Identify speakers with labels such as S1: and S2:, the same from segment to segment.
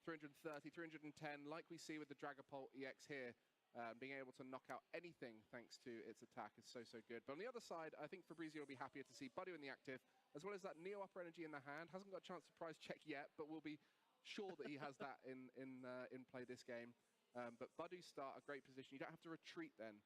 S1: 330, 310, like we see with the Dragapult EX here. Being able to knock out anything thanks to its attack is so good. But on the other side, I think Fabrizio will be happier to see Buddu in the active, as well as that Neo Upper Energy in the hand. Hasn't got a chance to prize check yet, but we'll be sure that he has that in play this game. But Buddu start a great position. You don't have to retreat then.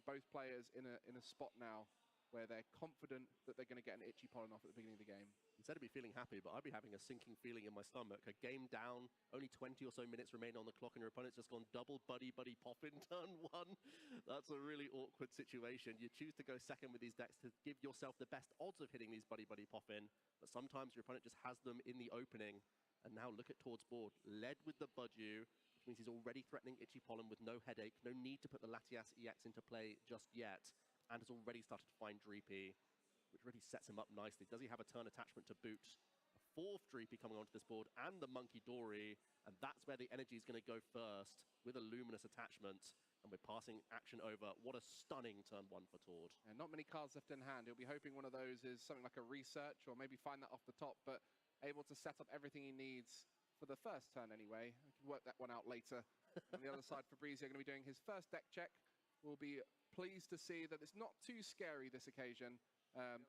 S1: Both players in a spot now where they're confident that they're going to get an itchy pollen off at the beginning of the game.
S2: Instead of be feeling happy, but I'd be having a sinking feeling in my stomach. A game down, only 20 or so minutes remain on the clock, and your opponent's just gone double buddy pop in turn 1. That's a really awkward situation. You choose to go second with these decks to give yourself the best odds of hitting these buddy pop in, but sometimes your opponent just has them in the opening. And now look at Tord's board, led with the Buddu, which means he's already threatening itchy pollen with no headache, no need to put the Latias EX into play just yet, and has already started to find Dreepy, which really sets him up nicely. Does he have a turn attachment to boot? A 4th Dreepy coming onto this board, and the Monkey Dory, and that's where the energy is going to go first with a Luminous attachment, and we're passing action over. What a stunning turn 1 for Tord.
S1: And not many cards left in hand. He'll be hoping one of those is something like a Research, or maybe find that off the top, but able to set up everything he needs for the first turn anyway. I can work that one out later. On the other side, Fabrizio going to be doing his first deck check. We'll be pleased to see that it's not too scary this occasion.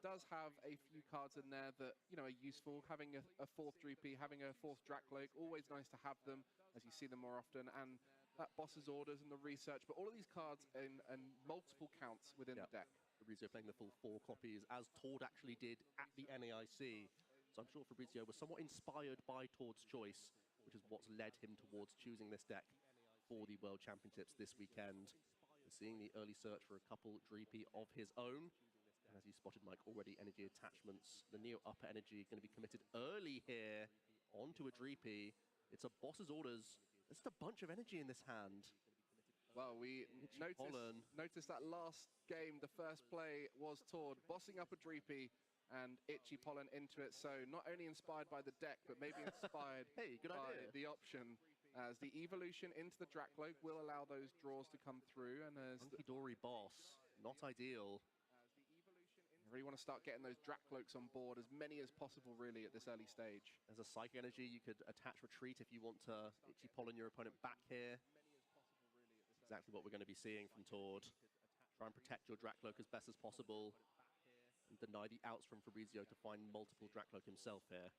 S1: Does have a few cards in there that, you know, are useful. Having a 4th Dreepy, having a 4th Dracloak, always nice to have them as you see them more often. And that Boss's Orders and the Research, but all of these cards in multiple counts within the deck.
S2: Fabrizio playing the full 4 copies, as Tord actually did at the NAIC. So I'm sure Fabrizio was somewhat inspired by Tord's choice, which is what's led him towards choosing this deck for the World Championships this weekend. We're seeing the early search for a couple Dreepy of his own. And as you spotted, Mike, already energy attachments. The Neo Upper Energy going to be committed early here onto a Dreepy. It's a Boss's Orders. There's just a bunch of energy in this hand.
S1: Well, we noticed that last game, the first play was Tord bossing up a Dreepy and Itchy Pollen into it. So not only inspired by the deck, but maybe inspired by the option, as the evolution into the Dracloak will allow those draws to come through. And as
S2: Monkey Dory boss, not ideal.
S1: I really want to start getting those Dracloaks on board, as many as possible really at this early stage.
S2: As a Psychic Energy, you could attach Retreat if you want to Itchy Pollen your opponent back here. Exactly what we're going to be seeing from Tord. Try and protect your Dracloak as best as possible, and deny the outs from Fabrizio to find multiple Dracloak himself here.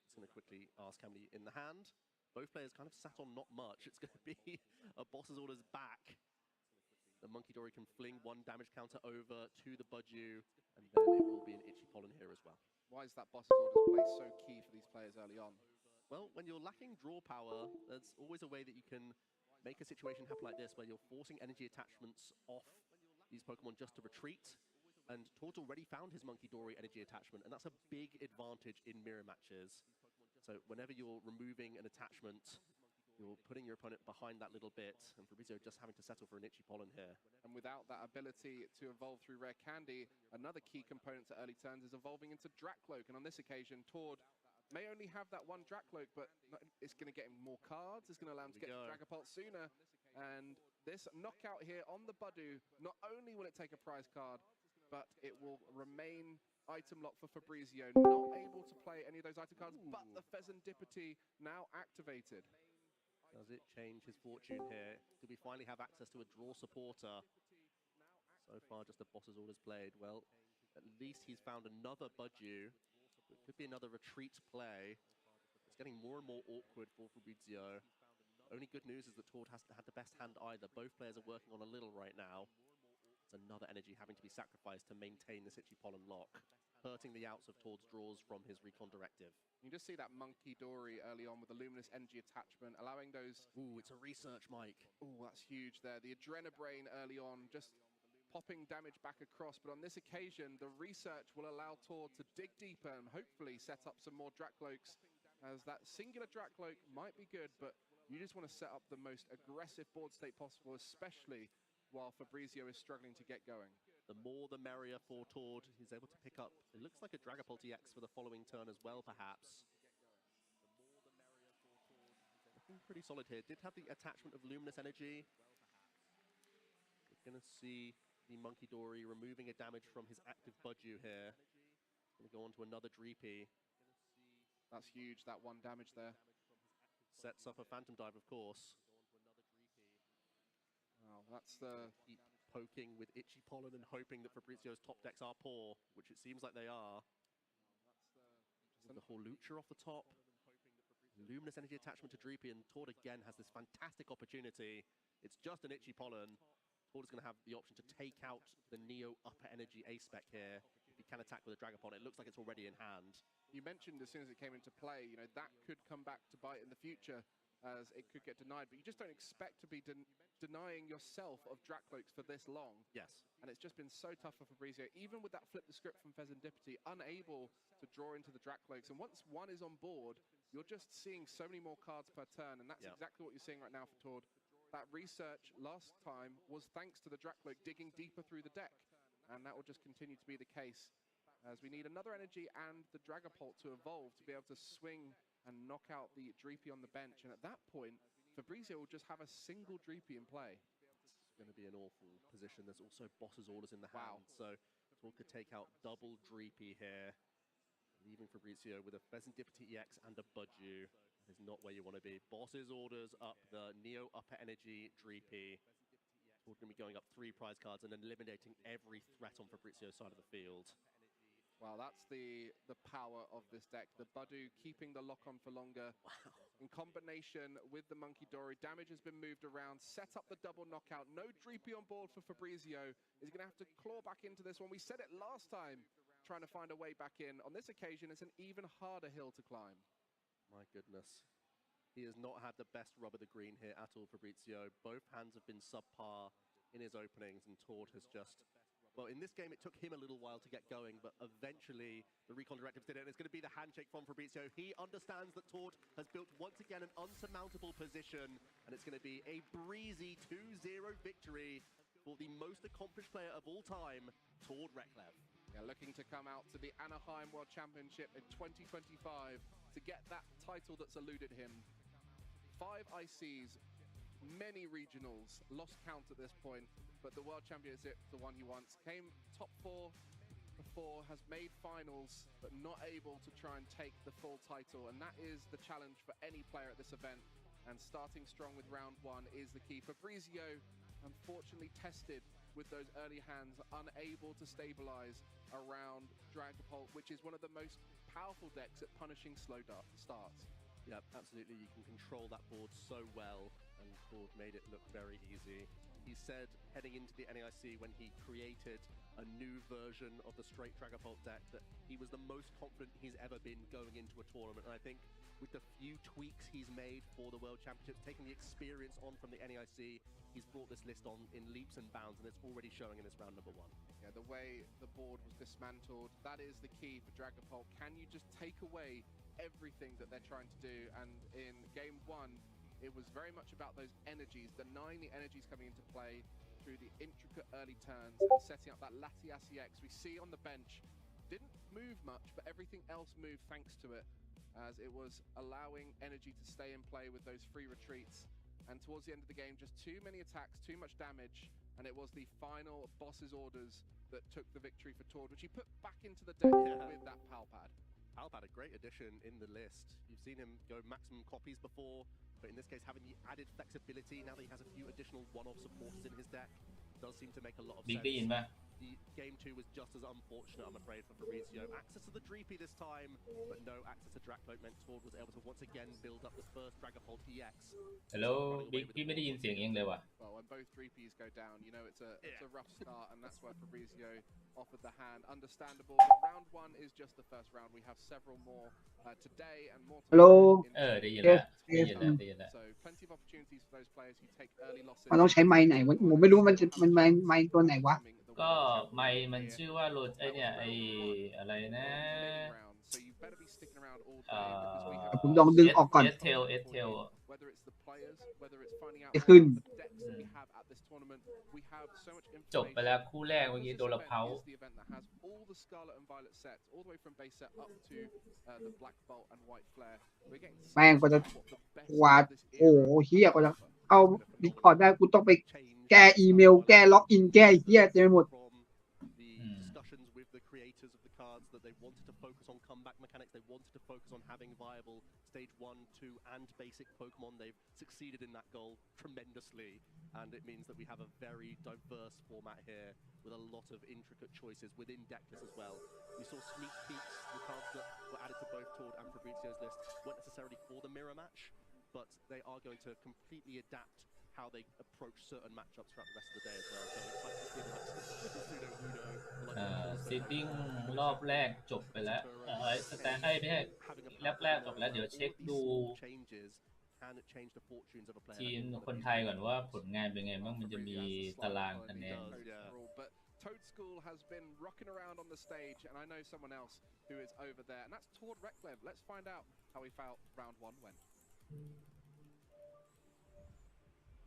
S2: Just going to quickly ask how many in the hand. Both players kind of sat on not much. It's going to be a Boss's Orders back. The Monkey Dory can fling 1 damage counter over to the Buddu, and then it will be an Itchy Pollen here as well.
S1: Why is that Boss's Orders play so key for these players early on?
S2: Well, when you're lacking draw power, there's always a way that you can make a situation happen like this, where you're forcing energy attachments off these Pokemon just to retreat. And Tord's already found his Monkey Dory energy attachment, and that's a big advantage in mirror matches. So whenever you're removing an attachment, you're putting your opponent behind that little bit, and Fabrizio just having to settle for an Itchy Pollen here.
S1: And without that ability to evolve through Rare Candy, another key component to early turns is evolving into Dracloak. And on this occasion, Tord may only have that 1 Dracloak, but it's going to get him more cards. It's going to allow him to get to Dragapult sooner. And this knockout here on the Buddu, not only will it take a prize card, but it will remain item lock for Fabrizio. Not able to play any of those item cards, but the Pheasantipity now activated.
S2: Does it change his fortune here? Do we finally have access to a draw supporter? So far, just a Boss's Orders played. Well, at least he's found another Buddu. It could be another retreat play. It's getting more and more awkward for Fabrizio. Only good news is that Tord hasn't had the best hand either. Both players are working on a little right now. It's another energy having to be sacrificed to maintain this Itchy Pollen lock, hurting the outs of Tord's draws from his Recon Directive.
S1: You just see that Monkey Dory early on with the Luminous Energy attachment, allowing those...
S2: Ooh, it's a Research, Mike.
S1: Ooh, that's huge there. The Adrenabrain early on, just popping damage back across. But on this occasion, the Research will allow Tord to dig deeper and hopefully set up some more Dracloaks, as that singular Dracloak might be good, but you just want to set up the most aggressive board state possible, especially while Fabrizio is struggling to get going.
S2: The more the merrier for Tord. He's able to pick up, it looks like a Dragapult EX for the following turn as well, perhaps. Looking pretty solid here. Did have the attachment of Luminous Energy. We're going to see the Monkey Dory removing a damage from his active Buddu here. Going to go on to another Dreepy.
S1: That's huge, that 1 damage there.
S2: Sets up a Phantom Dive, of course.
S1: Wow, that's the...
S2: Keep poking with Itchy Pollen and hoping that Fabrizio's top decks are poor, which it seems like they are. The Hawlucha off the top. Luminous Energy attachment to Dreepy, and Tord again has this fantastic opportunity. It's just an Itchy Pollen. Tord is going to have the option to take out the Neo Upper Energy A-Spec here. If he can attack with a Dragapult, it looks like it's already in hand.
S1: You mentioned as soon as it came into play, you know, that could come back to bite in the future, as it could get denied, but you just don't expect to be denying yourself of Dracloaks for this long.
S2: Yes.
S1: And it's just been so tough for Fabrizio, even with that flip the script from Fezandipity, unable to draw into the Dracloaks. And once one is on board, you're just seeing so many more cards per turn, and that's exactly what you're seeing right now for Tord. That research last time was thanks to the Dracloak digging deeper through the deck, and that will just continue to be the case, as we need another energy and the Dragapult to evolve to be able to swing and knock out the Dreepy on the bench. And at that point, Fabrizio will just have a single Dreepy in play.
S2: It's going to be an awful position. There's also Boss's Orders in the hand, so Tord could take out double Dreepy here, leaving Fabrizio with a Fezandipity EX and a Budju. That is not where you want to be. Boss's Orders up the Neo Upper Energy Dreepy. Tord going to be going up 3 prize cards and eliminating every threat on Fabrizio's side of the field.
S1: Wow, that's the power of this deck. The Budu keeping the lock on for longer.
S2: Wow.
S1: In combination with the Monkey Dory, damage has been moved around, set up the double knockout. No Dreepy on board for Fabrizio. He's going to have to claw back into this one. We said it last time, trying to find a way back in. On this occasion, it's an even harder hill to climb.
S2: My goodness. He has not had the best rub of the green here at all, Fabrizio. Both hands have been subpar in his openings, and Tord has just... Well, in this game, it took him a little while to get going, but eventually the recon directives did it, and it's going to be the handshake from Fabrizio. He understands that Tord has built once again an unsurmountable position, and it's going to be a breezy 2-0 victory for the most accomplished player of all time, Tord Reklev.
S1: Yeah, looking to come out to the Anaheim World Championship in 2025 to get that title that's eluded him. 5 ICs, many regionals, lost count at this point, but the World Championship, the one he wants, came top 4 before, has made finals, but not able to try and take the full title. And that is the challenge for any player at this event. And starting strong with round 1 is the key. Fabrizio, unfortunately tested with those early hands, unable to stabilize around Dragapult, which is one of the most powerful decks at punishing slow starts.
S2: Yeah, absolutely. You can control that board so well, and Tord made it look very easy. He said heading into the NAIC when he created a new version of the straight Dragapult deck that he was the most confident he's ever been going into a tournament. And I think with the few tweaks he's made for the World Championships, taking the experience on from the NAIC, he's brought this list on in leaps and bounds, and it's already showing in this round number 1.
S1: Yeah, the way the board was dismantled, that is the key for Dragapult. Can you just take away everything that they're trying to do? And in game 1, it was very much about those energies, denying the energies coming into play through the intricate early turns and setting up that Latias EX. We see on the bench, didn't move much, but everything else moved thanks to it, as it was allowing energy to stay in play with those free retreats. And towards the end of the game, just too many attacks, too much damage, and it was the final Boss's Orders that took the victory for Tord, which he put back into the deck with that Palpad.
S2: Palpad, a great addition in the list. You've seen him go maximum copies before, but in this case, having the added flexibility, now that he has a few additional one-off supporters in his deck, does seem to make a lot of sense. The game 2 was just as unfortunate, I'm afraid, for Fabrizio. Access to the Dreepy this time, but no access to Dracloak meant Tord was able to once again build up the first Dragapult EX.
S3: Hello, Big พี่ไม่ได้ยินเสียงเองเลยว่ะ
S1: Well, when both Dreepies go down, you know it's a rough start, and that's where Fabrizio offered the hand. Understandable, but round 1 is just the first round. We have several more today and more to
S3: Hello. ได้ยินแล้ว
S1: So plenty of opportunities for those players who take early losses.
S4: มันต้องใช้ไมค์ไหนวะผมไม่รู้มันไมค์ตัวไหนวะ
S3: ก็ไมค์มันชื่อว่าโหลดไอเนี่ยไออะไรนะ
S1: So you better be sticking around all day because we have
S4: ผมลองดึงออกก่อน
S3: เทล
S1: whether it's the players, whether it's finding out
S4: จะขึ้น
S1: the decks that we have at this tournament, we have so much
S3: จบ
S1: information.
S3: ไปแล้วคู่แรกเมื่อกี้โดนละเพา
S1: Is the event that has all the Scarlet and Violet sets, all the way from base set up to the Black Bolt and White Flare. We're getting
S4: แม่งกว่าจะ
S1: what the best
S4: กวาด
S1: of this
S4: โอ้
S1: era
S4: โหเฮียกว่าจะ
S1: offer.
S4: เข้าดิสคอร์ดได้กูต้องไปแก้อีเมลแก้ล็อกอินแก้เฮียเต็มไปหมด
S2: The discussions with the creators of the cards that they wanted to focus on comeback mechanics, they wanted to focus on having viable Stage 1, 2, and basic Pokemon. They've succeeded in that goal tremendously, and it means that we have a very diverse format here with a lot of intricate choices within decklist as well. We saw Sneak Peeks, the cards that were added to both Tord and Fabrizio's list, weren't necessarily for the mirror match, but they are going to completely adapt how they approach certain matchups throughout the rest of the day as well. So excited to see the likes of the Pseudo Wudo, the likes of Pulse,
S3: ซิตติ้งรอบแรกจบไปแล้วสแตนไม่ใช่แรกจบแล้วเดี๋ยวเช็คดู
S2: can change the fortunes of a player.
S3: ทีมคนไทยก่อนว่าผลงานเป็นไงบ้างมันจะมีตารางคะแนน
S1: Toad School has been rocking around on the stage, and I know someone else who is over there, and that's Tord Reklev. Let's find out how he felt round 1 went.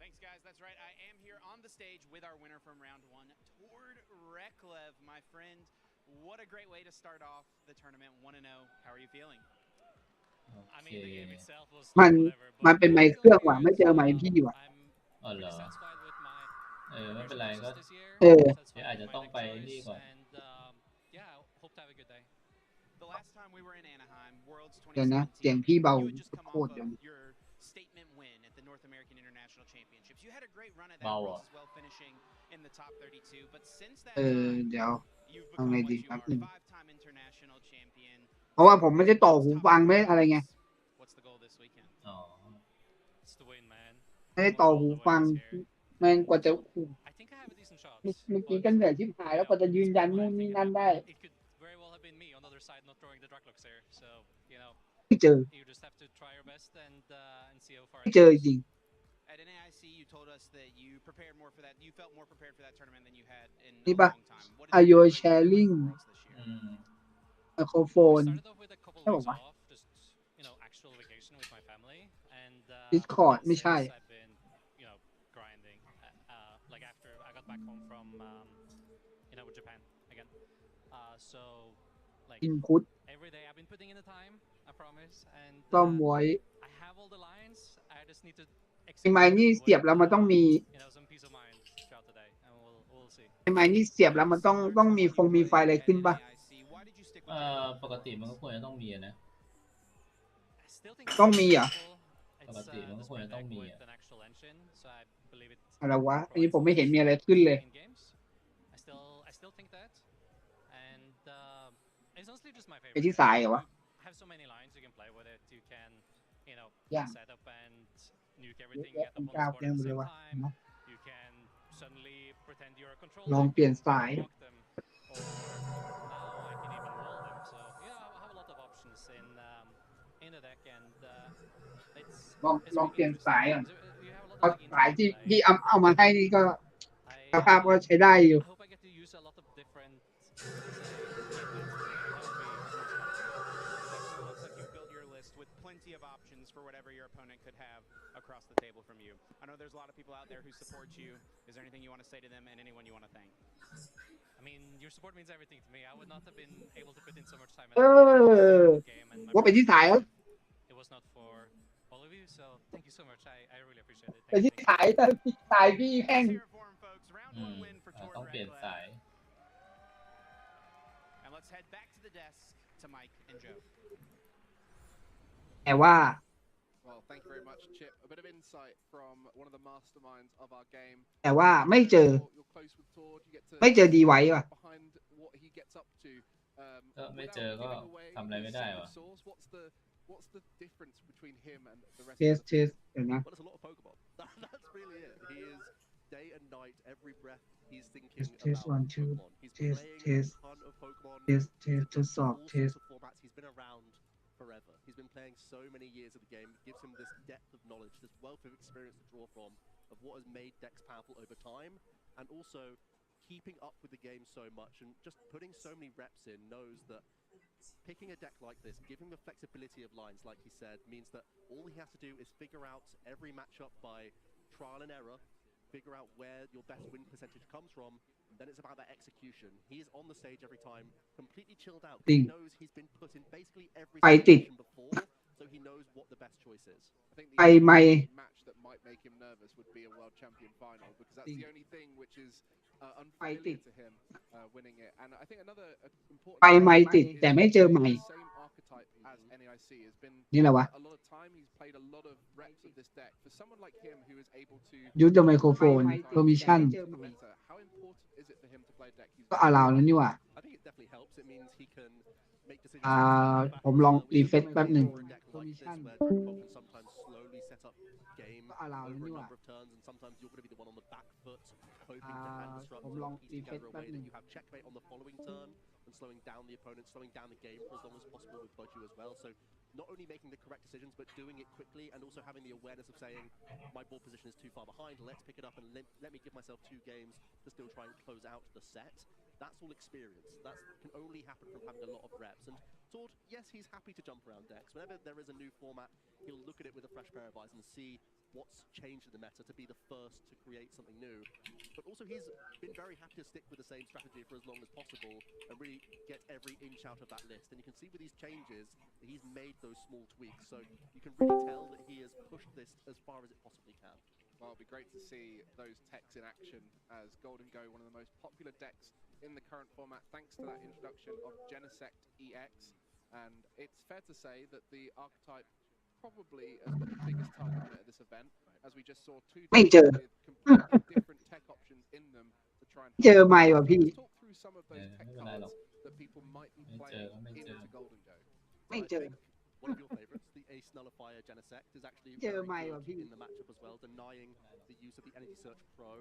S5: Thanks, guys. That's right. I am here on the stage with our winner from round 1, Tord Reklev, my friend. What a great way to start off the tournament. 1-0. How are you feeling?
S3: I mean, the game
S6: itself was
S4: มันเป็นไมค์เครื่องว่ะไม่เจอไมค์พี่ว่ะ
S3: อ๋อเหรอไม่เป็นไรก็
S4: เดี๋ยว
S3: อาจจะต้องไปนี่ก่อน
S5: The last time we were in Anaheim, Worlds
S4: เดี๋ยวนะ
S5: 2017,
S4: เสียงพี่เบา
S5: you had just come
S4: โค
S5: off
S4: ตรเดี๋ยว
S5: of
S4: นะ
S5: your statement win at the North American International Championships. You had a great run at that
S3: เบา
S5: Worlds as well, finishing in the top 32. But since that
S4: เดี๋ยว
S5: time, you've
S4: เอา
S5: become
S4: ไง
S5: what
S4: ดี
S5: you
S4: แป๊บ
S5: are,
S4: นึง
S5: 5-time international champion.
S4: เพราะว่าผมไม่ได้ต่อหูฟังไม่อะไรไง
S5: What's the goal this weekend?
S3: อ๋อ
S6: It's the win, man.
S4: ไม่ได้ต่อหูฟังแม่งกว่าจะ
S6: I think I have a decent shot.
S4: เมื่อกี้ก็เหนื่อยชิบหายแล้วกว่าจะยืนยันนู่นนี่นั่นได้
S6: It could very well have been me on the other side not throwing the Draclocks there. So, you know,
S4: ไม่เจอ
S6: you just have to try your best and see how far
S4: ไม่
S6: it
S4: เจอ
S6: goes.
S4: จริง
S5: At NAIC, you told us that you prepared more for that. You felt more prepared for that tournament than you had in a
S4: นี่
S5: long
S4: ปะ
S5: time. What
S4: Are
S5: is
S4: you
S5: it like
S4: sharing?
S5: for Worlds this year?
S3: อืม
S4: ไมโครโฟ
S6: We
S4: น
S6: started off with a couple
S4: Oh,
S6: weeks
S4: wow.
S6: off, just actual vacation with my family, and
S4: Discord ไม่
S6: since
S4: ใช่
S6: I've been grinding. Like after I got back home from Japan again. So like
S4: อินพุต
S6: every day I've been putting in the time, I promise, and
S4: ซ่อมไว้
S6: I have all the lines. I just need to
S4: ไอ้ไม้นี่เสียบแล้วมันต้องมี
S6: some peace of mind throughout the day, and we'll see.
S4: ไอ้ไม้นี่เสียบแล้วมันต้องมีไฟอะไรขึ้นปะ
S5: Why did you stick with
S3: ปกติมันก็ควรจะต้องมีนะ
S6: I still think
S4: ต้องมีเหรอ
S6: it's
S3: ปกติมันก็ควรจะต้องมี
S6: with an actual engine, so I believe it
S4: อะไรวะอันนี้ผมไม่เห็นมีอะไรขึ้นเลย
S6: in games. I still think that, and it's honestly just my
S4: ไอ้
S6: favorite.
S4: ที่สายเหรอวะ
S6: Have so many lines you can play with it. You can,
S4: Yeah.
S6: set up and nuke everything
S4: Yeah,
S6: at the
S4: yeah,
S6: board at the same
S4: yeah.
S6: time. You can suddenly pretend you're a controller.
S4: ลองเปลี่ยนสาย
S6: block them, or now I can even wall them. So I have a lot of options in the deck, and it's
S4: ลอง
S6: it's
S4: ลอง
S6: really
S4: เปลี่ยน
S6: interesting.
S4: สายก่อน
S6: You have a lot
S4: เพราะ
S6: of like
S4: สายที่
S6: interface
S4: ที่
S6: play.
S4: เอามาให้นี่ก็
S6: I
S4: สภาพก็ใช้ได้อยู่
S6: I hope I get to use a lot of different
S5: looks like you built your list with plenty of options for whatever your opponent could have across the table from you. I know there's a lot of people out there who support you. Is there anything you want to say to them and anyone you want to thank?
S6: I mean, your support means everything to me. I would not have been able to put in so much time in
S4: เอ
S6: the
S4: อ
S6: game and my
S4: ว่าไปที่สายแล้ว
S6: it was not for all of you, so thank you so much. I really appreciate it.
S4: ไปที่สายแต่ที่สายพี่แม่ง
S5: Let's hear it for him, folks. Round 1 win for
S3: ต้อ
S5: Tord
S3: งเปลี่ยน
S5: Reklev.
S3: สาย
S5: And let's head back to the desk to Mike and Joe.
S4: แต่ว่า
S1: Well, thank you very much, Chip. A bit of insight from one of the masterminds of our game.
S4: แต่ว่าไม่เจอ
S1: You're close with Tord. You get to
S4: ไม่เจอดีไว้ว่ะ
S1: behind what he gets up to.
S3: ก็ไม่
S1: without
S3: เจอก็
S1: giving away
S3: ทำอะไร
S1: his
S3: ไม่ได้
S1: secret
S3: วะ
S1: sauce. What's the difference between him and the rest
S4: เท
S1: of
S4: ส
S1: the
S4: เทสเดี๋ยวนะ
S2: Well, it's a lot of Pokemon. That's really it. He is day and night, every breath, he's thinking
S4: Test
S2: about
S4: one, two.
S2: Pokemon. He's
S4: Test,
S2: playing
S4: test.
S2: a ton of Pokemon.
S4: เทสเทสทดสอบ
S2: all
S4: เทส
S2: sorts of formats. He's been around forever. He's been playing so many years of the game. It gives him this depth of knowledge, this wealth of experience to draw from, of what has made decks powerful over time, and also keeping up with the game so much and just putting so many reps in, knows that picking a deck like this, giving the flexibility of lines, like he said, means that all he has to do is figure out every matchup by trial and error, figure out where your best win percentage comes from, then it's about that execution. He is on the stage every time, completely chilled out. He knows he's been put in basically every situation before, so he knows what the best choice is.
S1: I think
S4: I
S1: the
S4: might-
S1: match that might make him nervous would be a world champion final, because that's the only thing which is unfamiliar to him, winning it. And I think another important
S4: ไปไม่ติด
S1: is
S4: แต่ไม่เจอ
S1: playing
S4: ไม่
S1: the same archetype as NAIC. Has been
S4: นี่แหละวะ
S1: a lot of time. He's played a lot of reps of this deck. For someone like him who is able to
S4: ยูส the microphone permission
S1: meta, how important is it for him to play a deck? He's
S4: ก็allow แล้วนี่หว่า
S2: I think it definitely helps. It means he can make decisions.
S4: ผมลองรีเฟซแป๊บหนึ่ง
S2: For a deck like this, where Pokemon can sometimes slowly set up game
S4: ก็ allow
S2: over a
S4: นี่หว่า
S2: number of turns, and sometimes you're going to be the one on the back foot, hoping to hand disrupt
S4: ผมลอง
S2: and piece together a
S4: refresh
S2: way
S4: แป๊บหนึ่
S2: that
S4: ง
S2: you have checkmate on the following turn, and slowing down the opponent, slowing down the game for as long as possible with Boju as well. So not only making the correct decisions, but doing it quickly, and also having the awareness of saying, my ball position is too far behind, let's pick it up and let me give myself 2 games to still try and close out the set. That's all experience. That can only happen from having a lot of reps. And Sword, yes, he's happy to jump around decks. Whenever there is a new format, he'll look at it with a fresh pair of eyes and see what's changed in the meta to be the first to create something new. But also he's been very happy to stick with the same strategy for as long as possible and really get every inch out of that list. And you can see with these changes that he's made those small tweaks. So you can really tell that he has pushed this as far as it possibly can.
S1: Well, it'll be great to see those techs in action as Golden Go, one of the most popular decks in the current format, thanks to that introduction of Genesect EX. And it's fair to say that the archetype probably has got the biggest target on it at this event, as we just saw 2
S4: ไม่
S1: decks
S4: เจอ
S1: with completely different tech options in them to try and
S4: เจอไม่ว่ะพี่
S1: Let's talk through some of those tech
S3: ไม่เป็นไรหรอก
S1: cards that people might be
S3: ไม่เจอ
S1: playing
S3: ก็ไม่เจอ
S1: into Golden Go.
S4: ไม่
S2: I
S4: เจอ
S2: think one of your favorites, the Ace Nullifier Genesect, is actually
S4: Yeah,
S2: very
S4: my
S2: good
S4: opinion.
S2: in the matchup as well, denying the use of the Energy Search Pro.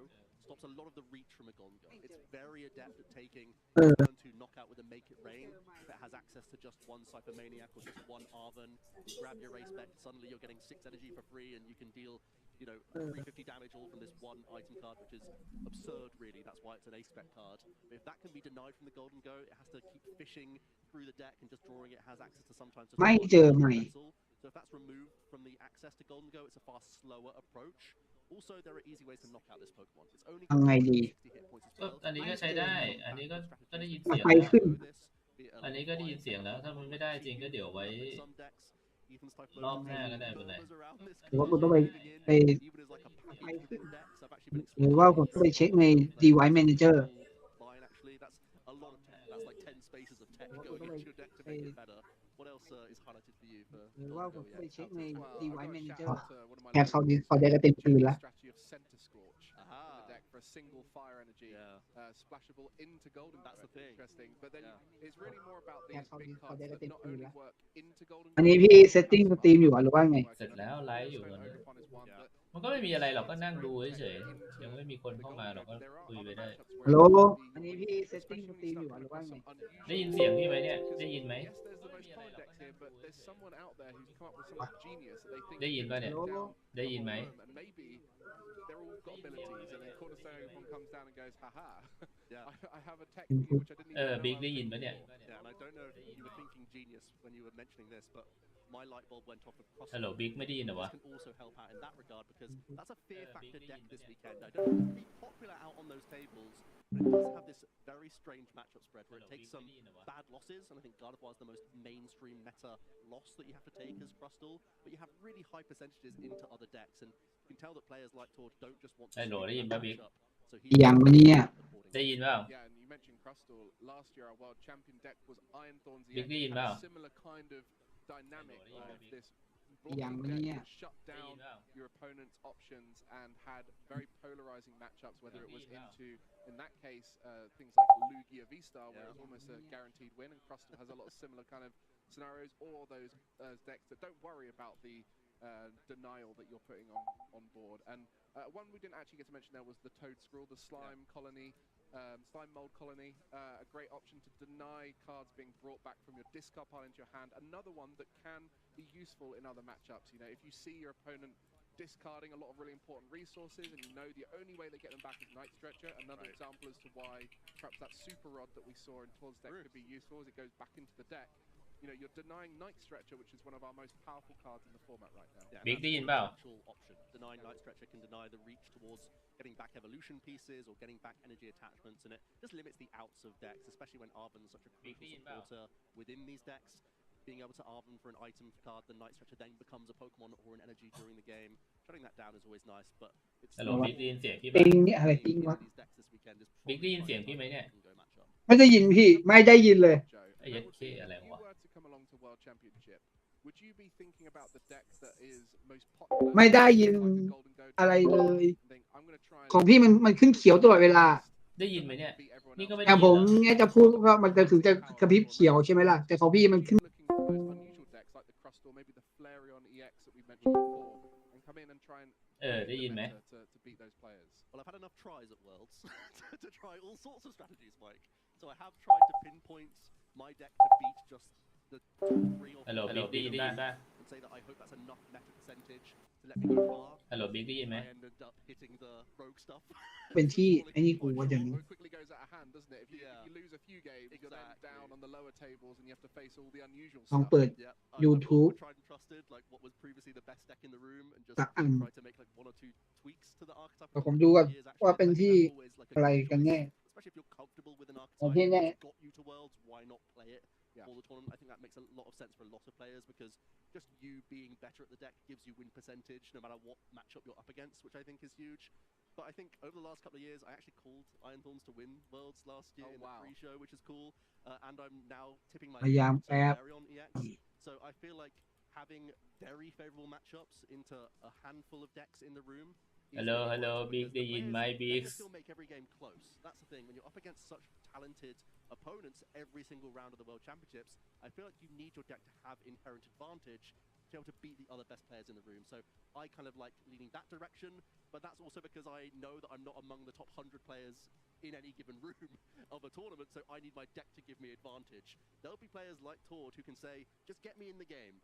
S2: Stops a lot of the reach from a Golden Go. It's very adept at taking turn 2 knockout with a Make It Rain. If it has access to just 1 Cypher Maniac or just 1 Arven, you grab your Race Spec, suddenly you're getting 6 energy for free, and you can deal, 350 damage all from this 1 item card, which is absurd, really. That's why it's an Ace Spec card. But if that can be denied from the Golden Go, it has to keep fishing through the deck and just drawing it. It has access to sometimes just
S4: ไม่
S2: one
S4: เจอ
S2: Golden
S4: ไม่
S2: Vessel. So if that's removed from the access to Golden Go, it's a far slower approach. Also, there are easy ways to knock out this Pokemon. It's only
S4: ทำไงดี
S2: 60 hit points as
S3: ก็
S2: well.
S3: อันนี้ก็ใช้ได้ อันนี้ก็ได้ยินเสียง
S4: ไป
S3: แล้ว
S4: ขึ้น
S3: อันนี้ก็ได้ยินเสียงแล้ว ถ้ามันไม่ได้จริงก็เดี๋ยวไว้ รอบหน้าก็ได้เป็นไร
S4: หรือว่ากูต้องไปหรือว่าผมต้องไปเช็คใน Day.1 Manager
S2: That's like 10 spaces of tech going into your deck to make it better. What else is highlighted for you for
S4: หรือว่าผมต้องไปเช็คใน
S1: Well,
S4: Day.1
S1: I got a
S4: Manager
S1: shout out to one of my
S4: แคปเขา
S1: local
S4: เขาได้ก็เต็มคืนละ
S1: strategy of Center Scorch in the deck for a single fire energy, splashable into Golden Go.
S2: That's the thing.
S1: Interesting, but then it's really more about
S4: Yeah,
S1: these
S4: how
S1: big
S4: do you- how
S1: cards
S4: do
S1: that
S4: they
S1: not
S4: do
S1: only
S4: that?
S1: work into Golden Go.
S4: อันนี้พี่เซตติ้งสตรีมอยู่หรือว่าไง
S3: เสร็จแล้วไลฟ์อยู่ตอนนี้
S1: Overpon is one, but
S3: มันก็ไม่มีอะไรหรอกก็นั่งดูเฉยๆยังไม่มีคนเข้ามาหรอกก็คุยไปได้
S4: ฮัลโหลอันนี้พี่เซตติ้งสตรีมอยู่หรือว่าไง
S3: ได้ยินเสียงพี่ไหมเนี่ย ได้ยินไหม
S1: Yes, there's the most common decks here, but there's someone out there who's come up with something genius that they think
S3: ได้ยินป่ะเนี่ย
S1: can down
S3: ได้ยินไหม
S1: and maybe they're all got abilities, and then Cornerstone everyone comes down and goes, haha, I have a tech for you which I didn't
S3: เอ
S1: even
S3: อ
S1: know
S3: บิ๊ก
S1: I
S3: ได้
S1: was
S3: ยินป่ะเนี่ย
S2: Yeah, and I don't know if you were thinking genius when you were mentioning this, but my light bulb went off across.
S3: ฮัลโหลบิ๊กไม่ได้ยินเหรอวะ
S2: This can also help out in that regard because that's a fear factor deck this weekend. I don't know if it'll be popular out on those tables, but it does have this very strange matchup spread where it takes some bad losses, and I think Gardevoir is the most mainstream meta loss that you have to take as Crustal, but you have really high percentages into other decks, and you can tell that players like Torch don't just want to
S3: Hello,
S2: sweep
S3: ได้ยิน
S2: that
S3: ป่ะบิ๊ก
S2: matchup, so
S4: อย่างวันนี้
S3: ได้ยินเปล่า
S1: Yeah, and you mentioned Crustal. Last year, our world champion deck was Iron Thorns
S3: Big
S1: EX.
S3: Dean,
S1: Had a
S3: wow.
S1: similar kind of dynamic
S3: Hello,
S1: of
S3: Big.
S1: this
S4: Yang
S1: blocking
S4: ni,
S1: deck
S4: yeah.
S1: that shut down
S3: wow.
S1: your opponent's options and had very polarizing matchups, whether it was
S3: wow.
S1: into, in that case, things like Lugia V-Star, where it was almost a guaranteed win, and Crustal has a lot of similar kind of scenarios, or those decks that don't worry about the denial that you're putting on board. And one we didn't actually get to mention there was the Toad Scroll, the slime colony, slime mold colony, a great option to deny cards being brought back from your discard pile into your hand. Another one that can be useful in other matchups. You know, if you see your opponent discarding a lot of really important resources and you know the only way they get them back is Night Stretcher, another example as to why perhaps that Super Rod that we saw in Tor's deck could be useful as it goes back into the deck. You know, you're denying Night Stretcher, which is one of our most powerful cards in the format right now.
S2: Yeah,
S3: Big
S2: that's
S3: Dean,
S2: an
S3: wow.
S2: actual option. Denying Night Stretcher can deny the reach towards getting back evolution pieces or getting back energy attachments, and it just limits the outs of decks, especially when Arven's such a crucial
S3: Dean, wow.
S2: supporter within these decks. being able to arm them for an item card, the Night Stretcher then becomes a Pokemon or an energy during the game. Shutting that down is always nice, but it's
S3: ฮัลโหลบิ๊กได้ยินเสียงพี่
S4: ปิ
S3: ป่ะ
S4: งเนี่ยอะไรปิงวะ
S2: these decks this weekend is
S3: บิ๊กได้
S2: probably
S3: ยินเสียงพี่ไหมเนี่ย
S2: Go matchup.
S4: ไม่ได้ยินพี่ไม่ได้ยินเลย
S3: ไอ้ยัดเข้อะไรวะ
S1: Would you be thinking about the deck that is most popular?
S4: ไม่ได้ยินอะไรเลย ของพี่มันขึ้นเขียวตลอดเวลา
S3: ได้ยินไหมเนี่ย นี่ก็ไม่
S4: อ
S3: ได้
S4: ย่าง
S3: ยิน
S4: ผม
S3: เหรอ
S4: เนี่ยจะพูดว่ามันจะถึงจะกระพริบเขียวใช่ไหมล่ะแต่ของพี่มันขึ้น
S1: Looking for those unusual decks like the Crustle, maybe the Flareon EX that we mentioned before, and come in and try and
S3: ได้ยินไหม
S1: to beat those players.
S2: Well, I've had enough tries at Worlds to try all sorts of strategies, Mike. So I have tried to pinpoint my deck to beat just the 3 or
S3: ฮัลโหล
S2: 4
S3: บิ๊กได้ยินป่ะ
S2: and say that I hope that's enough meta percentage to let me go far.
S3: ฮัลโหลบิ๊กได้ยินไหม
S2: I ended up hitting the rogue stuff.
S4: เป็นที่ไอ้นี่กูว่าอย่างนี้
S1: It quickly goes out of hand, doesn't it? If you lose a few games, you're then down on the lower tables and you have to face all the unusual
S4: ลอง
S1: stuff.
S4: เปิด
S2: Yeah,
S4: YouTube.
S2: I tried and trusted like what was previously the best deck in the room and just
S4: สักอัน
S2: tried to make like 1 or 2 tweaks to the archetype.
S4: แต่ผมดูก่อนว่าเป็นที่อะไรกันแน่
S2: Especially if you're comfortable with an
S4: ของ
S2: archetype
S4: พี่แน่
S2: that's got you to Worlds, why not play it
S1: Yeah.
S2: for the tournament? I think that makes a lot of sense for a lot of players because just you being better at the deck gives you win percentage no matter what matchup you're up against, which I think is huge. But I think over the last couple of years, I actually called Iron Thorns to win Worlds last year in the pre-show, which is cool. And I'm now tipping my
S4: พยายามแอบ
S2: Flareon EX. So I feel like having very favorable matchups into a handful of decks in the room. is
S3: ฮัลโหล
S2: really
S3: ฮัลโหล
S2: vital
S3: บิ๊ก
S2: because
S3: ได้
S2: the
S3: ยินไหม
S2: players,
S3: บิ๊
S2: they
S3: ก
S2: can still make every game close. That's the thing. When you're up against such talented opponents every single round of the World Championships, I feel like you need your deck to have inherent advantage to be able to beat the other best players in the room. So I kind of like leaning that direction, but that's also because I know that I'm not among the top 100 players in any given room of a tournament, so I need my deck to give me advantage. There'll be players like Tord who can say, just get me in the game,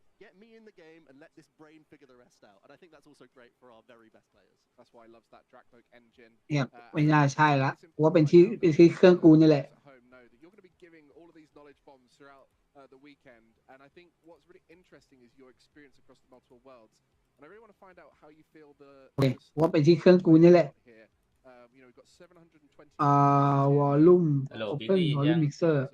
S2: and let this brain figure the rest out. And I think that's also great for our very best players.
S1: That's why he loves that Drakloak engine.
S4: เนี่ยไม่น่าใช่ละว่าเป็นที่เครื่องกูนี่แหละ
S1: At home know that you're going to be giving all of these knowledge bombs throughout the weekend, and I think what's really interesting is your experience across the multiple worlds. And I really want to find out how you feel the
S4: ว่าเป็นที่เครื่องกูนี่แหละ
S1: here. You know, we've got 720.
S4: วอลลุ่ม
S3: ฮัลโหล
S4: โอ
S3: บิ๊ก
S4: เพ่น
S3: ได้ยิน
S4: วอล
S3: ยั
S4: ลุ่
S3: ง
S4: มมิกเซอร์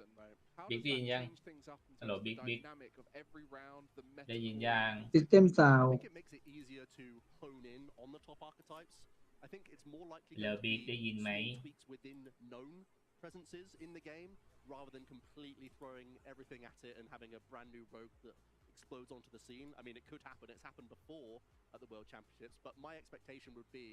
S1: How
S3: Big
S1: does that
S3: Deanยัง
S1: change things up in terms
S3: Hello,
S1: of the
S3: Big Big
S1: dynamic of every round, the
S3: ได้ยิน
S1: meta
S3: ยัง
S4: ซิสเต็มซาว
S2: I think it makes it easier to hone in on the top archetypes. I think it's more likely
S3: Hello,
S2: going to
S3: Big,
S2: be
S3: ได้ยินไหม
S2: small tweaks within known presences in the game rather than completely throwing everything at it and having a brand new rogue that explodes onto the scene. I mean, it could happen. It's happened before at the World Championships, but my expectation would be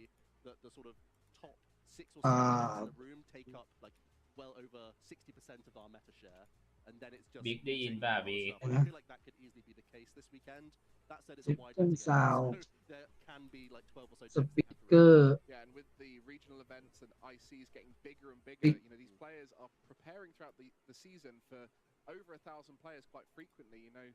S2: that the sort of top 6 or 7 decks in the room take up like well over 60% of our meta share, and then it's just
S3: Big ได้ยิน
S2: using
S3: ป่ะ
S2: other
S3: Big
S2: stuff. And I feel like that could easily be the case this weekend. That said, it's a wide
S4: System
S2: meta game,
S4: sound.
S2: so there can be like 12 or so
S4: ส
S2: decks
S4: ปิ
S2: that have to
S4: เกอร์
S1: Yeah, and with the regional events and ICs getting bigger and bigger,
S4: Big.
S1: you know, these players are preparing throughout the season for over 1,000 players quite frequently, you know,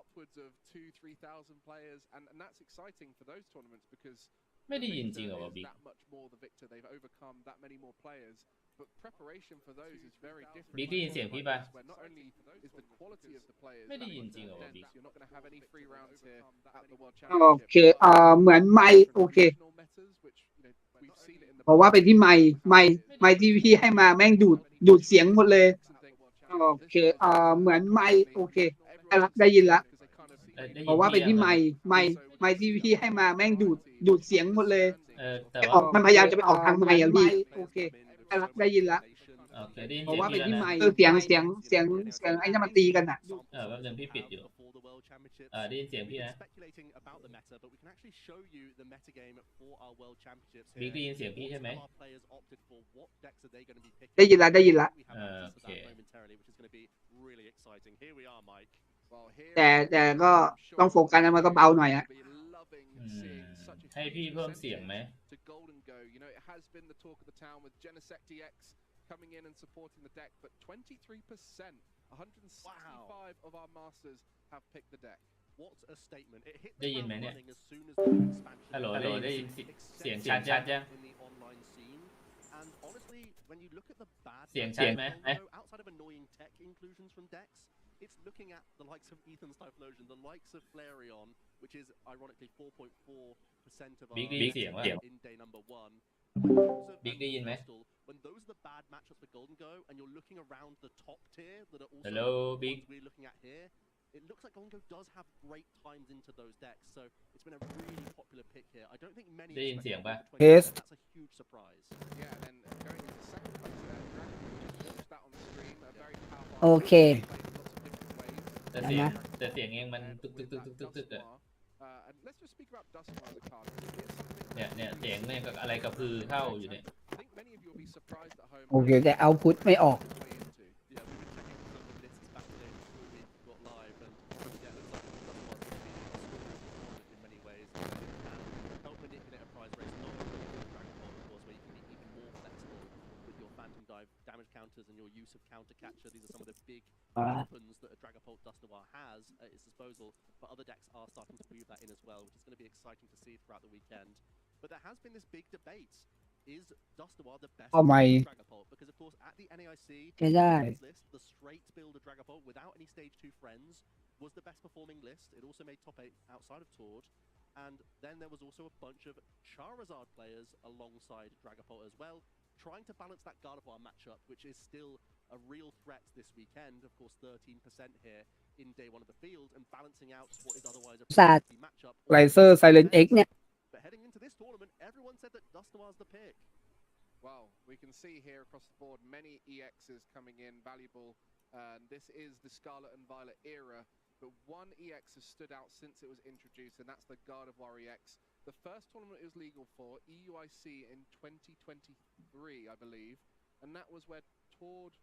S1: upwards of 2,000-3,000 players, and that's exciting for those tournaments because
S3: ไม่ได้
S1: the
S3: ยิน
S1: victor
S3: จริงเหรอวะ
S1: is
S3: บิ๊ก
S1: that much more the victor. They've overcome that many more players, but preparation for those is very different.
S3: Big ได้ยินเสียงพี่ป่ะ
S1: Where not only is the quality of the players
S3: ไม่ได้
S1: that
S3: ยิน
S1: much
S3: จริงเหรอ
S1: more
S3: วะ
S1: dense,
S3: Big
S1: you're not going to have any free rounds here at the World
S4: โอเค
S1: Championship.
S4: เหมือนไม่โอเค
S1: Regional metas, which, you know, we've seen it in the
S4: เพราะว่าเป็นที่ไม่ที่พี่ให้มาแม่งดูดเสียงหมดเลย โอเคเหมือนไม่โอเคได้ยินละ
S3: ได้
S4: เพ
S3: ยิน
S4: ราะว่าเป็น
S3: พี่
S4: ที่
S3: ยัง
S4: ไม่ที่พี่ให้มาแม่งดูดเสียงหมดเลย
S3: แต่
S4: ไปอ
S3: ว่า
S4: อกมันพยายามจะไปออกทางไมค์อ่ะพี่โอเคได้ยินละ
S3: โอเคได้ยิน
S4: เพราะ
S3: เสียง
S4: ว่าเป็น
S3: พี่
S4: ที่
S3: แล้ว
S4: ไม
S3: นะ
S4: ค์เสียงไอ้นั่นมันตีกันอ่ะ
S3: แป๊บนึงพี่ปิดอยู่ได้ยินเสียงพี่นะ
S2: speculating about the meta, but we can actually show you the meta game for our World Championships
S3: บิ๊ก
S2: here.
S3: ได้ยินเสียงพี่ใช่ไหม
S2: Our players opted for what decks are they going to be picking?
S4: ได้ยินละ
S2: We have access to that
S3: Okay.
S2: momentarily, which is going to be really exciting. Here we are, Mike.
S4: แต่ก็ต้องโฟกัสนะมันก็เบาหน่อยอ่ะ
S3: ให้พี่เพิ่มเสียงไหม
S1: To Golden Go, you know, it has been the talk of the town with Genesect DX coming in and supporting the deck, but 23%, 165 of our masters have picked the deck.
S2: What a statement. It hit
S3: ได้
S2: the
S3: ยินไหม
S2: ground
S3: เนี่ย
S2: running as soon as the new expansion
S3: ฮัลโหล
S2: came
S3: ได้ยิน
S2: out.
S3: เสียงชัดยัง
S2: In the online scene. And honestly, when you look at the bad
S3: เสียง
S2: decks
S3: ชัด
S2: of
S3: ไหม
S2: Golden Go, outside of annoying tech inclusions from decks, it's looking at the likes of Ethan's Typhlosion, the likes of Flareon, which is ironically 4.4% of our
S3: Big ได้ยินเสียง
S2: meta
S3: วะ
S2: in day number 1. And when those are-
S3: Big ได้ยินไหม
S2: when those are the bad matchups for Golden Go, and you're looking around the top tier that are also
S3: Hello,
S2: the
S3: Big.
S2: ones we're looking at here, it looks like Golden Go does have great times into those decks, so it's been a really popular pick here. I don't think many
S3: ได้ยินเสียงปะ
S2: expect
S4: Yes.
S2: that's a huge surprise.
S1: Yeah, and then going into second place there, Dragon just watched that on the stream. A very powerful.
S4: โอเค
S1: played in lots of different ways.
S3: แต่เสียง
S4: นะ
S3: แต่เสียงเองมัน
S1: And
S3: ตึก
S1: with
S3: ตึก
S1: that
S3: ตึกตึกตึกตึกอะ
S1: Dusknoir, and let's just speak about Dusknoir as a card. Because it's something
S3: เนี่ย
S1: that
S3: เนี่ย
S1: we
S3: เสียง
S1: see
S3: เนี่ยกับอะไรกระพือเท่าอยู่เนี่ย
S1: I think many of you will be surprised at home.
S4: โอเคแต่เอาพุทไม่ออก
S1: Way into.
S2: Yeah, we've been checking some of the lists back today before we got live, and yeah, looks like Dusknoir's going to be in many ways. It can help manipulate a prize race, not only with Dragon Ball, of course, where you can be even more flexible with your Phantom Dive damage counters and your use of counter catcher. These are some of the big weapons that a Dragapult Dusknoir has at its disposal, but other decks are starting to weave that in as well, which is going to be exciting to see throughout the weekend. But there has been this big debate. Is Dusknoir the best
S4: Oh my.
S2: Dragapult? Because of course at the NAIC
S4: จะได้
S2: list, the straight build of Dragapult without any stage 2 friends was the best performing list. It also made top 8 outside of Tord. And then there was also a bunch of Charizard players alongside Dragapult as well, trying to balance that Gardevoir matchup, which is still a real threat this weekend. Of course, 13% here in day 1 of the field, and balancing out what is otherwise a
S4: Sad.
S2: pretty matchup.
S4: ไรเซอร์ไซเลนเอ็กเนี่ย
S2: But heading into this tournament, everyone said that Dusknoir's the pick.
S1: Well, we can see here across the board many EXs coming in, valuable. This is the Scarlet and Violet era, but one EX has stood out since it was introduced, and that's the Gardevoir EX. The first tournament it was legal for, EUIC in 2023, I believe, and that was where Tord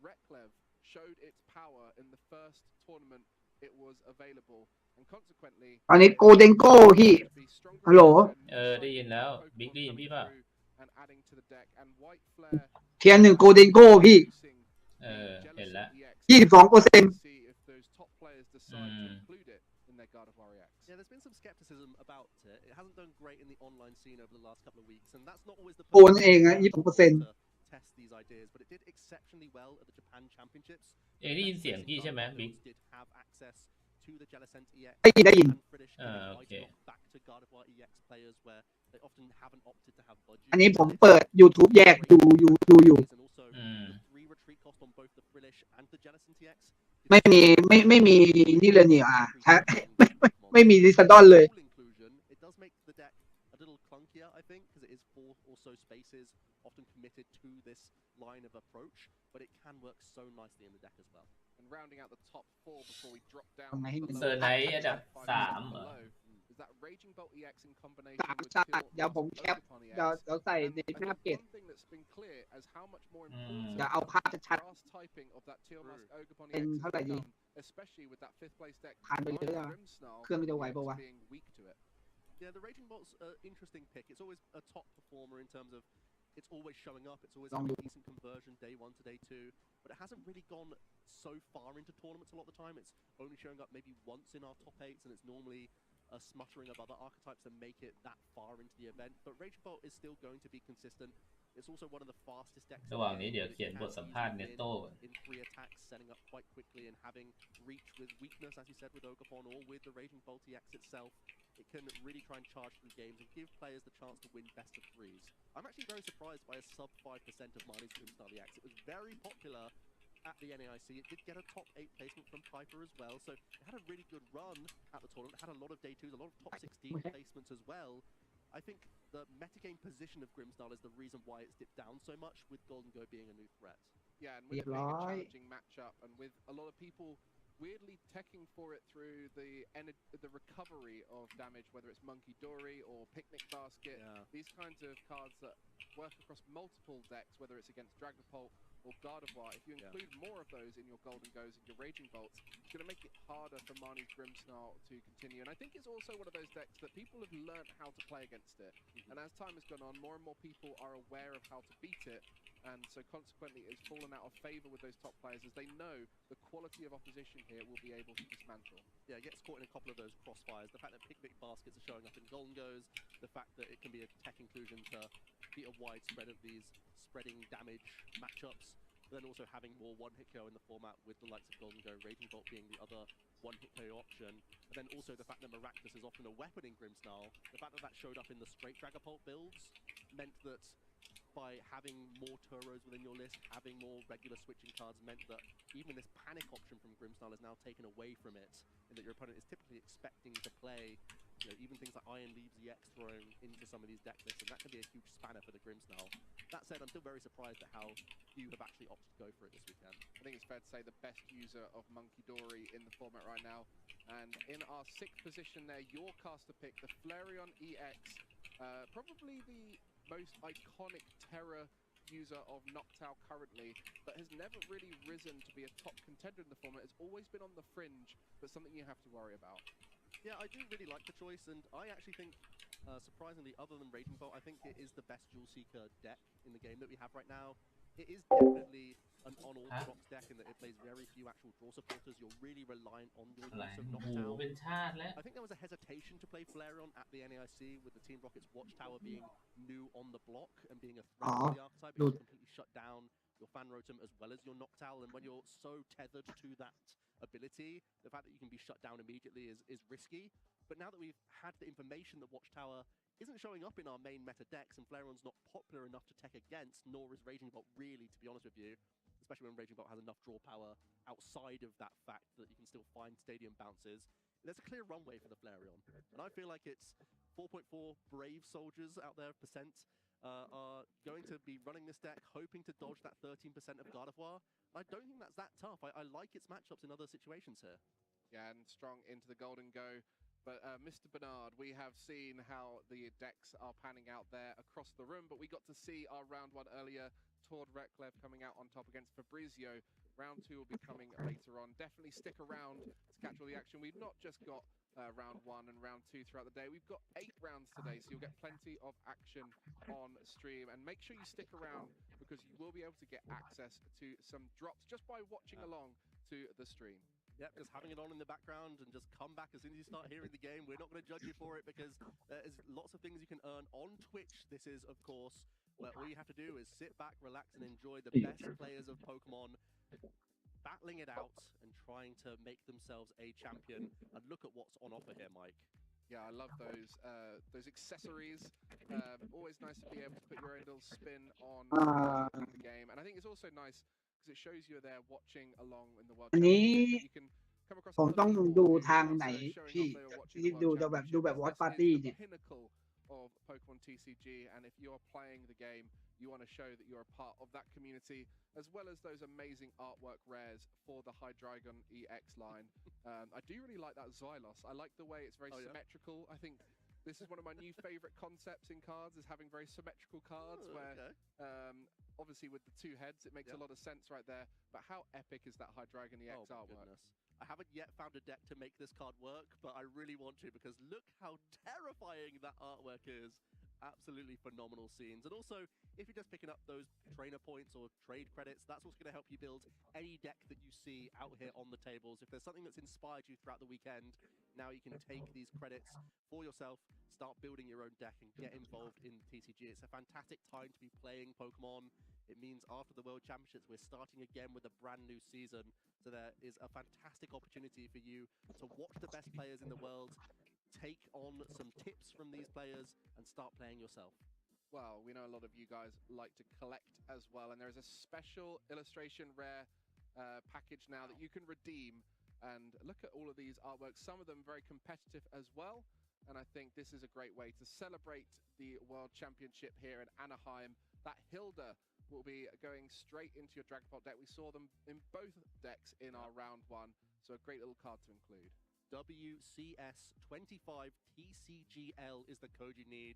S1: Reklev showed its power in the first tournament it was available, and consequently
S4: อันนี้โกลเด้นโก้พี่
S1: be stronger
S4: ฮัลโหล
S1: when
S3: ได้ยินแล้ว
S1: Pokemon
S3: บิ๊กได้ยิน
S1: coming
S3: พี่ป่ะ
S1: through and adding to the deck, and White Flare
S4: เทียร์ 1โกลเด้นโก้พี่
S1: using
S3: เออ เห็นแล้ว
S4: 22%
S1: see if those top players decide to include it in their Gardevoir EX.
S2: Yeah, there's been some skepticism about it. It hasn't done great in the online scene over the last couple of weeks, and that's not always the
S4: โอนเองอะ
S2: perfect
S4: 22%
S2: to test these ideas, but it did exceptionally well at the Japan Championships.
S3: เองได้ยินเสียงพี่ใช่ไหมบิ๊ก
S2: Did have access to the Jellicent EX.
S4: ได้ยิน
S2: And British giving
S3: Ah,
S2: quite
S3: okay.
S2: a lot back to Gardevoir EX players where they often haven't opted to have budget.
S4: อันนี้ผมเปิด YouTube แยกดูอยู่
S2: And also
S3: Mm.
S2: the 3 retreat cost on both the British and the Jellicent EX.
S4: ไม่มีไม่มีนี่เลยนี่ไม่มีดิสดอนเลย
S2: Full inclusion, it does make the deck a little clunkier, I think, because it is 4 also spaces often committed to this line of approach, but it can work so nicely in the deck as well.
S1: And rounding out the top 4 before we drop down
S4: Không,
S1: to the
S3: Sơ
S1: lower
S3: náy
S1: 5%
S3: ở đằng xàm à?
S1: below, is that Raging Bolt EX in combination
S4: สาม
S1: with
S4: ชา
S1: Kill
S4: ติเดี๋ยวผมแคป
S1: Pokemon
S4: เดี๋ยว
S1: EX.
S4: เดี๋ยวใส่
S1: And
S4: ใน
S1: I
S4: หน้า
S1: think
S4: เพจ
S1: one thing that's been clear as how much more
S3: Mm.
S1: important
S4: เดี๋ยวเอาภาพชัด
S1: cross typing of that Teal Musk Ogopon
S4: เป็น
S1: EX
S4: เท่าไหร่
S1: has
S4: ดี
S1: become, especially with that 5th place deck
S4: ผ่านไปเลยอะ
S1: Grimmsnarl
S4: เครื่องจะไหวปะวะ
S1: being weak to it.
S2: Yeah, the Raging Bolt's an interesting pick. It's always a top performer in terms of it's always showing up. It's always
S4: Long
S2: having
S4: loop.
S2: decent conversion day 1 to day 2, but it hasn't really gone so far into tournaments a lot of the time. It's only showing up maybe once in our top 8s, and it's normally a smuttering of other archetypes that make it that far into the event. But Raging Bolt is still going to be consistent. It's also one of the fastest decks.
S3: ระหว่างนี้เดี๋ยวเขียนบทสัมภาษณ์เนโต้ก่อน
S2: in 3 attacks, setting up quite quickly and having reach with weakness, as you said, with Ogopon or with the Raging Bolt EX itself. It can really try and charge through games and give players the chance to win best of 3s. I'm actually very surprised by a sub 5% of Marnie's Grimmsnarl EX. It was very popular at the NAIC. It did get a top 8 placement from Piper as well, so it had a really good run at the tournament. It had a lot of day 2s, a lot of top 16 placements as well. I think the metagame position of Grimmsnarl is the reason why it's dipped down so much, with Golden Go being a new threat.
S1: Yeah, and with it being a
S4: Right.
S1: challenging matchup, and with a lot of people weirdly teching for it through the recovery of damage, whether it's Monkey Dory or Picnic Basket,
S2: Yeah.
S1: these kinds of cards that work across multiple decks, whether it's against Dragapult or Gardevoir. If you include more of those in your Golden Goes and your Raging Bolts, it's going to make it harder for Marnie's Grimmsnarl to continue. And I think it's also one of those decks that people have learnt how to play against it. And as time has gone on, more and more people are aware of how to beat it, and so consequently it's fallen out of favour with those top players, as they know the quality of opposition here will be able to dismantle.
S2: Yeah, it gets caught in a couple of those crossfires. The fact that Picnic Baskets are showing up in Golden Goes, the fact that it can be a tech inclusion to beat a wide spread of these spreading damage matchups, but then also having more one-hit KO in the format with the likes of Golden Go, Raging Bolt being the other one-hit KO option, and then also the fact that Maractus is often a weapon in Grimmsnarl, the fact that that showed up in the straight Dragapult builds meant that by having more Turos within your list, having more regular switching cards meant that even this panic option from Grimstyle is now taken away from it, and that your opponent is typically expecting to play, even things like Iron Leaves EX thrown into some of these deck lists, and that can be a huge spanner for the Grimstyle. That said, I'm still very surprised at how few have actually opted to go for it this weekend.
S1: I think it's fair to say the best user of Monkey Dory in the format right now. And in our 6th position there, your caster pick, the Flareon EX, probably the most iconic Terra user of Noctowl currently, but has never really risen to be a top contender in the format. Has always been on the fringe, but something you have to worry about.
S2: Yeah, I do really like the choice, and I actually think, surprisingly, other than Raging Bolt, I think it is the best Jewel Seeker deck in the game that we have right now. It is definitely an unorthodox deck in that it plays very few actual draw supporters. You're really reliant on your
S3: อะไร
S2: use of
S3: หมู
S2: Noctowl.
S3: เป็นชาติแล้ว
S2: I think there was a hesitation to play Flareon at the NAIC with the Team Rocket's Watchtower being new on the block and being a threat to the archetype. It can completely shut down your Fan Rotom as well as your Noctowl, and when you're so tethered to that ability, the fact that you can be shut down immediately is risky. But now that we've had the information that Watchtower isn't showing up in our main meta decks and Flareon's not popular enough to tech against, nor is Raging Bolt really, to be honest with you, especially when Raging Bolt has enough draw power outside of that fact that you can still find stadium bounces. There's a clear runway for the Flareon, and I feel like it's 4.4 brave soldiers out there percent are going to be running this deck, hoping to dodge that 13% of Gardevoir. I don't think that's that tough. I like its matchups in other situations here.
S1: Yeah, and strong into the Golden Go. But Mr. Bernard, we have seen how the decks are panning out there across the room, but we got to see our round 1 earlier. Tord Reklev coming out on top against Fabrizio. Round 2 will be coming later on. Definitely stick around to catch all the action. We've not just got round 1 and round 2 throughout the day. We've got 8 rounds today, so you'll get plenty of action on stream. And make sure you stick around because you will be able to get access to some drops just by watching along to the stream.
S2: Yep, just having it on in the background and just come back as soon as you start hearing the game. We're not going to judge you for it because there is lots of things you can earn on Twitch. This is, of course, where all you have to do is sit back, relax, and enjoy the best players of Pokemon battling it out and trying to make themselves a champion. And look at what's on offer here, Mike.
S1: Yeah, I love those accessories. Always nice to be able to put your own little spin on the game. And I think it's also nice because it shows you're there watching along in the World Championship. You can come across
S4: ผมต้องดูทางไหนพี่
S1: showing
S4: ที่
S1: off
S4: ดู
S1: their
S4: แบบ
S1: watching
S4: ดู
S1: the
S4: แบบ
S1: World
S4: Watch
S1: Championship.
S4: Party
S1: This is
S4: เนี่ย
S1: the pinnacle of Pokemon TCG, and if you're playing the game, you want to show that you're a part of that community, as well as those amazing artwork rares for the Hydreigon EX line. I do really like that Xylos. I like the way it's very symmetrical. I think this is one of my new favorite concepts in cards, is having very symmetrical cards obviously with the 2 heads, it makes a lot of sense right there. But how epic is that Hydreigon EX artwork?
S2: Goodness. I haven't yet found a deck to make this card work, but I really want to because look how terrifying that artwork is. Absolutely phenomenal scenes. And also, if you're just picking up those trainer points or trade credits, that's what's going to help you build any deck that you see out here on the tables. If there's something that's inspired you throughout the weekend, now you can take these credits for yourself, start building your own deck and get involved in TCG. It's a fantastic time to be playing Pokemon. It means after the World Championships, we're starting again with a brand new season. So there is a fantastic opportunity for you to watch the best players in the world, take on some tips from these players, and start playing yourself.
S1: Well, we know a lot of you guys like to collect as well, and there is a special illustration rare package now that you can redeem. And look at all of these artworks, some of them very competitive as well. And I think this is a great way to celebrate the World Championship here in Anaheim. That Hilda will be going straight into your Dragon Ball deck. We saw them in both decks in our round 1, so a great little card to include.
S2: WCS25 TCGL is the code you need.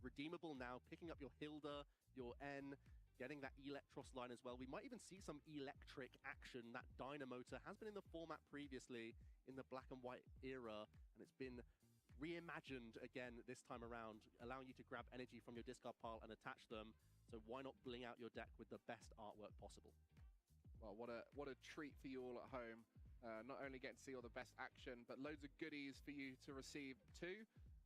S2: Redeemable now, picking up your Hilda, your N, getting that Electros line as well. We might even see some electric action. That Dynamotor has been in the format previously in the black and white era, and it's been reimagined again this time around, allowing you to grab energy from your discard pile and attach them. So why not bling out your deck with the best artwork possible?
S1: Well, what a treat for you all at home. Not only get to see all the best action, but loads of goodies for you to receive too.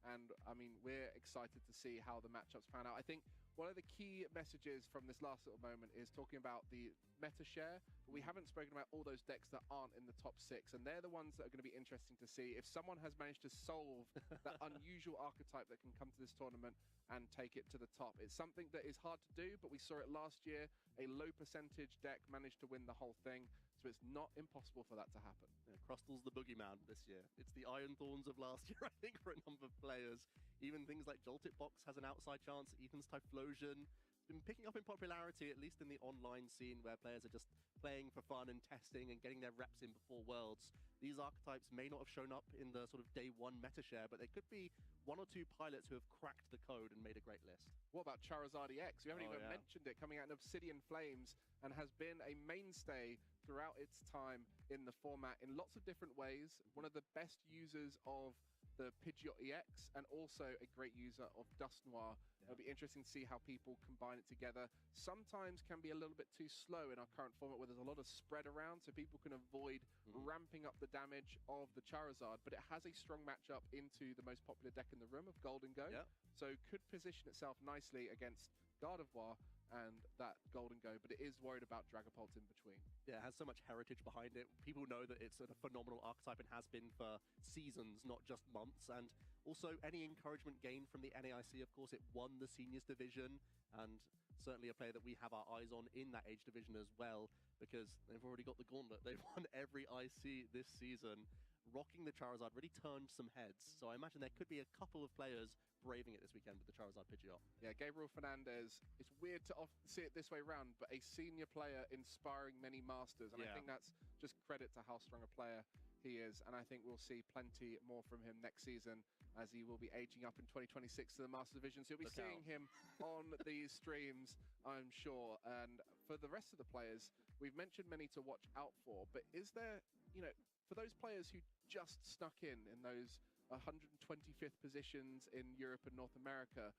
S1: And I mean, we're excited to see how the matchups pan out. I think one of the key messages from this last little moment is talking about the meta share, but we haven't spoken about all those decks that aren't in the top 6, and they're the ones that are going to be interesting to see. If someone has managed to solve that unusual archetype that can come to this tournament and take it to the top, it's something that is hard to do, but we saw it last year. A low percentage deck managed to win the whole thing, so it's not impossible for that to happen.
S2: Yeah, Crustal's the boogeyman this year. It's the Iron Thorns of last year, I think, for a number of players. Even things like Joltit Box has an outside chance. Ethan's Typhlosion has been picking up in popularity, at least in the online scene, where players are just playing for fun and testing and getting their reps in before Worlds. These archetypes may not have shown up in the sort of day one meta share, but they could be one or two pilots who have cracked the code and made a great list.
S1: What about Charizard EX? We haven't even mentioned it, coming out in Obsidian Flames, and has been a mainstay throughout its time in the format in lots of different ways. One of the best users of the Pidgeot EX, and also a great user of Dust Noir. It'll be interesting to see how people combine it together. Sometimes can be a little bit too slow in our current format, where there's a lot of spread around, so people can avoid ramping up the damage of the Charizard, but it has a strong matchup into the most popular deck in the room of Golden Go, so could position itself nicely against Gardevoir and that Golden Go, but it is worried about Dragapult in between.
S2: Yeah, it has so much heritage behind it. People know that it's a phenomenal archetype and has been for seasons, not just months. And also any encouragement gained from the NAIC, of course, it won the seniors division, and certainly a player that we have our eyes on in that age division as well, because they've already got the gauntlet. They've won every IC this season. Rocking the Charizard really turned some heads. So I imagine there could be a couple of players braving it this weekend with the Charizard Pidgeot.
S1: Yeah, Gabriel Fernandez, it's weird to often see it this way around, but a senior player inspiring many masters. And I think that's just credit to how strong a player he is. And I think we'll see plenty more from him next season, as he will be aging up in 2026 to the Master Division. So you'll be seeing him on these streams, I'm sure. And for the rest of the players, we've mentioned many to watch out for, but is there, you know, for those players who just snuck in those 125th positions in Europe and North America,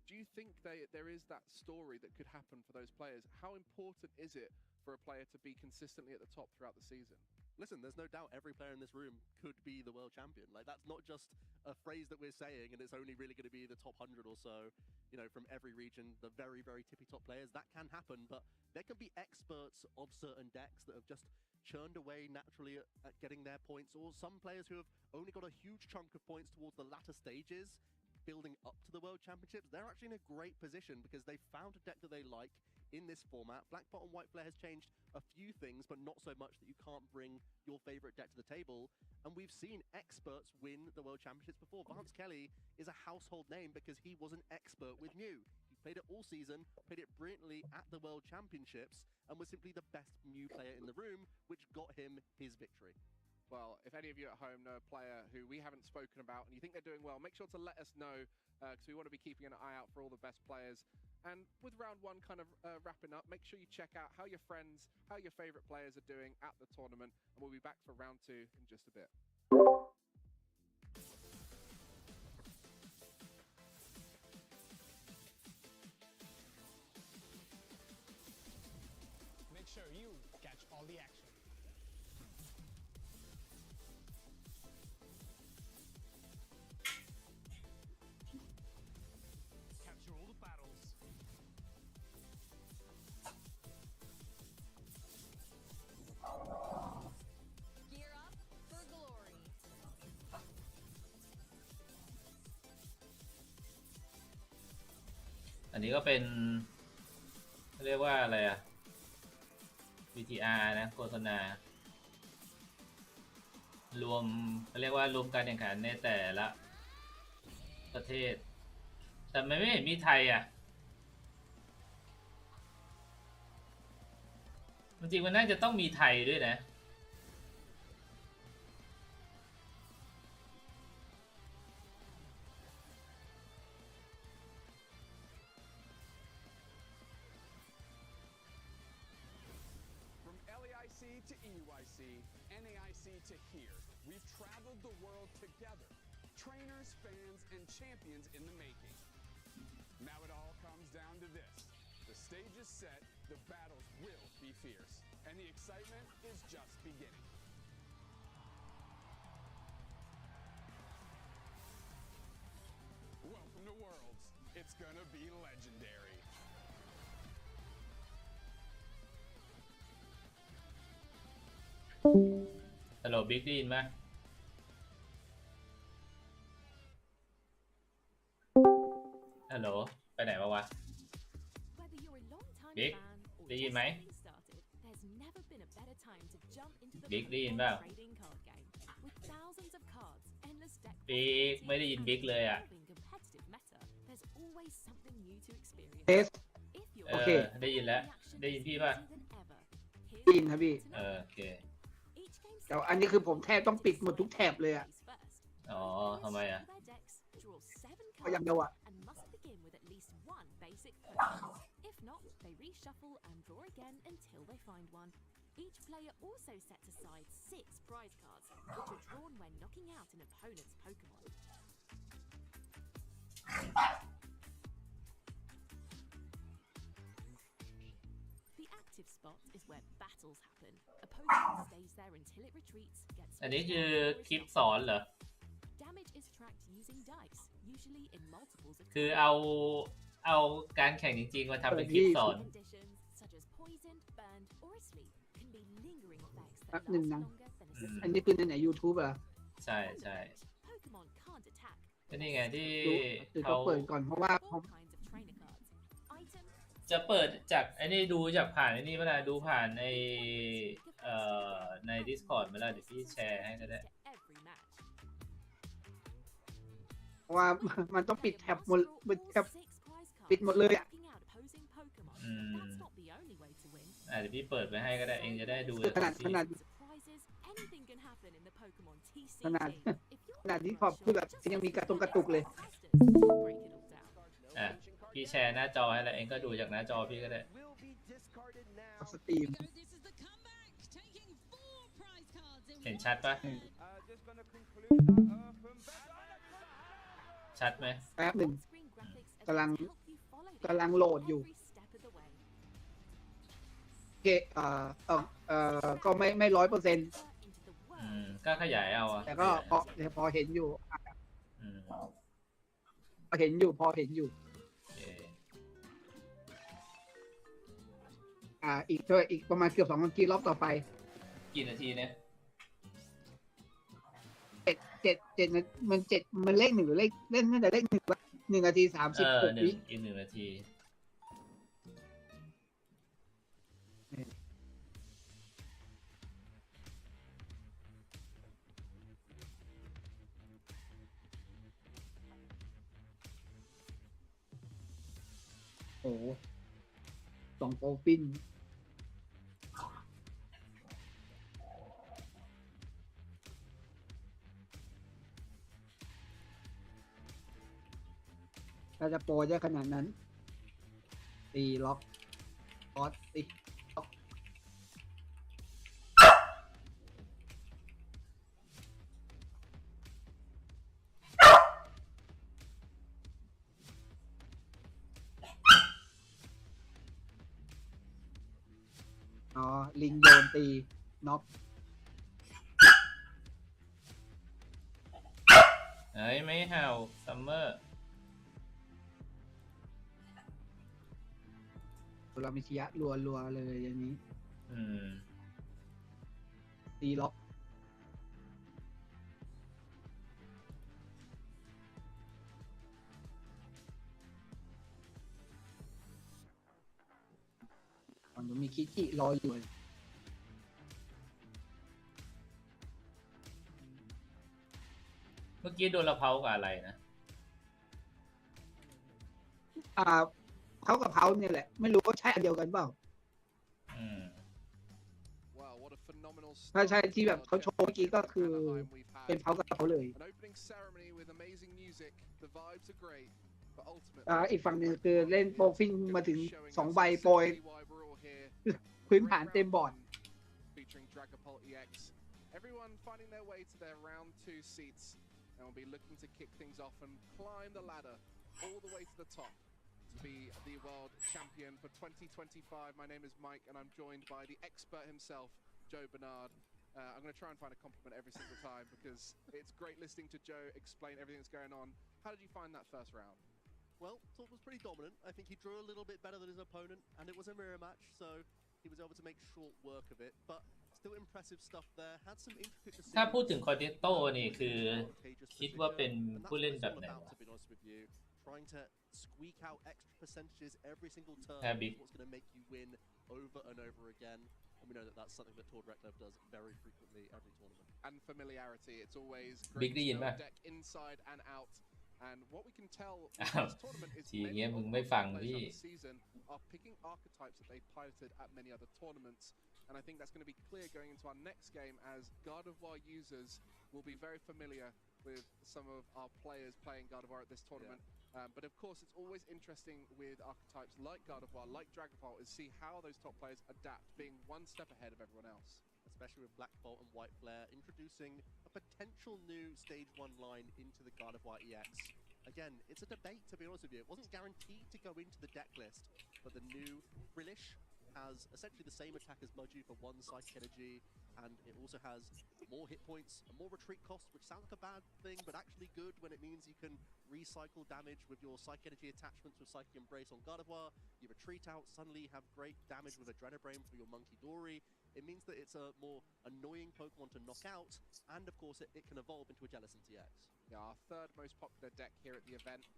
S1: do you think there is that story that could happen for those players? How important is it for a player to be consistently at the top throughout the season?
S2: Listen, there's no doubt every player in this room could be the world champion. Like, that's not just a phrase that we're saying, and it's only really going to be the top 100 or so, you know, from every region, the very, very tippy top players. That can happen, but there can be experts of certain decks that have just churned away naturally at getting their points, or some players who have only got a huge chunk of points towards the latter stages, building up to the World Championships. They're actually in a great position because they found a deck that they like in this format. Black Bot and White Flare has changed a few things, but not so much that you can't bring your favorite deck to the table. And we've seen experts win the World Championships before. Vance Kelly is a household name because he was an expert with Mew. He played it all season, played it brilliantly at the World Championships, and was simply the best Mew player in the room, which got him his victory.
S1: Well, if any of you at home know a player who we haven't spoken about and you think they're doing well, make sure to let us know, because we want to be keeping an eye out for all the best players. And with round one kind of wrapping up, make sure you check out how your friends, how your favorite players are doing at the tournament, and we'll be back for round two in just a bit.
S7: Make sure you catch all the action. Capture all the battles.
S8: Gear up for glory.
S3: อันนี้ก็เป็นเรียกว่าอะไรอะ VTR นะโฆษณารวมเรียกว่ารวมการแข่งขันในแต่ละประเทศแต่ไม่เห็นมีไทยอ่ะจริงๆมันน่าจะต้องมีไทยด้วยนะ
S7: To EUIC, NAIC to here, we've traveled the world together. Trainers, fans, and champions in the making. Now it all comes down to this. The stage is set, the battles will be fierce, and the excitement is just beginning. gonna be legendary.
S3: ฮัลโหลบิ๊กได้ยินไหมฮัลโหลไปไหนมาวะ
S8: Whether you're a long-time
S3: Big,
S8: fan or
S3: ได้
S8: just
S3: ยินไหม
S8: getting started, there's never been a better time to jump into the
S3: Big,ได้ยิน
S8: Pokémon
S3: เปล่า
S8: trading card game. With thousands of cards, endless deck
S3: บิ๊ก ไม่ได้ยิน บิ๊ก เลยอ่ะ
S8: evolving competitive meta, there's always something new to experience.
S4: เทส
S8: If you're
S3: เอ
S4: โอเค
S3: อได้ยินแล้ว ได้ยินพี่ป่ะ
S8: easier than ever, here's
S4: ได้ยินครับ
S8: what
S4: พี่
S8: you need to
S3: เอ
S8: know.
S3: อโอเค
S8: Each game
S4: แต่อันนี้คือผมแทบต้องปิดหมดทุกแถบเลยอะ
S8: first.
S3: อ๋อทำไมอ่ะ
S8: Their decks, draw 7
S4: ก็อย่าง
S8: cards
S4: เดียวอะ
S8: and must begin with at least one basic Pokemon. If not, they reshuffle and draw again until they find one. Each player also sets aside 6 prize cards, which are drawn when knocking out an opponent's Pokemon. The active spot is where battles happen. A Pokemon stays there until it retreats, gets
S3: อันนี้
S8: pushed
S3: คือ
S8: out, or is
S3: คลิป
S8: knocked
S3: สอนเหรอ
S8: Damage is tracked using dice, usually in multiples of
S3: คือ
S8: cards.
S3: เอาการแข่งจริงๆ มาทำเป็นคลิปสอน
S8: Conditions such as poisoned, burned, or asleep can be lingering effects
S4: แป๊บ
S8: that
S4: หนึ่ง
S8: last
S4: นะ
S8: longer than a
S4: อัน
S8: simple
S4: นี้คือในไหน YouTube เหรอ
S3: ใช่
S8: On the
S3: ใช่
S8: bench, Pokemon can't attack.
S3: ก็นี่ไงที่
S4: ดูคือต้อ
S3: เขา
S4: งเปิดก่อนเพราะว่าผ
S8: All
S4: ม
S8: kinds of trainer cards. Items
S3: จะเปิดจากไอ้นี่ดูจากผ่านไอ้นี่เวลาดูผ่านในใน Discord เวลาเดี๋ยวพี่แชร์ให้ก็ได้
S8: to every match.
S4: เพราะว่า มันต้องปิด
S8: Player
S4: แท็บ
S8: must
S4: หมด
S8: draw
S4: ปิด
S8: all
S4: แท็บ
S8: 6 prize cards,
S4: ปิดหมดเลยอะ
S8: knocking out opposing Pokemon.
S3: อืม
S8: That's not the only way to win.
S3: เดี๋ยวพี่เปิดไปให้ก็ได้เองจะได้ดู
S4: ขนาด
S3: ที่
S4: ขนาด
S8: Surprises, anything can happen in the Pokemon TCG.
S4: ขนาด
S8: If you're
S4: ขนาดที่
S8: not
S4: ขอบ
S8: sure,
S4: คือแบบ
S8: just
S4: ยังมี
S8: ask
S4: กระตุก
S8: the
S4: กระตุกเลย
S8: testers. They'll break it all down.
S3: อ่ะพี่แชร์หน้าจอให้แล้วเองก็ดูจากหน้าจอพี่ก็ได้
S2: will be discarded now.
S4: สตรีม
S9: This is the comeback, taking 4 prize cards in
S3: เห็น
S9: one
S3: ชัดปะ
S10: Just gonna conclude that from
S3: ชัดไหม
S4: แป๊บหนึ่ง
S8: On-screen graphics are
S4: กำลัง
S8: to help you follow
S4: กำลัง
S8: the
S4: โหลดอยู่
S8: every step of the way.
S4: โอเคก็ไม่100%
S8: Enter into the
S3: อื
S8: world
S3: มก็ขยายเอาอะ
S4: แต่ก็พอเห็นอยู่อ่ะ
S3: อืม
S4: พอเห็นอยู่พอเห็นอยู่
S3: โอเค
S4: อีกประมาณเกือบ2 นาทีรอบต่อไป
S3: กี่นาทีเนี่ย
S4: 7มันเลข1หรือเลขนั่นแต่เลข1 1 นาที 36 วิ
S3: อีก1 นาที
S4: โอ้โห2 โปรฟินถ้าจะโปรจะขนาดนั้น ตีล็อกคอสตีล็อกอ๋อ ลิงโดนตีน็อก
S3: เฮ้ย ไม่เห่าซัมเมอร์
S4: เรามีชยะรัวๆเลยอย่างนี้
S3: อืม
S4: ตีล็อกมันมีคิจิรออยู่
S3: เมื่อกี้โดนละเพากับอะไรนะ
S4: เขากับเขาเนี่ยแหละ ไม่รู้ว่าใช่อันเดียวกันเปล่า
S3: อืม
S1: Wow, what a phenomenal
S4: ถ้า
S1: start
S4: ใช่ที่แบบเขาโชว์เมื่อกี้ก็คือ
S1: Anaheim we've had.
S4: เป็นเขากับเขาเลย
S1: An opening ceremony with amazing music. The vibes are great, but ultimately
S4: อีกฝั่งหนึ่งคือเล่นโปรฟินมาถึง2 ใบโปรย
S1: why we're all here.
S4: พื้นฐานเต็มบอร์ด
S1: Featuring Dragapult EX. Everyone finding their way to their round 2 seats and will be looking to kick things off and climb the ladder all the way to the top to be the world champion for 2025. My name is Mike and I'm joined by the expert himself, Joe Bernard. I'm going to try and find a compliment every single time because it's great listening to Joe explain everything that's going on. How did you find that first round?
S2: well, Torb was pretty dominant. I think he drew a little bit better than his opponent, and it was a mirror match, so he was able to make short work of it. But still impressive stuff there. Had some intricate decisions.
S3: ถ้าพูดถึงคอนเนตโตนี่คือคิดว่าเป็นผู้เล่นแบบไหนวะ
S2: Trying to squeak out extra percentages every single turn
S3: Big.
S2: is what's going to make you win over and over again. And we know that that's something that Tord Reklev does very frequently every tournament.
S1: And familiarity, it's always
S3: Big
S1: great to know
S3: Day.1
S1: deck inside and out. And what we can tell with
S3: อ้าว
S1: this tournament is
S3: ที
S1: many
S3: เงี้ย
S1: of
S3: มึง
S1: the
S3: ไม่ฟัง
S1: players
S3: พี่
S1: of the season are picking archetypes that they piloted at many other tournaments. And I think that's going to be clear going into our next game, as God of War users will be very familiar with some of our players playing God of War at this tournament. But of course, it's always interesting with archetypes like God of War, like Dragonfall, is see how those top players adapt, being one step ahead of everyone else.
S2: Especially with Black Bolt and White Flare introducing a potential new Stage 1 line into the God of War EX. Again, it's a debate, to be honest with you. It wasn't guaranteed to go into the deck list, but the new Frillish has essentially the same attack as Muju for 1 Psychic Energy, and it also has more hit points and more retreat costs, which sounds like a bad thing, but actually good when it means you can recycle damage with your Psychic Energy attachments with Psychic Embrace on God of War. You retreat out, suddenly you have great damage with Adrenabrain for your Monkey Dory. It means that it's a more annoying Pokemon to knock out, and of course it can evolve into a Jellicent EX.
S1: Yeah, our third most popular deck here at the event,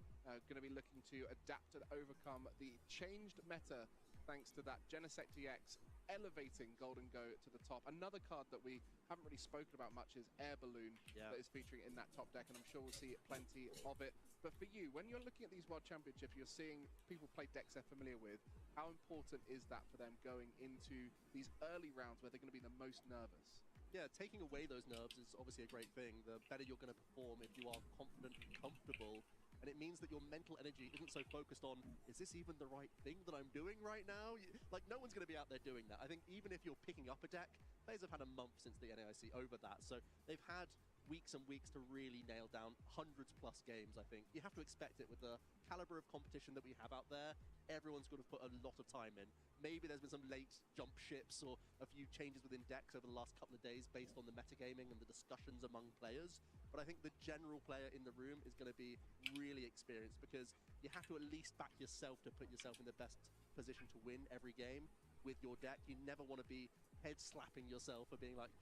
S1: going to be looking to adapt and overcome the changed meta thanks to that Genesect EX elevating Golden Go to the top. Another card that we haven't really spoken about much is Air Balloon that is featuring in that top deck, and I'm sure we'll see plenty of it. But for you, when you're looking at these World Championships, you're seeing people play decks they're familiar with. How important is that for them going into these early rounds where they're going to be the most nervous?
S2: Yeah, taking away those nerves is obviously a great thing. The better you're going to perform if you are confident and comfortable. And it means that your mental energy isn't so focused on, is this even the right thing that I'm doing right now? Like, no one's going to be out there doing that. I think even if you're picking up a deck, players have had a month since the NAIC over that. So they've had weeks and weeks to really nail down hundreds plus games, I think. You have to expect it with the caliber of competition that we have out there. Everyone's going to put a lot of time in. Maybe there's been some late jump ships or a few changes within decks over the last couple of days based on the metagaming and the discussions among players. But I think the general player in the room is going to be really experienced, because you have to at least back yourself to put yourself in the best position to win every game with your deck. You never want to be head slapping yourself for being like,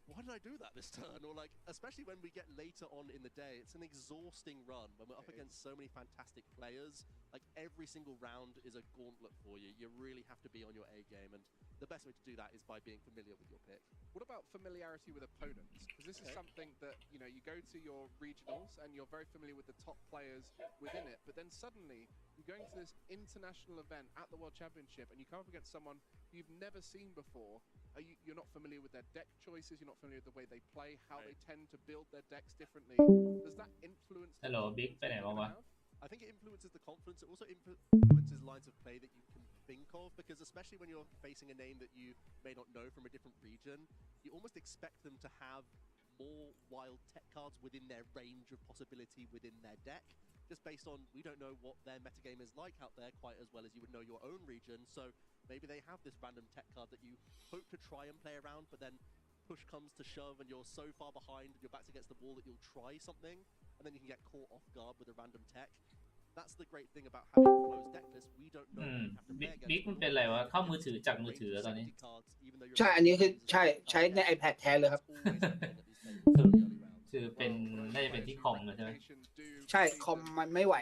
S2: why did I do that this turn? Or like, especially when we get later on in the day, it's an exhausting run when we're up against so many fantastic players. Like, every single round is a gauntlet for you. You really have to be on your A game, and the best way to do that is by being familiar with your pick.
S1: What about familiarity with opponents? Because this is something that, you know, you go to your regionals and you're very familiar with the top players within it, but then suddenly you're going to this international event at the World Championship and you come up against someone you've never seen before. You're not familiar with their deck choices, you're not familiar with the way they play, how they tend to build their decks differently. Does that influence the
S3: Big ไปไหนวะ
S2: I think it influences the confidence. It also influences lines of play that you can think of, because especially when you're facing a name that you may not know from a different region, you almost expect them to have more wild tech cards within their range of possibility within their deck, just based on we don't know what their metagame is like out there quite as well as you would know your own region. So maybe they have this random tech card that you hope to try and play around, but then push comes to shove and you're so far behind and your back's against the wall that you'll try something, and then you can get caught off guard with a random tech. That's the great thing about having a closed deck list. We don't know what we have to play against.
S3: บิ๊กมันเป็นอะไรวะเข้ามือถือจากมือถือตอนนี้
S4: ใช่อันนี้คือใช้ใน iPad แทนเลยครับ
S3: คือเป็นน่าจะเป็นที่คอมนะใช่ไหม
S4: ใช่คอมมันไม่ไหว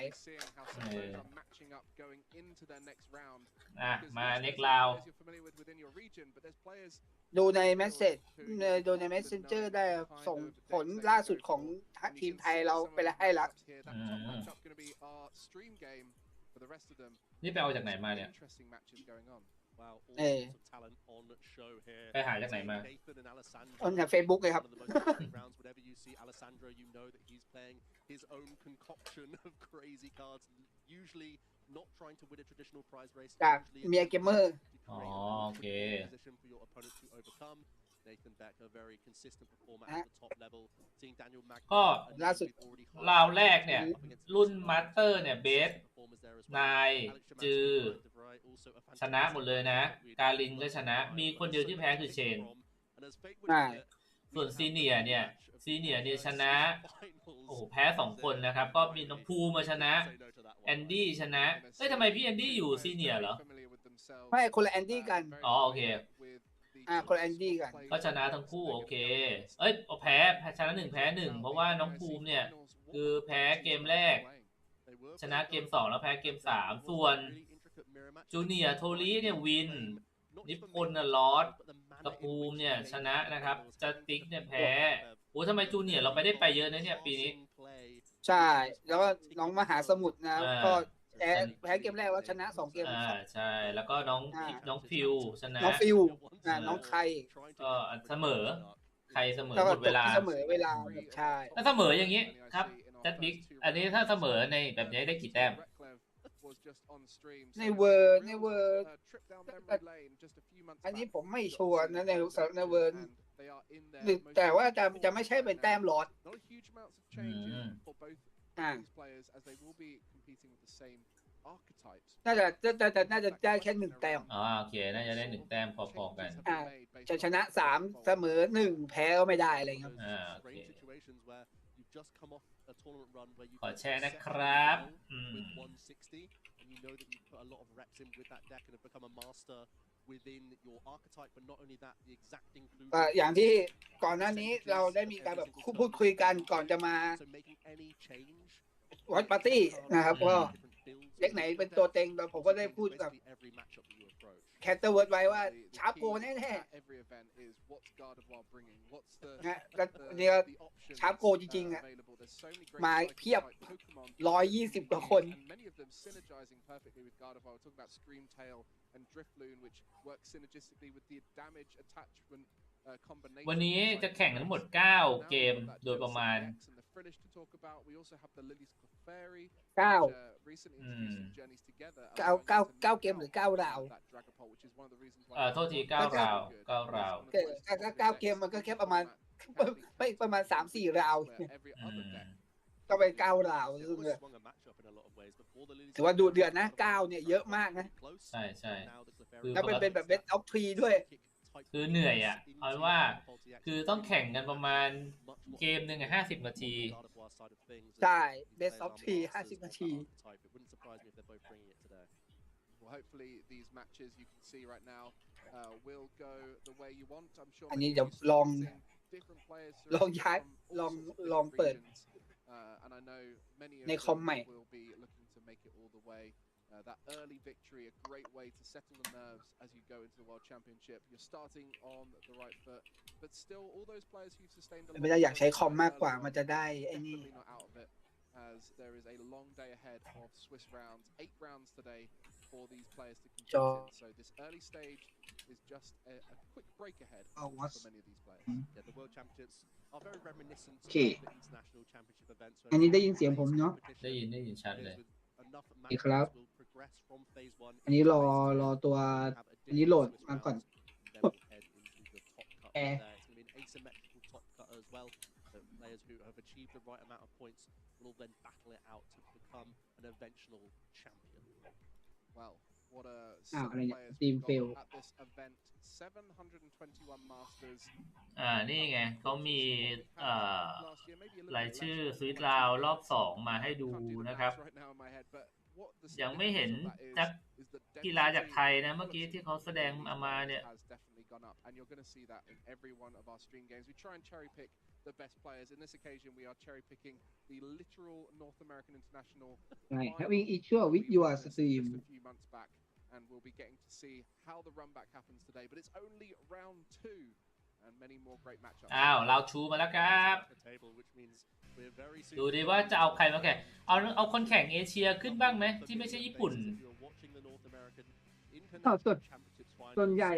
S3: มาเน็กลาว
S4: ดูในเมสเซจดูใน Messenger ได้ส่งผลล่าสุดของทีมไทยเราไปให้ละ
S3: นี่ไปเอาจากไหนมาเนี่ย ไปหาจากไหนมา
S4: on จาก Facebook เลยครับ
S2: his own concoction of crazy cards, usually not trying to win a traditional prize race.
S4: จากเมียเกมเมอร์
S3: อ๋อโอเค
S2: Position for your opponent to overcome. Nathan Beck, a very consistent performer at the top level. Seeing Daniel Mag
S3: ก็ราวแรกเนี่ยรุ่นมาสเตอร์เนี่ยเบสนายจือชนะหมดเลยนะกาลินก็ชนะมีคนเดียวที่แพ้คือเชนส่วนซีเนียเนี่ยชนะโอ้โหแพ้2คนนะครับก็มีน้องภูมาชนะ แอนดี้ชนะเอ้ยทำไมพี่แอนดี้อยู่ซีเนียร์เหรอ
S4: ไม่คนละแอนดี้กัน
S3: อ๋อโอเค
S4: คนละแอนดี้กัน
S3: ก็ชนะทั้งคู่โอเคเอ้ยแพ้ชนะ1แพ้1เพราะว่าน้องภูมิเนี่ยคือแพ้เกมแรกชนะเกม2แล้วแพ้เกม3ส่วนจูเนียร์โทรี่เนี่ยวินนิพนธ์น่ะลอสกับภูมิเนี่ยชนะนะครับจัสติกเนี่ยแพ้โอ้ทำไมจูเนียร์เราไปได้ไปเยอะนะเนี่ยปีนี้
S4: ใช่แล้วก็น้องมหาสมุทรนะก็แพ้เกมแรกแล้วชนะ2 เกม
S3: ใช่แล้วก็น้องฟิวชนะ
S4: น้องฟิวน้องใคร
S3: ก็เสมอใครเสมอหมดเวลา
S4: เสมอเวลาใช่
S3: ถ้าเสมออย่างนี้ครับจัดบิ๊กอันนี้ถ้าเสมอในแบบนี้ได้กี่แต้ม
S4: ในเวอร์อันนี้ผมไม่ชัวร์นะในเวอร์แต่ว่าจะไม่ใช่เป็นแต้มลอดน่าจะได้แค่1 แต้ม
S3: โอเคน่าจะได้1 แต้มพอๆกัน
S4: จะชนะ3เสมอ1แพ้ก็ไม่ได้อะไรเงี้ย
S3: โอเคขอแชร์นะครับ
S4: อย่างที่ก่อนหน้านี้เราได้มีการแบบพูดคุยกันก่อนจะมาวัดปาร์ตี้นะครับก็เด็กไหนเป็นตัวเต็งแล้วผมก็ได้พูดกับแคทเตอร์เวิร์ดไว้ว่าชาร์ปโกแน่ๆนะแล้วเนี่ยชาร์ปโกจริงๆอ่ะมาเพียบ120 กว่าคน
S3: วันนี้จะแข่งทั้งหมด9 เกมโดยประมาณ
S4: 9 เกมหรือ9 ราว
S3: โทษที9 ราว
S4: 9 เกมมันก็แค่ประมาณ 3-4 ราวก็เป็น9 ราวถือว่าดูเดือดนะ9เนี่ยเยอะมากนะ
S3: ใช่
S4: แล้วเป็นแบบ best of 3ด้วย
S3: คือเหนื่อยอ่ะเอาว่าคือต้องแข่งกันประมาณเกมหนึ่ง50 นาที
S4: ใช่ best of 3 50 นาที อันนี้เดี๋ยวลองย้ายลองเปิดในคอมใหม่
S1: that early victory, a great way to settle the nerves as you go into the World Championship. You're starting on the right foot, but still, all those players who've sustained a lot.
S4: ไม่ได้อยากใช้คอมมากกว่ามันจะได้ไอ้นี่
S1: as there is a long day ahead of Swiss rounds, 8 rounds today for these players to compete in. So this early stage is just a quick break ahead for many of these players.
S2: Yeah, the World Championships are very reminiscent of
S4: the
S2: international championship events.
S4: อันนี้ได้ยินเสียงผมเนาะ
S3: ได้ยินชัดเลย
S4: อีกครับอันนี้รอตัวอันนี้โหลดมาก่อนแอร์
S2: players who have achieved the right amount of points will then battle it out to become an eventual champion.
S1: Well, what a set of players we've got at this event. 721 Masters.
S3: นี่ไงเขามีรายชื่อสวิตลาวรอบ2มาให้ดูนะครับยังไม่เห็นนักกีฬาจากไทยนะเมื่อกี้ที่เขาแสดงมาเนี่ย
S1: and you're going to see that in every one of our stream games. We try and cherry pick the best players. In this occasion, we are cherry picking the literal North American International.
S4: Right, having issue with your stream.
S1: Just a few months back, and we'll be getting to see how the run back happens today. But it's only round 2, and many more great matchups.
S3: เราชูมาแล้วครับดูดิว่าจะเอาใครมาแข่งเอาคนแข่งเอเชียขึ้นบ้างไหมที่ไม่ใช่ญี่ปุ่น
S4: ส่วนใหญ่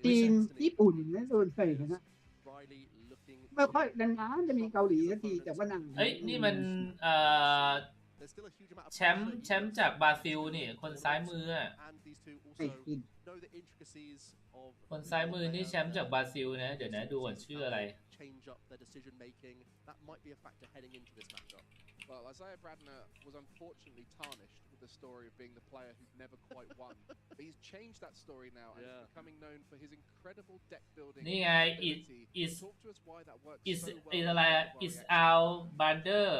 S4: จีนญี่ปุ่นนะส่วนใหญ่นะไม่ค่อยนานๆจะมีเกาหลีสักทีแต่ว่านาน
S3: นี่มันแชมป์จากบราซิลนี่คนซ้ายมือคนซ้ายมือนี่แชมป์จากบราซิลนะเดี๋ยวนะดูก่อนชื่ออะไร
S1: Well, Isaiah Bradner was unfortunately tarnished with the story of being the player who'd never quite won. But he's changed that story now and is becoming known for his incredible deck building.
S3: นี่ไง
S1: Talk to us why that works so well.
S3: อะไรis our Bander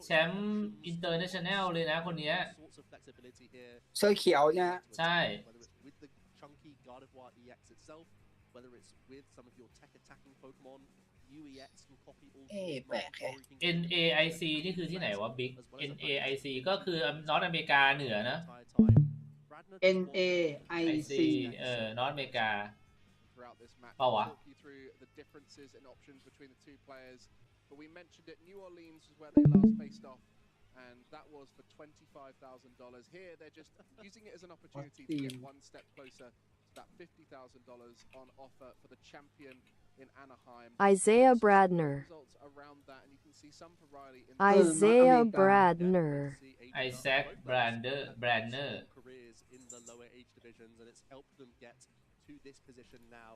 S3: แชมป์ อินเตอร์เนชั่นแนลเลยนะคนเนี้ย
S4: เสื้อเขียวเนี่ย
S3: ใช่
S4: แปลกแฮะ
S3: NAIC นี่คือที่ไหนวะบิ๊ก NAIC ก็คือนอร์ทอเมริกาเหนือนะ
S4: NAIC
S3: นอร์ทอเมริกา
S1: throughout this match.
S3: Oh, wow.
S1: Talk you through the differences in options between the two players. But we mentioned it, New Orleans was where they last faced off, and that was for $25,000. Here, they're just using it as an opportunity to get one step closer to that $50,000 on offer for the champion in Anaheim.
S11: Isaiah Bradner.
S1: Results around that, and you can see some for Riley in
S11: Isaiah Bradner.
S3: Isaac Bradner
S2: careers in the lower age divisions, and it's helped them get to this position now.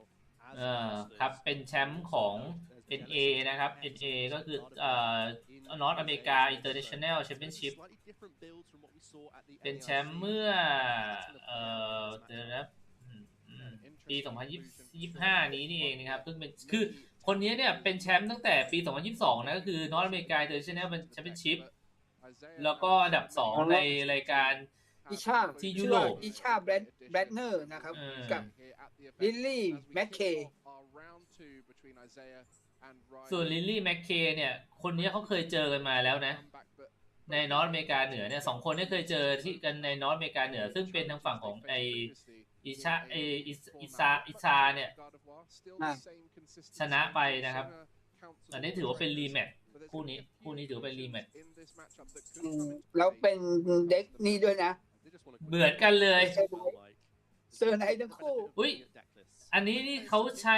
S3: ครับเป็นแชมป์ของ NA นะครับ NA ก็คือนอร์ทอเมริกา International Championship เป็นแชมป์เมื่อเดี๋ยวนะปี 2025 นี้นี่เองนะครับเพิ่งเป็นคือคนนี้เนี่ยเป็นแชมป์ตั้งแต่ปี 2022 นะก็คือนอร์ทอเมริกา International Championship แล้วก็อันดับ 2 ในรายการที่ยุโรป
S4: อิชาแบรดเนอร์นะครับกับลิลลี่แมคเคย์
S3: ส่วนลิลลี่แมคเคย์เนี่ยคนนี้เขาเคยเจอกันมาแล้วนะในนอร์ทอเมริกาเหนือเนี่ย2คนนี้เคยเจอที่กันในนอร์ทอเมริกาเหนือซึ่งเป็นทางฝั่งของอิชาเนี่ยชนะไปนะครับอันนี้ถือว่าเป็นรีแมตช์คู่นี้ถือเป็นรีแมตช์
S4: แล้วเป็นเด็กนี่ด้วยนะ
S3: เหมือนกันเลย
S4: เซอร์ไนท์ทั้งคู่
S3: อุ้ยอันนี้นี่เขาใช้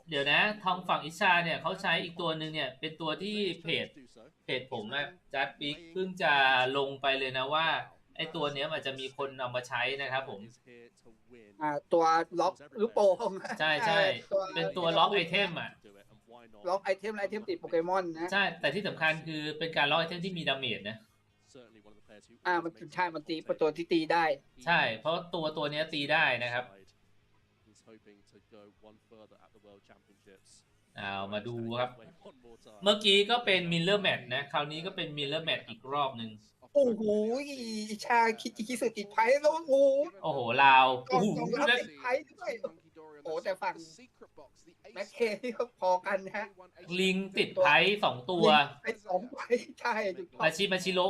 S3: เดี๋ยวนะทางฝั่งอิชาเนี่ยเขาใช้อีกตัวหนึ่งเนี่ยเป็นตัวที่เพจผมนะจัดบิ๊กเพิ่งจะลงไปเลยนะว่าไอตัวเนี้ยมันจะมีคนเอามาใช้นะครับผม
S4: ตัวล็อกลูกโป่ง
S3: ใช่ใช่เป็นตัวล็อกไอเทม
S4: ล็อกไอเทมติดโปเกมอนนะ
S3: ใช่แต่ที่สำคัญคือเป็นการล็อกไอเทมที่มีดาเมจนะ
S4: มันใช่มันตีประตูที่ตีได้
S3: ใช่เพราะตัวนี้ตีได้นะครับมาดูครับเมื่อกี้ก็เป็นมิลเลอร์แมตช์นะคราวนี้ก็เป็นมิลเลอร์แมตช์อีกรอบหนึ่ง
S4: โอ้โหชาคิดสึติดไพ่แล้ว
S3: โอ้โหลาว
S4: โอ้โหติดไพ่ด้วยโอ้แต่ฝั่งแม็กเคที่เขาพอกันนะ
S3: ลิงติดไพ่2ตัว
S4: 2ไพ่ใช่
S3: มาชิโร่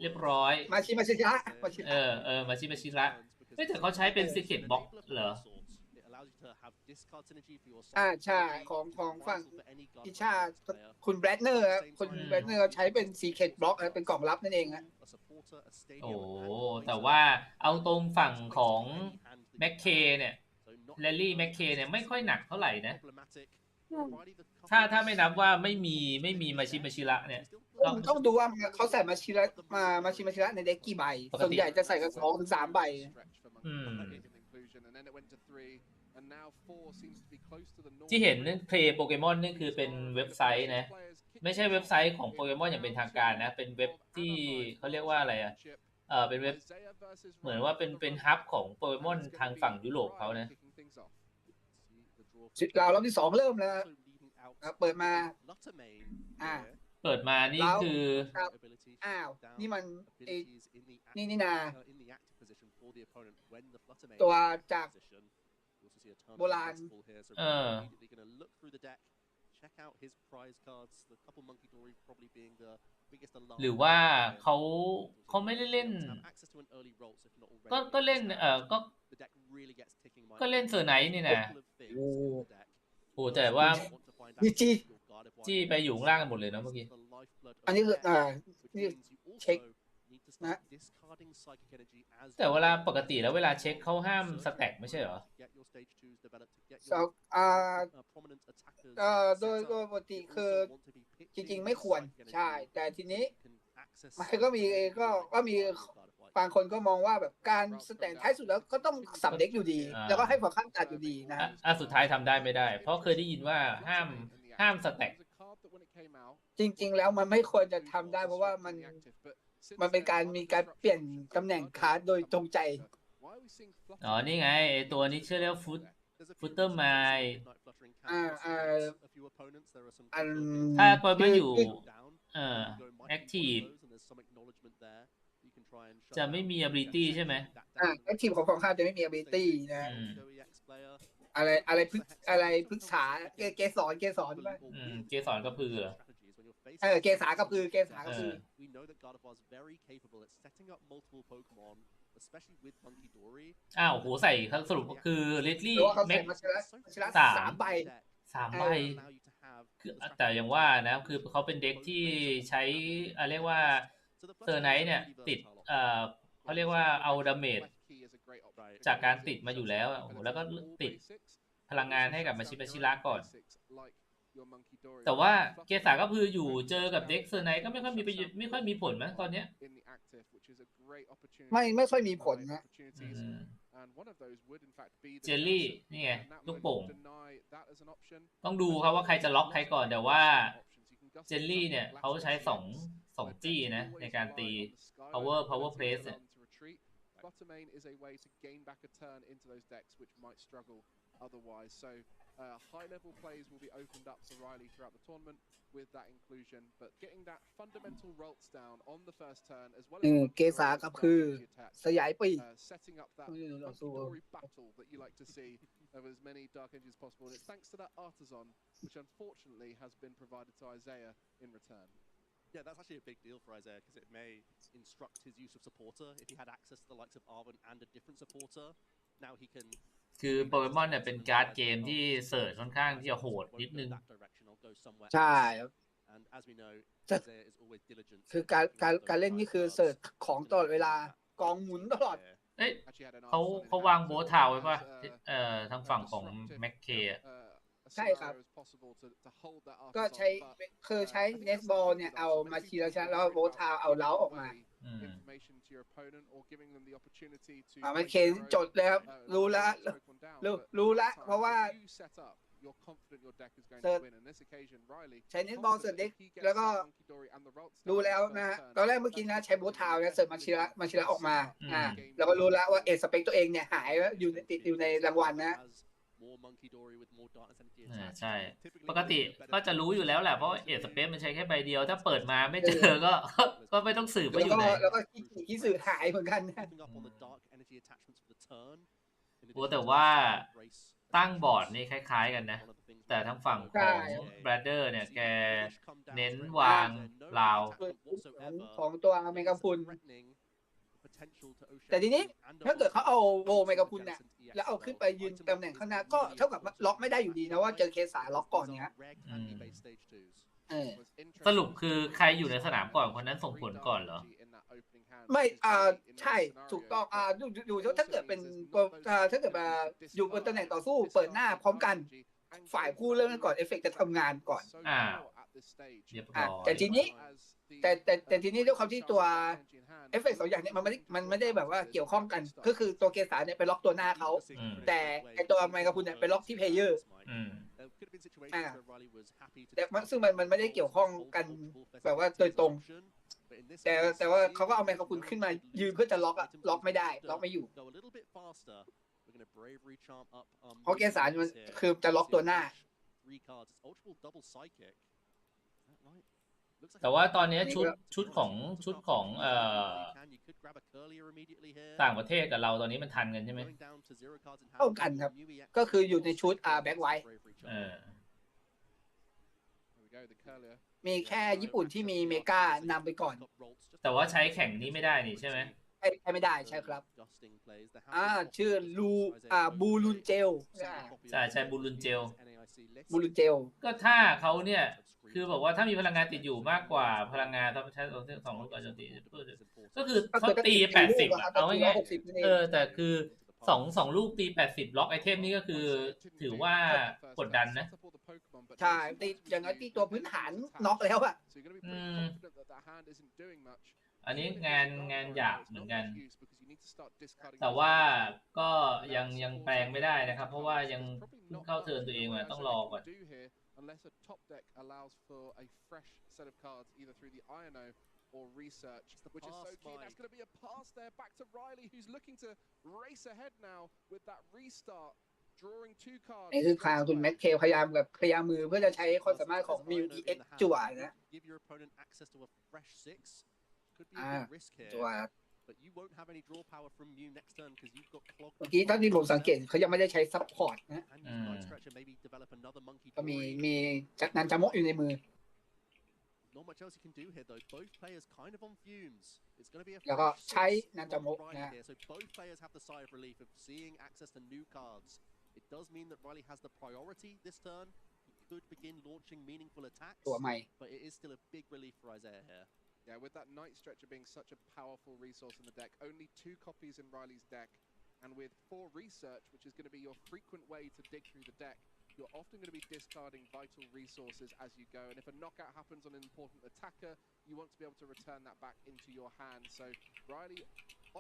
S3: เรียบร้อย
S4: มาชิระ
S3: มาชิระแต่เขาใช้เป็นซีเคร็ตบ็อกเหรอ
S4: ใช่ของฝั่งอิชาคุณแบรดเนอร์คุณแบรดเนอร์ใช้เป็นซีเคร็ตบล็อกเป็นกล่องลับนั่นเองนะ
S3: โอ้แต่ว่าเอาตรงฝั่งของแม็กเคเนี่ยแลลี่แม็กเคเนี่ยไม่ค่อยหนักเท่าไหร่นะถ้าไม่นับว่าไม่มีมาชิระเนี่ย
S4: ต้องดูว่าเขาใส่มาชิระในเด็กกี่ใบส่วนใหญ่จะใส่กัน2 ถึง 3 ใบ
S3: ที่เห็นนั่นเพลย์โปเกมอนนี่คือเป็นเว็บไซต์นะไม่ใช่เว็บไซต์ของโปเกมอนอย่างเป็นทางการนะเป็นเว็บที่เขาเรียกว่าอะไรเป็นเว็บเหมือนว่าเป็นฮับของโปเกมอนทางฝั่งยุโรปเขานะ
S4: รอบที่2เริ่มแล้วเปิดมา
S3: นี่คือ
S4: นี่มันนี่นาตัวจากโบราณ
S3: หรือว่าเขาไม่ได้เล่นก็เล่นก็เล่นเซอร์ไนท์นี่นะโอ้แต่ว่าจี้ไปอยู่ข้างล่างกันหมดเลยนะเมื่อกี้
S4: อันนี้คือเช็คนะ
S3: แต่เวลาปกติแล้วเวลาเช็คเขาห้ามสแต็กไม่ใช่เหรอ
S4: โดยปกติคือจริงๆไม่ควรใช่แต่ทีนี้มันก็มีบางคนก็มองว่าแบบการสแต็กท้ายสุดแล้วก็ต้องสับเด็กอยู่ดีแล้วก็ให้ฝั่งข้างตัดอยู่ดีนะ
S3: สุดท้ายทำได้ไม่ได้เพราะเคยได้ยินว่าห้ามสแต็ก
S4: จริงๆแล้วมันไม่ควรจะทำได้เพราะว่ามันเป็นการมีการเปลี่ยนตำแหน่งคาร์ดโดยจงใจ
S3: นี่ไงตัวนี้ชื่อเรียกฟุตเตอร์ไมล์ถ้าตัวมันอยู่ active จะไม่มี ability ใช่ไหม
S4: active ของข้าจะไม่มี ability นะอะไรพฤกษาเกสรด้วย
S3: เกสรกระพือ
S4: เกษากระพือ
S3: อ้าวโหใส่สรุปคือลิทลี่เม็ก3 ใบคือแต่อย่างว่านะคือเขาเป็นเด็กที่ใช้เรียกว่าเซอร์ไนท์เนี่ยติดเขาเรียกว่าเอาดาเมจจากการติดมาอยู่แล้วแล้วก็ติดพลังงานให้กับมาชิระก่อนแต่ว่าเกษาก็คืออยู่เจอกับเด็กเซอร์ไนท์ก็ไม่ค่อยมีผลมั้งตอนเนี้ย
S4: ไม่ค่อยมีผลนะ
S3: เจลลี่นี่ไงลูกโป่งต้องดูครับว่าใครจะล็อกใครก่อนแต่ว่าเจลลี่เนี่ยเขาใช้2จี้นะในการตี power press เนี่ย
S1: Bottomane is a way to gain back a turn into those decks which might struggle otherwise. So high-level plays will be opened up to Riley throughout the tournament with that inclusion, but getting that fundamental rolls down on the first turn as well as
S4: เกษาก็คือสยายปีก
S1: setting up that Monkidori battle that you like to see of as many Dark Engines as possible. And it's thanks to that Artisan, which unfortunately has been provided to Isaiah in return.
S2: Yeah, that's actually a big deal for Isaiah because it may instruct his use of supporter. If he had access to the likes of Arvin and a different supporter, now he can.
S3: คือโปเกมอนเนี่ยเป็นการ์ดเกมที่เสิร์ชค่อนข้างที่จะโหดนิดนึง
S4: ใช่คือการเล่นนี่คือเสิร์ชของตลอดเวลากองหมุนตลอด
S3: เขาวางโบทาวไว้ป่ะทางฝั่งของแม็กเค
S4: ใช่ครับก็ใช้เนสบอลเนี่ยเอามาชีละชั้นแล้วโบทาวเอาเล้าออกมามันเคนจดเลยครับรู้ละเพราะว่าใช้เนสบอลเสิร์ฟเด็กแล้วก็รู้แล้วนะตอนแรกเมื่อกี้นะใช้โบทาวเนี่ยเสิร์ฟมาชีละออกมาแล้วก็รู้แล้วว่าสเปคตัวเองเนี่ยหายอยู่ติดอยู่ในรางวัลนะ
S3: ใช่ปกติก็จะรู้อยู่แล้วแหละเพราะสเปซมันใช้แค่ใบเดียวถ้าเปิดมาไม่เจอก็ไม่ต้องสืบว่าอยู่ไหน
S4: แล้วก็ที่สื่อหายเหมือนกันนะ
S3: แต่ว่าตั้งบอร์ดนี่คล้ายๆกันนะแต่ทั้งฝั่งของบราเดอร์เนี่ยแกเน้นวางราว
S4: ของตัวเมกาพุนแต่ทีนี้ถ้าเกิดเขาเอาโวเมกาพุนเนี่ยแล้วเอาขึ้นไปยืนตำแหน่งข้างหน้าก็เท่ากับล็อกไม่ได้อยู่ดีนะว่าเจอเคสาล็อกก่อนเนี้ย
S3: สรุปคือใครอยู่ในสนามก่อนคนนั้นส่งผลก่อนเหรอ
S4: ไม่ใช่ถูกต้องดูถ้าเกิดเป็นถ้าเกิดอยู่บนตำแหน่งต่อสู้เปิดหน้าพร้อมกันฝ่ายคู่เริ่มก่อนเอฟเฟกต์จะทำงานก่อนแต่ทีนี้แต่ทีนี้ด้วยความที่ตัวเอฟเฟกต์2อย่างเนี่ยมันไม่ได้แบบว่าเกี่ยวข้องกันก็คือตัวเกสาเนี่ยไปล็อกตัวหน้าเขาแต่ไอตัวไมค์กับคุณเนี่ยไปล็อกที่เพลเยอร์แต่ซึ่งมันไม่ได้เกี่ยวข้องกันแบบว่าโดยตรงแต่ว่าเขาก็เอาไมค์กับคุณขึ้นมายืนเพื่อจะล็อกไม่ได้ล็อกไม่อยู่เพราะเกสามันคือจะล็อกตัวหน้า
S3: แต่ว่าตอนนี้ชุดของต่างประเทศกับเราตอนนี้มันทันกันใช่ไหม
S4: เท่ากันครับก็คืออยู่ในชุดแบ็คไวท์มีแค่ญี่ปุ่นที่มีเมกานำไปก่อน
S3: แต่ว่าใช้แข่งนี้ไม่ได้นี่ใช่ไหม
S4: ใช้ไม่ได้ใช่ครับชื่อบูลุนเจล
S3: ใช่บูลุนเจล
S4: ล
S3: ก็ถ้าเขาเนี่ยคือบอกว่าถ้ามีพลังงานติดอยู่มากกว่าพลังงานต้องใช้2 ลูกการโจมตีก็คือเขาตี80เอาง่ายๆแต่คือ2 ลูกตี80ล็อกไอเทมนี่ก็คือถือว่ากดดันนะ
S4: ใช่ตีอย่างน้อยตีตัวพื้นฐานน็อกแล้ว
S3: อันนี้งานหยาบเหมือนกันแต่ว่าก็ยังแปลงไม่ได้นะครับเพราะว่ายังเข้าเทิร์นตัวเองมาต้องรอก่อน
S1: unless a top deck allows for a fresh set of cards either through the INO or research, which is so key. That's going to be a pass there back to Riley, who's looking to race ahead now with that restart. drawing 2 cards.
S4: นี่คือทางคุณแม็กเคพยายามแบบพยายามมือเพื่อจะใช้ความสามารถของมิว EX จั่วนะ
S2: Give your opponent access to a fresh 6 could be a
S4: อ่า
S2: big risk here
S4: จั่ว
S2: but you won't have any draw power from Mew next turn because you've got clogged
S4: เมื่อกี้ถ้าที่ผมสังเกตเขายังไม่ได้ใช้ซัพพอร์ตนะ
S2: and use Night Stretcher maybe develop another monkey
S4: ก็มี
S2: Dory.
S4: นันจามกอยู่ในมือ
S2: Not much else you can do here though. Both players kind of on fumes. It's going to be a
S4: แล้วก็
S2: fresh
S4: ใช้
S2: 6
S4: นันจามก
S2: from
S4: นะ
S2: Riley here. So both players have the sigh of relief of seeing access to new cards. It does mean that Riley has the priority this turn. He could begin launching meaningful attacks,
S4: ตัวใหม่
S2: but it is still a big relief for Isaiah here.
S1: Yeah, with that Night Stretcher being such a powerful resource in the deck, only 2 copies in Riley's deck, and with 4 Research, which is going to be your frequent way to dig through the deck, you're often going to be discarding vital resources as you go, and if a knockout happens on an important attacker, you want to be able to return that back into your hand. So Riley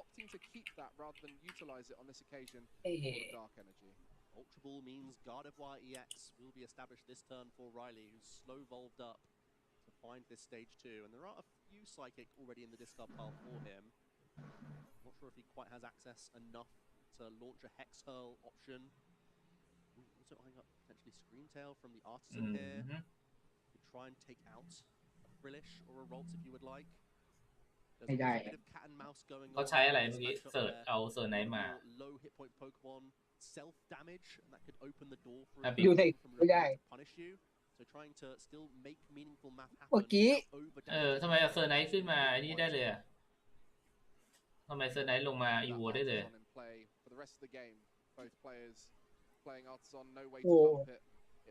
S1: opting to keep that rather than utilize it on this occasion for the Dark Energy.
S2: Ultra Ball means Gardevoir EX will be established this turn for Riley, who's slow volved up to find this stage 2, and there are a few Psychic already in the discard pile for him. Not sure if he quite has access enough to launch a Hex Hurl option. Also eyeing up potentially Scream Tail from the Artisan here. Could try and take out a Frillish or a Ralts if you would like. There's also a bit of cat and mouse going on.
S3: เขาใช้อะไรเมื่อกี้เสิร์ชเอาเสิร์ชไหนมา
S2: Low hit point Pokemon self damage, and that could open the door for
S4: อยู่ใน
S2: from
S4: ไม่ได้
S2: looking to punish you. So trying to still make meaningful math happen.
S4: เมื่อกี้
S3: ทำไมเอาเซอร์ไนท์ขึ้นมาอันนี้ได้เลยอะทำไมเซอร์ไนท์ลงมาอีโวได้เลย
S1: Artisan in play for the rest of the game. Both players playing Artisan, no way to
S4: โอ้
S1: bump it.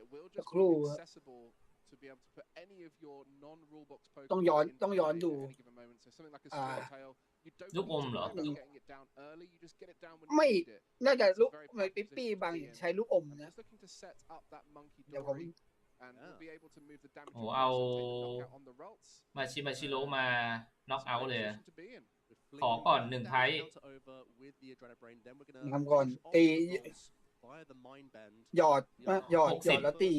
S1: It will
S4: สัก
S1: just
S4: ครู่
S1: be accessible to be able to put any of your non-rule box Pokemon
S4: ต้องย้อน
S1: into
S4: ต้องย้อน
S1: play
S4: ดู
S1: at any given moment. So something like a Screamtail, you don't
S3: ลูกอม
S1: need
S3: เหรอ
S1: to worry about getting it down early. You just get it down when you
S4: ไม่
S1: need it.
S4: น่าจะ
S1: It's a
S4: ลูก
S1: very
S4: เหมือน
S1: powerful
S4: ปิ๊ปปี้
S1: position
S4: บาง
S1: to be in.
S4: ใช้ลูกอม
S1: I'm
S4: นะ
S1: just looking to set up that Monkey
S4: เดี๋ยวผม
S1: Dory, and we'll be able to move the damage
S3: โอ้
S1: reduction,
S3: เอา
S1: take the knockout on the Ralts.
S3: มาชิโร่มาน็อก
S1: It's a
S3: เอาท์
S1: great
S3: เลย
S1: position to be in.
S3: ขอก่อนหนึ่งไทย
S4: ทำก่อนตีหยอดแล้วตี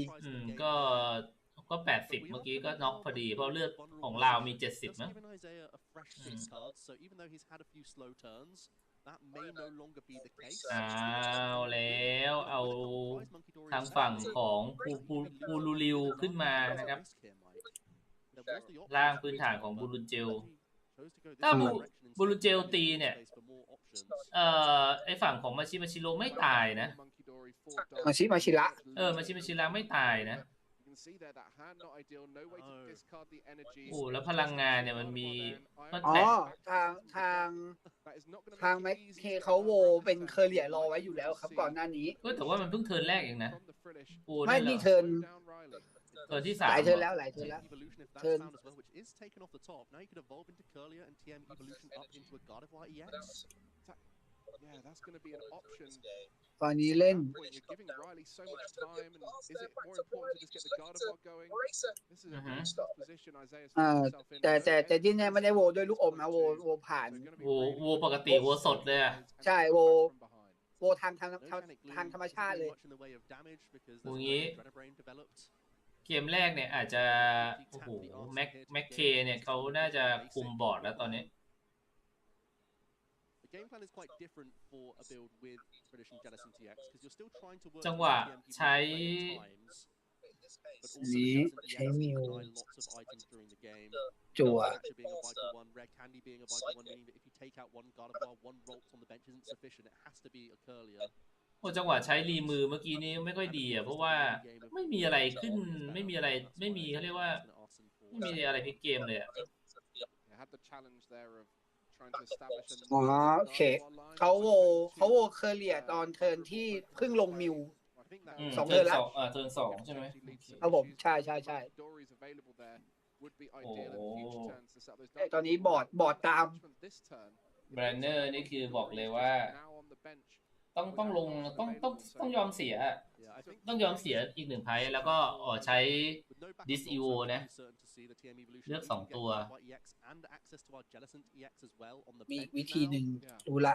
S3: ก็80เมื่อกี้ก็น็อกพอดีเพราะเลือดของลาวมี70มั้ง เอาแล้วเอาทางฝั่งของปูรูริวขึ้นมานะครับล่างพื้นฐานของบูรุนเจลถ้าบูรุนเจลตีเนี่ยไอฝั่งของมาชิโร่ไม่ตายนะ
S4: มาชิระ
S3: มาชิระไม่ตายนะโอ้แล้วพลังงานเนี่ยมันมี
S4: อ๋อทางแม็กเคเขาโวเป็นเคอร์เรียรอไว้อยู่แล้วครับก่อนหน้านี้
S3: ก็แต่ว่ามันเพิ่งเทิร์นแรกเองนะ
S4: ไม่นี่เทิร์น
S3: ที่
S4: หลายเทิร์นแล้วเทิร์น
S1: Yeah, that's going to be an option.
S4: ตอนนี้เล่น
S1: You're giving Riley so much time, and is it more important to just get the Gardevoir going? This is a really tough position Isaiah's found himself in.
S4: แต่ที่แน่ไม่ได้โวด้วยลูกอมนะโวผ่าน
S3: โวปกติโวสดเลยอะ
S4: ใช่โวทางธรรมชาติเลย
S3: อย่างนี้เกมแรกเนี่ยอาจจะโอ้โหแม็กเคเนี่ยเขาน่าจะคุมบอร์ดแล้วตอนนี้
S2: The game plan is quite different for a build with British and Jellicent TX because you're still trying to work
S3: จังหวะใช้
S4: นี้ใช้มิว
S2: lots of items during the game.
S4: จั่ว
S2: being a vital one, Rare Candy being a vital one, meaning that if you take out one Gardevoir, one Ralts on the bench isn't sufficient. It has to be a Curlier.
S3: โอ้จังหวะใช้รีมือเมื่อกี้นี้ไม่ค่อยดีอ่ะเพราะว่าไม่มีอะไรขึ้นไม่มีเขาเรียกว่าไม่มีอะไรพลิกเกมเลยอ่ะ
S4: อ๋อโอเคเขาโวเคอร์เรียตอนเทิร์นที่เพิ่งลงมิว2 เทิร์นแล้ว
S3: เทิร์น2ใช่ไหม
S4: ครับผมใช่ตอนนี้บอร์ดตาม
S3: แบรนเนอร์นี่คือบอกเลยว่าต้องลงต้องยอมเสียอีก1ไพแล้วก็ใช้ดิสอีโวนะเลือก2ตัว
S4: มีวิธีหนึ่งดูละ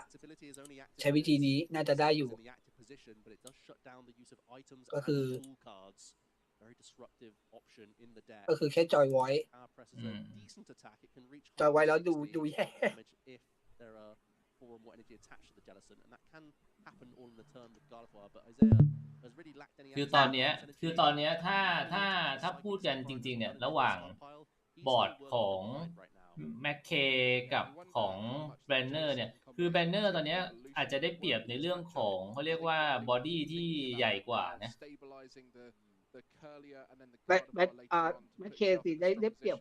S4: ใช้วิธีนี้น่าจะได้อยู่ก็คือแค่จอยไว้แล้วดูแย่
S2: happen all in the turn with Gardevoir, but Isaiah has really lacked any
S3: คือตอนเนี้ยถ้าพูดกันจริงๆเนี่ยระหว่างบอร์ดของแมคเคกับของแบรนเนอร์เนี่ยคือแบรนเนอร์ตอนเนี้ยอาจจะได้เปรียบในเรื่องของเขาเรียกว่าบอดี้ที่ใหญ่กว่านะ
S4: แมคเคสิได้เปรียบ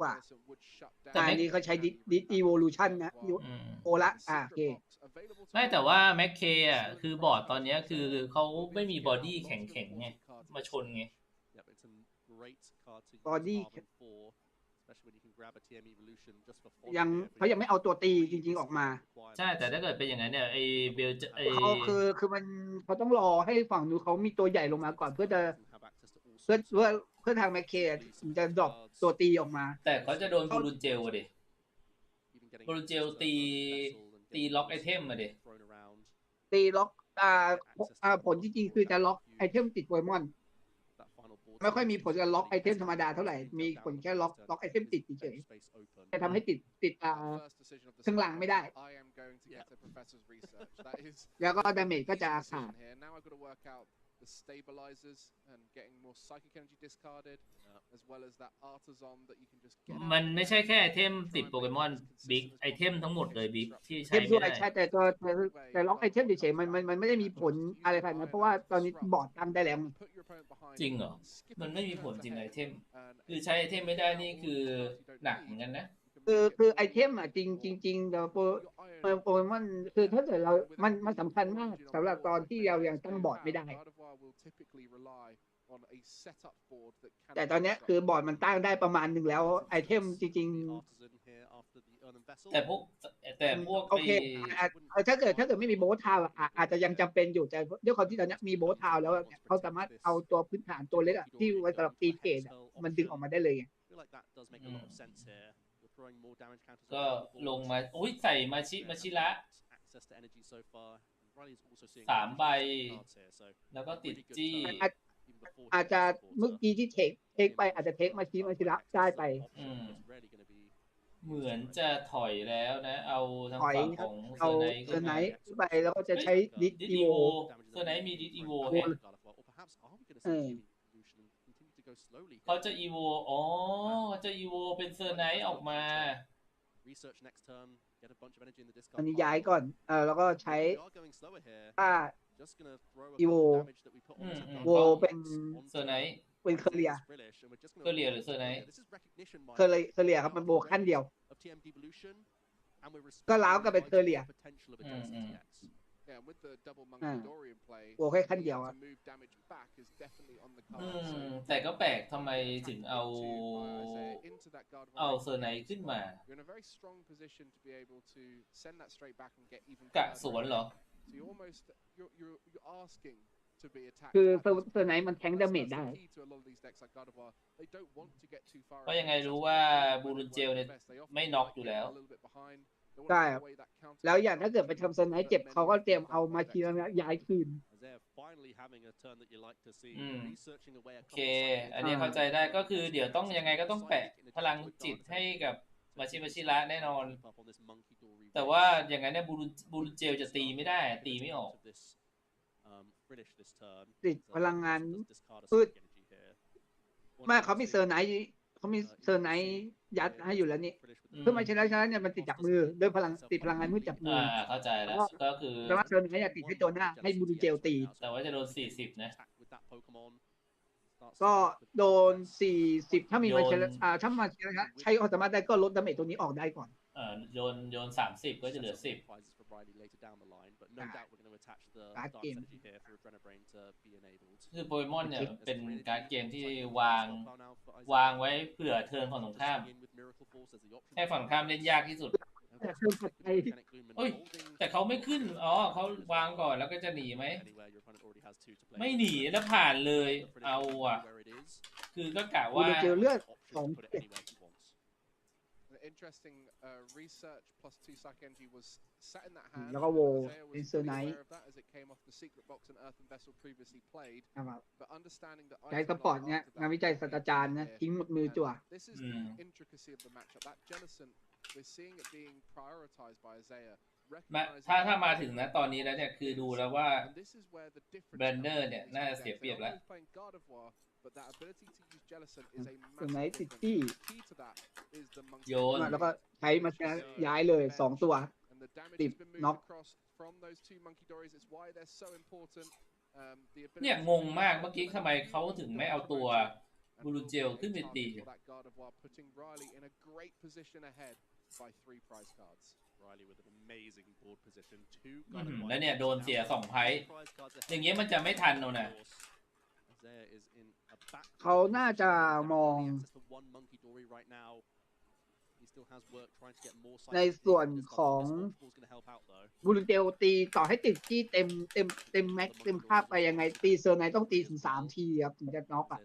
S4: กว่าแต่อันนี้เขาใช้ดิสอีโวลูชันนะโอละโอเค
S3: ไม่แต่ว่าแมคเคอ่ะคือบอร์ดตอนเนี้ยคือเขาไม่มีบอดี้แข็งๆไงมาชนไง
S4: บอดี้เขายังไม่เอาตัวตีจริงๆออกมา
S3: ใช่แต่ถ้าเกิดเป็นอย่างนั้นเนี่ยไอเบล
S4: เขาคือมันเขาต้องรอให้ฝั่งนู้นเขามีตัวใหญ่ลงมาก่อนเพื่อทางแมคเคจะดรอปตัวตีออกมา
S3: แต่เขาจะโดนบูรุนเจลดิบูรุนเจลตีล็อกไอเทมมาดิ
S4: ตีล็อกผลจริงๆคือจะล็อกไอเทมติดโปเกมอนไม่ค่อยมีผลกับล็อกไอเทมธรรมดาเท่าไหร่มีผลแค่ล็อกไอเทมติดเฉยๆจะทำให้ติดเครื่องรางไม่ได้แล้วก็ดาเมจก็จะขาด
S1: the stabilizers and getting more psychic energy discarded as well as that artisan that you can just get
S3: มันไม่ใช่แค่ไอเทมติดโปเกมอนบิ๊กไอเทมทั้งหมดเลยบิ๊กที่ใช้ไม่ได้
S4: ใช่แต่ล็อกไอเทมเฉยๆมันไม่ได้มีผลอะไรขนาดนั้นเพราะว่าตอนนี้บอร์ดตั้งได้แล้ว
S3: จริงเหรอมันไม่มีผลจริงไอเทมคือใช้ไอเทมไม่ได้นี่คือหนักเหมือนกันนะ
S4: คือไอเทมอ่ะจริงเดี๋ยวโปเกมอนคือถ้าเกิดเรามันสำคัญมากสำหรับตอนที่เรายังตั้งบอร์ดไม่ได้แต่ตอนนี้คือบอร์ดมันตั้งได้ประมาณหนึ่งแล้วไอเทมจริง
S3: ๆแต่พวก
S4: โอเคถ้าเกิดไม่มีโบทาวอาจจะยังจำเป็นอยู่แต่ด้วยความที่ตอนนี้มีโบทาวแล้วเขาสามารถเอาตัวพื้นฐานตัวเล็กที่ไว้สำหรับตีเกตมันดึงออกมาได้เลย
S3: ก็ลงมาอุ้ยใส่มาชิระ3 ใบแล้วก็ติดจี้
S4: อาจจะเมื่อกี้ที่เทคไปอาจจะเทคมาชิระได้ไป
S3: เหมือนจะถอยแล้วนะเอาทางฝั่งของเซอร์ไนท์
S4: ไปแล้วก็จะใช้ดิสอีโว
S3: เซอร์ไนท์มีดิสอีโวเขาจะอีโวจะอีโวเป็นเซอร์ไนท์ออกมา
S4: อันนี้ย้ายก่อนแล้วก็ใช้อีโวเป็น
S3: เซอร์ไนท์
S4: เป็นเคเลีย
S3: หรือเซอร์ไนท์
S4: เคเลียครับมันโบขั้นเดียวก็ล้าวก็เป็นเคเลียโบแค่ขั้นเดียว
S3: แต่ก็แปลกทำไมถึงเอาเซอร์ไนท์ขึ้นมากะสวนเหรอ
S4: คือเซอร์ไนท์มันแทงดาเมจได้
S3: เพราะยังไงรู้ว่าบูรุนเจลเนี่ยไม่น็อกอยู่แล้ว
S4: ใช่แล้วอย่างถ้าเกิดไปทำเซอร์ไนท์เจ็บเขาก็เตรียมเอามาทีละย้ายคืน
S3: โอเคอันนี้เข้าใจได้ก็คือเดี๋ยวต้องยังไงก็ต้องแปะพลังจิตให้กับมาชิระแน่นอนแต่ว่าอย่างนั้นเนี่ยบูรุนเจลจะตีไม่ได้ตีไม่ออก
S4: ติดพลังงานพืชไม่เขามีเซอร์ไนท์ยัดให้อยู่แล้วนี่เพื่อมาชนะเนี่ยมันติดจับมือด้วยพลังติดพลังงานมืดจับมือ
S3: เข้าใจแล้วก็คือ
S4: แต่ว่าเซอร์ไนท์ติดให้ตัวหน้าให้บูรุเจลตี
S3: แต่ว่าจะโดน40นะ
S4: ก็โดน40ถ้ามีมาชนะถ้ามาชนะใช้ออโตมาได้ก็ลดดาเมจตัวนี้ออกได้ก่อน
S3: โยน30ก็จะเหลือ10
S4: การ์ดเกม
S3: คือโปเกมอนเนี่ยเป็นการ์ดเกมที่วางไว้เผื่อเทิร์นฝั่งตรงข้ามให้ฝั่งข้ามเล่นยากที่สุดแต่เขาไม่ขึ้นเขาวางก่อนแล้วก็จะหนีไหมไม่หนีแล้วผ่านเลยเอาคือก็กะว่า
S4: เจอเลือด
S1: interesting research plus 2 psychic energy was sat in that hand
S4: แล้วก็โวเป็นเซอร์ไนท์
S1: as it came off the secret box and earthen vessel previously played but understanding that
S4: ใช้สปอร์ตเนี่ยงานวิจัยศาสตราจารย์นะทิ้งหมดมือจั่ว
S1: this is the intricacy of the matchup that Jellison we're seeing it being prioritized by Isaiah
S3: ถ้ามาถึงนะตอนนี้แล้วเนี่ยคือดูแล้วว่าแบรนเนอร์เนี่ยน่าจะเสียเปรียบแล้ว
S4: ส่วนไหนซิตี้
S3: โยน
S4: แล้วก็ใช้มาย้ายเลย2 ตัวติดน็อก
S3: เนี่ยงงมากเมื่อกี้ทำไมเขาถึงไม่เอาตัวบูรูเจลขึ้นไปตีแล้วเนี่ยโดนเสีย2 ไพ่อย่างเงี้ยมันจะไม่ทันเอานะ
S4: เขาน่าจะมองในส่วนของบูรูเจลตีต่อให้ติดที่เต็มแม็กเต็มภาพไปยังไงตีเซอร์ไนต้องตีถึง3 ทีครับถึงจะน็อกอ่ะ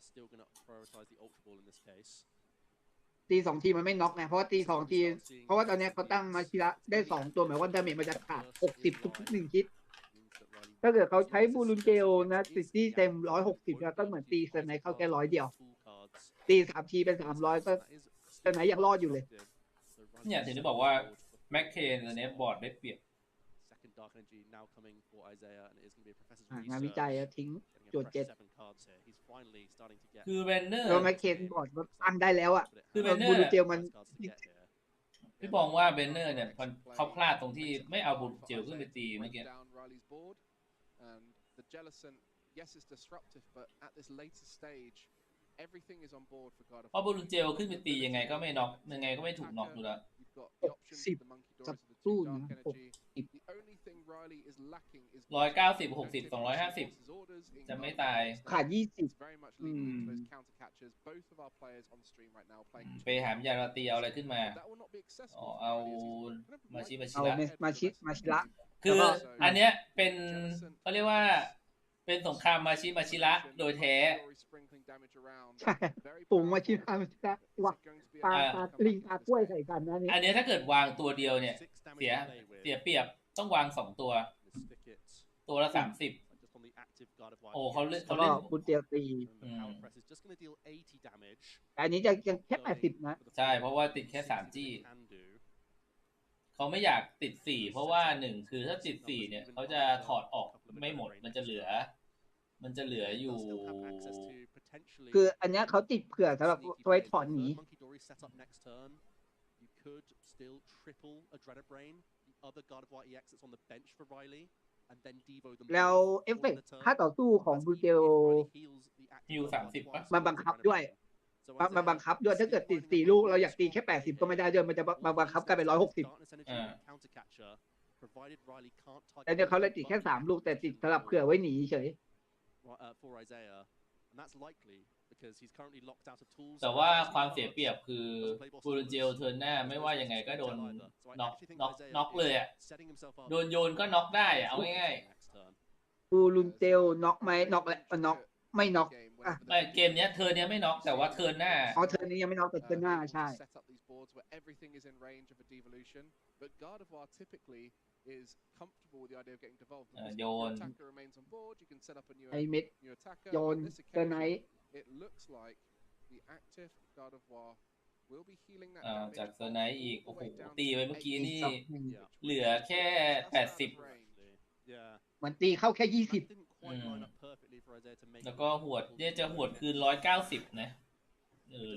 S4: ตี2 ทีมันไม่น็อกไงเพราะว่าตี2 ทีเพราะว่าตอนนี้เขาตั้งมาชิระได้2 ตัวหมายว่าดาเมจมันจะขาด60ทุก1 คิดถ้าเกิดเขาใช้บูรูเจลนะติดที่เต็ม160แล้วก็เหมือนตีเซอร์ไนเข้าแค่100 เดียวตี3 ทีเป็น300ก็เซอร์ไนยังรอดอยู่เลย
S3: เนี่ยถึงได้บอกว่าแม็กเคนอันนี้บอร์ดได้เปรียบ
S4: งานวิจัยทิ้งโจทย์7
S3: คือแบนเนอร์
S4: แล้วแม็กเคนบอร์ดมันตั้งได้แล้วอ่ะ
S3: คือแบนเนอร์
S4: บูรูเจลมัน
S3: พี่บอกว่าแบนเนอร์เนี่ยเขาพลาดตรงที่ไม่เอาบูรูเจลขึ้นไปตีเมื่อกี้เพราะบูรูเจลขึ้นไปตียังไงก็ไม่น็อกยังไงก็ไม่ถูกน็อกอยู่แล้ว
S4: 60สับสู้นะ
S3: 190 60 250จะไม่ตาย
S4: ขาด20
S3: ไปหามยาราตีเอาอะไรขึ้นมาเอามาชิ
S4: ระ
S3: คืออันเนี้ยเป็นเขาเรียกว่าเป็นสงครามมาชิระโดยแท้
S4: ปุ่งมาชิระว่าปลาลิงปลากล้วยใส่กันนะนี่
S3: อันนี้ถ้าเกิดวางตัวเดียวเนี่ยเสียเปรียบต้องวาง2 ตัวละ30โอ้เขาเล่น
S4: บุญเตียตีอันนี้จะยังแค่80นะ
S3: ใช่เพราะว่าติดแค่3 จี้เขาไม่อยากติด4เพราะว่า1คือถ้าติด4เนี่ยเขาจะถอดออกไม่หมดมันจะเหลืออยู่
S4: คืออันนี้เขาติดเผื่อสำหรับไว้ถอนหนีแล้วเอฟเฟกต์ค่าต่อสู้ของบูเจล
S3: ฮิว30
S4: มันบังคับด้วยถ้าเกิดติด4 ลูกเราอยากตีแค่80ก็ไม่ได้ด้วยมันจะบังคับกลายเป็น160แต่เนี่ยเขาเลยติดแค่3 ลูกแต่ติดสำหรับเผื่อไว้หนีเฉย
S3: แต่ว่าความเสียเปรียบคือบูรูเจลเทิร์นหน้าไม่ว่ายังไงก็โดนน็อกเลยอ่ะโดนโยนก็น็อกได้อ่ะเอาง่าย
S4: ๆบูรูเจลน็อกไหมน็อกแหละน็อกไม่น็อก
S3: เกมนี้เทิร์นนี้ไม่น็อกแต่ว่าเทิร์นหน้า
S4: เทิร์นนี้ยังไม่น็อกแต่เทิร์นหน้าใช่
S3: โยน
S4: ไอเม็ดโยนเตอร์ไนท์
S3: จากเตอร์ไนท์อีกโอ้โหตีไปเมื่อกี้นี่เหลือแค่80
S4: เหมือนตีเข้าแค่20
S3: แล้วก็หวดเนี่ยจะหวดคืน190นะ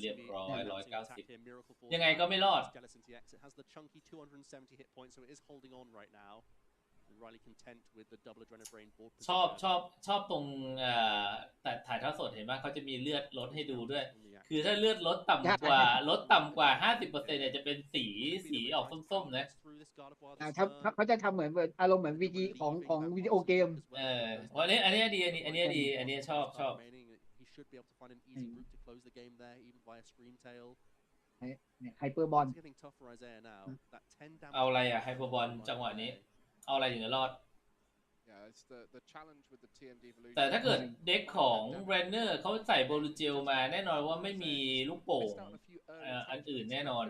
S3: เรียบร้อย190ยังไงก็ไม่รอดชอบตรงแต่ถ่ายทอดสดเห็นไหมเขาจะมีเลือดลดให้ดูด้วยคือถ้าเลือดลดต่ำกว่า 50% เนี่ยจะเป็นสีออกส้มๆนะ
S4: เขาจะทำเหมือนอารมณ์เหมือนวีดีของวิดีโอเกม
S3: อันนี้ดีอันนี้ชอบ
S4: ไฮเปอร์บอล
S3: เอาอะไรอะไฮเปอร์บอลจังหวะนี้เอาอะไรถึงจะรอดแต่ถ้าเกิดเด็กของแบรนเนอร์เขาใส่โบลูเจลมาแน่นอนว่าไม่มีลูกโป่งอันอื่นแน่นอน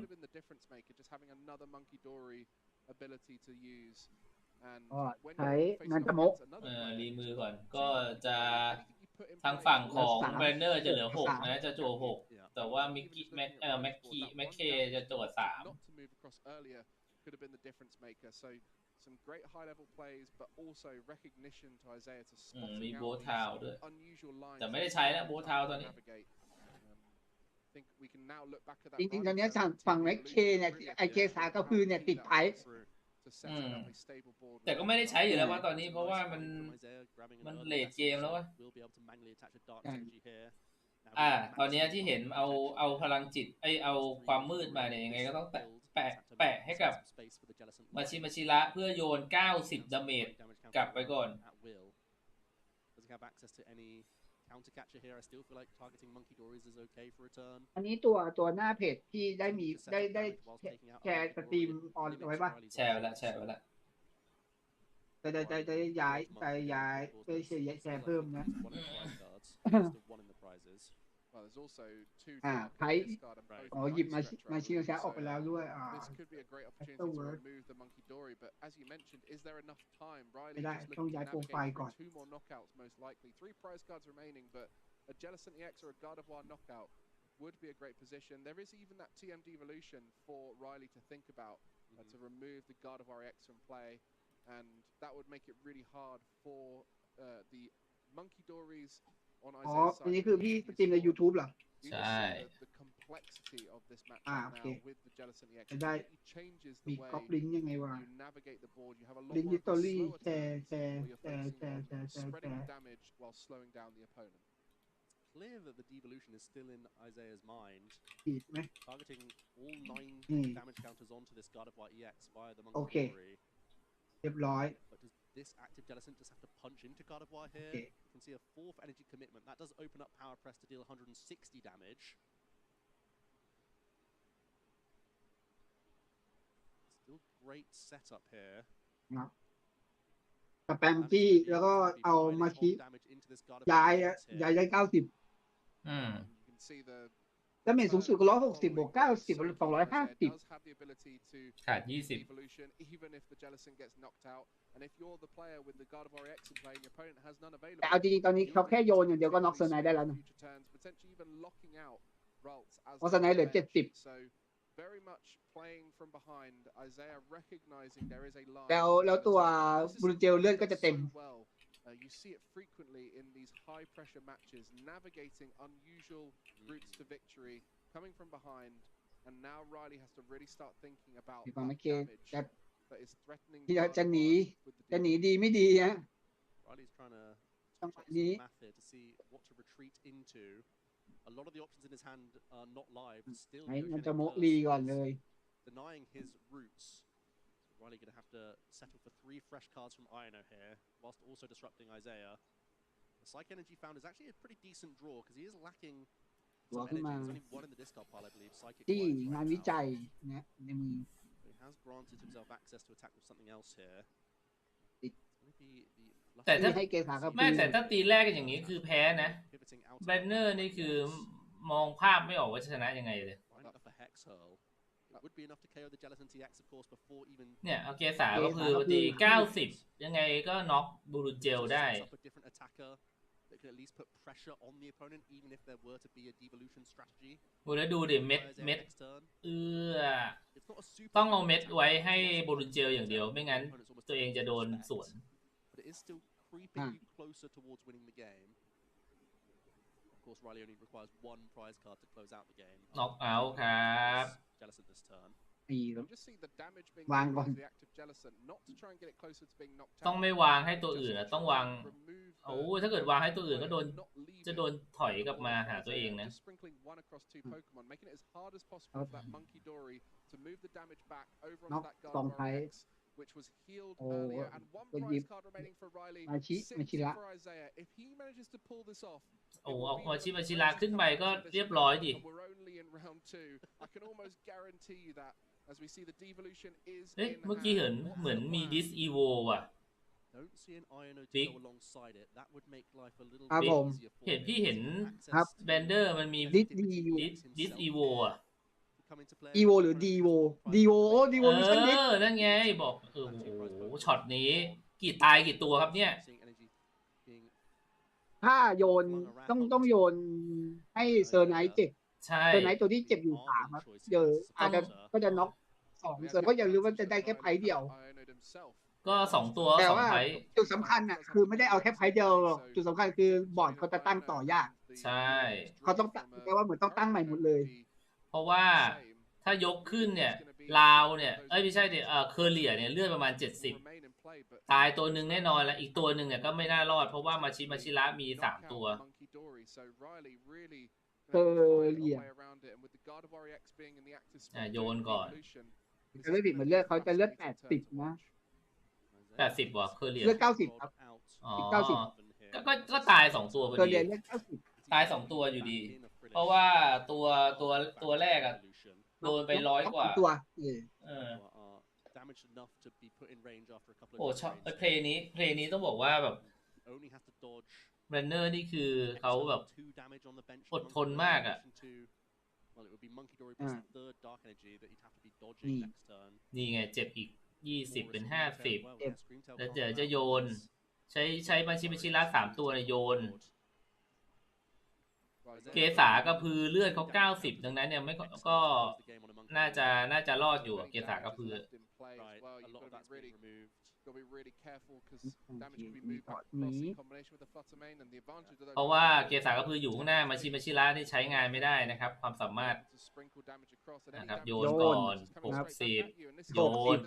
S4: ใช้งานตะมก
S3: รีมือก่อนก็จะทางฝั่งของแบรนเนอร์จะเหลือ6นะจะโจ6แต่ว่ามิกกี้แม็กเคจะโจ3
S1: could have been the difference maker. So some great high-level plays, but also recognition to Isaiah to
S3: มี
S1: spotting
S3: โบ
S1: out
S3: ว์ทาวด้วย
S1: these unusual lines.
S3: แต่ไม่ได้ใช้แล้วโบว์ทาวตอนนี้
S1: I think we can now look back at that.
S4: จริงๆตอนนี้ฝั่งแม็กเคเนี่ยไอเคสากระพือเนี่ยติดไทย
S3: แต่ก็ไม่ได้ใช้อยู่แล้วว่าตอนนี้เพราะว่ามันเลทเกมแล้ววะตอนนี้ที่เห็นเอาพลังจิตเอาความมืดมาเนี่ยยังไงก็ต้องแปะให้กับมาชิระเพื่อโยน90ดาเมจกลับไปก่อน
S2: counter catcher here. I still feel like targeting Monkey Dories is okay for a turn.
S4: อันนี้ตัวหน้าเพจที่ได้แชร์สตรีมออนไว้ป่ะ
S3: แชร์ไว้ละ
S4: จะย้ายไปแชร์เพิ่มนะใครหยิบมาชิโนชาออกไปแล้วด้วยไม่ได้ต้องย้ายโปรไฟล์ก่อน
S1: 3 prize cards remaining, but a Jellicent EX or a God of War knockout would be a great position. There is even that TM devolution for Riley to think about to remove the God of War EX from play, and that would make it really hard for the Monkey Dories on Isaiah's side.
S4: อันนี้คือพี่สตรีมใน YouTube เหรอ
S3: ใช่
S1: The complexity of this matchup now with the Jellicent EX changes
S4: มี
S1: the way
S4: ก๊อปลิงก์ยังไงวะ
S1: you navigate the board. You have a lot
S4: ลิงก์
S1: more
S4: ดิ
S1: of
S4: ตอ
S1: a
S4: รี่
S1: slow
S4: แช
S1: attack
S4: ร์
S1: where you're focusing on spreading damage while slowing down the opponent.
S2: Clear that the devolution is still in Isaiah's mind.
S4: ผิดไหม
S2: Targeting all 9 damage counters onto this God of War EX via the Monkey Dory.
S4: เรียบร้อย
S2: But does this active Jellicent just have to punch into God of War here? You can see a 4th energy commitment. That does open up Power Press to deal 160 damage. Still great setup here.
S4: สแปมจี้แล้วก็เอามาชิย้ายได้90แล้วเมจสูงสุดก็160บวก90 250
S3: ขาด20
S4: แต่เอาจริงๆตอนนี้เขาแค่โยนอย่างเดียวก็น็อกเซอร์ไนได้แล้วนะเพราะเซอร์ไนเหลือ70very
S1: much playing from behind. Isaiah recognizing there is a line.
S4: แล้วตัวบรูเจลเลือดก็จะเต็ม
S1: You see it frequently in these high pressure matches, navigating unusual routes to victory, coming from behind, and now Riley has to really start thinking about that damage that is threatening.
S4: ที่จะหนีดีไม่ดีฮะ
S2: Riley's trying to check some math here to see what to retreat into. A lot of the options in his hand are not live. Still denying his roots. So Riley going to have to settle for 3 fresh cards from Iono here, whilst also disrupting Isaiah. The Psych Energy found is actually a pretty decent draw because he is lacking some energy. There's only 1 in the discard pile, I believe. Psychic wise right now. He has granted himself access to attack with something else here.
S3: แต่ถ้าตีแรกกันอย่างนี้คือแพ้นะแบนเนอร์นี่คือมองภาพไม่ออกว่าชนะยังไงเลยเนี่ยเอาเกียร์3ก็คือตี90ยังไงก็น็อกบูรุเจลได้แล้วดูดิเม็ดต้องเอาเม็ดไว้ให้บูรุเจลอย่างเดียวไม่งั้นตัวเองจะโดนสวน
S2: is still creeping you closer towards winning the game. Of course, Riley only requires 1 prize card to close out the game.
S3: Knock out ครับ
S2: Jellicent this turn.
S4: วางก่อน
S3: ต้องไม่วางให้ตัวอื่นนะต้องวางโอ้ถ้าเกิดวางให้ตัวอื่นก็จะโดนถอยกลับมาหาตัวเองนะ
S4: น็อก2ไทย
S1: which was healed earlier, and 1 prize card remaining for Riley. 60 for Isaiah. If he manages to pull this off,
S3: เอามาชิระขึ้นไปก็เรียบร้อยดิ
S1: We're only in round 2. I can almost guarantee you that as we see the devolution is
S3: เมื่อกี้เห็นเหมือนมี dis evo ว่ะ
S2: Don't see an Iono to go alongside it. That would make life a little
S3: bit
S2: easier for him.
S3: พี่เห็นแบนเดอร์มันมี dis evo อ่ะ
S4: อีโวหรือดีโวมิชชั่นดิ
S3: นั่นไงบอกโอ้โหช็อตนี้กี่ตายกี่ตัวครับเนี่ย
S4: ถ้าโยนต้องโยนให้เซอร์ไนท์เจ็บเซอร์ไนท์ตัวที่เจ็บอยู่3ครับเดี๋ยวก็จะน็อก 2ส่วนก็อย่าลืมว่าจะได้แค่ไพ่เดียว
S3: ก็2ตัว
S4: แต่
S3: 2
S4: ว่า
S3: ไพ่
S4: จุดสำคัญอ่ะคือไม่ได้เอาแค่ไพ่เดียวหรอกจุดสำคัญคือบอร์ดเขาจะตั้งต่อยาก
S3: ใช่
S4: เขาต้องแปลว่าเหมือนต้องตั้งใหม่หมดเลย
S3: เพราะว่าถ้ายกขึ้นเนี่ยลาวเนี่ยไม่ใช่ดิเคอร์เลียเนี่ยเลือดประมาณ70ตายตัวหนึ่งแน่นอนแล้วอีกตัวหนึ่งเนี่ยก็ไม่น่ารอดเพราะว่ามาชิระมี3ตัว
S4: เลีย
S3: โยนก่อน
S4: จะไม่ผิดเหมือนเลือดเขาจะเลือด80นะ
S3: 80ว่ะเคอร์เลีย
S4: เลือด90ครับ
S3: อ๋อ
S4: อีก90
S3: ก็ตาย2ตัวพอ
S4: เคอ
S3: ดี
S4: เลียเลือด90
S3: ตาย2ตัวอยู่ดี เพราะว่าตัวแรกอะโดนไป100 กว่า
S4: ตัว
S3: โอ้ชอบเพลงนี้ต้องบอกว่าแบบแบรนเนอร์นี่คือเขาแบบอดทนมากอ่ะนี่ไงเจ็บอีก20เป็น50แล้วเดี๋ยวจะโยนใช้มาชิระ3ตัวโยนเกษากระพือเลือดเขา90ดังนั้นเนี่ยไม่ก็น่าจะรอดอยู่เกษากระพือเพราะว่าเกษากระพืออยู่ข้างหน้ามาชิระนี่ใช้งานไม่ได้นะครับความสามารถนะครับโยนก่อน60โยน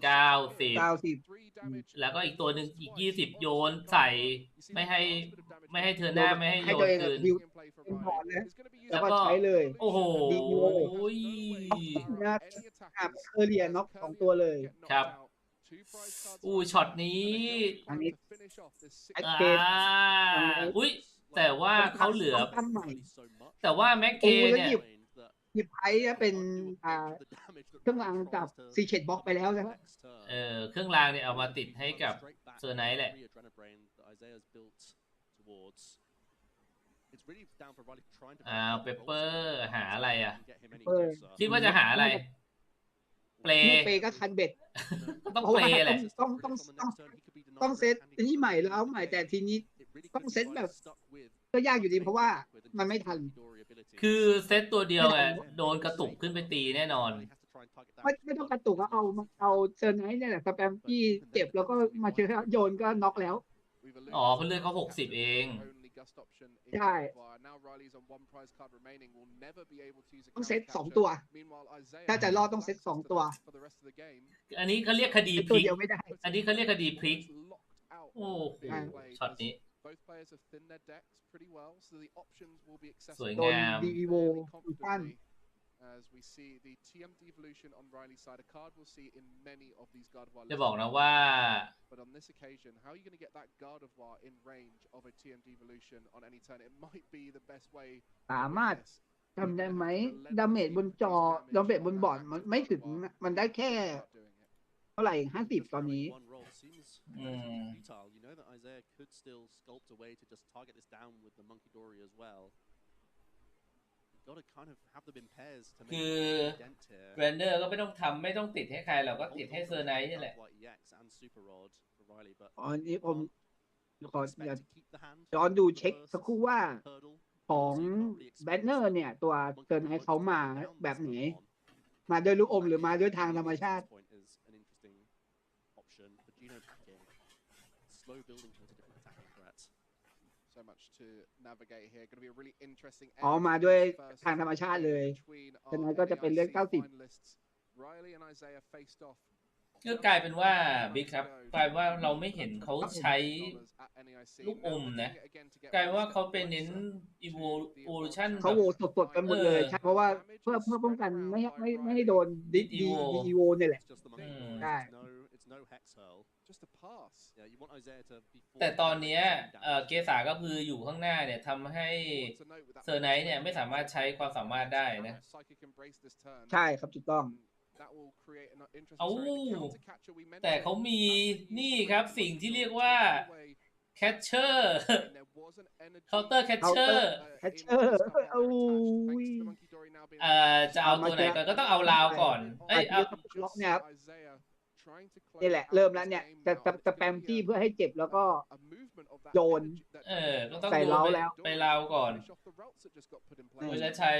S3: 90แล้วก็อีกตัวหนึ่งอีก20โยนใส่ไม่ให้เธอหน้าไม่ให้โยนคืน
S4: แล้วก็ใช้เลย
S3: โอ้โห
S4: เคอร์เลียน็อก2ตัวเลย
S3: ครับช็อตนี้อุ้ยแต่ว่าเขาเหลือแต่ว่าแม็กเคเนี่ย
S4: หยิบไพ่เป็นเครื่องรางกับซีเชดบ็อกไปแล้วนะครับ
S3: เครื่องรางเนี่ยเอามาติดให้กับเซอร์ไนท์แหละเปเปอร์หาอะไรอ่ะคิดว่าจะหาอะไรเป
S4: ก็คันเบ็ด
S3: ต้องเปแหละ
S4: ต้องเซตนี่ใหม่แล้วใหม่แต่ทีนี้ต้องเซตแบบก็ยากอยู่ดีเพราะว่ามันไม่ทัน
S3: คือเซตตัวเดียวอ่ะโดนกระตุกขึ้นไปตีแน่นอน
S4: ไม่ต้องกระตุกก็เอาเซอร์ไนท์เนี่ยแหละสแปมที่เจ็บแล้วก็มาเจอโยนก็น็อกแล้ว
S3: อ๋อเพื่อนเลือดเขา60เอง
S4: ใช่ต้องเซต2ตัวถ้าจะรอดต้องเซต2ตัว
S3: อันนี้เขาเรียกคดีพลิกอันนี้เขาเรียกคดีพลิกโอ้ช็อตนี้สวยงามจะบอกนะว่า
S4: สามารถทำได้ไหมดาเมจบนจอดาเมจบนบอร์ดมันไม่ถึงมันได้แค่เท่าไหร่50ตอนนี้
S3: คือแบรนเดอร์ก็ไม่ต้องติดให้ใครเราก็ติดให้เซอร์ไนท์นี่แหละ
S4: อันนี้ผมขอย้อนดูเช็คสักครู่ว่าของแบนเนอร์เนี่ยตัวเซอร์ไนท์เขามาแบบไหนมาด้วยลูกอมหรือมาด้วยทางธรรมชาติมาด้วยทางธรรมชาติเลยฉะนั้นก็จะเป็นเรื่อง90
S3: ก็กลายเป็นว่าบิ๊กครับกลายว่าเราไม่เห็นเขาใช้ลูกอมนะกลายว่าเขาเป็นเน้น evolution
S4: เขาโหวตสดกันหมดเลยใช่เพราะว่าเพื่อป้องกันไม่ให้โดนดีโวเนี่ยแหละใช่
S3: แต่ตอนนี้เกษาก็คืออยู่ข้างหน้าเนี่ยทำให้เซอร์ไนท์เนี่ยไม่สามารถใช้ความสามารถได้นะ
S4: ใช่ครับถูกต้อง
S3: แต่เขามีนี่ครับสิ่งที่เรียกว่าแคชเชอร์เคาน์เตอร์แคชเชอร์จะเอาตัวไหนก่อนก็ต้องเอาลาวก่อนเอา
S4: นี่แหละเริ่มแล้วเนี่ยจะสแปมจี้เพื่อให้เจ็บแล้วก็โยน
S3: ก็ต้อง
S4: ใส่
S3: โยน
S4: เล้า
S3: ไป
S4: แล้ว
S3: ไปเล้าก่อนมันจะใช้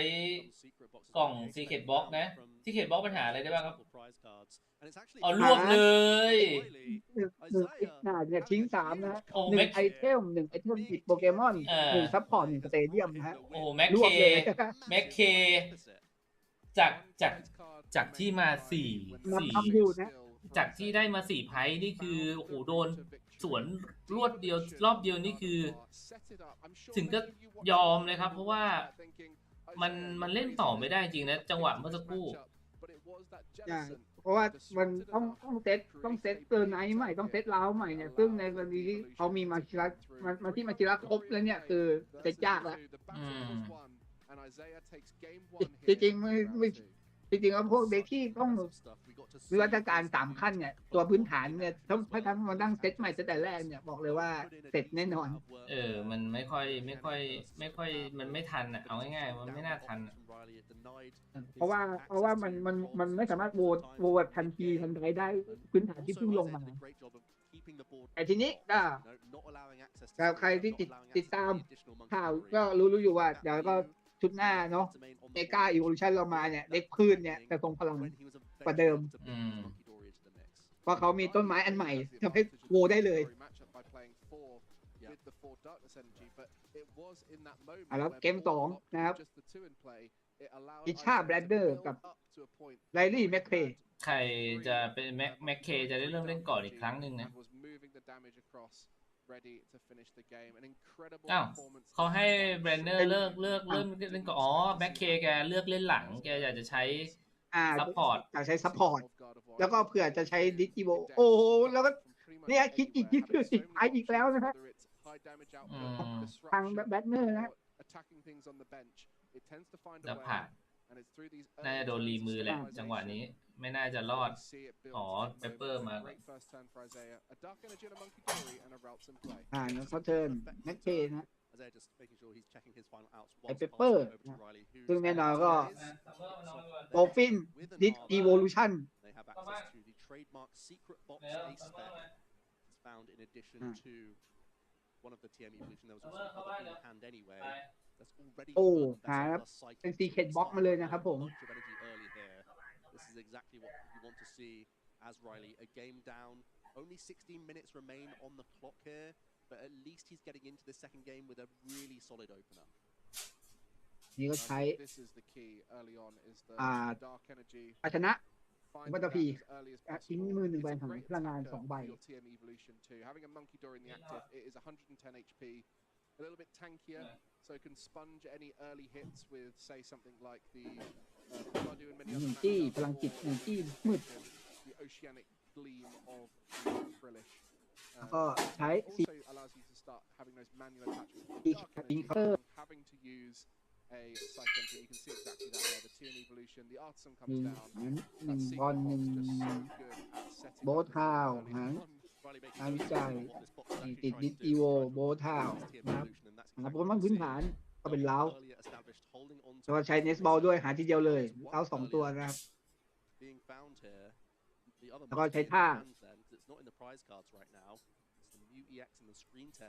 S3: กล่อง Secret Box นะ Secret Box ปัญหาอะไรได้บ้างครับอ๋อรวบเลย
S4: เนี่ยทิ้ง3นะ
S3: โอ้
S4: หนึ่
S3: แม็
S4: ง
S3: ก
S4: ไอเทม1 ไอเทมติดโปเกมอน 1 ซัพพอร์ต 1 สเตเดียมนะฮะ
S3: โอ้แม็ก
S4: ร
S3: เคว
S4: บเลย
S3: แม็กเคจากที่มา
S4: มันทำอยู่นะ
S3: จากที่ได้มา4ไพ่นี่คือโอ้โหโดนสวนรวดเดียวรอบเดียวนี่คือถึงก็ยอมเลยครับเพราะว่ามันเล่นต่อไม่ได้จริงนะจังหวะเมื่อสักครู่
S4: เพราะว่ามันต้องเซตเตอร์ไนท์ใหม่ต้องเซตเล้าใหม่เนี่ยซึ่งในกรณีที่เขามีมาชิระครบแล้วเนี่ยคือเซตยากแล้วจริงๆไม่จริงๆแล้วพวกเด็กที่ต้องวิวัฒนาการ3 ขั้นเนี่ยตัวพื้นฐานเนี่ยถ้ามาตั้งเซตใหม่ตั้งแต่แรกเนี่ยบอกเลยว่าเสร็จแน่นอน
S3: มันไม่ค่อยมันไม่ทันอ่ะเอาง่ายๆมันไม่น่าทัน
S4: เพราะว่ามันไม่สามารถโหวตทันทีทันใดได้พื้นฐานที่เพิ่งลงมาแต่ทีนี้ก็ใครที่ติดตามข่าวก็รู้อยู่ว่าเดี๋ยวก็ชุดหน้าเนาะเมกาอีโวลูชันเรามาเนี่ยเด็กพืชเนี่ยจะทรงพลังกว่าเดิมเพราะเขามีต้นไม้อันใหม่ทำให้โวได้เลยแล้วเกม2นะครับอิชาแบรดเดอร์กับไลลี่แมคเคย์
S3: ใครจะเป็นแม็กเคจะได้เริ่มเล่นก่อนอีกครั้งหนึ่งนะอ้าวเขาให้แบรนเนอร์เริ่มเล่นก่อนอ๋อแม็กเคแกเลือกเล่นหลังแกอยากจะใช้ซัพพอร์ต
S4: อยากใช้ซัพพอร์ตแล้วก็เผื่อจะใช้ดิจิโบโอ้โหแล้วก็เนี่ยคิดคือติดไออีกแล้วนะครับทางแบทเนอร์นะ
S3: จะผ่านน่าจะโดนรีมือแหละจังหวะนี้ไม่น่าจะรอดอ๋อเปเปอร์มา
S4: แล้วเขาเทิร์นแม็กเคนะไอเปเปอร์ซึ่งแน่นอนก็โอฟินดิสอีโวลูชันโอ้หาเป็นซีเคทบ็อกมาเลยนะครับผม
S2: This is exactly what you want to see as Riley. A game down, only 16 minutes remain on the clock here, but at least he's getting into the second game with a really solid opener.
S4: นี่ก็ใช้ภาชนะวัตพีทิ้งมือ1 ใบหางพลังงาน2 ใบ
S1: A little bit tankier, so can sponge any early hits with, say, something like the Bloodoo and many other
S4: จี้พลังจิต1 จี้มืด
S1: the oceanic gleam of Krillish.
S4: แล้วก็ใช้
S1: also allows you to start having those manual attachments. Having to use a cycle, you can see exactly that there. The TM evolution, the artisan comes down.
S4: 1 บอล 1 โบททาวหางงานวิจัยติดดิสอีโวโบทาวนะครับโปรแกรมพื้นฐานก็เป็นเล้าแล้วก็ใช้เนสบอลด้วยหาทีเดียวเลยเล้า2 ตัวนะครับแล้วก็ใช้ท่า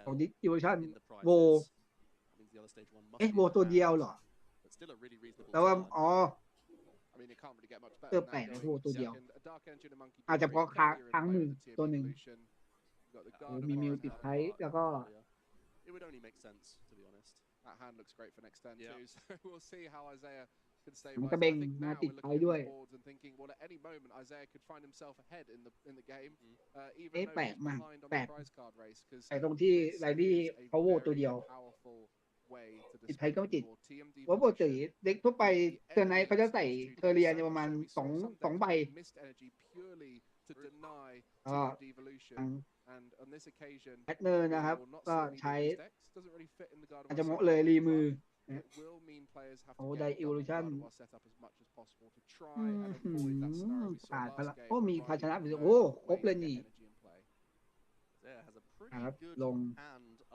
S4: ของดิสอีโวชั่นโวโวตัวเดียวเหรอแต่ว่าอ๋อแปลกโวตัวเดียวอาจจะเพราะค้างมือตัวหนึ่งมีมิวติดไทแล้วก็
S2: It would only make sense, to be honest.
S1: That hand looks great for next turn too. So we'll see how Isaiah can stay.
S4: มันก็เบ่งมาติดไทด้วย
S1: And thinking, well, at any moment Isaiah could find himself ahead in the game, even
S4: แปลก
S1: though
S4: มาก
S1: he's behind on
S4: แปล
S1: the
S4: ก
S1: prize card race.
S4: แต่ตรงที่ไลลี่เขาโวตัวเดียวติดไทยก็ไม่ติดว่าปกติเด็กทั่วไปเทอร์ไนท์เขาจะใส่เทอร์เรียประมาณ2 ใบแพทเนอร์นะครับก็ใช้อาจจะเหมาะเลยรีมือโอ้ไดอีโวลูชันขาดไปละโอ้มีภาชนะโอ้ครบเลยนี่ครับลง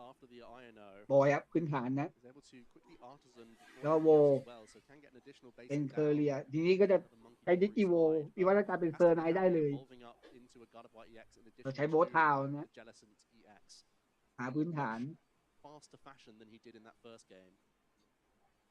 S2: after the INO
S4: โบยครับพื้นฐานนะ
S2: is able to quickly artisan
S4: แล้วโว
S2: as well, so can get an additional
S4: เป็น
S2: basic
S4: เคอ
S2: down.
S4: เรียทีนี้ก็จะ
S2: The monkey
S4: ใช้
S2: dory
S4: ดิจิโว
S2: slide,
S4: วิวัฒนาการเป็น
S2: has
S4: เซอ
S2: to
S4: ร์
S2: be
S4: ไนท์ได้
S2: now
S4: เลย
S2: evolving up into a God of White EX in
S4: เรา
S2: addition
S4: ใช้
S2: to
S4: โบ๊ททาวน์
S2: the
S4: นะ
S2: Jellicent EX.
S4: หาพื้นฐาน
S2: Faster fashion than he did in that first game.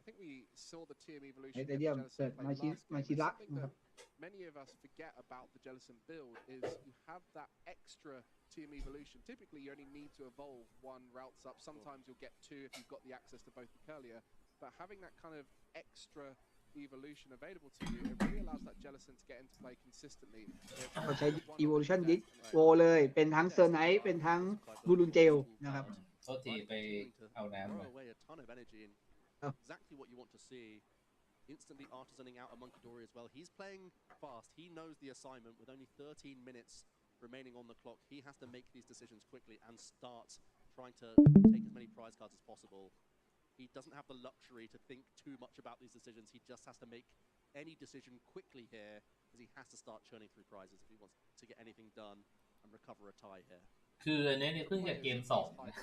S1: I think we saw the TM
S4: ใน
S1: evolution
S4: สเต
S1: that
S4: เดียม
S1: Jellicent
S4: เกิด
S1: played
S4: มาชิ
S1: last game.
S4: มาชิ
S1: It's
S4: ระ
S1: something
S4: นะครับ
S1: that many of us forget about the Jellicent build is you have that extra TM evolution. Typically, you only need to evolve one routes up. Sometimes you'll get two if you've got the access to both the Curlier. But having that kind of extra evolution available to you, it really allows that Jellicent to get into play consistently.
S4: เราใช้ evolution ดิโวเลยเป็นทั้งเซอร์ไนท์เป็นทั้งบูรุนเจลนะครับ
S3: โทษทีไปเอาน้ำ
S2: throw
S3: มา
S2: away a ton of energy and
S4: Oh.
S2: exactly what you want to see. Instantly artisaning out a Monkey Dory as well. He's playing fast. He knows the assignment. With only 13 minutes remaining on the clock, he has to make these decisions quickly and start trying to take as many prize cards as possible. He doesn't have the luxury to think too much about these decisions. He just has to make any decision quickly here, as he has to start churning through prizes if he wants to get anything done and recover a tie here.
S3: คืออันนี้เพิ่งจะเกม2นะ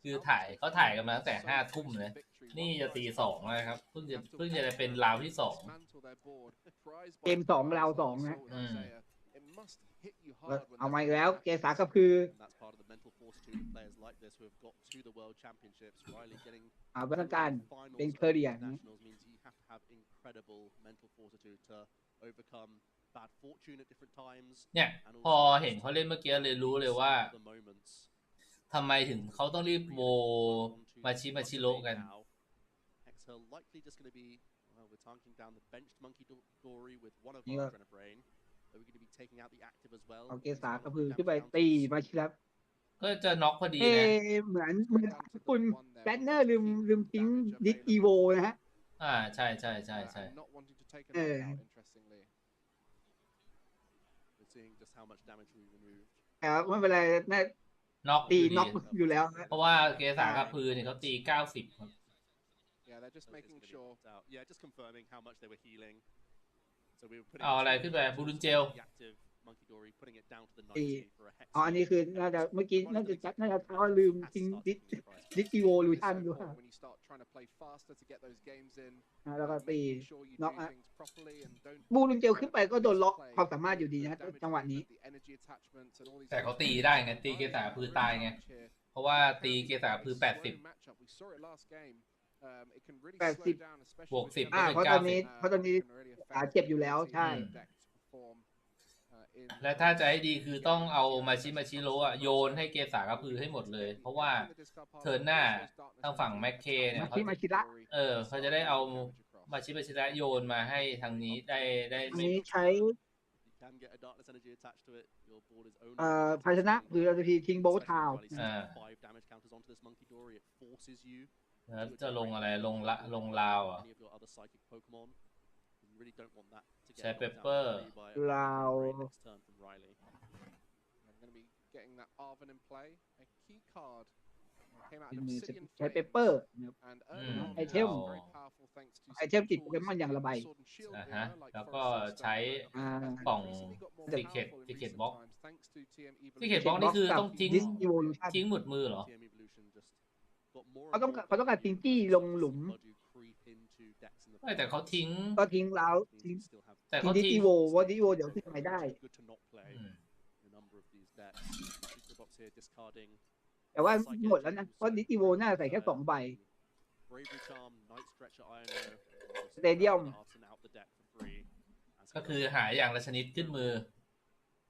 S3: คือเขาถ่ายกันมาตั้งแต่5 ทุ่มเลยนี่จะตี 2แล้วครับเพิ่งจะได้เป็นราวที่ 2
S4: เกม 2 ราว 2 นะ เอามาอีกแล้ว เกษากระพือ
S2: And that's part of the mental fortitude of players like this who have got to the World Championships. Riley getting
S4: วิวัฒนาการ
S2: finals
S4: เป็น
S2: of
S4: เคอเรีย
S2: nationals means you have to have incredible mental fortitude to overcome bad fortune at different times.
S3: เนี่ยพอเห็นเขาเล่นเมื่อกี้เลยรู้เลยว่าทำไมถึงเขาต้องรีบโวมาชิโร่กัน
S2: Hexer likely just going to be we're tanking down the benched Monkey Dory with one of our Adrenaline Brain. We're going to be taking out the active as well.
S4: เอาเกษากระพือขึ้นไปตีมาชิระ
S3: ก็จะน็อกพอดีนะ
S4: เหมือนคุณแบนเนอร์ลืมทิ้งดิสอีโวนะฮะ
S3: ใช่
S2: We're seeing just how much damage we removed.
S4: ไม่เป็นไรนะ
S3: น็อก
S4: ตีน็อกอยู่แล้ว
S3: เพราะว่าเกษากระพือเนี่ยเขาตี 90 ครับ
S1: Yeah, they're just making sure.
S2: Yeah, just confirming how much they were healing. So we were
S3: เอาอะไรขึ้นไปบูรุนเจล
S2: the active Monkey Dory, putting it down to the 90 for a hex.
S4: อันนี้คือน่าจะเมื่อกี้น่าจะเท้าลืมทิ้งดิสอีโวลูชั่นด้วย
S1: When you start trying to play faster to get those games in,
S4: แล้วก็ตี
S1: making sure you
S4: น็อก
S1: do things properly and don't
S4: บูรุนเจลขึ้นไปก็โดนล็อกความสามารถอยู่ดีนะจังหวะนี้
S1: the energy attachments and all these
S3: แต่เขาตีได้ไงตีเกษากระพือตายไงเพราะว่าตีเกษากระพือ 80
S1: We saw it last game. It can really
S4: 80
S1: slow down, especially
S3: บวก 10
S4: เพราะตอนนี้ขาเจ็บอยู่แล้วใช่
S3: และถ้าจะให้ดีคือต้องเอามาชิโร่โยนให้เกษากระพือให้หมดเลย เพราะว่าเทิร์นหน้าทางฝั่งแม็กเคเนี่ย
S4: มาชิระ
S3: เขาจะได้เอามาชิระโยนมาให้ทางนี้ได้
S4: อันนี้ใช้
S2: Can get a darkness energy attached to it. Your board is only
S4: ภาชนะคือเราจะทิ้งโบทาว
S2: 5 damage counters onto this Monkey Dory. It forces you
S3: แล้วจะลงอะไรลงลาวอ่ะ
S2: any of your other psychic Pokemon. You really don't want that to get
S3: ใช้
S2: knocked down
S3: Pepper
S2: free by a
S4: ลาว
S2: next turn from Riley.
S1: I'm going to be getting that Arven in play. A key card came out
S4: เป็น
S1: of
S4: มือ
S1: Obsidian
S4: ใช้
S1: Flame.
S4: เปเปอร์
S1: And early on,
S4: ไอเทม
S1: very powerful thanks to
S4: ไอเทมติดโปเกมอนอย่างละใบ
S1: Sword and Shield
S3: ฮะ
S1: era, like
S3: แล้วก็
S1: Forest
S3: ใช้
S1: Stone.
S3: กล่อง
S1: Recently got more
S3: Ticket
S1: powerful in
S3: Ticket
S1: recent
S3: Box
S1: times thanks to TM
S3: ที่เขต
S1: Evolution.
S3: บล็อกนี่คือต้องทิ้ง
S4: Disc Evolution
S3: ทิ้งหมุดมือเหรอ
S2: TM Evolution just got more
S4: เขาต้อง
S2: and more
S4: เขาต้องการทิ้งจี้ลงหลุม
S2: Badu creep into decks in the
S3: ไม่แต่เขาทิ้ง
S4: ก็ทิ้งแล้ว
S2: means
S4: ทิ้ง
S2: you still have
S3: แต่
S4: ทิ้
S3: เขา
S4: งดิส
S3: ทิ้ง
S4: อีโวว่าดิสอีโวเดี๋ยวขึ้นไปได้
S2: good to not play
S3: อืม
S2: a number of these decks. Secret box here discarding
S4: แต่ว่าหมดแล้วนะเพราะดิสอีโวน่าใส่แค่2 ใบ
S2: Bravery Charm, Night Stretcher, Iono.
S4: Stadium.
S2: Out the deck for free.
S3: ก็คือหาอย่างละชนิดขึ้นมือ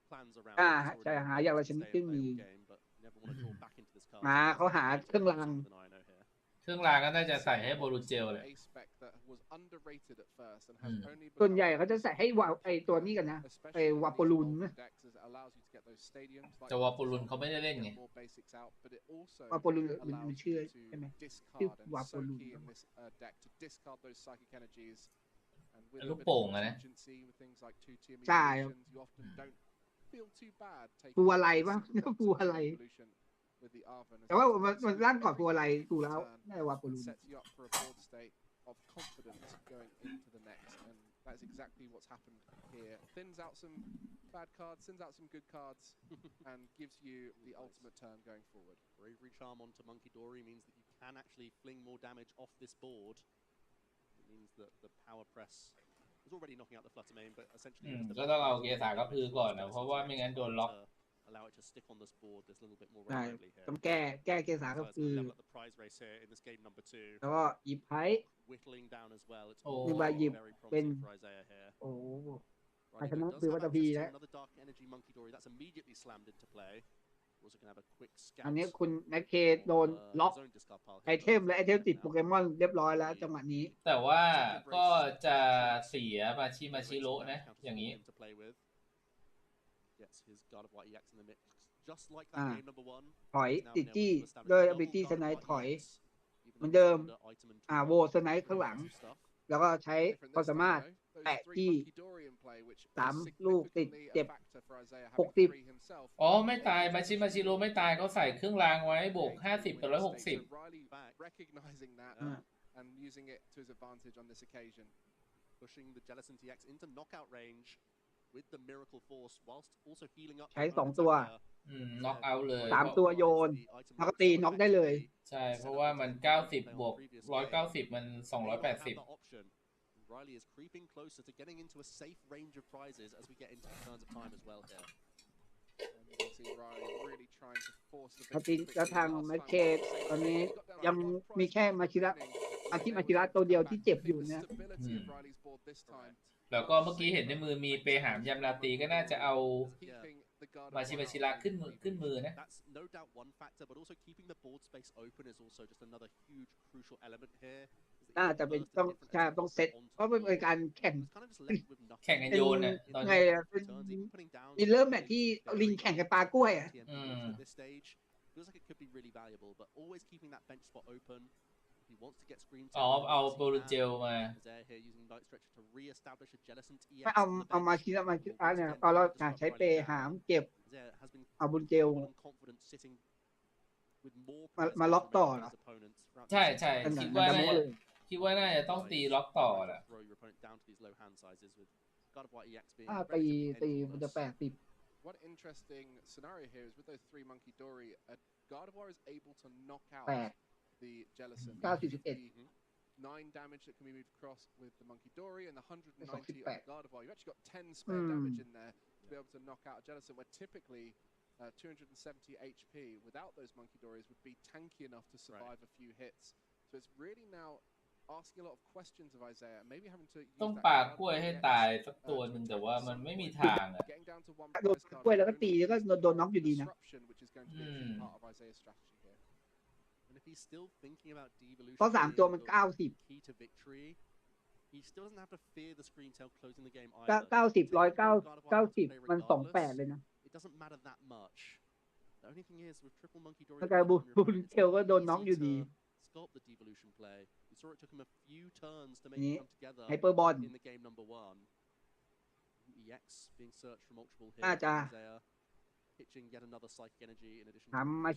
S2: Plans around
S4: ใช่หาอย่างละชนิดขึ้นมือ
S2: game, but never want to draw back into this card.
S4: มาเขาหาเครื่องราง
S2: With an Iono here.
S3: เครื่องรางก็น่าจะใส่ให้โบรูเจลเลย
S1: A spec that was underrated at first and has only
S4: ส่วนใหญ่
S1: become
S4: เขาจะใส่ให้วาไอตัวนี้กันนะ
S1: especially in
S4: วา
S1: these
S4: โปลูน
S1: evolving decks, as it allows you to get those stadiums, like
S3: แต่วาโปลุนเขาไม่ได้เล่นไง
S1: more basics out, but it also
S4: วาโปลูนมัน
S1: allows
S4: ชื่อ
S1: you
S4: ใช่ไหม
S1: to
S4: ชื่อ
S1: discard and
S4: วาโป
S1: so
S4: ลูน
S1: key in this deck to discard those psychic energies. And with
S3: ลู
S1: a
S3: ก
S1: bit
S3: โป่ง
S1: of
S3: อะนะ
S1: contingency with things like 2 TM
S4: ใช่
S1: evolutions, you often don't feel too bad taking
S4: ฟูอะไร
S1: the
S4: วะ
S1: secret box
S4: ฟูอะไร
S1: evolution with the Arven, as
S4: แต่ว่า
S1: it's
S4: มันร่างก่อนฟูอะไรถูกแล้ว
S1: turn
S4: น่าจะวาโปลูน
S1: sets you up for a board state of confidence going into the next. And that is exactly what's happened here. Thins out some bad cards, thins out some good cards, and gives you the ultimate turn going forward.
S2: Bravery Charm onto Monkey Dory means that you can actually fling more damage off this board. It means that the power press is already knocking out the Flutter Mane, but essentially
S3: ก็ต้องเอาเกียร์สามกับพือก่อนนะเพราะว่าไม่งั้นโดนล็อก
S2: allow it to stick on this board. There's a little bit more
S4: ใช่
S2: reliably here.
S4: ต้องแก้เกมสามก็คือ
S2: level up the prize race here in this game number 2.
S4: แล้วก็หยิบไพ่
S2: Whittling down as well. It's
S4: หนึ่งใบหยิบ
S2: very
S4: เป็น
S2: promising for Isaiah here.
S4: โอ้
S2: Right,
S4: ชนะ
S2: does
S4: คือ
S2: have
S4: วัต
S2: access
S4: พี
S2: to
S4: แล้ว
S2: another Dark Energy Monkey Dory. That's immediately slammed into play. Also gonna have a quick scout.
S4: อันนี้คุณแม็กเคโดนล็อก
S2: his own discard pile
S4: ไอ
S2: here,
S4: เทมและไอเทมติดโปเกมอนเรียบร้อยแล้วจังหวะนี้
S3: แต่ว่าก็จะเสียมาชิโร่นะอย่างนี้
S2: to play with. Gets his God of War EX in the mix, just like that game number 1.
S4: ถอยติดจี้ด้วย ability สไนท์ถอยเหมือนเดิมโวสไนท์ข้างหลัง แล้วก็ใช้ความสามารถแตะจี้3 ลูกติดเจ็บ 60
S3: อ๋อไม่ตายมาชิโร่ไม่ตายเขาใส่เครื่องรางไว้บวก50กับ160
S1: recognizing that and using it to his advantage on this occasion,
S2: pushing the Jellicent EX into knockout range with the Miracle Force whilst also healing up.
S4: ใช้2 ตัว
S3: น็อกเอาท์เลย
S4: 3 ตัวโยนแล้วก็ตีน็อกได้เลย
S3: ใช่เพราะว่ามัน90บวก190มัน280
S2: Riley is creeping closer to getting into a safe range of prizes as we get into the turns of time as well here.
S1: and you can see Riley really trying to force the
S4: จริงแล้วทางแมคเคทตอนนี้ยังมีแค่มาชิระตัวเดียวที่เจ็บอยู่นะ
S3: แล้วก็เมื่อกี้เห็นในมือมีเปหามยำราตรีก็น่าจะเอามาชิระขึ้นมือนะ
S2: That's no doubt one factor, but also keeping the board space open is also just another huge crucial element here.
S4: น่าจะเป็นต้องเซตเพราะเป็นการแข่ง
S3: แข่งกันโยนเนี่ยตอน
S4: ไง
S3: นี้
S4: มีเริ่มแบบที่ลิงแข่งกับปลากล้วยอ่ะ
S2: Feels like it could be really valuable, but always keeping that bench spot open. He wants to get screen
S3: อ๋อเอาโบลูเจลมา
S2: here using Night Stretcher to re-establish a Jellicent EX.
S4: ไม่เอามาชิระเนี่ยตอนเราใช้เปหามเก็บเอาบุญเจลมาล็อกต่อเหรอ
S3: ใช่คิดว่าน่าจะต้องตีล็อกต่อแหละ
S4: ตีมันจะ80
S1: One interesting scenario here is with those 3 Monkey Dory, Gardevoir is able to knock out the Jellicent. 9 damage that can be moved across with the Monkey Dory and the 190 on the Gardevoir. You've actually got 10 spare damage in there to be able to knock out a Jellicent, where typically 270 HP without those Monkey Dories would be tanky enough to survive a few hits. So it's really now asking a lot of questions of Isaiah, maybe having to use
S3: ต้องปากกล้วยให้ตายสักตัวหนึ่งแต่ว่ามันไม่มีทางอ่ะ
S1: getting down to 1
S4: โดนกล้วยแล้วก็ตีแล้วก็โดนน็อกอยู่ดีนะ
S1: disruption, which is going to be a key part of Isaiah's strategy here.
S2: And if he's still thinking about devolution,
S4: เพราะ3 ตัวมัน 90
S2: key to victory, he still doesn't have to fear the screen tail closing the game either.
S4: 90 มัน28เลยนะ
S2: It doesn't matter that much. The only thing is with triple Monkey Dory,
S4: แล้วก็บุญเจลก็โดนน็อกอยู่ดี
S2: sculpt the devolution play. We saw it took him a few turns to make it come together
S4: Hyperball
S2: in the game number 1. EX being searched for multiple hits.
S4: น่าจะ
S2: Pitching yet another psychic energy in addition
S4: ถามม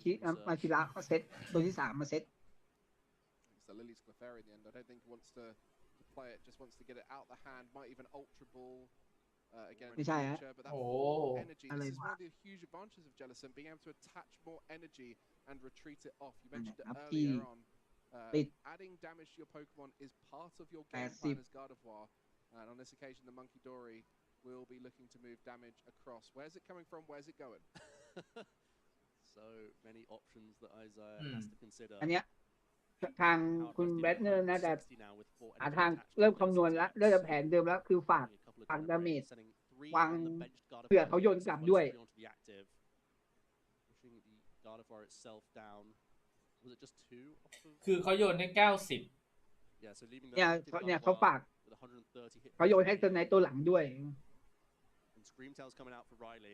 S4: าชิระก็เซตตัวที่3มาเซต
S1: It's the Lily's Clefairy in the end. I don't think he wants to play it, just wants to get it out the hand, might even Ultra Ball again in the future, but that energy, this is one of the huge advantages of Jellicent, being able to attach more energy and retreat it off. You mentioned it earlier on. Adding damage to your Pokemon is part of your game plan as Gardevoir, and on this occasion the Monkey Dory will be looking to move damage across. Where's it coming from? Where's it going?
S2: So many options that Isaiah has to consider.
S4: อันเนี้ยทางคุณแบทเนอร์น่าจะทางเริ่มคำนวณแล้วเริ่มแผนเดิมแล้วคือฝากดาเมจวางเผื่อเขาโยนกลับด้วย
S3: คือเขาโยนได้90
S4: เนี่ยเขาฝากเขาโยนให้ตัวไหนตัวหลังด้วย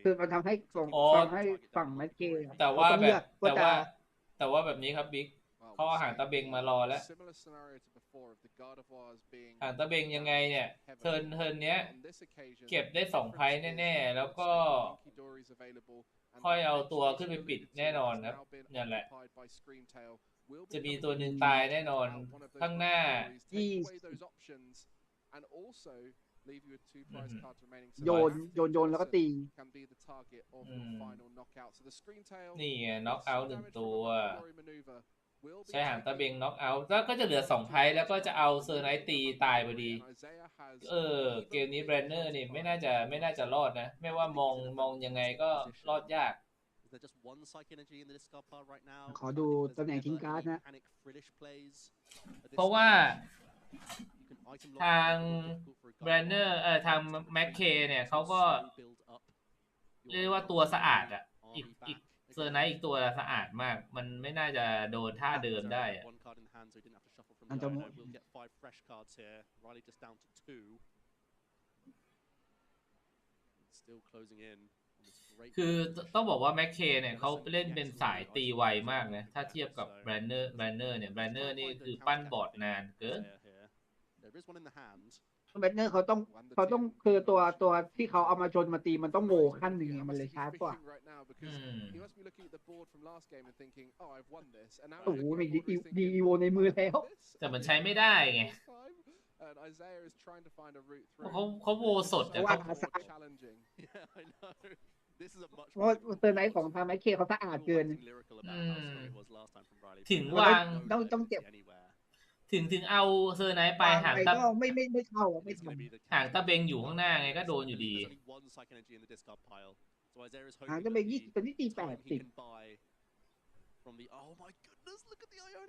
S4: คือมันทำให้ฝั่งแมคเกย์
S3: แต่ว่าแบบนี้ครับบิ๊กเขาเอาหางตะเบงมารอแล้วหางตะเบงยังไงเนี่ยเทิร์นเนี้ยเก็บได้2ไพ่แน่ๆแล้วก็ค่อยเอาตัวขึ้นไปปิดแน่นอนครับนั่นแหละจะมีตัวหนึ่งตายแน่นอนข้างหน้า
S1: leave you with 2 prize cards remaining. So
S4: โยนแล้วก็ตี
S1: can be the target of your final knockout. So the screen tail
S3: นี่ไงน็อกเอาท์1 ตัว
S1: maneuver will be
S3: ใช้หางตะเบงน็อกเอาท์แล้วก็จะเหลือ2ไพ่แล้วก็จะเอาเซอร์ไนท์ตีตายพอดีเกมนี้แบรนเนอร์นี่ไม่น่าจะรอดนะไม่ว่ามองยังไงก็รอดยาก
S4: ขอดูตำแหน่งทิ้งการ์ดนะ
S3: เพราะว่าทางแบรนเนอร์ทางแม็กเคเนี่ยเขาก็เรียกว่าตัวสะอาดอ่ะอีกเซอร์ไนท์อีกตัวสะอาดมากมันไม่น่าจะโดนท่าเดิมได้อะ
S4: มันจะ
S3: คือต้องบอกว่าแม็กเคเนี่ยเขาเล่นเป็นสายตีไวมากนะถ้าเทียบกับแบรนเนอร์เนี่ยแบรนเนอร์นี่คือปั้นบอร์ดนานเกิน
S4: แบนเนอร์เขาต้องคือตัวที่เขาเอามาชนมาตีมันต้องโง่ขั้นหนึ่งมันเลยช้ากว่าโอ้โหมีดีโวในมือแล้ว
S3: แต่มันใช้ไม่ได้ไงเขาโวสดแต่
S4: ว่าเพราะเซอร์ไนท์ของทางแม็กเคเขาสะอาดเกิน
S3: ถึงวาง
S4: ต้องเก็บ
S3: ถึงเอาเซอร์ไนท์ไปหางตะ
S4: ไม่เข้าไม่ทัน
S3: หางตะเบงอยู่ข้างหน้าไงก็โดนอยู่ดี
S4: หางตะเบงตอนนี้ตี80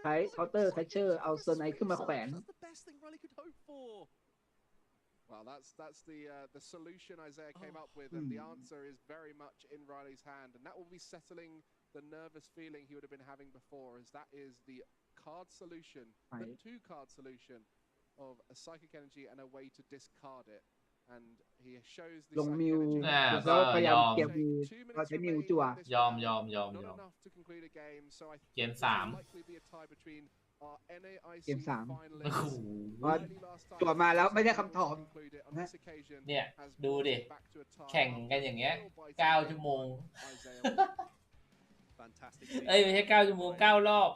S4: ใช้เคาน์เตอร์แคชเชอร์เอาเซอร์ไนท์ขึ้นมาแขวน
S1: Well, that's the solution Isaiah came up with, and the answer is very much in Riley's hand, and that will be settling the nervous feeling he would have been having before, as that is the card solution, the 2-card solution of a psychic energy and a way to discard it, and he shows the
S4: ลงมิว
S3: ก็ยอม
S4: เก็บมิวเราใช้มิวจั่วย
S3: อมเกม 3
S4: เกม 3ตัวมาแล้วไม่ได้คำตอบ
S3: เนี่ยดูดิแข่งกันอย่างเงี้ย9 ชั่วโมงไม่ใช่9 ชั่วโมง9 รอบ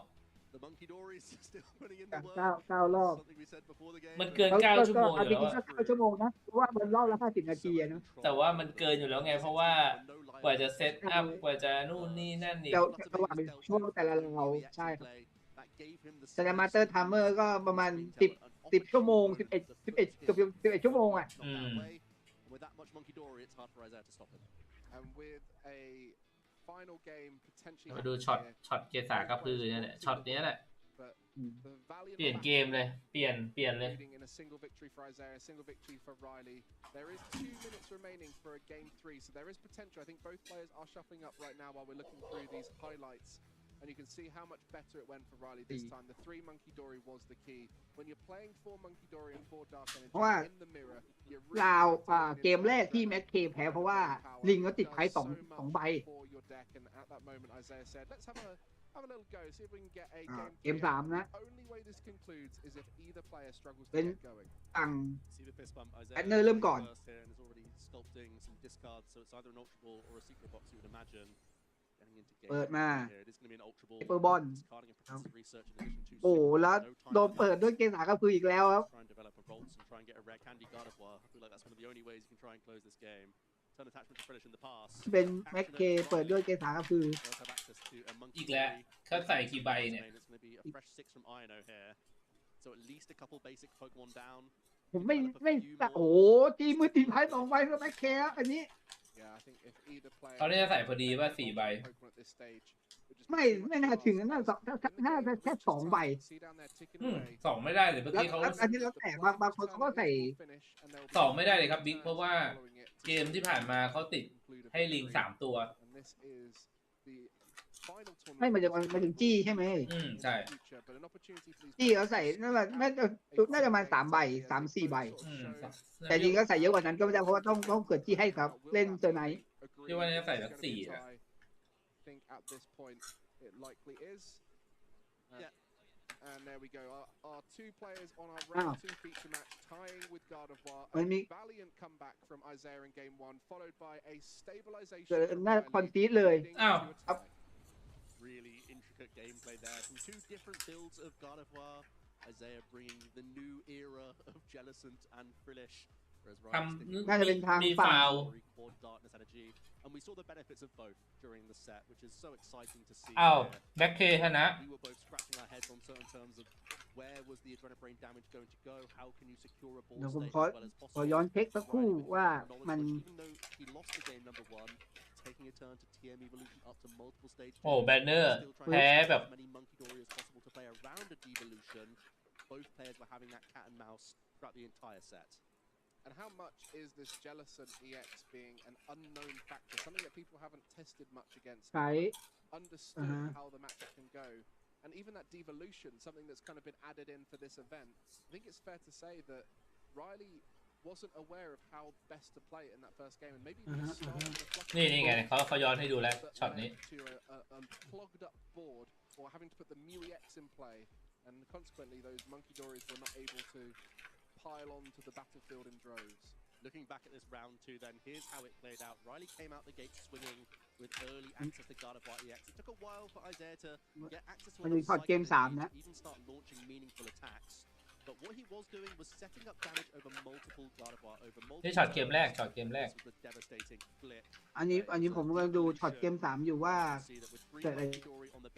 S4: 9 รอบ
S3: มันเกิน9 ชั่วโมงอยู่แล้ว
S4: 9 ชั่วโมงนะเพราะว่ามันรอบละ50 นาทีนะ
S3: แต่ว่ามันเกินอยู่แล้วไงเพราะว่ากว่าจะเซตอัพกว่าจะนู่นนี่นั่นนี่
S4: ระหว่างเป็นช่วงแต่ละเราใช่ครับแต่มาสเตอร์ไทม์เมอร์ก็ประมาณ10 ชั่วโมง11 ชั่วโมงอ่ะ
S3: มาดูช็อตเกษากระพือเนี่ยแหละช็อตนี้แหละเปลี่ยนเกมเลยเปลี่ยนเลย
S1: There is 2 minutes remaining for a game 3, so there is potential. I think both players are shuffling up right now while we're looking through these highlights. And you can see how much better it went for Riley this time. The 3 Monkey Dory was the key. When you're playing 4 Monkey Dory and 4 Dark Energy in the mirror,
S4: ราวเกมแรกที่แม็กเคแพ้เพราะว่าลิงก็ติดไพ่2 ใบเกม 3 นะเป็นฝั่งแอดเนอร์เริ่มก่อนเปิดมาเปิดบอลโอ้แล้วโดนเปิดด้วยเกม 3 ก็คืออีกแล้วครับเป็นแม็กเคเปิดด้วยเกม 3 ก็คือ
S3: อีกแล้วเขาใส่กี่ใบเนี่ย
S4: ผมไม่โอ้ตีมือตีไพ่2 ใบก็แม็กเคอันนี้
S3: เขาได้ใส่พอดีว่า4 ใบ
S4: ไม่น่าถึงน่าจะแค่2 ใบ
S3: 2ไม่ได้เลยเมื่อกี้เขา
S4: อันนี้แล้วแต่บางคนเขาก็ใส่
S3: 2ไม่ได้เลยครับบิ๊กเพราะว่าเกมที่ผ่านมาเขาติดให้ลิง3 ตัว
S4: ไม่มาถึงจี้ใช่ไหม
S3: ใช่
S4: จี้เขาใส่น่าจะมา3 ใบ 3-4 ใบแต่จริงก็ใส่เยอะกว่านั้นก็ไม่ได้เพราะว่าต้องเกิดจี้ให้ครับเล่นเซอร์ไนท์
S3: ที่ว่าจะใส่สัก4And
S1: there we go. Our 2 players on our round 2 feature match tying with God of War. A valiant comeback from Isaiah in game 1, followed by a stabilization.
S4: น่าคอนฟีดเลย
S2: Really intricate gameplay there from 2 different builds of God of War. Isaiah bringing the new era of Jellicent and Frillish
S3: ทำ
S4: น่าจะเป็นทาง
S3: มี
S4: ฝั่ง
S3: ฟาว
S2: And we saw the benefits of both during the set, which is so exciting to see.
S3: อ้าวแบ็คเคชนะ
S2: We were both scratching our heads on certain terms of where was the adrenaline damage going to go, how can you secure a ball
S4: เดี๋ยวผม
S2: state
S4: ขอ
S2: as well as
S4: ขอ
S2: possible.
S4: ย้อนเช็คสักครู่ว่ามัน
S2: Even though he lost the game number 1, taking a turn to TM evolution up to multiple stage
S3: โอ้แบนเนอร์
S2: still trying
S3: แพ้แบบ
S2: as many monkey dory as possible to play around a devolution. Both players were having that cat and mouse throughout the entire set.
S1: And how much is this Jellison EX being an unknown factor, something that people haven't tested much against,
S4: ใช้
S1: understood how the matchup can go, and even that devolution, something that's kind of been added in for this event. I think it's fair to say that Riley wasn't aware of how best to play it in that first game, and maybe even starting the flutter
S3: นี่ไงเขาย้อนให้ดูแล้วช็อตนี้
S1: to a clogged up board, or having to put the Mew EX in play, and consequently those monkey dories were not able to pile onto the battlefield in droves.
S2: Looking back at this round 2 then, here's how it played out. Riley came out the gate swinging with early access to God of War EX. It took a while for Isaiah to get access to
S4: มันมีพอร์ตเกม 3 นะ
S2: even start launching meaningful attacks. But what he was doing was setting up damage over multiple God of War, over multiple
S3: นี่ช็อตเกมแรกช็อตเกมแรก
S2: This was the devastating flip.
S4: อันนี้ผมกำลังดูช็อตเกม 3 อยู่ว่าเกิดอะไร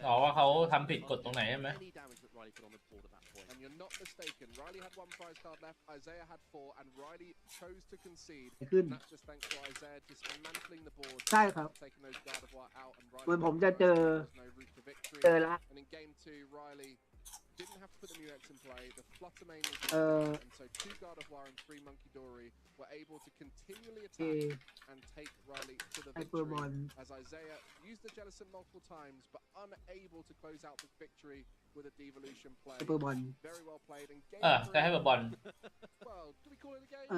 S3: อ๋อว่าเขาทำผิดกฎตรงไหนใช่ไหม
S2: Any damage that Riley put on the board at that point.
S1: And you're not mistaken, Riley had 1 prize card left, Isaiah had 4, and Riley chose to concede.
S4: ขึ้น
S1: And that's just thanks to Isaiah dismantling the board,
S4: ใช่ครับ
S1: taking those God of War out, and
S4: เหมือน
S1: Riley
S4: ผมจะเจอ
S1: there's no route to victory.
S4: เจอละ
S1: And in game 2, Riley didn't have to put the Mew X in play. The Flutter main was and so 2 God of War and 3 Monkey Dory were able to continually attack and take Riley to the
S4: ไฮเปอร์บ
S1: victory.
S4: อล
S1: As Isaiah used the Jellison multiple times, but unable to close out the victory with a devolution play.
S4: ไฮเปอร์บอล
S1: Very well played. And game
S3: ได้ให้บอล
S1: well, do we call it a game?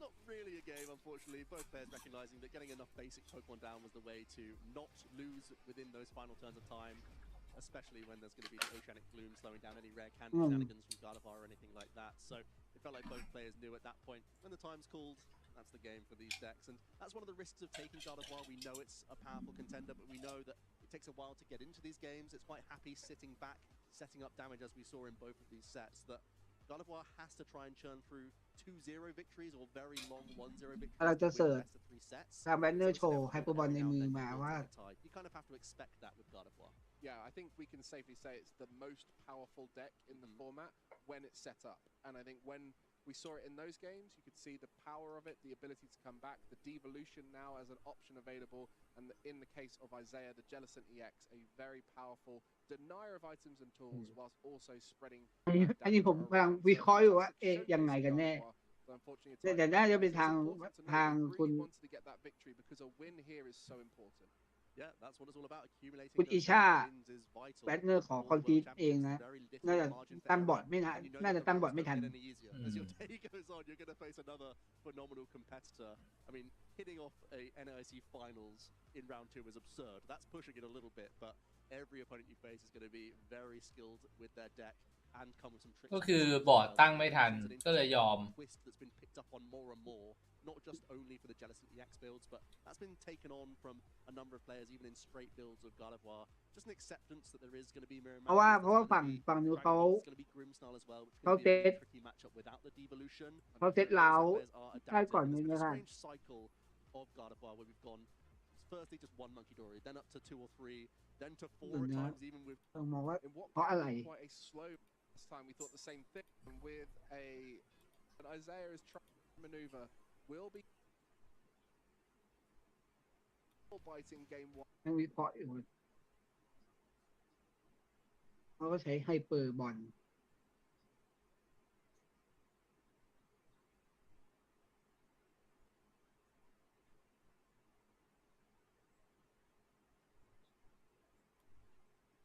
S2: Not really a game, unfortunately. Both players recognizing that getting enough basic Pokemon down was the way to not lose within those final turns of time, especially when there's going to be the Oceanic Gloom slowing down any rare candy shenanigans from Gardevoir or anything like that. So it felt like both players knew at that point, when the time's called, that's the game for these decks. And that's one of the risks of taking Gardevoir. We know it's a powerful contender, but we know that it takes a while to get into these games. It's quite happy sitting back, setting up damage, as we saw in both of these sets, that Gardevoir has to try and churn through 2-0 victories or very long 1-0 victories
S4: เราจะ
S2: to
S4: เสิร์
S2: win
S4: ช
S2: best of 3 sets.
S4: ทางแบนเนอร์โชว์ไฮเปอร์บอลในมือมาว่า
S2: You kind of have to expect that with Gardevoir.
S1: Yeah, I think we can safely say it's the most powerful deck in the format when it's set up. And I think when we saw it in those games, you could see the power of it, the ability to come back, the devolution now as an option available, and in the case of Isaiah, the Jellison EX, a very powerful denier of items and tools, whilst also spreading
S4: อันนี้ผมกำลังวิเคราะห์อยู่ว่ายังไงกันแน่ แต่น่าจะเป็นทางคุณ
S1: wanted to get that victory because a win here is so important.
S2: Yeah, that's what it's all about. Accumulating
S4: คุณ
S2: those
S4: อิชา
S2: wins is vital.
S4: แบนเนอร์ขอคอนฟีดเองนะ น่าจะตั้งบอร์ดไม่นานน่าจะตั้งบอร์ดไม่ทัน
S2: As your day goes on, you're going to face another phenomenal competitor. I mean, hitting off a NIC finals in round 2 is absurd. That's pushing it a little bit, but every opponent you face is going to be very skilled with their deck and come with some tricks.
S3: ก็คือบอร์ดตั้งไม่ทันก็เลยยอม
S2: Twist that's been picked up on more and more, not just only for the Jellison EX builds, but that's been taken on from a number of players, even in straight builds of Gardevoir. Just an acceptance that there is going to be mirror
S4: เพราะว่าฝั่งนู้นเขา
S2: It's going to be Grimmsnarl as well, which is going to be a really tricky matchup without the devolution.
S4: เขาเซตเราได้ก่อนนึง
S2: There's
S4: นะ
S2: been a
S4: ท่าน
S2: strange cycle of Gardevoir where we've gone firstly just 1 Monkey Dory, then up to 2 or 3, then to 4 at times, even with
S4: ต้องมองว่า
S1: In what
S4: เพราะอะไร
S1: quite a slow this time, we thought the same thing. And with an Isaiah is trying to maneuver, will be biting game 1.
S4: ยังวิเคราะห์อยู่เขาก็ใช้ไฮเปอร์บอล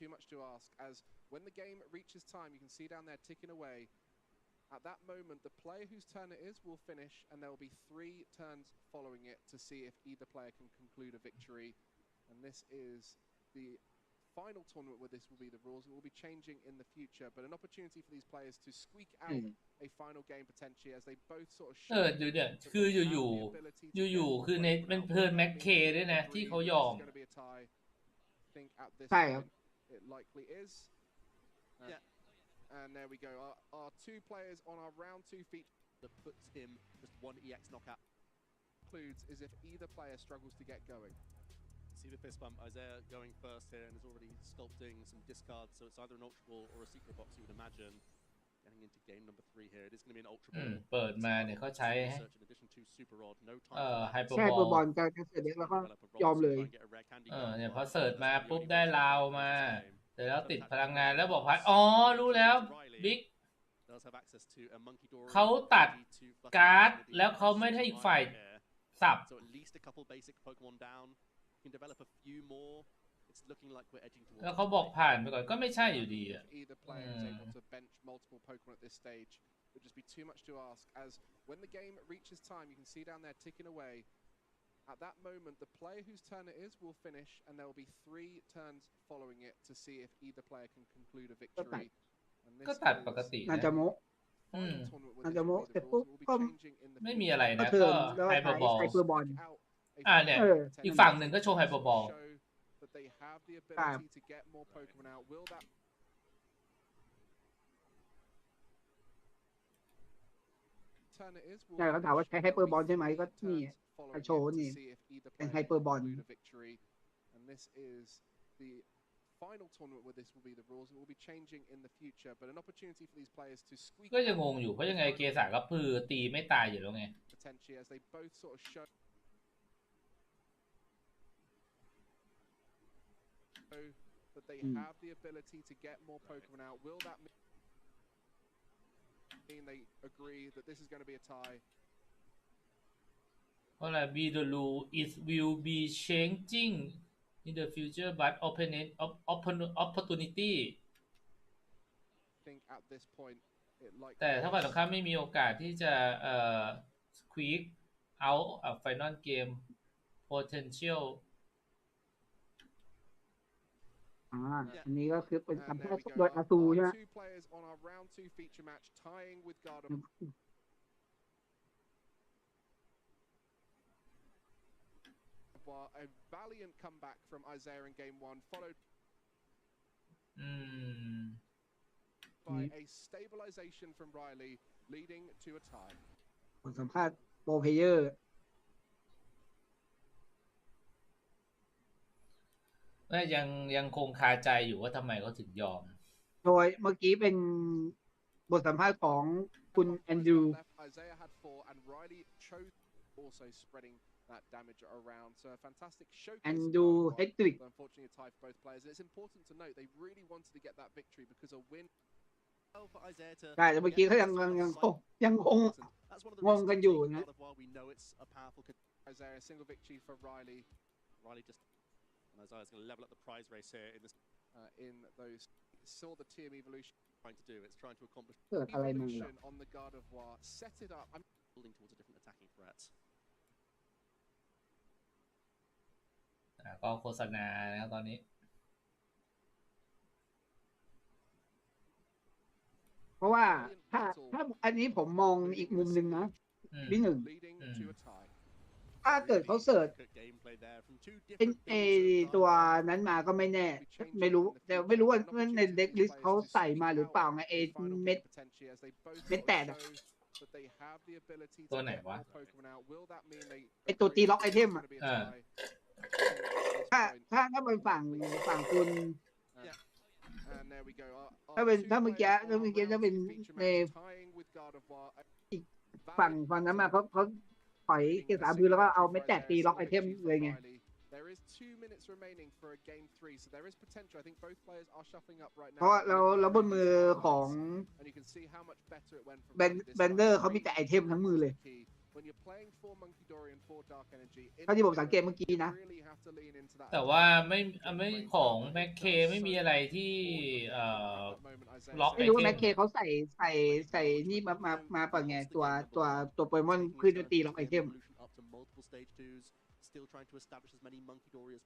S1: Too much to ask, as when the game reaches time, you can see down there ticking away. At that moment, the player whose turn it is will finish, and there will be 3 turns following it to see if either player can conclude a victory. And this is the final tournament where this will be the rules. It will be changing in the future, but an opportunity for these players to squeak out a final game potentially as they both sort of
S3: ดูเนี่ยคืออยู่คือในเป็นเพื่อนแม็กเคด้วยนะที่เขายอม
S1: think at this
S4: ใช่ครับ
S1: point it likely is.
S2: Yeah.
S1: And there we go. Our 2 players on our round 2 feature
S2: that puts him just one EX knockout.
S1: Includes is if either player struggles to get going.
S2: See the fist bump. Isaiah going first here and is already sculpting some discards, so it's either an Ultra Ball or a Secret Box, you would imagine. Getting into game number 3 here. It is going to be an Ultra Ball.
S3: เปิดมาเนี่ยเขาใช้
S2: In addition to Super Rod, no time
S3: ไฮเปอ
S4: แค่
S3: ร์
S4: เปิด
S3: บบ อ
S4: อ
S3: ล
S4: ลการเสร็จแล้วก็ยอมเลย
S3: เนี่ยพอเสิร์ชมาปุ๊บได้ลาวมาเสร็จแล้วติดพลังงานแล้วบอกพัดอ๋อรู้แล้วบิ๊กเขาตัดการ์ดแล้วเขาไม่ให้อีกฝ่ายสับ แล้วเขาบอกผ่านไปก่อนก็ไม่ใช่อยู่ดีอ่ะ
S1: Would just be too much to ask, as when the game reaches time, you can see down there ticking away. At that moment, the player whose turn it is will finish, and there will be 3 turns following it to see if either player can conclude a victory.
S3: ก็ตัดปกตินะ
S4: น่าจะโมเสร็จปุ๊บก็
S3: ไม่มีอะไรนะ
S4: เทิ
S3: ก็
S4: ร์นแล้ว
S3: ไฮเปอร์บอล
S4: ไฮเปอร์บอล
S3: เนี่ยอีกฝั่งหนึ่งก็โชว์ไฮเปอร์บอล
S4: ใช่เขาถามว่าใช้ไฮเปอร์บอลใช่ไหมก็นี่โชว์นี่เป็นไฮเปอร์บอล
S1: Final tournament where this will be the rules and will be changing in the future, but an opportunity for these players to squeak.
S3: ก็ยังงงอยู่เพราะยังไงเกษาก็พือตีไม่ตายอยู่แล้วไง
S1: Potentially, as they both sort of show that they have the ability to get more Pokemon out. Will that mean they agree that this is going to be a tie?
S3: เพราะอะไร be the rule it will be changing in the future but opportunity
S1: think at this point it like
S3: แต่ถ้าฝ่ายตรงข้ามไม่มีโอกาสที่จะsqueak out final game potential
S4: อันนี้ก็คือเป็นสัมภาษณ์โดยอาซูใช่ไหม
S1: 2 players on our round 2 feature match tying with Garden. A valiant comeback from Isaiah in game 1, followed by a stabilization from Riley, leading to a tie.
S4: ผลสัมภาษณ์โปรเพลเยอร์
S3: ยังคงคาใจอยู่ว่าทำไมเขาถึงยอม
S4: โดยเมื่อกี้เป็นบทสัมภาษณ์ของคุณแอนดรู
S1: Isaiah had 4 and Riley chose also spreading that damage around. So a fantastic showcase.
S4: And do hat-trick.
S1: Unfortunately, a tie for both players. And it's important to note they really wanted to get that victory because a win.
S4: ใช่แต่เมื่อกี้เขายังคงงงกันอยู่นะ
S1: Isaiah, single victory for Riley.
S2: Riley just and Isaiah's going to level up the prize race here in this
S1: in those saw the team evolution
S2: trying to do. It's trying to accomplish
S1: evolution on the Guard of War. Set it up. I'm
S2: building towards a different attacking threat.
S3: ก็โฆษณาแล้วตอนนี้
S4: เพราะว่าถ้าอันนี้ผมมองอีกมุมหนึ่งนะที่หนึ่งถ้าเกิดเขาเสิร์ชเป็นตัวนั้นมาก็ไม่แน่ไม่รู้แต่ไม่รู้ว่าในเด็กลิสต์เขาใส่มาหรือเปล่าไงเม็ดแตก
S3: ตัวไหนวะ
S4: ตัวตีล็อกไอเทมอ่ะถ้าเป็นฝั่งคุณถ้าเมื่อกี้จะเป็นในอีกฝั่งนั้นมาเขาถอยเกสาบือแล้วก็เอาเม็ดแตกตีล็อกไอเทมเลยไง
S1: There is 2 minutes remaining for a game 3, so there is potential. I think both players are shuffling up right now.
S4: เพราะเราบนมือของแบนเดอร์เขามีแต่ไอเทมทั้งมือเลยเท่าที่ผมสังเกตเมื่อกี้นะ
S3: แต่ว่าไม่ของแม็กเคไม่มีอะไรที่ล็อกไอเทม
S4: ไม่รู้ว่าแม็กเคเขาใส่นี่มาป่ะไงตัวโปเกมอนขึ้นตีล็อกไอเทม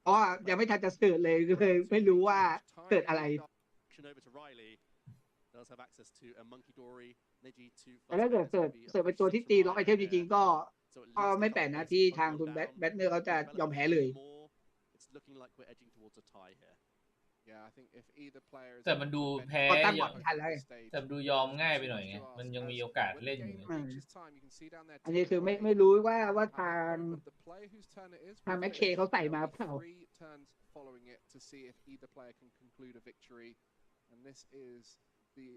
S4: อ๋อยังไม่ทันจะเสิร์ชเลยไม่รู้ว่าเกิดอะไรแต่ถ้าเกิดเสิร์ชเป็นตัวที่ตีล็อกไอเทมจริงๆก็ไม่แปลกนะที่ทางคุณแบทเนอร์เขาจะยอมแพ้เลย
S1: Yeah, I think if either player is
S3: แต่มันดูแพ้
S4: ก็ตั้งหวังไม่ทันเลย
S3: แต่มันดูยอมง่ายไปหน่อยไงมันยังมีโอกาสเล่นอยู่
S4: อันนี้คือไม่รู้ว่าทางแม็กเคเขาใส่มาเปล่า
S1: following it to see if either player can conclude a victory, and this is the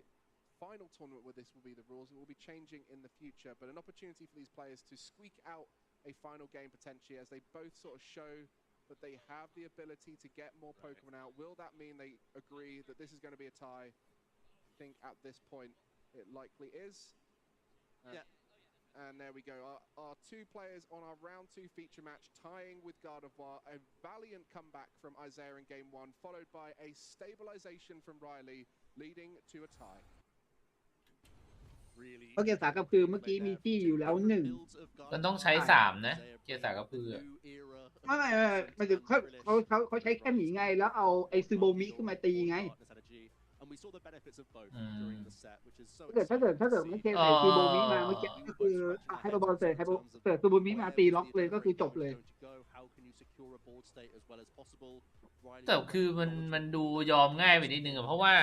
S1: final tournament where this will be the rules. It will be changing in the future, but an opportunity for these players to squeak out a final game potentially as they both sort of show that they have the ability to get more Pokemon out. Will that mean they agree that this is going to be a tie? I think at this point it likely is. Yeah. And there we go. Our two players on our round 2 feature match tying with Gardevoir. A valiant comeback from Isaiah in game 1, followed by a stabilization from Riley, leading to a tie.
S4: เพราะเกียร์สากับคือเมื่อกี้มีจี้อยู่แล้ว1
S3: มันต้องใช้3นะเกียร์สากระพือ
S4: ไม่มันถึงเขาใช้แค่หมีไงแล้วเอาไอซูโบมิขึ้นมาตีไงถ้าเกิดไม่เทใส่ซูโบมิมาเมื่อกี้ก็คือให้บอลเสิร์ฟซูโบมิมาตีล็อกเลยก็คือจบเลย
S3: แต่คือมันดูยอมง่ายไปนิดนึงเพราะว่า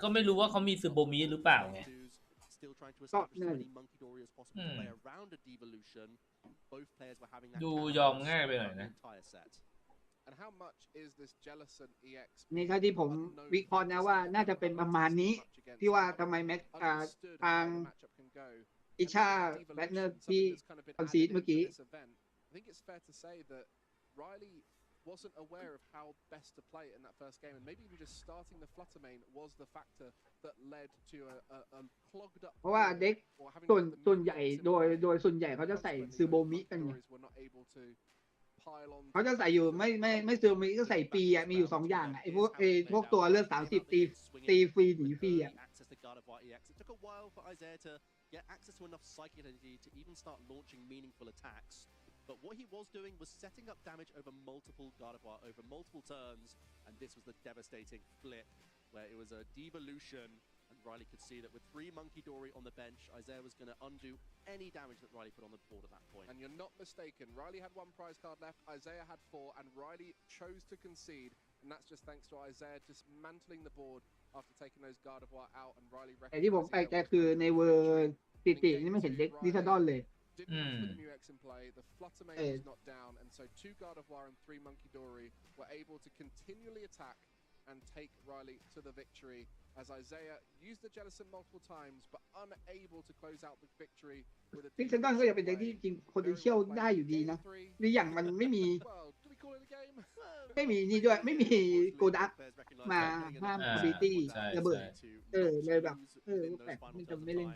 S3: ก็ไม่รู้ว่าเขามีซูโบมิหรือเปล่าไง
S4: ก็นั่น
S3: ดูยอมง่ายไปหน่อยนะ
S4: นี่ครับที่ผมวิเคราะห์นะว่าน่าจะเป็นประมาณนี้ที่ว่าทำไมแม็กทางอิชาแบทเนอร์ที่คอนซีดเมื่อกี้
S1: wasn't aware of how best to play it in that first game, and maybe even just starting the Flutter Mane was the factor that led to a clogged up.
S4: เพราะว่าเด็กส่วนใหญ่โดยส่วนใหญ่เขาจะใส่ซูโบมิกันเขาจะใส่อยู่ไม่ซูโบมิก็ใส่ปีมีอยู่2อย่างไอ้พวกตัวเลือด30ตีฟรีหนีฟรี
S2: But what he was doing was setting up damage over multiple Gardevoir, over multiple turns, and this was the devastating flip, where it was a devolution, and Riley could see that with 3 Monkey Dory on the bench, Isaiah was going to undo any damage that Riley put on the board at that point.
S1: And you're not mistaken, Riley had 1 prize card left, Isaiah had 4, and Riley chose to concede, and that's just thanks to Isaiah dismantling the board after taking those Gardevoir out, and Riley recognized.
S4: แต่ที่ผมแปลกใจคือในเวอร์ตินี่ไม่เห็นเด็กดิซาดอนเลย
S1: Didn't have the Muex in play, the Flutter Mane was not down, and so 2 Gardevoir and 3 Monkey Dory were able to continually attack and take Riley to the victory as Isaiah used the Jellicent multiple times but unable to close out the victory with a
S4: ดิซาดอนก็ยังเป็นเด็กที่จริง potential ได้อยู่ดีนะหรืออย่างมันไม่มีนี่ด้วยไม่มีโกดักมาห้ามบีตี้ระเบิดเลยแบบแปลกมันจะไม่เล่น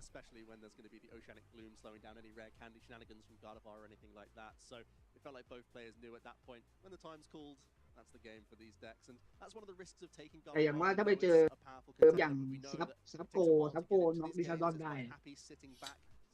S2: especially when there's going to be the oceanic gloom slowing down any rare candy shenanigans from Gardevoir or anything like that. So it felt like both players knew at that point when the time's called, that's the game for these decks, and that's one of the risks of taking Gardevoir.
S4: อย่างว่าถ้าไปเจออย่างซับโกน็อกดิซาดอนได้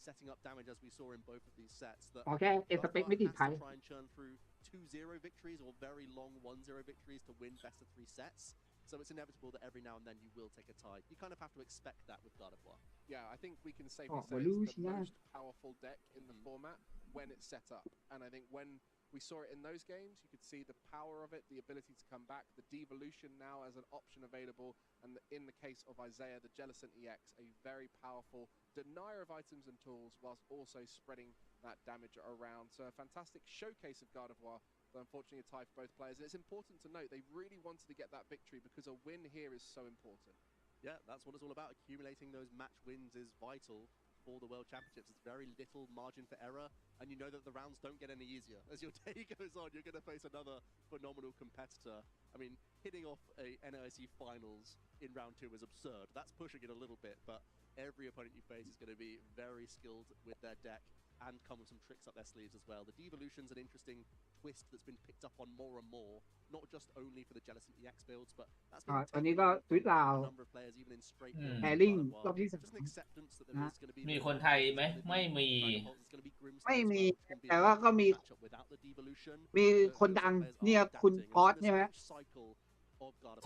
S2: setting up damage as we saw in both of these sets.
S4: ขอแค่สเปคไม่ติดพัน
S2: try and churn through 2-0 victories or very long 1-0 victories to win best of 3 sets. So it's inevitable that every now and then you will take a tie. You kind of have to expect that with Gardevoir.
S1: Yeah, I think we can safely say it's the most powerful deck in the format when it's set up. And I think when we saw it in those games, you could see the power of it, the ability to come back, the devolution now as an option available, and in the case of Isaiah, the Jellicent EX, a very powerful denier of items and tools whilst also spreading that damage around. So a fantastic showcase of Gardevoir, but unfortunately a tie for both players. And it's important to note they really wanted to get that victory because a win here is so important.
S2: Yeah, that's what it's all about. Accumulating those match wins is vital for the World Championships. There's very little margin for error, and you know that the rounds don't get any easier. As your day goes on, you're going to face another phenomenal competitor. I mean, hitting off a NIC finals in round 2 is absurd. That's pushing it a little bit, but every opponent you face is going to be very skilled with their deck and come with some tricks up their sleeves as well. The devolution's an interesting twist that's been picked up on more and more, not just only for the Jellicent EX builds, but that's been
S4: ตอนนี้ก็ทวิตลาว
S2: number of players even in straight
S4: แฮริ่งรอบที่3
S3: มีคนไทยไหมไม่มี
S4: แต่ว่าก็มีคนดังเนี่ยคุณพอสใช่ไหม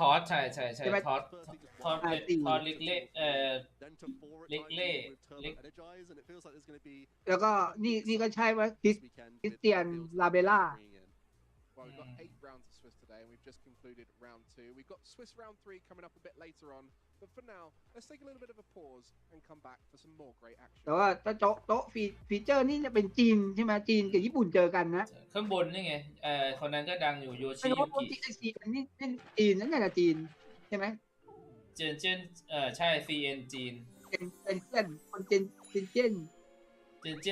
S3: ทอสใช่ทอสเล็ก
S4: แล้วก็นี่ก็ใช่ว่าคริสเตียนลาเบล่า
S1: well. We've got 8 rounds of Swiss today, and we've just concluded round 2. We've got Swiss round 3 coming up a bit later on. But for now, let's take a little bit of a pause and come back for some more great action.
S4: แต่ว่าถ้าโต๊ะฟีเจอร์นี่จะเป็นจีนใช่ไหมจีนกับญี่ปุ่นเจอกันนะ
S3: ข้างบนนี่ไงคนนั้นก็ดังอยู่โย
S4: ไม่
S3: ชิ
S4: รู้
S3: ยุ
S4: ว่า
S3: กิ
S4: TXC อันนี้เป็นจีนนั่นแหละจีนใช่ไหม
S3: เจนใช่ CN จีน
S4: เป็นเพื่อนคนเจ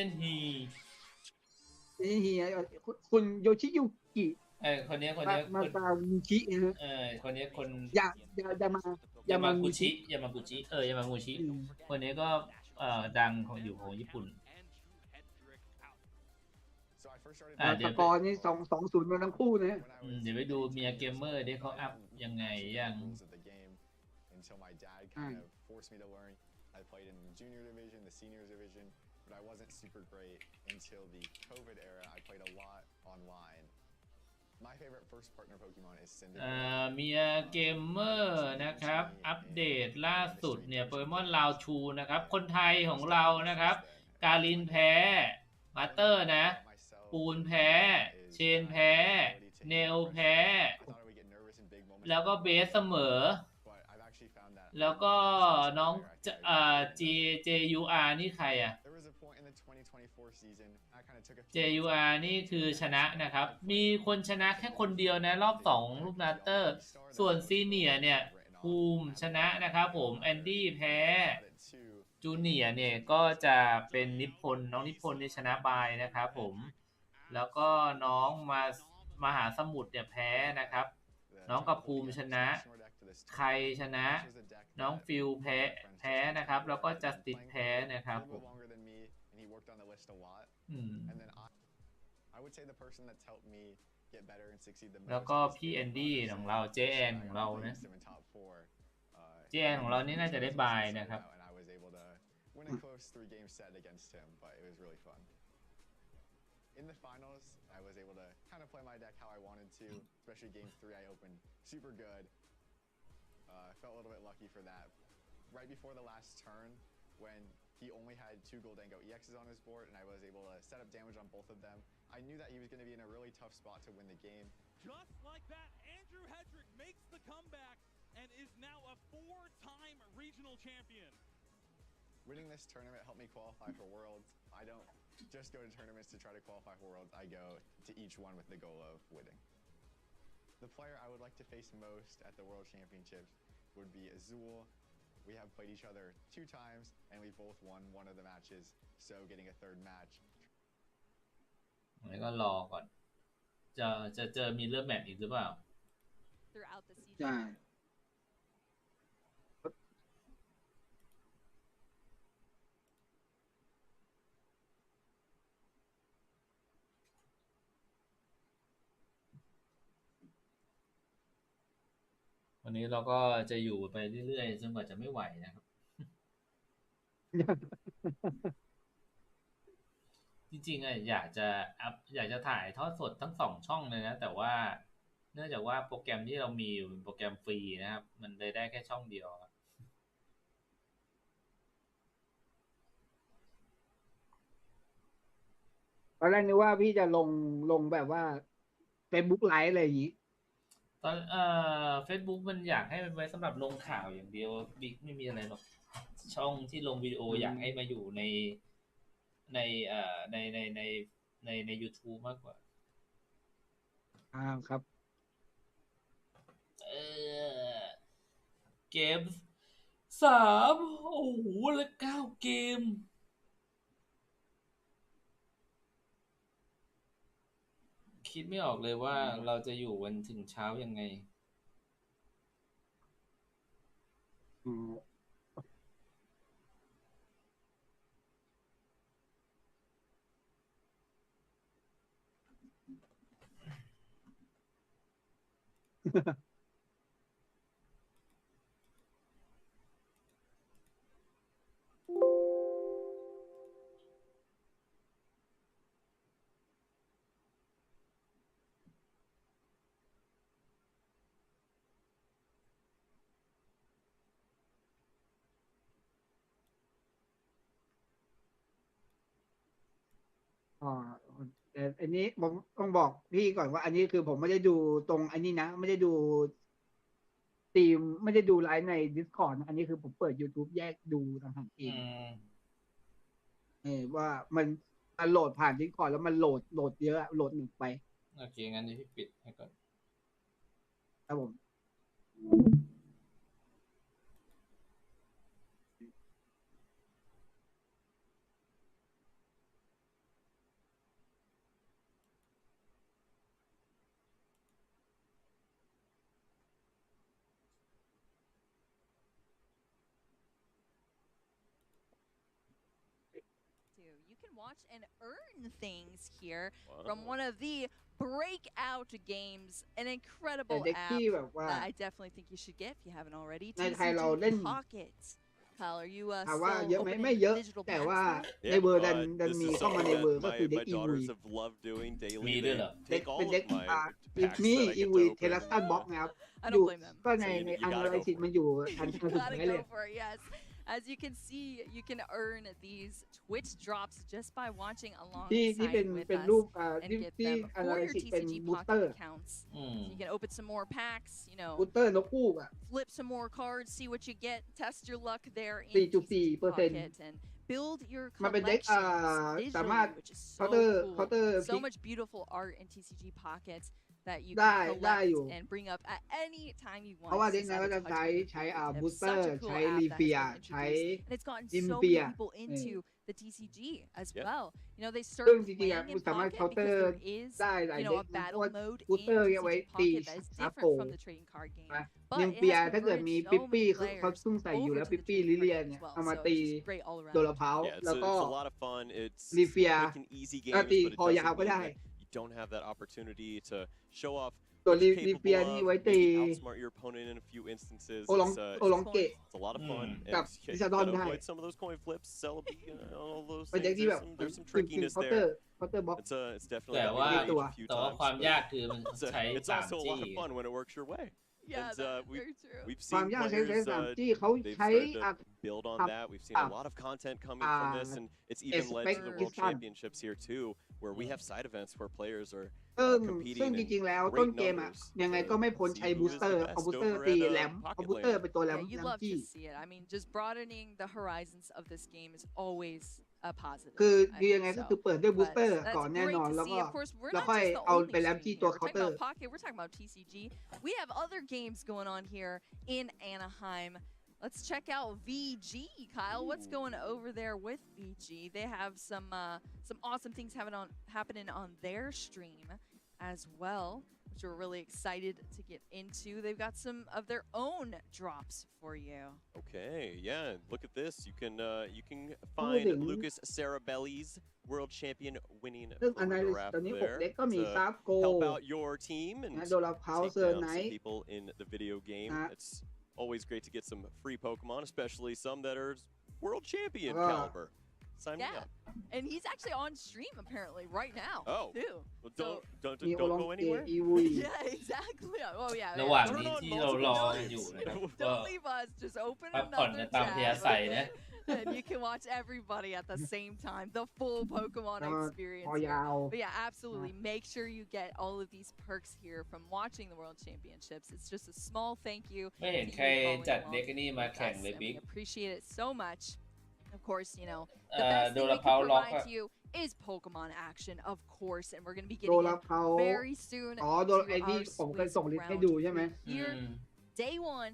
S4: น
S3: ฮี
S4: คุณโยชิยุกิ
S3: คนนี้
S4: มาตามิชินะฮะ
S3: คนนี้คน
S4: ยามากุชิ
S3: ยามากุชิคนนี้ก็ดังของญี่ปุ่น
S4: สกอร์นี่2-0มาทั้งคู่นะ
S3: เดี๋ยวไปดูเมียเกมเมอร์ที่เขาอัพยังไงยัง
S12: until my dad kind of forced me to learn. I played in the junior division, the seniors division, but I wasn't super great until the COVID era. I played a lot online. My favorite first partner Pokemon is Cinder.
S3: เมียเกมเมอร์นะครับอัปเดตล่าสุดเนี่ยโปเกมอนลาวชูนะครับคนไทยของเรานะครับกาลินแพ้มาสเตอร์นะปูนแพ้เชนแพ้เนลแพ้แล้วก็เบสเสมอแล้วก็น้องJUR นี่ใครอ่ะ JUR นี่คือชนะนะครับมีคนชนะแค่คนเดียวนะรอบ2ลูกนาเตอร์ส่วนซีเนียร์เนี่ยภูมิชนะนะครับผมแอนดี้แพ้จูเนียร์เนี่ยก็จะเป็นนิพนธ์น้องนิพนธ์ที่ชนะบายนะครับผมแล้วก็น้องมหาสมุทรเนี่ยแพ้นะครับน้องกับภูมิชนะใครชนะน้องฟิลแพ้นะครับแล้วก็จัสตินแพ้นะครับผมแล้วก็พี่แอนดี้ของเราเจแอนของเรานะเจแอนของเรานี่น่าจะได้บายนะครับ
S12: In the finals, I was able to kind of play my deck how I wanted to, especially game 3 I opened super good. Felt a little bit lucky for that. Right before the last turn, when he only had 2 Goldango EXs on his board and I was able to set up damage on both of them, I knew that he was going to be in a really tough spot to win the game.
S13: Just like that, Andrew Hedrick makes the comeback and is now a 4-time regional champion.
S12: Winning this tournament helped me qualify for Worlds. I don't just go to tournaments to try to qualify for Worlds. I go to each one with the goal of winning. The player I would like to face most at the World Championships would be Azul. We have played each other 2 times, and we both won one of the matches, so getting a 3rd match.
S3: แล้วก็รอก่อนจะมีเริ่มแมตช์อีกหรือเปล่า
S4: ใช่
S3: วันนี้เราก็จะอยู่ไปเรื่อยๆจนกว่าจะไม่ไหวนะครับ จริงๆอยากจะถ่ายทอดสดทั้ง2ช่องเลยนะแต่ว่าเนื่องจากว่าโปรแกรมที่เรามีเป็นโปรแกรมฟรีนะครับมันเลยได้แค่ช่องเดียว
S4: ตอนแรกนึกว่าพี่จะลงแบบว่า Facebook ไลฟ์อะไรอย่างนี้
S3: ตอนFacebook มันอยากให้มันไว้สำหรับลงข่าวอย่างเดียวบิ๊กไม่มีอะไรหรอกช่องที่ลงวิดีโออยากให้มาอยู่ใน YouTube มากกว่า
S4: ครับ
S3: เกม3โอ้โหแล้ว9เกมคิดไม่ออกเลยว่าเราจะอยู่วันถึงเช้ายังไง
S4: แต่อันนี้ผมต้องบอกพี่ก่อนว่า อันนี้คือผมไม่ได้ดูตรงอันนี้นะไม่ได้ดูสตรีมไม่ได้ดูไลฟ์ใน Discord นะอันนี้คือผมเปิด YouTube แยกดูต่างหากเองว่ามันโหลดผ่าน Discord แล้วมันโหลดเยอะโหลดหนึ่งไป
S3: โอเคงั้นเดี๋ยวพี่ปิดให้ก่อน
S4: ครับผม
S14: You can watch and earn things here from one of the breakout games, an incredible app that I definitely think you should get if you haven't already. TCG Pocket. Kyle, are you
S4: ถามว่า
S14: still
S4: เยอะไหม
S14: opening
S4: ไม่เยอะ
S14: digital
S4: แต่
S14: packs
S4: ว่า
S14: now?
S4: ในเวอร์ดันมีเข้ามาในเวอร์ก็คือเด็ก
S15: my
S4: อีวี
S15: daughters have loved doing daily.
S3: มีด้วยเหรอ
S15: Take all
S4: เป็นเด็ก
S15: of my packs
S4: มี
S15: that I
S4: อี
S15: get
S4: วี
S15: to
S4: เทเล
S15: open.
S4: สตันบ็อกนะครับ
S14: I
S4: อยู่
S14: don't blame them.
S4: ก็ในอันอริสิตมันอยู่อันสุดท้าย
S14: Gotta
S4: เลย
S14: go for it, yes. As you can see, you can earn these Twitch drops just by watching
S4: ที่เป็น
S14: alongside with
S4: เป็น
S14: us
S4: รูป
S14: and
S4: ที่
S14: get
S4: ที่
S14: them
S4: อันอ
S14: for
S4: ริ
S14: your
S4: สิตเป็น
S14: TCG
S4: บูสเตอ
S14: Pocket
S4: ร์
S14: accounts. So you can open some more packs, you know,
S4: บูสเตอร์นกฮูกอ่ะ
S14: flip some more cards, see what you get, test your luck there in
S4: 4.4%
S14: TCG Pocket, and build your
S4: มันเป็นเด็ก
S14: collections
S4: สามารถ
S14: digitally, which is
S4: เคา
S14: so
S4: น์เตอร์เคาน์เตอร์
S14: cool.
S4: พลิ
S14: So
S4: ก
S14: much beautiful art in TCG Pocket that you
S4: ได้
S14: can
S4: ได้
S14: collect
S4: อยู่
S14: and bring up at any time you
S4: เพราะว่า
S14: want.
S4: เด็กนั้นก็จะใช้บูสเตอร์ ใช้ลีเฟีย ใช้
S14: And it's gotten
S4: ลิม
S14: so
S4: เฟี
S14: many
S4: ย
S14: people into the TCG as
S15: Yep.
S14: well. You know, they
S4: ซึ่ง
S14: start
S4: จริงๆอ่ะ
S14: playing
S4: คุ
S14: in
S4: ณสามารถ
S14: Pocket
S4: เคาน์เตอ
S14: because
S4: ร์
S14: there is,
S4: ได้หลาย
S14: you
S4: เด็
S14: know,
S4: ก
S14: a
S4: นะเพราะ
S14: battle
S4: ว่า
S14: mode
S4: บูส
S14: in
S4: เตอร์เอาไว้
S14: TCG
S4: ตี
S14: Pocket that is
S4: ชาร์
S14: different
S4: โป
S14: from the trading card game.
S4: นะ
S14: But
S4: ลิม
S14: it
S4: เฟีย
S14: has
S4: ถ้าเกิดมี
S14: converted
S4: ปิ๊ป
S14: so
S4: ปี้
S14: many
S4: เขา
S14: players
S4: เพิ่งใส่อยู่
S14: over
S4: แล้ว
S14: to
S4: ปิ๊ป
S14: the
S4: ปี้
S14: trading
S4: ลิ
S14: card
S4: เลียน
S14: game
S4: เนี่
S14: as
S4: ย
S14: well.
S4: เอามา
S14: So
S4: ตี
S14: it's just great all
S4: โด
S14: around.
S4: ลพาว
S15: Yeah,
S4: แล้วก็
S15: it's a lot of fun. It's
S4: Lifia
S15: quick and easy
S4: ก็
S15: games,
S4: ตี
S15: but it
S4: คอยาว
S15: doesn't
S4: ก็
S15: mean
S4: ได้
S15: that you don't have that opportunity to show off
S4: ตัว
S15: what you're
S4: ลิเฟีย
S15: capable
S4: นี่
S15: of,
S4: ไว้ตี
S15: maybe outsmart your opponent in a few instances.
S4: โอลอง
S15: It's
S4: โอลองเกะ
S15: a lot of fun,
S4: กับ
S15: and
S4: ดิ
S15: you
S4: ซาดอน
S15: gotta
S4: ได้
S15: avoid some of those coin flips, Celebi, all those
S4: เป็นเด็ก
S15: things.
S4: ที่แบบ
S15: There's some
S4: กึ่ง
S15: trickiness
S4: เคาน์เตอ
S15: there.
S4: ร์เคาน์เตอร์บ็อก
S15: It's definitely
S3: แต่
S15: got
S3: ว่า
S15: me engaged a few
S3: แต่ว่า
S15: times,
S3: ความ
S15: but
S3: ยากคือมันใช้
S15: it's also a
S3: 3G
S15: lot of fun when it works your way.
S14: Yeah,
S15: And
S14: that's
S15: we've
S14: very true.
S15: we've
S4: ความ
S15: seen
S4: ยากใช้
S15: players
S4: 3G เขา
S15: they've
S4: ใช้
S15: started to build on
S4: ทำ
S15: that. We've seen a lot of content coming from this, and it's even led to the World
S4: Uzbekistan
S15: Championships here too, where we have side events where players are
S4: ซึ่ง
S15: competing
S4: จ
S15: in
S4: ริงๆแล้ว ต้
S15: great
S4: นเกมอ่ะ
S15: numbers
S4: ยังไงก็
S15: to
S4: ไม่พ้น
S15: see
S4: ใช้
S15: who
S4: บู
S15: is
S4: สเตอ
S15: the
S4: ร์เอา
S15: best
S4: บูสเตอร์
S15: over
S4: ตี
S15: at
S4: แรมเอา
S15: Pocket
S4: บูสเตอร์
S15: Lane.
S4: เป็นตัวแรม
S14: Yeah, you'd
S4: แรม
S14: love
S4: จี้
S14: to see it. I mean, just broadening the horizons of this game is always a positive.
S4: คือ
S14: I
S4: ยังไง
S14: think
S4: ก็
S14: so.
S4: คือเปิดด้วยบูส
S14: But
S4: เตอร์
S14: that's
S4: ก่อนแน่น
S14: great
S4: อน
S14: to
S4: แล้ว
S14: see.
S4: ก็
S14: Of course, we're
S4: แล้ว
S14: not
S4: ค่อย
S14: just the
S4: เอา
S14: only
S4: ไปแรม
S14: stream
S4: ที่
S14: here.
S4: ตัว
S14: We're
S4: เคาน์
S14: talking
S4: เตอร์
S14: about Pocket. We're talking about TCG. We have other games going on here in Anaheim. Let's check out VG, Kyle. What's going over there with VG? They have some awesome things happening on their stream as well, which we're really excited to get into. They've got some of their own drops for you.
S15: Okay, yeah. Look at this. You can find Lucas Sarabelli's World Champion winning
S4: ซึ่งอันนั้น
S15: photograph
S4: ตอนนี้6
S15: there
S4: เด็กก็มี
S15: to
S4: ซาฟโก
S15: help out your team and
S4: โดลพาว
S15: take
S4: เซอร์
S15: down
S4: ไน
S15: some
S4: ท์
S15: people in the video game. It's always great to get some free Pokemon, especially some that are World Champion caliber. Sign me up.
S14: And he's actually on stream apparently right now.
S15: Oh,
S14: too.
S15: Well,
S14: So
S15: don't
S4: มีโอลอง
S15: go
S4: เก
S15: anywhere.
S4: อีวี
S14: yeah, exactly. Oh yeah.
S3: ระหว่างนี้ที่เรารอกันอยู่นะครับก็
S14: Don't leave us. Just open
S3: พักผ่อน
S14: another
S3: กันตามพยา
S14: tab.
S3: ศัยนะ
S14: And you can watch everybody at the same time. The full Pokemon
S4: แล้วก็
S14: experience.
S4: พอยาว
S14: But yeah, absolutely. Make sure you get all of these perks here from watching the World Championships. It's just a small thank you.
S3: ไม่เห็น
S14: to
S3: ใคร
S14: you following
S3: จัด
S14: along
S3: เด็กนี่มา
S14: with
S3: แข่ง
S14: us,
S3: เลย
S14: and
S3: บิ๊ก
S14: we appreciate it so much. Of course, you know, the best thing we
S3: โด
S14: can
S3: ราเพาล็อก
S14: provide to you is Pokemon action, of course, and we're going to be
S4: โด
S14: getting
S4: ล
S14: it
S4: พาว
S14: very soon
S4: อ๋อ โดน
S14: to
S4: ไอ้ที่
S14: our
S4: ผมเคย
S14: Swiss
S4: ส่งลิงก์ให้
S14: round
S4: ดูใช่ไหม
S14: here. Day.1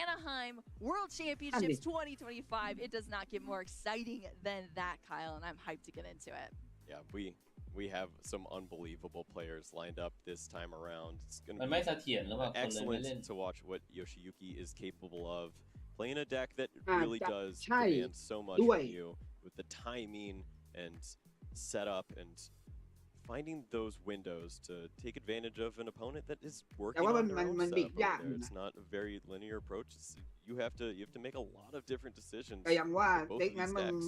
S14: Anaheim World Championships 2025. It does not get more exciting than that, Kyle, and I'm hyped to get into it.
S15: Yeah, we have some unbelievable players lined up this time around. It's going
S3: มั
S15: to
S3: นไม่
S15: be
S3: เสถียรหรือเปล่าคนเลยไม่เล่น
S15: excellent to watch what Yoshiyuki is capable of. Playing a deck that
S4: อาจ
S15: really
S4: จะ
S15: does
S4: ใช่
S15: demand so much
S4: ด้วย
S15: from you with the timing and setup and finding those windows to take advantage of an opponent that is
S4: แต่
S15: working
S4: ว่า
S15: on their own
S4: มันบีบ
S15: setup
S4: ยาก
S15: over
S4: อยู่
S15: there.
S4: นะ
S15: It's not a very linear approach. You have to make a lot of different decisions
S4: แต่ยังว่า
S15: for both
S4: เด็ก
S15: of
S4: นั้น
S15: these
S4: มัน
S15: decks.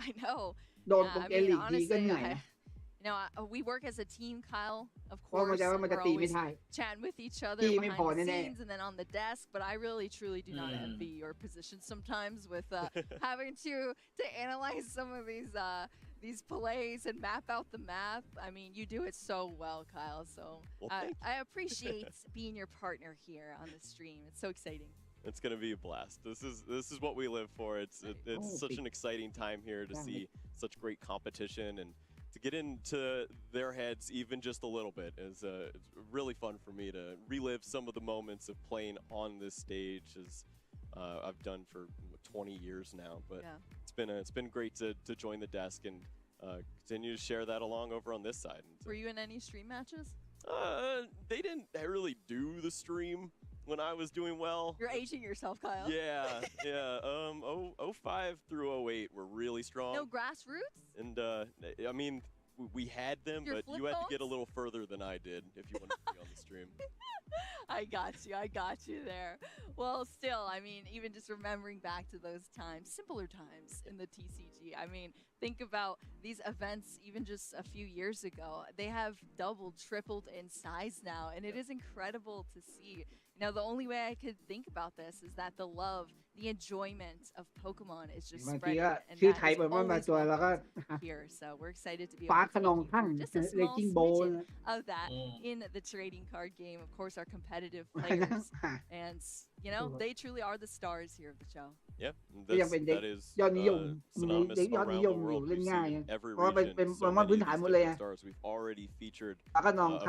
S14: I know.
S4: โดน
S14: Yeah,
S4: โปร
S14: I
S4: แกรม
S14: mean,
S4: ลีกทีก็
S14: honestly,
S4: เหนื่อยนะ
S14: you know, we work as a team, Kyle, of
S4: เพราะมัน
S14: course.
S4: จะว่า
S14: And
S4: มันจะ
S14: we're
S4: ตีไม่
S14: always
S4: ได้
S14: chatting with each other
S4: ตีไม่พอ
S14: behind the
S4: แน่
S14: scenes and then on the desk. But I really, truly do not envy your position sometimes with having to analyze some of these plays and map out the map. I mean, you do it so well, Kyle. So I appreciate being your partner here on the stream. It's so exciting.
S15: It's gonna be a blast. This is what we live for. It's such an exciting time here to see such great competition and to get into their heads even just a little bit. It's really fun for me to relive some of the moments of playing on this stage, as I've done for 20 years now. But it's been great to join the desk and continue to share that along over on this side.
S14: Were you in any stream matches?
S15: They didn't really do the stream when I was doing well.
S14: You're aging yourself, Kyle.
S15: Yeah. 05 through 08 were really strong.
S14: No grassroots?
S15: And I mean, we had them, but you had to get a little further than I did if you wanted to be on the stream.
S14: I got you there. Well, still, I mean, even just remembering back to those times, simpler times in the TCG. I mean, think about these events even just a few years ago. They have doubled, tripled in size now, and it is incredible to see. You know, the only way I could think about this is that the love, the enjoyment of Pokemon is just spreading, and that is always welcomed here. So we're excited to be able to take you just a small smidgen of that in the trading card game. Of course, our competitive players, and you know, they truly are the stars here of the show.
S15: Yeah, that is synonymous around the world. We've seen every region, so many of these different stars. We've already featured a few of them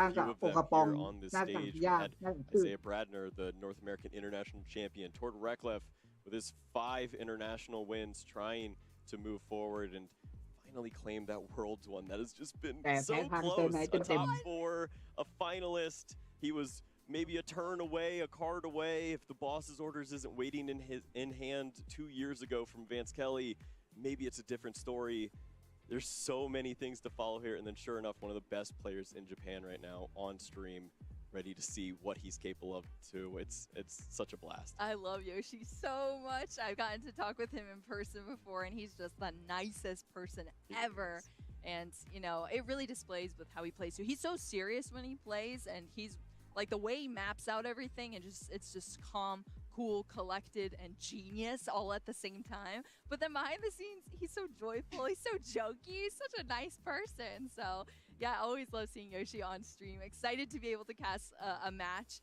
S15: here on this stage. We had Isaiah Bradner, the North American International Champion, Tord Reklev with his 5 international wins, trying to move forward and finally claim that Worlds one. That has just been so close. A top 4, a finalist. He was maybe a turn away, a card away. If the boss's orders isn't waiting in hand 2 years ago from Vance Kelly, maybe it's a different story. There's so many things to follow here, and then sure enough, one of the best players in Japan right now on stream, ready to see what he's capable of too. It's such a blast.
S14: I love Yoshi so much. I've gotten to talk with him in person before, and he's just the nicest person ever. And you know, it really displays with how he plays too. He's so serious when he plays, and he's like the way he maps out everything, and it's just calm, cool, collected, and genius all at the same time. But then behind the scenes, he's so joyful, he's so jokey, he's such a nice person. So yeah, I always love seeing Yoshi on stream. Excited to be able to cast a match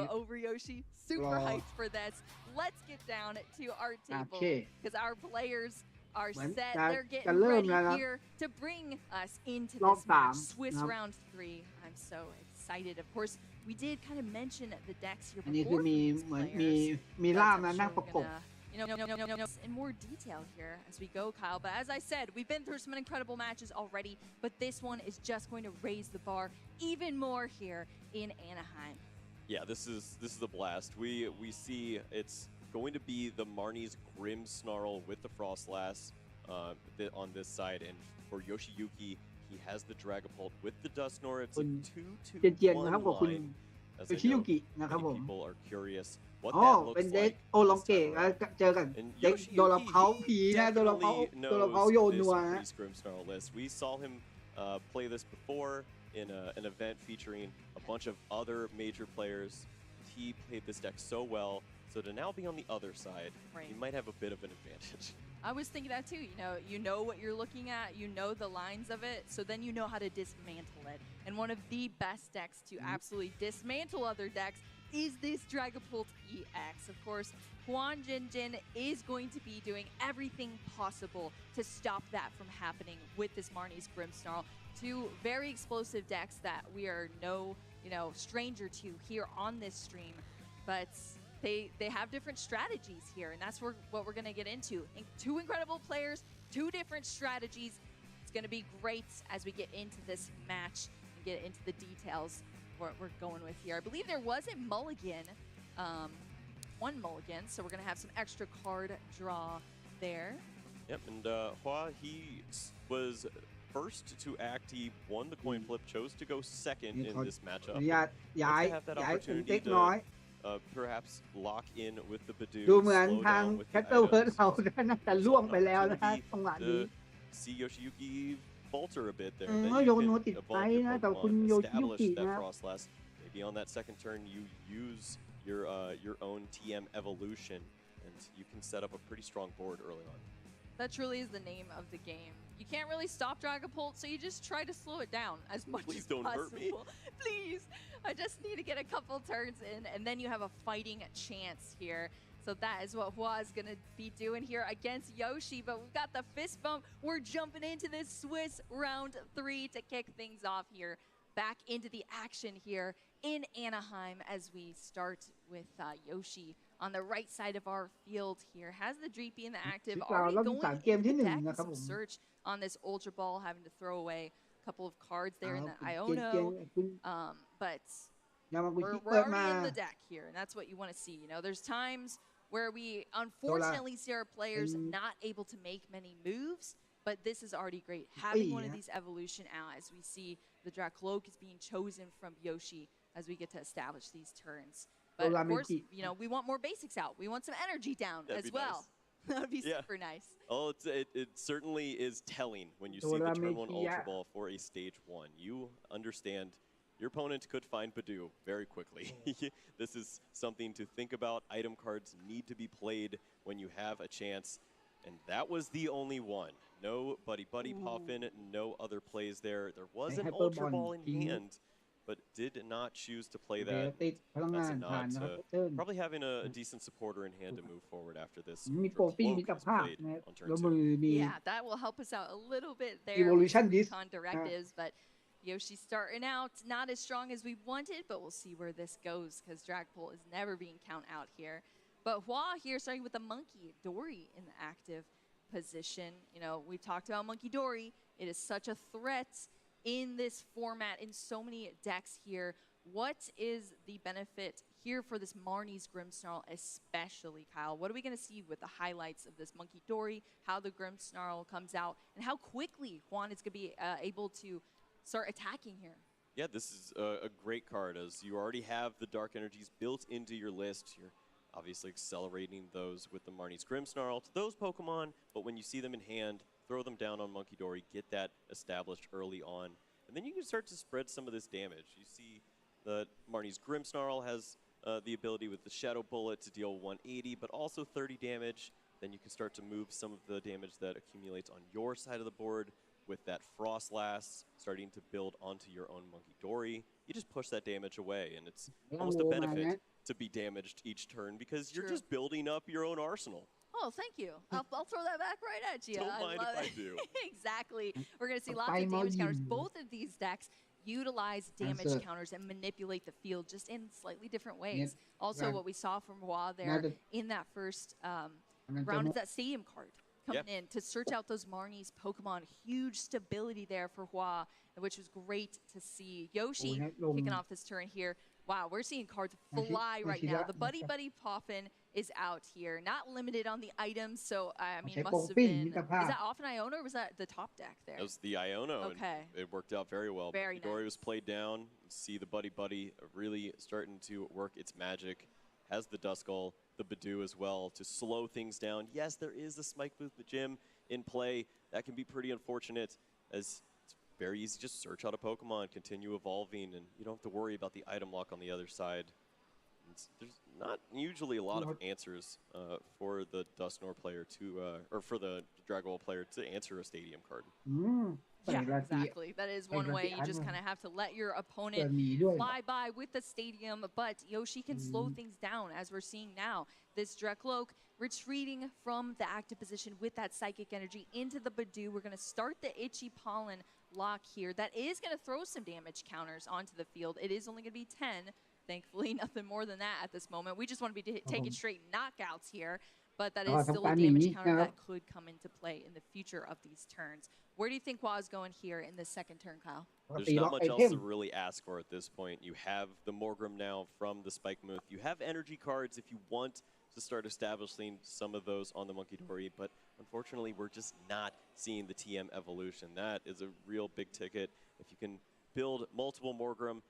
S14: over Yoshi. Super hyped for this. Let's get down to our table because our players are set. They're getting ready here to bring us into this match. Swiss round 3. I'm so excited. Of course, we did kind of mention the decks here before. In more detail here as we go, Kyle. But as I said, we've been through some incredible matches already, but this one is just going to raise the bar even more here in Anaheim.
S15: Yeah, this is a blast. We see it's going to be the Marnie's Grimmsnarl with the Frostlass on this side, and for Yoshiyuki, he has the Dragapult with the Dusknoir. It's a 2-2-1 line. As I know, many people are curious what that looks like. And Yoshiyuki definitely knows this Grimmsnarl list. We saw him play this before in an event featuring a bunch of other major players. He played this deck so well, so to now be on the other side, he might have a bit of an advantage.
S14: I was thinking that too. You know what you're looking at, you know the lines of it, so then you know how to dismantle it. And one of the best decks to absolutely dismantle other decks is this Dragapult EX. Of course, Huan Jinjin is going to be doing everything possible to stop that from happening with this Marnie's Grimmsnarl. 2 very explosive decks that we are no stranger to here on this stream, but they have different strategies here, and that's what we're going to get into. 2 incredible players, 2 different strategies. It's going to be great as we get into this match and get into the details what we're going with here. I believe there was a mulligan, 1 mulligan, so we're going to have some extra card draw there.
S15: Yep, and Hua, he was first to act. He won the coin flip, chose to go second in this matchup. To have that opportunity to perhaps lock in with the Badoo, slow down with the items. See Yoshiyuki falter a bit there. Then you can evolve your Pokemon, establish that Frostlass. Maybe on that second turn you use your own TM evolution, and you can set up a pretty strong board early on.
S14: That truly is the name of the game. You can't really stop Dragapult, so you just try to slow it down as much as possible.
S2: Please don't hurt me.
S14: Please, I just need to get a couple turns in, and then you have a fighting chance here. So that is what Hua is going to be doing here against Yoshi. But we've got the fist bump. We're jumping into this Swiss round 3 to kick things off here. Back into the action here in Anaheim as we start with Yoshi on the right side of our field here. Has the Dreepy in the active, already going into the deck. Some search on this Ultra Ball, having to throw away a couple of cards there in the Iono. But we're already in the deck here, and that's what you want to see. You know, there's times where we unfortunately see our players not able to make many moves, but this is already great. Having one of these evolution out as we see the Dracloak is being chosen from Yoshi as we get to establish these turns. But of course, you know, we want more basics out. We want some energy down as well. That would be super nice.
S15: Oh, it certainly is telling when you see the turn 1 Ultra Ball for a stage 1. You understand your opponent could find Badoo very quickly. This is something to think about. Item cards need to be played when you have a chance, and that was the only one. No Buddy Puffin, no other plays there. There was an Ultra Ball in hand, but did not choose to play that. That's a nod to probably having a decent supporter in hand to move forward after this. Played on turn 2.
S14: Yeah, that will help us out a little bit there with recon directives, but Yoshi starting out not as strong as we wanted, but we'll see where this goes because Dragapult is never being count out here. But Hua here starting with the Monkey Dory in the active position. You know, we've talked about Monkey Dory. It is such a threat in this format, in so many decks here. What is the benefit here for this Marnie's Grimmsnarl especially, Kyle? What are we going to see with the highlights of this Monkey Dory, how the Grimmsnarl comes out, and how quickly Juan is going to be able to start attacking here?
S15: Yeah, this is a great card as you already have the Dark Energies built into your list. You're obviously accelerating those with the Marnie's Grimmsnarl to those Pokemon, but when you see them in hand, throw them down on Monkey Dory, get that established early on, and then you can start to spread some of this damage. You see that Marnie's Grimmsnarl has the ability with the Shadow Bullet to deal 180, but also 30 damage. Then you can start to move some of the damage that accumulates on your side of the board with that Frostlass starting to build onto your own Monkey Dory. You just push that damage away, and it's almost a benefit to be damaged each turn because you're just building up your own arsenal.
S14: Oh, thank you. I'll throw that back right at you.
S15: Don't mind if I do.
S14: Exactly. We're going to see lots of damage counters. Both of these decks utilize damage counters and manipulate the field just in slightly different ways. Also, what we saw from Hua there in that first round is that Stadium card coming in to search out those Marnie's Pokemon. Huge stability there for Hua, which was great to see. Yoshi kicking off this turn here. Wow, we're seeing cards fly right now. The Buddy Poffin is out here. Not limited on the items, so I mean, must have been. Is that off an Iono or was that the top deck there?
S15: That was the Iono.
S14: Okay.
S15: And it worked out very well.
S14: Very nice.
S15: Dory was played down. See the Buddy really starting to work its magic. Has the Duskull, the Badoo as well to slow things down. Yes, there is the Spike Booth Gym in play. That can be pretty unfortunate as it's very easy to just search out a Pokemon, continue evolving, and you don't have to worry about the item lock on the other side. There's not usually a lot of answers for the Dusknoir player to, or for the Dragon Ball player to answer a Stadium card.
S14: Yeah, exactly. That is one way. You just kind of have to let your opponent fly by with the Stadium, but Yoshi can slow things down, as we're seeing now. This Dracloak retreating from the active position with that Psychic Energy into the Badoo. We're going to start the Itchy Pollen lock here. That is going to throw some damage counters onto the field. It is only going to be 10. Thankfully, nothing more than that at this moment. We just want to be taking straight knockouts here, but that is still a damage counter that could come into play in the future of these turns. Where do you think Hua is going here in the second turn, Kyle?
S15: There's not much else to really ask for at this point. You have the Morgrim now from the Spike Moth. You have energy cards if you want to start establishing some of those on the Monkey Dory, but unfortunately, we're just not seeing the TM evolution. That is a real big ticket. If you can build multiple Morgrim,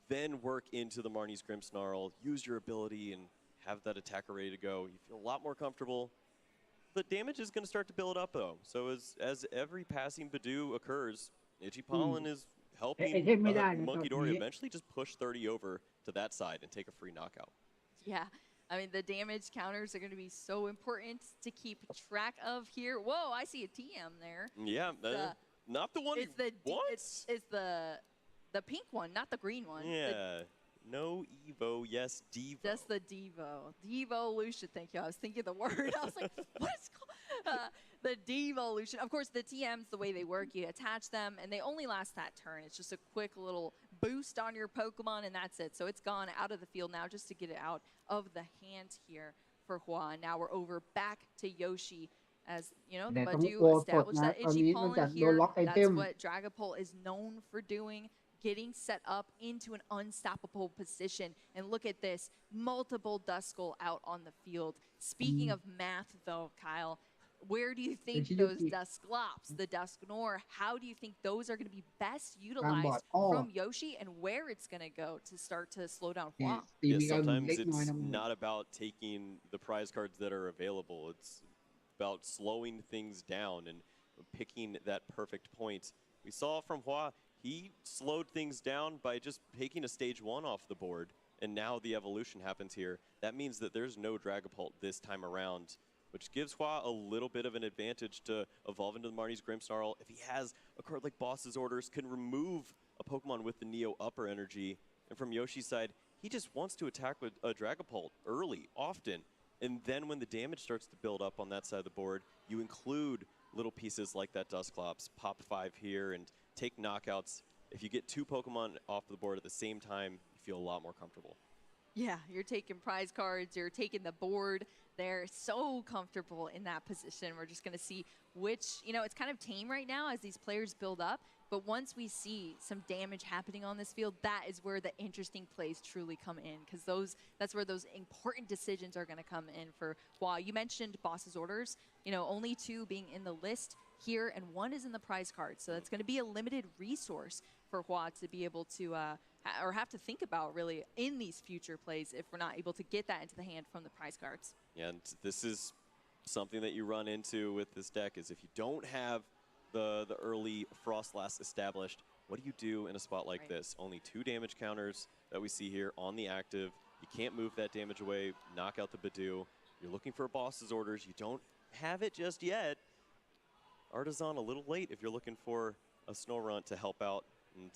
S15: then work into the Marnie's Grimmsnarl, use your ability, and have that attacker ready to go, you feel a lot more comfortable. The damage is going to start to build up, though. So as every passing Badoo occurs, Itchy Pollen is helping Monkey Dory eventually just push 30 over to that side and take a free knockout.
S14: Yeah. I mean, the damage counters are going to be so important to keep track of here. Whoa, I see a TM there.
S15: Yeah, not the one
S14: it's
S15: he
S14: the
S15: wants.
S14: It's the pink one, not the green one.
S15: Yeah. No Evo, yes Devo.
S14: Just the Devo. Devolution, thank you. I was thinking the word. I was like, what is called? The Devolution. Of course, the TMs, the way they work, you attach them, and they only last that turn. It's just a quick little boost on your Pokemon, and that's it. So it's gone out of the field now just to get it out of the hand here for Hua. Now we're over back to Yoshi. As you know, the Badu established that Itchy Pollen here. That's what Dragapult is known for doing. Getting set up into an unstoppable position. And look at this, multiple Duskull out on the field. Speaking of math, though, Kyle, where do you think those Dusclops, the Dusknoir, how do you think those are going to be best utilized from Yoshi, and where it's going to go to start to slow down Hua?
S15: Yeah, sometimes it's not about taking the prize cards that are available. It's about slowing things down and picking that perfect point. We saw from Hua, he slowed things down by just taking a stage 1 off the board, and now the evolution happens here. That means that there's no Dragapult this time around, which gives Hua a little bit of an advantage to evolve into the Marnie's Grimmsnarl. If he has a card like Boss's Orders, can remove a Pokemon with the Neo Upper Energy. And from Yoshi's side, he just wants to attack with a Dragapult early, often. And then when the damage starts to build up on that side of the board, you include little pieces like that Dusclops, pop 5 here, and take knockouts. If you get 2 Pokemon off the board at the same time, you feel a lot more comfortable.
S14: Yeah, you're taking prize cards, you're taking the board. They're so comfortable in that position. We're just going to see which, you know, it's kind of tame right now as these players build up. But once we see some damage happening on this field, that is where the interesting plays truly come in, because that's where those important decisions are going to come in for Hua. You mentioned Boss's Orders, you know, only 2 being in the list here, and 1 is in the prize card. So that's going to be a limited resource for Hua to be able to, or have to think about really in these future plays if we're not able to get that into the hand from the prize cards.
S15: Yeah, and this is something that you run into with this deck is if you don't have the early Frostlass established, what do you do in a spot like this? Only 2 damage counters that we see here on the active. You can't move that damage away, knock out the Badu. You're looking for Boss's Orders. You don't have it just yet. Artisan a little late if you're looking for a Snorunt to help out. And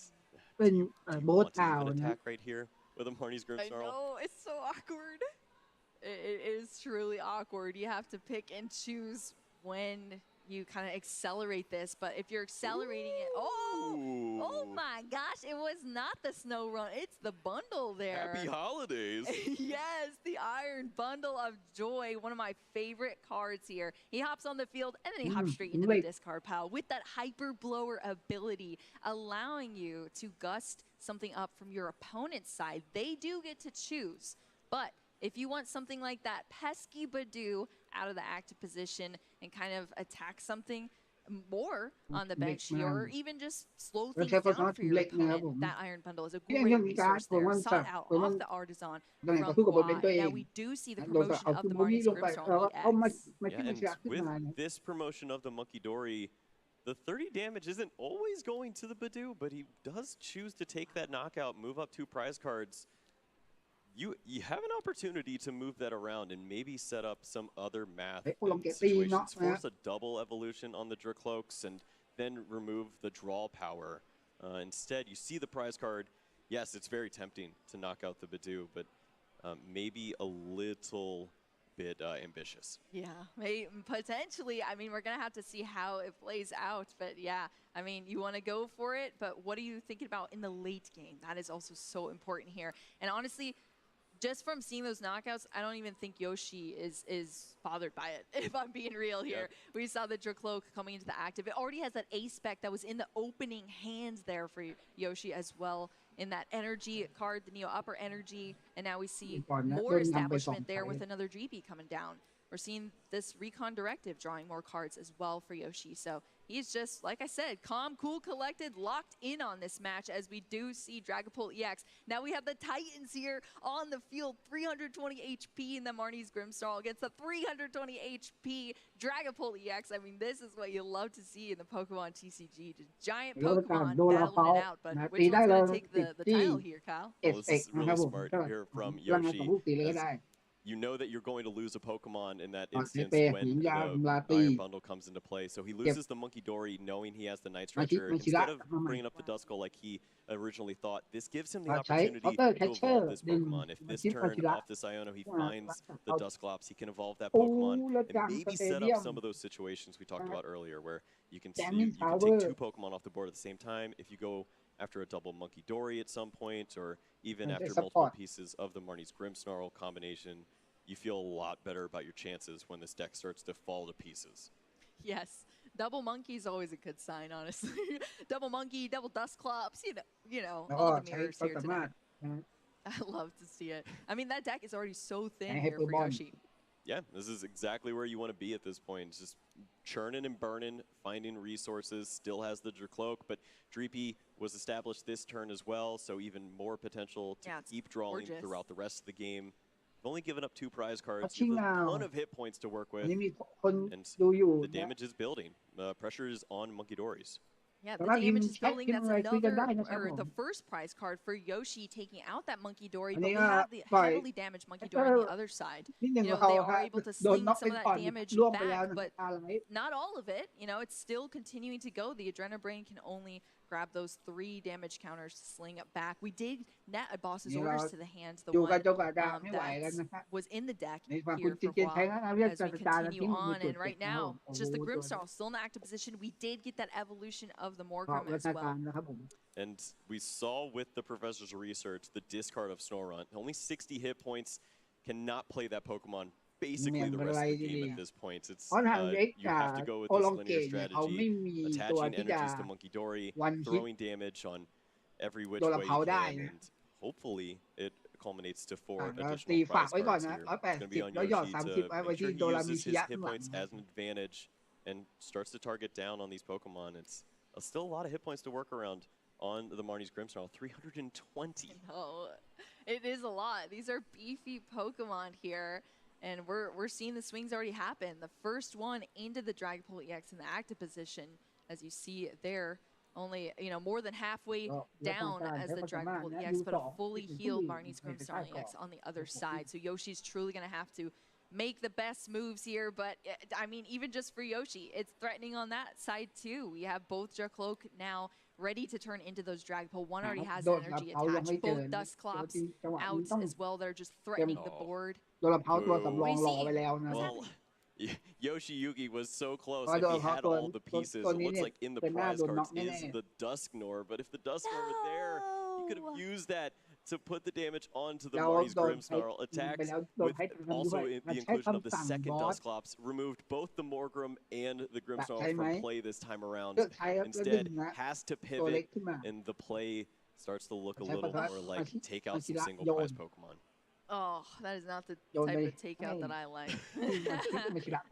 S15: do you want to even attack right here with a Marnie's Grimmsnarl?
S14: I know, it's so awkward. It is truly awkward. You have to pick and choose when you kind of accelerate this, but if you're accelerating it, oh my gosh, it was not the Snorunt, it's the bundle there.
S15: Happy holidays.
S14: Yes, the Iron Bundle of Joy, one of my favorite cards here. He hops on the field and then he hops straight into the discard pile with that Hyper Blower ability, allowing you to gust something up from your opponent's side. They do get to choose, but if you want something like that pesky Badu out of the active position and kind of attack something more on the bench here, or even just slow things down for your opponent, that Iron Bundle is a great resource there. Sought out off the Artisan from Hua. Now we do see the promotion of the Marnie's Grimmsnarl EX.
S15: Yeah, and with this promotion of the Monkey Dory, the 30 damage isn't always going to the Badu, but he does choose to take that knockout, move up 2 prize cards. You have an opportunity to move that around and maybe set up some other math situations. Force a double evolution on the Dracloaks and then remove the draw power. Instead, you see the prize card. Yes, it's very tempting to knock out the Badu, but maybe a little bit ambitious.
S14: Yeah, potentially. I mean, we're going to have to see how it plays out. But yeah, I mean, you want to go for it, but what are you thinking about in the late game? That is also so important here. And honestly, just from seeing those knockouts, I don't even think Yoshi is bothered by it, if I'm being real here. Yep. We saw the Dracloak coming into the active. It already has that A-Spec that was in the opening hands there for Yoshi as well. In that energy card, the Neo Upper Energy, and now we see more establishment there with another GB coming down. We're seeing this Recon Directive drawing more cards as well for Yoshi. So he's just, like I said, calm, cool, collected, locked in on this match as we do see Dragapult EX. Now we have the Titans here on the field, 320 HP in the Marnie's Grimmsnarl against the 320 HP Dragapult EX. I mean, this is what you love to see in the Pokemon TCG. Just giant Pokemon battling it out, but which one's going to take the title here, Kyle?
S15: Well, this is really smart here from Yoshi. you know that you're going to lose a Pokemon in that instance when the Iron Bundle comes into play. So he loses the Monkey Dory knowing he has the Night Stretcher. Instead of bringing up the Duskull like he originally thought, this gives him the opportunity to evolve this Pokemon. If this turn off this Iono he finds the Dusclops, he can evolve that Pokemon and maybe set up some of those situations we talked about earlier where you can take 2 Pokemon off the board at the same time. If you go after a double Monkey Dory at some point, or even after multiple pieces of the Marnie's Grimmsnarl combination, you feel a lot better about your chances when this deck starts to fall to pieces.
S14: Yes, double Monkey is always a good sign, honestly. Double Monkey, double Dusclops, you know, all the mirrors here tonight. I love to see it. I mean, that deck is already so thin here for Yoshi.
S15: Yeah, this is exactly where you want to be at this point. It's just churning and burning, finding resources, still has the Dracloak, but Dreepy was established this turn as well, so even more potential to keep drawing throughout the rest of the game. Only given up 2 prize cards, you have a ton of hit points to work with, and the damage is building. Pressure is on Monkey Dories.
S14: Yeah, the damage is building. That's another, or the first prize card for Yoshi taking out that Monkey Dory, but we have the heavily damaged Monkey Dory on the other side. You know, they are able to sling some of that damage back, but not all of it. You know, it's still continuing to go. The Adrenabrain can only grab those 3 damage counters to sling it back. We did net a boss's orders to the hands, the one that was in the deck here for a while as we continue on. And right now, just the Grimmsnarl still in the active position. We did get that evolution of the Morgrim as well.
S15: And we saw with the Professor's research, the discard of Snorunt. Only 60 hit points, cannot play that Pokemon basically the rest of the game at this point. It's you have to go with this linear strategy, attaching energies to Monkey Dory, throwing damage on every which way you can, and hopefully it culminates to 4 additional prize cards here. It's going to be on Yoshi to make sure he uses his hit points as an advantage and starts to target down on these Pokemon. It's still a lot of hit points to work around on the Marnie's Grimmsnarl, 320.
S14: No, it is a lot. These are beefy Pokemon here. And we're seeing the swings already happen. The first one into the Dragapult EX in the active position, as you see there, only more than halfway down as the Dragapult EX, but a fully healed Marnie's Grimmsnarl EX on the other side. So Yoshi's truly going to have to make the best moves here. But I mean, even just for Yoshi, it's threatening on that side too. We have both Dracloak now ready to turn into those Dragapult. One already has energy attached. Both Dusclops out as well. They're just threatening the board.
S15: Well, Yoshi Yugi was so close. If he had all the pieces, it looks like in the prize cards is the Dusknoir. But if the Dusknoir were there, you could have used that to put the damage onto the Marnie's Grimmsnarl. Attacked with also the inclusion of the second Dusclops, removed both the Morgrim and the Grimmsnarl from play this time around. Instead, has to pivot, and the play starts to look a little more like take out some single prize Pokemon.
S14: Oh, that is not the type of takeout that I like.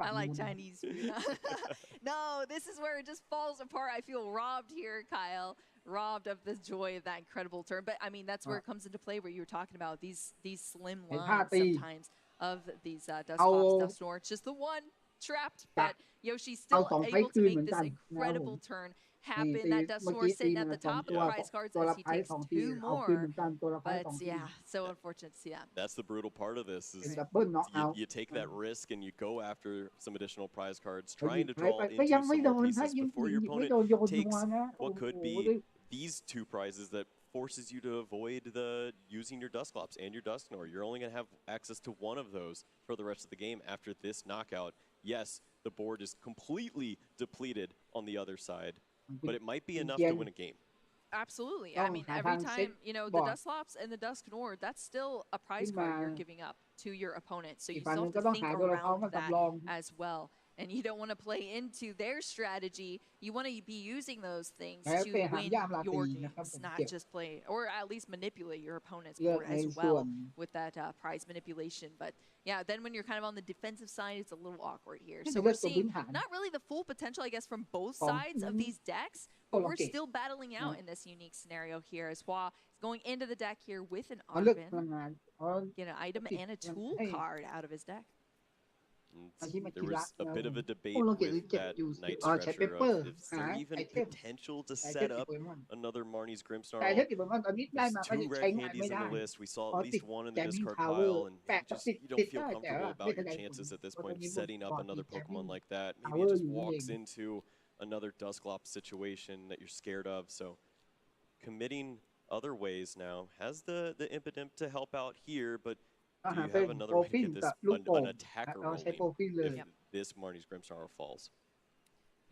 S14: I like Chinese food. No, this is where it just falls apart. I feel robbed here, Kyle. Robbed of the joy of that incredible turn. But, I mean, that's where it comes into play where you were talking about these slim lines sometimes of these Dusclops, Dusknoir. It's just the one trapped, but Yoshi's still able to make this incredible turn happen. That Dusknoir sitting at the top of the prize cards as he takes 2 more. But yeah, so unfortunate to see that.
S15: That's the brutal part of this. Is you take that risk and you go after some additional prize cards, trying to draw into some more pieces before your opponent takes what could be these 2 prizes that forces you to avoid using your Dusclops and your Dusknoir. You're only going to have access to one of those for the rest of the game after this knockout. Yes, the board is completely depleted on the other side, but it might be enough to win a game.
S14: Absolutely. I mean, every time, the Dusclops and the Dusknoir, that's still a prize card you're giving up to your opponent. So you still have to think around that as well. And you don't want to play into their strategy. You want to be using those things to win your games, not just play, or at least manipulate your opponent's board as well with that prize manipulation. But yeah, then when you're kind of on the defensive side, it's a little awkward here. So we're seeing not really the full potential, I guess, from both sides of these decks, but we're still battling out in this unique scenario here as Hua is going into the deck here with an Arvin, get an item and a tool card out of his deck.
S15: There was a bit of a debate
S4: พวกเราเก็บ
S15: with
S4: เก็บ
S15: that
S4: อยู่
S15: night
S4: ใช้
S15: stretcher of
S4: paper
S15: is there
S4: หา
S15: even
S4: ไอเทม
S15: potential to
S4: ไอเท
S15: set
S4: มติด
S15: up
S4: โปเกมอน
S15: another Marnie's
S4: แต่
S15: Grimmsnarl?
S4: ไอเทมติดโปเกมอนตอนนี้ได้มา
S15: There's
S4: ก็
S15: 2
S4: ใช้
S15: rare
S4: งาน
S15: candies
S4: ไม่
S15: in
S4: ได้
S15: the list. We saw
S4: เพราะ
S15: at
S4: ติด
S15: least 1 in the
S4: แจมมิ่ง
S15: discard
S4: ทาวเวอ
S15: pile,
S4: ร์
S15: and
S4: แปะ
S15: you just
S4: ติด
S15: you
S4: ติ
S15: don't
S4: ด
S15: feel
S4: ได้แต่
S15: comfortable
S4: ว่าไม่
S15: about
S4: แส
S15: your
S4: ดงผล
S15: chances at this
S4: เพราะตอน
S15: point
S4: นี้
S15: setting
S4: บ
S15: up
S4: อร์ดติ
S15: another
S4: ดแจมมิ่ง
S15: Pokemon like that.
S4: ทาว
S15: Maybe
S4: เว
S15: it
S4: อร์
S15: just
S4: อยู่นี่เอ
S15: walks
S4: ง
S15: into another Dusclops situation that you're scared of. So committing other ways now has the impetus to help out here, but
S4: ก็
S15: do
S4: หา
S15: you
S4: เป็น
S15: have
S4: โป
S15: another
S4: ร
S15: way to
S4: ฟิน
S15: get
S4: กั
S15: this
S4: บลูกโป่ง
S15: an attacker
S4: เราใช้
S15: rolling
S4: โปรฟินเลย
S15: if this Marnie's Grimmsnarl falls?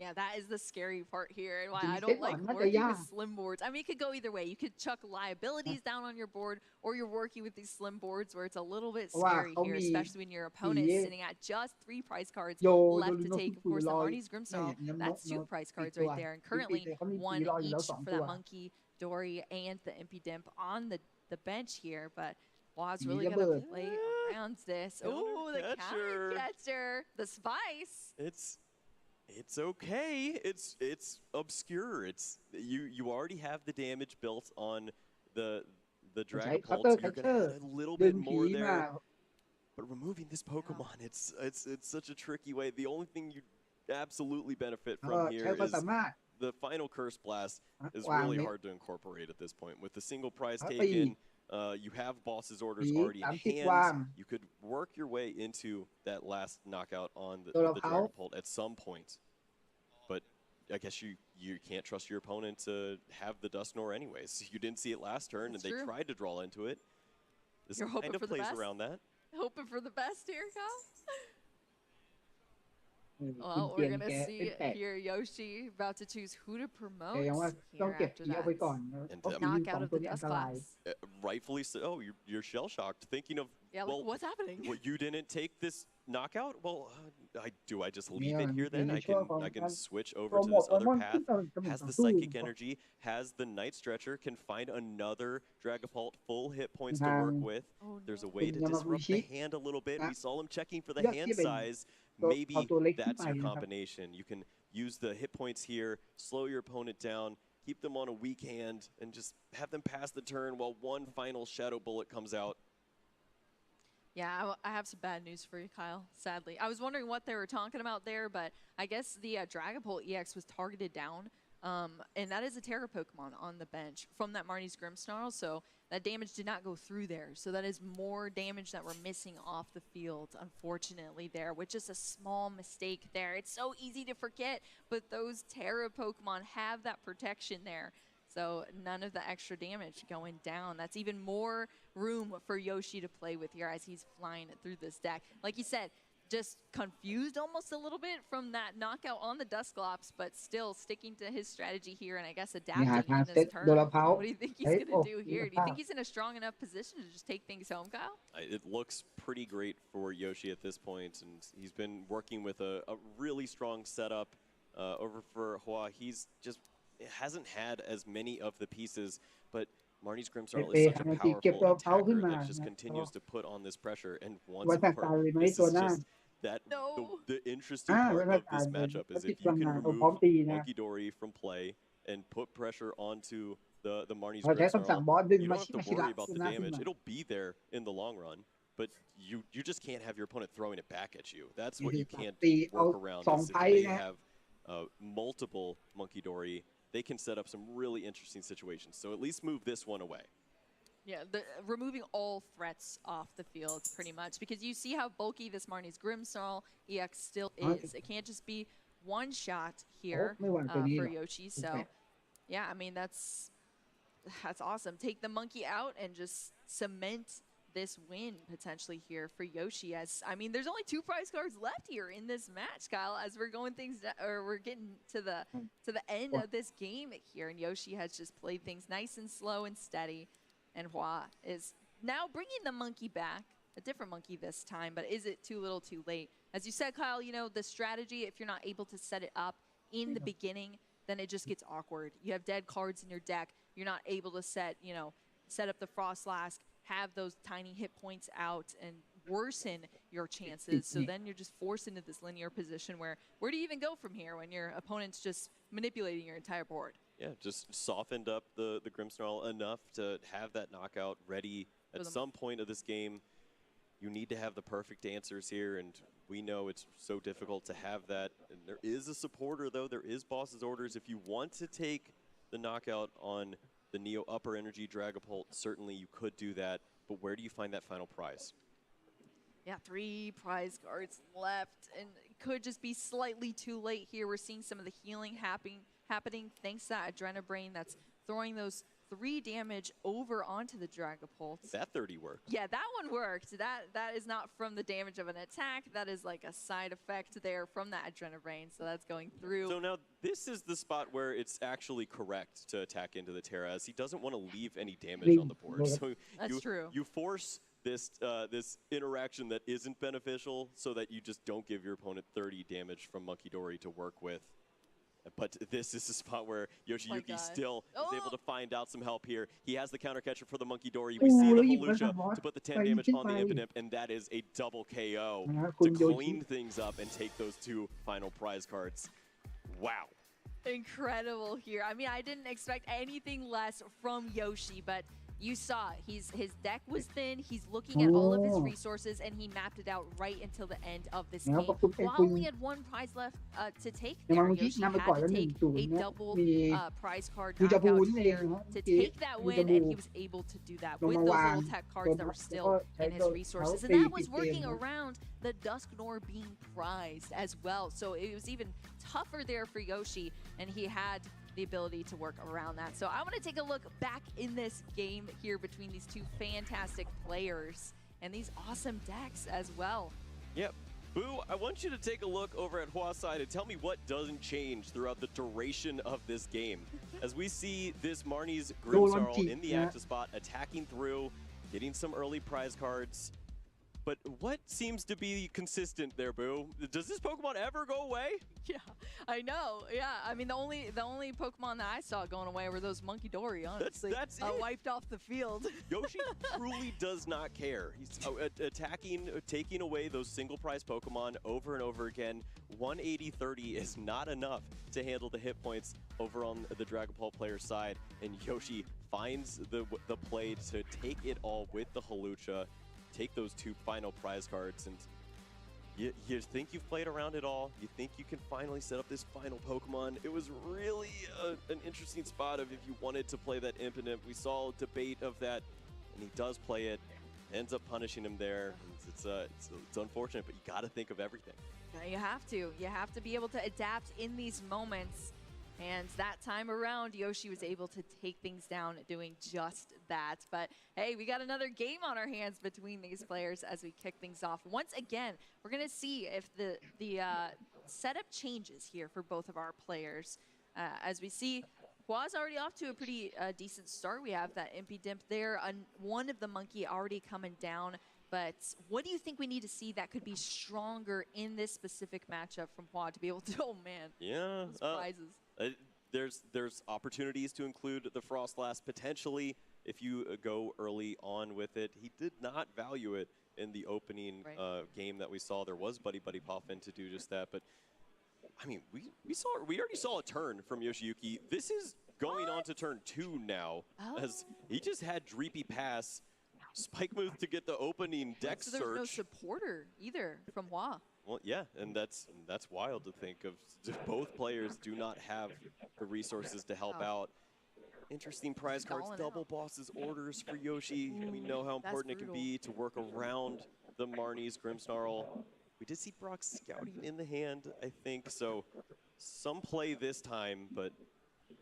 S14: Yeah, that is the scary part here, and why I
S4: เซ็ต
S14: don't
S4: ก่อน
S14: like
S4: น่าจะ
S14: working
S4: ยาก
S14: with slim boards. I mean, it could go either way. You could chuck liabilities down on your board, or you're working with these slim boards where it's a little bit
S4: เพราะว่า
S14: scary
S4: เขา
S14: here,
S4: มี
S14: especially when your
S4: สี
S14: opponent is sitting at just 3 prize cards
S4: โยโด
S14: left
S4: ริ
S14: to
S4: โน
S14: take.
S4: คุ
S14: Of
S4: กุ
S14: course, the
S4: รอ
S14: Marnie's
S4: เนี่ย
S14: Grimmsnarl,
S4: อย่าง
S14: that's 2 prize
S4: ติด
S14: cards
S4: ตัว
S14: right there, and
S4: ติด
S14: currently
S4: เขามี
S14: 1
S4: สีรออยู่แล้ว
S14: each
S4: สอง
S14: for
S4: ตัว
S14: that Monkey Dory and the Impy Dimp on the bench here, but Wa's
S4: สี
S14: really
S4: ระ
S14: gonna
S4: เบิด
S14: play around this. Oh, the counter catcher, the spice.
S15: It's okay. It's obscure. It's you already have the damage built on the
S4: ใช้
S15: Dragapult.
S4: คัตเตอร์
S15: So
S4: แค
S15: you're
S4: ชเช
S15: gonna
S4: อร์
S15: add a little
S4: ดึ
S15: bit
S4: งผี
S15: more
S4: มา
S15: there. But removing this Pokemon, it's such a tricky way. The only thing you absolutely benefit
S4: แล้วก็
S15: from
S4: ใช้
S15: here
S4: ความ
S15: is
S4: สามารถ
S15: the final Curse Blast is
S4: วาง
S15: really
S4: เนี่ย
S15: hard to incorporate at this point. With the single prize
S4: แล้วตี
S15: taken, you have boss's orders
S4: ผี
S15: already in
S4: 30 วาง
S15: hand. You could work your way into that last knockout on the
S4: ตัวเราเขา
S15: Dragapult at some point. But I guess you can't trust your opponent to have the Dusknoir anyways. You didn't see it last turn,
S14: That's
S15: and they
S14: true.
S15: tried to draw into it. This
S14: You're hoping
S15: kind of
S14: for the
S15: plays
S14: best?
S15: around that.
S14: Hoping for the best here, Kyle.
S4: คุณ
S14: Well,
S4: เตีย
S14: we're
S4: นแก
S14: gonna
S4: เป็น
S14: see
S4: แตก
S14: here Yoshi about to choose who to
S4: แต่
S14: promote
S4: ยังว่าต้อง
S14: here
S4: เก็บ
S14: after
S4: ผีเอาไว้
S14: that.
S4: ก่อนเพราะผีมีสอง
S14: Knockout of
S4: ตัว
S14: the
S4: นี้อัน
S14: Dust
S4: ตราย
S14: Class.
S15: Rightfully so. Oh, you're shell shocked, thinking of
S14: Yeah, like,
S15: well,
S14: what's happening?
S15: Well, you didn't take this knockout. Well, I just leave
S4: Yeah,
S15: it here then.
S4: in
S15: I
S4: the short
S15: can
S4: run,
S15: switch over to
S4: promote
S15: this other
S4: Pokemon
S15: path.
S4: ที่เรา
S15: Has the
S4: สู้
S15: psychic energy. Has the Night Stretcher. Can find another Dragapult full hit points to work with.
S14: Oh,
S15: There's a
S14: no.
S15: way to disrupt the
S4: Yamaguchi.
S15: hand a little bit. We saw him checking for the
S4: เลือก
S15: hand
S4: ที่เป็น
S15: size.
S4: ตัว
S15: Maybe
S4: เอาตัวเล็กขึ้น
S15: that's
S4: ไป
S15: your
S4: นะครับ
S15: combination. You can use the hit points here, slow your opponent down, keep them on a weak hand, and just have them pass the turn while one final Shadow Bullet comes out.
S14: Yeah, I have some bad news for you, Kyle, sadly. I was wondering what they were talking about there, but I guess the Dragapult EX was targeted down, and that is a Terra Pokemon on the bench from that Marnie's Grimmsnarl, so that damage did not go through there. So that is more damage that we're missing off the field, unfortunately, there, which is a small mistake there. It's so easy to forget, but those Terra Pokemon have that protection there. So none of the extra damage going down. That's even more room for Yoshi to play with here as he's flying through this deck. Like you said, just confused almost a little bit from that knockout on the Dusclops, but still sticking to his strategy here and I guess adapting in this turn. What do you think he's going to do here? Do you think he's in a strong enough position to just take things home, Kyle?
S15: It looks pretty great for Yoshi at this point, and he's been working with a really strong setup over for Hua. He's just hasn't had as many of the pieces, but Marnie's Grimmsnarl is such a powerful attacker that just continues to put on this pressure. And once this is just that the interesting part of this matchup is if you can remove Monkey Dory from play and put pressure onto the Marnie's Grimmsnarl, you don't have to worry about the damage. It'll be there in the long run, but you just can't have your opponent throwing it back at you. That's what you can't work around. Is if they have multiple Monkey Dory, they can set up some really interesting situations. So at least move this one away.
S14: Yeah, removing all threats off the field pretty much, because you see how bulky this Marnie's Grimmsnarl EX still is. It can't just be one shot here for Yoshi. So yeah, I mean that's awesome. Take the monkey out and just cement this win potentially here for Yoshi. As I mean, there's only 2 prize cards left here in this match, Kyle. As we're going we're getting to the end of this game here, and Yoshi has just played things nice and slow and steady, and Hua is now bringing the monkey back, a different monkey this time. But is it too little, too late? As you said, Kyle, you know the strategy. If you're not able to set it up in the beginning, then it just gets awkward. You have dead cards in your deck. You're not able to set up the Frostlask, have those tiny hit points out and worsen your chances. So then you're just forced into this linear position where do you even go from here when your opponent's just manipulating your entire board?
S15: Yeah, just softened up the Grimmsnarl enough to have that knockout ready at some point of this game. you need to have the perfect answers here, and we know it's so difficult to have that. And there is a supporter, though. There is boss's orders. If you want to take the knockout on the Neo upper energy Dragapult, certainly you could do that, but where do you find that final prize?
S14: Yeah, 3 prize cards left, and it could just be slightly too late here. We're seeing some of the healing happening thanks to that Adrenabrain that's throwing those 3 damage over onto the Dragapult.
S15: That 30 worked.
S14: Yeah, that one worked. That is not from the damage of an attack. That is like a side effect there from that Adrenabrain, so that's going through.
S15: So now this is the spot where it's actually correct to attack into the Terra, as he doesn't want to leave any damage on the board. So
S14: that's true.
S15: You force this interaction that isn't beneficial so that you just don't give your opponent 30 damage from Munkidori to work with. But this is a spot where Yoshiyuki still is able to find out some help here. He has the counter catcher for the Munkidori. We see the Hawlucha to put the 10 damage on the Impidimp, and that is a double KO to clean things up and take those 2 final prize cards. Wow.
S14: Incredible here. I mean, I didn't expect anything less from Yoshi, but you saw his deck was thin. He's looking at all of his resources, and he mapped it out right until the end of this game. While only had 1 prize left to take there, Yoshi had to take a double prize card knockout here to take that win, and he was able to do that with those little tech cards that were still in his resources. And that was working around the Dusknoir being prized as well. So it was even tougher there for Yoshi, and he had the ability to work around that. So I want to take a look back in this game here between these 2 fantastic players and these awesome decks as well.
S15: Yep. Boo, I want you to take a look over at Hua's side and tell me what doesn't change throughout the duration of this game. As we see this Marnie's Grimmsnarl in the active spot, attacking through, getting some early prize cards. But what seems to be consistent there, Boo? Does this Pokemon ever go away?
S14: Yeah, I know. Yeah, I mean, the only Pokemon that I saw going away were those Munkidori, honestly.
S15: That's it.
S14: Wiped off the field.
S15: Yoshi truly does not care. He's attacking, taking away those single prize Pokemon over and over again. 180-30 is not enough to handle the hit points over on the Dragapult player side, and Yoshi finds the play to take it all with the Hawlucha. Take those 2 final prize cards, and you think you've played around it all. You think you can finally set up this final Pokemon. It was really an interesting spot of if you wanted to play that Impidimp. We saw a debate of that, and he does play it. Ends up punishing him there. It's unfortunate, but you got to think of everything.
S14: Yeah, you have to. You have to be able to adapt in these moments. And that time around, Yoshi was able to take things down doing just that. But hey, we got another game on our hands between these players as we kick things off. Once again, we're going to see if the setup changes here for both of our players. As we see, Hua's already off to a pretty decent start. We have that Impidimp there, one of the Monkey already coming down. But what do you think we need to see that could be stronger in this specific matchup from Hua to be able to, oh man,
S15: yeah,
S14: those prizes.
S15: There's opportunities to include the Frostlass potentially if you go early on with it. He did not value it in the opening game that we saw. There was Buddy Poffin to do just that, but I mean, we already saw a turn from Yoshiyuki. This is going on to turn 2 now, as he just had Dreepy Pass, Spike Move to get the opening deck
S14: so
S15: search.
S14: There's no supporter either from Hua.
S15: Well, yeah, and that's wild to think of. Both players do not have the resources to help out. Interesting prize cards, double boss's orders for Yoshi. We know how important it can be to work around the Marnie's Grimmsnarl. We did see Brock scouting in the hand, I think, so some play this time, but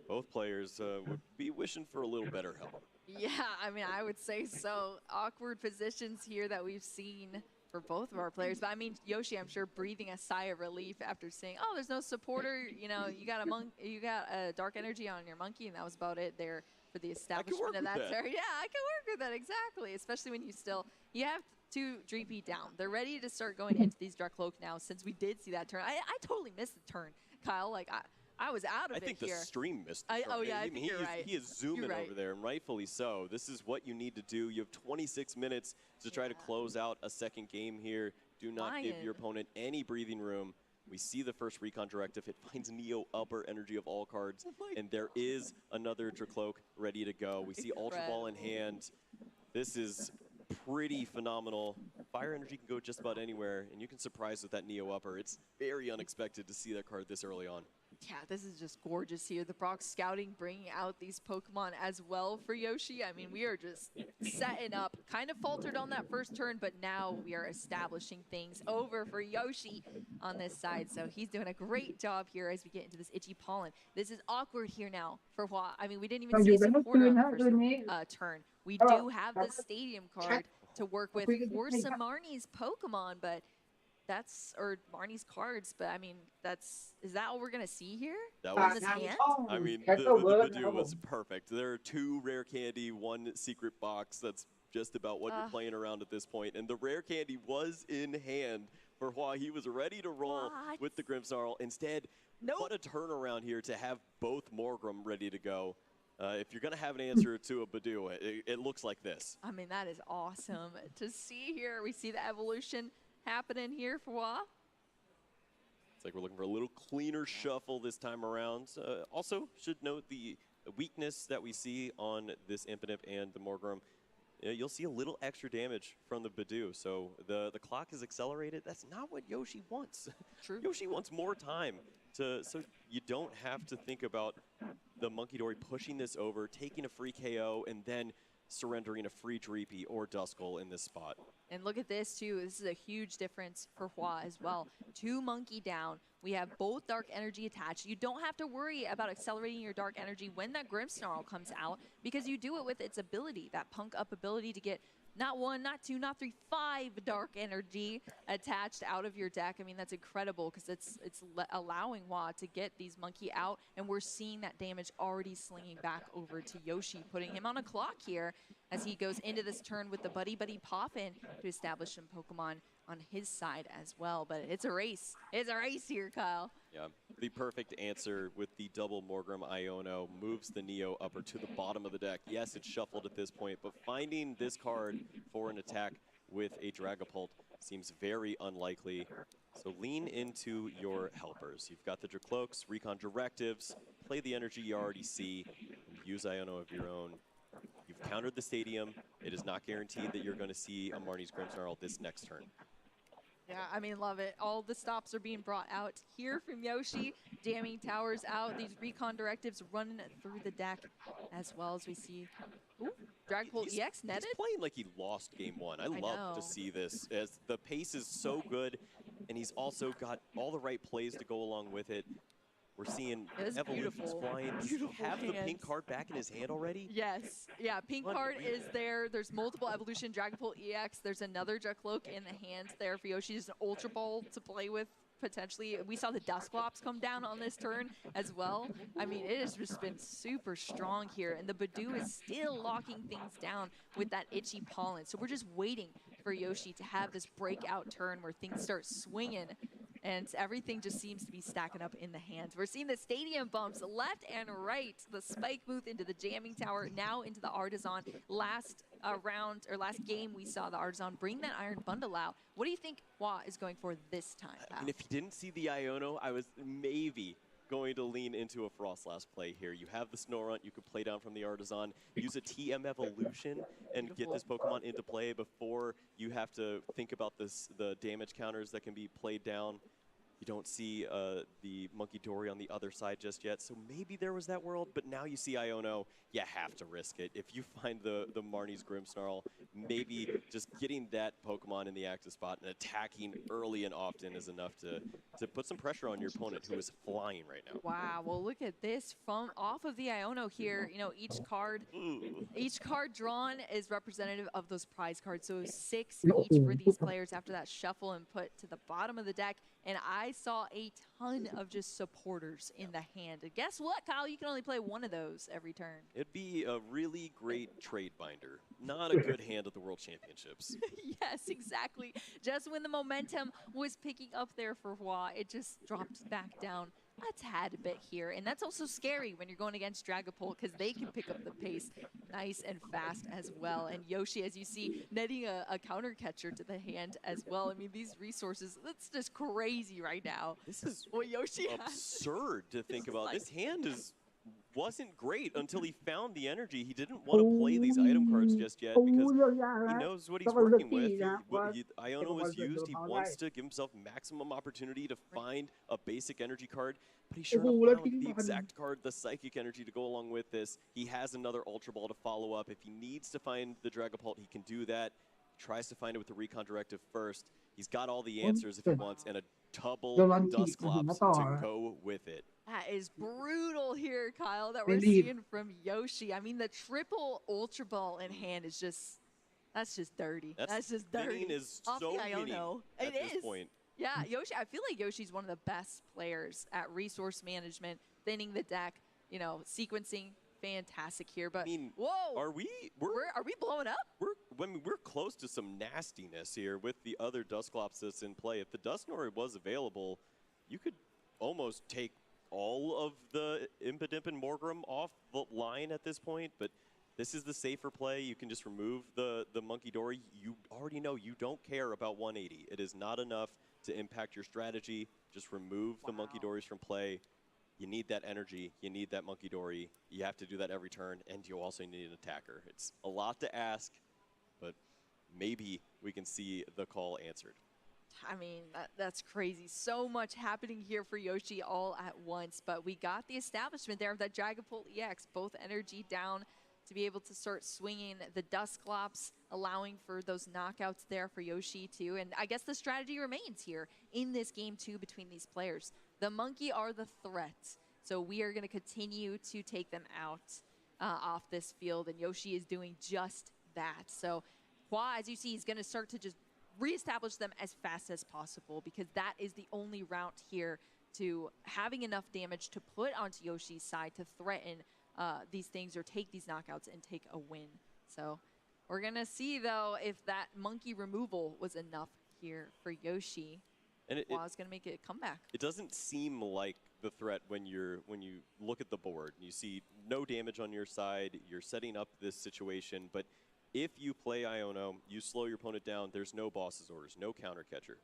S15: both players would be wishing for a little better help.
S14: Yeah, I mean, I would say so. Awkward positions here that we've seen for both of our players. But I mean, Yoshi, I'm sure breathing a sigh of relief after saying, "Oh, there's no supporter. You know, you got a dark energy on your monkey, and that was about it there for the establishment of that." Yeah, I can work with that exactly. Especially when you have 2 Dreepy down. They're ready to start going into these Dark Cloak now. Since we did see that turn, I totally missed the turn, Kyle. Like I was out of it here.
S15: I think the stream missed the turn.
S14: Oh yeah, I think you're right.
S15: He is zooming over there, and rightfully so. This is what you need to do. You have 26 minutes to try to close out a second game here. Do not give your opponent any breathing room. We see the first recon directive. It finds Neo upper energy of all cards, and there is another Dracloak ready to go. We see Ultra Ball in hand. This is pretty phenomenal Fire energy can go just about anywhere, and you can surprise with that Neo upper. It's very unexpected to see that card this early on.
S14: Yeah, this is just gorgeous here. The Brock scouting bringing out these Pokemon as well for Yoshi. I mean, we are just setting up. Kind of faltered on that first turn, but now we are establishing things over for Yoshi on this side. So he's doing a great job here as we get into this itchy pollen. This is awkward here now for Hua. I mean, we didn't even see a supporter on the first turn. We do have the stadium card to work with for some Marnie's Pokemon, but or Marnie's cards, but I mean, is that all we're gonna see here?
S15: That was, I mean, the Badoo was perfect. There are 2 rare candy, 1 secret box. That's just about what you're playing around at this point. And the rare candy was in hand for Hua. He was ready to roll with the Grimmsnarl. Instead, what a turnaround here to have both Morgrem ready to go. If you're going to have an answer to a Badoo, it looks like this.
S14: I mean, that is awesome to see here. We see the evolution happening here for Hua.
S15: It's like we're looking for a little cleaner shuffle this time around. Also, should note the weakness that we see on this Impidimp and the Morgrem. You'll see a little extra damage from the Badoo. So the clock is accelerated. That's not what Yoshi wants.
S14: True.
S15: Yoshi wants more time so you don't have to think about the Munkidori pushing this over, taking a free KO, and then surrendering a free Dreepy or Duskull in this spot.
S14: And look at this too. This is a huge difference for Hua as well. 2 Monkey down. We have both Dark Energy attached. You don't have to worry about accelerating your Dark Energy when that Grimmsnarl comes out, because you do it with its ability, that Punk Up ability to get not 1, not 2, not 3, 5 Dark Energy attached out of your deck. I mean, that's incredible because it's allowing Hua to get these Monkey out, and we're seeing that damage already slinging back over to Yoshi, putting him on a clock here as he goes into this turn with the Buddy Buddy Poffin to establish some Pokemon on his side as well. But it's a race. It's a race here, Kyle.
S15: Yeah, the perfect answer with the double Morgrem Iono moves the Neo upper to the bottom of the deck. Yes, it's shuffled at this point, but finding this card for an attack with a Dragapult seems very unlikely. So lean into your helpers. You've got the Dracloaks, Recon Directives, play the energy you already see, and use Iono of your own. You've countered the Stadium. It is not guaranteed that you're going to see a Marnie's Grimmsnarl this next turn.
S14: Yeah, I mean, love it. All the stops are being brought out here from Yoshi. Jamming towers out. These Recon Directives running through the deck as well as we see. Ooh, Dragapult EX netted.
S15: He's playing like he lost game 1. I love to see this as the pace is so good, and he's also got all the right plays to go along with it. We're seeing evolutions flying. Does he have the pink card back in his hand already?
S14: Yes. Yeah, pink card is there. There's multiple evolution. Dragapult EX. There's another Dracloak in the hands there for Yoshi. There's an Ultra Ball to play with potentially. We saw the Dusclops come down on this turn as well. I mean, it has just been super strong here. And the Badoo is still locking things down with that itchy pollen. So we're just waiting for Yoshi to have this breakout turn where things start swinging. And everything just seems to be stacking up in the hands. We're seeing the Stadium bumps left and right. The Spike Booth into the Jamming Tower, now into the Artisan. Last game, we saw the Artisan bring that Iron Bundle out. What do you think Hua is going for this time, pal?
S15: I mean, if he didn't see the Iono, I was maybe going to lean into a Frostlass play here. You have the Snorunt, you could play down from the Artisan, use a TM Evolution and get this Pokemon into play before you have to think about the damage counters that can be played down. You don't see the Munkidori on the other side just yet, so maybe there was that world, but now you see Iono, you have to risk it. If you find the Marnie's Grimmsnarl, maybe just getting that Pokemon in the active spot and attacking early and often is enough to put some pressure on your opponent, who is flying right now.
S14: Wow, well look at this from off of the Iono here. You know, each card drawn is representative of those prize cards. So 6 each for these players after that shuffle and put to the bottom of the deck. And I saw a ton of just supporters in the hand. And guess what, Kyle? You can only play one of those every turn.
S15: It'd be a really great trade binder. Not a good hand at the World Championships.
S14: Yes, exactly. Just when the momentum was picking up there for Hua, it just dropped back down a tad bit here. And that's also scary when you're going against Dragapult because they can pick up the pace nice and fast as well. And Yoshi, as you see, netting a counter catcher to the hand as well. I mean, these resources, that's just crazy right now.
S15: This is
S14: what Yoshi
S15: absurd to think about. Like, this hand is wasn't great until he found the energy. He didn't want to play these item cards just yet because he knows what he's working with. Iono was used. He wants to give himself maximum opportunity to find a basic energy card, but he sure enough found the exact card, the psychic energy, to go along with this. He has another Ultra Ball to follow up. If he needs to find the Dragapult, he can do that. Tries to find it with the Recon Directive first. He's got all the answers if he wants, and a double Dusclops to go with it.
S14: That is brutal here, Kyle, that we're seeing from Yoshi. I mean, the triple Ultra Ball in hand is just, that's just dirty. That's just dirty.
S15: Is so Iono at this point.
S14: Yeah, Yoshi, I feel like Yoshi's one of the best players at resource management, thinning the deck, you know, sequencing. Fantastic here, but
S15: I mean,
S14: whoa,
S15: are we
S14: blowing up?
S15: We're close to some nastiness here with the other Dusclops that's in play. If the Dusknoir was available, you could almost take all of the Impidimp and Morgrem off the line at this point, but this is the safer play. You can just remove the Monkey Dory. You already know you don't care about 180. It is not enough to impact your strategy. Just remove the Monkey Dories from play. You need that energy. You need that Monkey Dory. You have to do that every turn, and you also need an attacker. It's a lot to ask, but maybe we can see the call answered.
S14: I mean, that's crazy. So much happening here for Yoshi all at once, but we got the establishment there of that Dragapult EX, both energy down to be able to start swinging the Dusclops, allowing for those knockouts there for Yoshi too. And I guess the strategy remains here in this game too between these players. The Monkey are the threat, so we are going to continue to take them out off this field, and Yoshi is doing just that. So Hua, as you see, is going to start to just reestablish them as fast as possible, because that is the only route here to having enough damage to put onto Yoshi's side to threaten these things or take these knockouts and take a win. So we're going to see, though, if that Monkey removal was enough here for Yoshi. And Hua's going to make it a comeback.
S15: It doesn't seem like the threat when you look at the board. You see no damage on your side. You're setting up this situation, but if you play Iono, you slow your opponent down, there's no boss's orders, no counter catcher.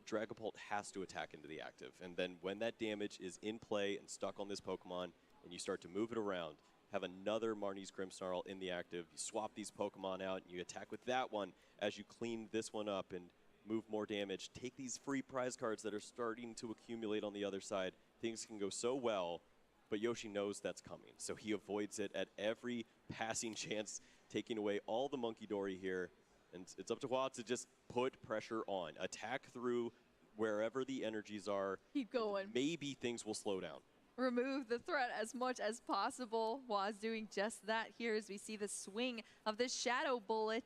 S15: Dragapult has to attack into the active, and then when that damage is in play and stuck on this Pokemon, and you start to move it around, have another Marnie's Grimmsnarl in the active, you swap these Pokemon out, and you attack with that one as you clean this one up and move more damage. Take these free prize cards that are starting to accumulate on the other side. Things can go so well, but Yoshi knows that's coming, so he avoids it at every passing chance, taking away all the Monkey Dory here. And it's up to Hua to just put pressure on. Attack through wherever the energies are.
S14: Keep going.
S15: Maybe things will slow down.
S14: Remove the threat as much as possible. Hua's doing just that here as we see the swing of the Shadow Bullet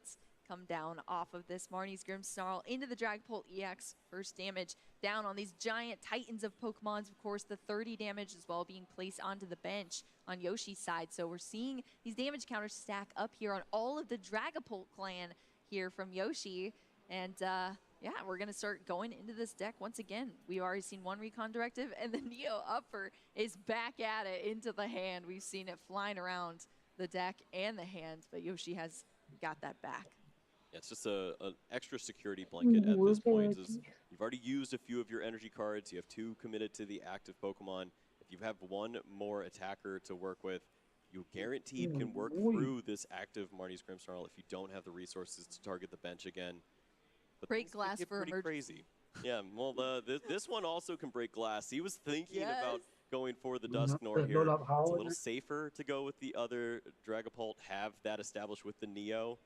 S14: come down off of this Marnie's Grimmsnarl into the Dragapult EX. First damage down on these giant titans of Pokemons. Of course, the 30 damage as well being placed onto the bench on Yoshi's side. So we're seeing these damage counters stack up here on all of the Dragapult clan here from Yoshi. And yeah, we're going to start going into this deck once again. We've already seen one Recon Directive, and the Neo Upper is back at it into the hand. We've seen it flying around the deck and the hand, but Yoshi has got that back.
S15: Yeah, it's just an extra security blanket at this point. You've already used a few of your energy cards. You have 2 committed to the active Pokemon. If you have 1 more attacker to work with, you guaranteed can work through this active Marnie's Grimmsnarl if you don't have the resources to target the bench again. But
S14: break glass for
S15: pretty crazy. Yeah, well, this one also can break glass. He was thinking about going for the Dusknoir here. It's a little safer to go with the other Dragapult, have that established with the Neo.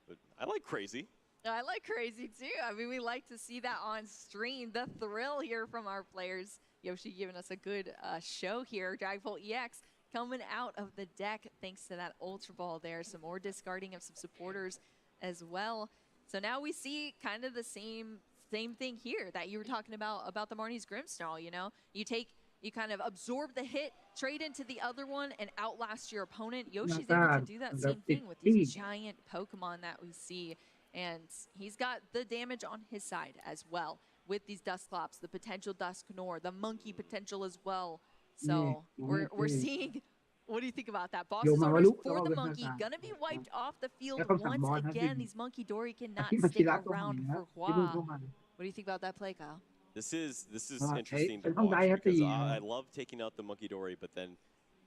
S15: But I like crazy.
S14: I like crazy too. I mean, we like to see that on stream. The thrill here from our players. Yoshi giving us a good show here. Dragapult EX coming out of the deck thanks to that Ultra Ball there. Some more discarding of some supporters as well. So now we see kind of the same thing here that you were talking about the Marnie's Grimmsnarl, you know? You kind of absorb the hit, trade into the other one, and outlast your opponent. Yoshi's able to do that same thing with these giant Pokemon that we see. And he's got the damage on his side as well with these Dusclops, the potential Dusknoir, the Monkey potential as well. So we're seeing... What do you think about that? Boss's orders for the Monkey gonna be wiped off the field once again. These Monkey Dory cannot stick around for Hua. What do you think about that play, Kyle?
S15: This is interesting to watch because I love taking out the Monkey Dory, but then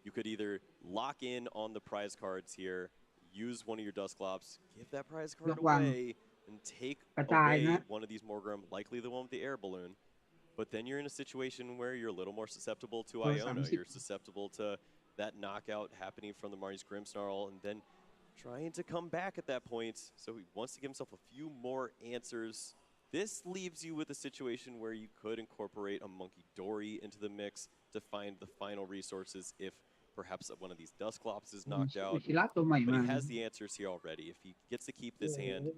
S15: you could either lock in on the prize cards here, use one of your Dusclops, give that prize card away, and take away one of these Morgrem, likely the one with the air balloon. But then you're in a situation where you're a little more susceptible to Iona. You're susceptible to that knockout happening from the Marnie's Grimmsnarl, and then trying to come back at that point. So he wants to give himself a few more answers. This leaves you with a situation where you could incorporate a Monkey Dory into the mix to find the final resources if perhaps one of these Dusclops is knocked out. But he has the answers here already. If he gets to keep this hand,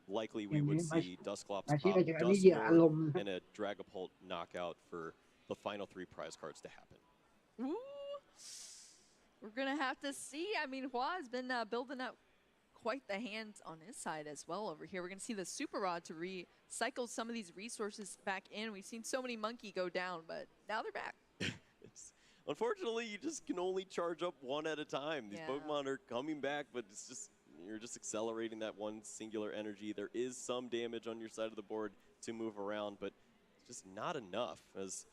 S15: likely we would see Dusclops pop, Dusknoir, and a Dragapult knockout for the final 3 prize cards to happen.
S14: Ooh. We're going to have to see. I mean, Hua has been building up quite the hand on his side as well over here. We're going to see the Super Rod to recycle some of these resources back in. We've seen so many Monkey go down, but now they're back.
S15: Unfortunately, you just can only charge up one at a time. These Pokemon are coming back, but it's just you're just accelerating that one singular energy. There is some damage on your side of the board to move around, but it's just not enough as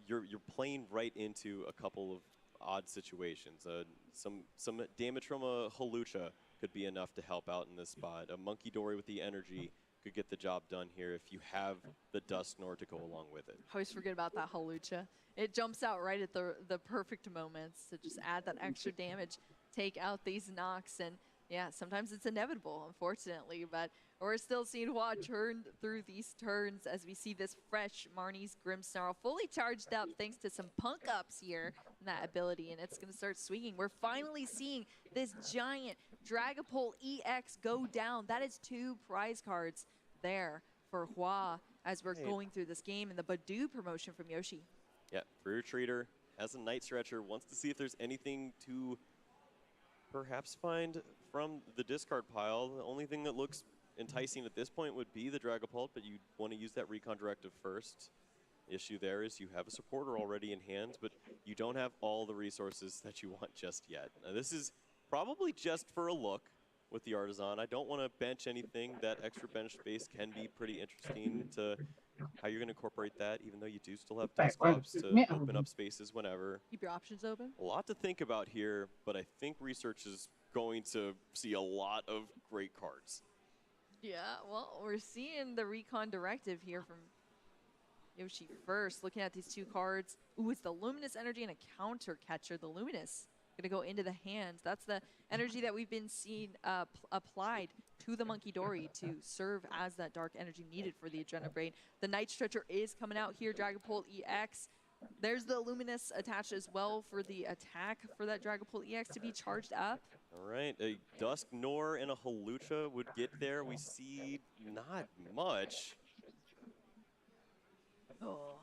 S15: you're playing right into a couple of odd situations. Some damage from a Hawlucha could be enough to help out in this spot. A Monkey Dory with the energy could get the job done here if you have the Dusknoir to go along with it.
S14: I always forget about that Hawlucha. It jumps out right at the perfect moments to just add that extra damage, take out these knocks, and yeah, sometimes it's inevitable, unfortunately, but we're still seeing Hua turn through these turns as we see this fresh Marnie's Grimmsnarl fully charged up thanks to some punk ups here in that ability, and it's going to start swinging. We're finally seeing this giant Dragapult EX go down. That is 2 prize cards there for Hua as we're going through this game, and the Badoo promotion from Yoshi.
S15: Yeah, Free Retreater has a Night Stretcher, wants to see if there's anything to perhaps find from the discard pile. The only thing that looks enticing at this point would be the Dragapult, but you want to use that Recon Directive first. The issue there is you have a supporter already in hand, but you don't have all the resources that you want just yet. Now, this is probably just for a look with the Artisan. I don't want to bench anything. That extra bench space can be pretty interesting to how you're going to incorporate that, even though you do still have Dusclops to open up spaces whenever.
S14: Keep your options open.
S15: A lot to think about here, but I think research is going to see a lot of great cards.
S14: Yeah, well, we're seeing the Recon Directive here from Yoshi first. Looking at these 2 cards. Ooh, it's the Luminous Energy and a Counter Catcher. The Luminous going to go into the hands. That's the energy that we've been seeing applied to the Monkey Dory to serve as that dark energy needed for the Adrenabrain. The Night Stretcher is coming out here. Dragapult EX. There's the Luminous attached as well for the attack for that Dragapult EX to be charged up.
S15: All right, a Dusknoir and a Hawlucha would get there. We see not much.
S14: Oh.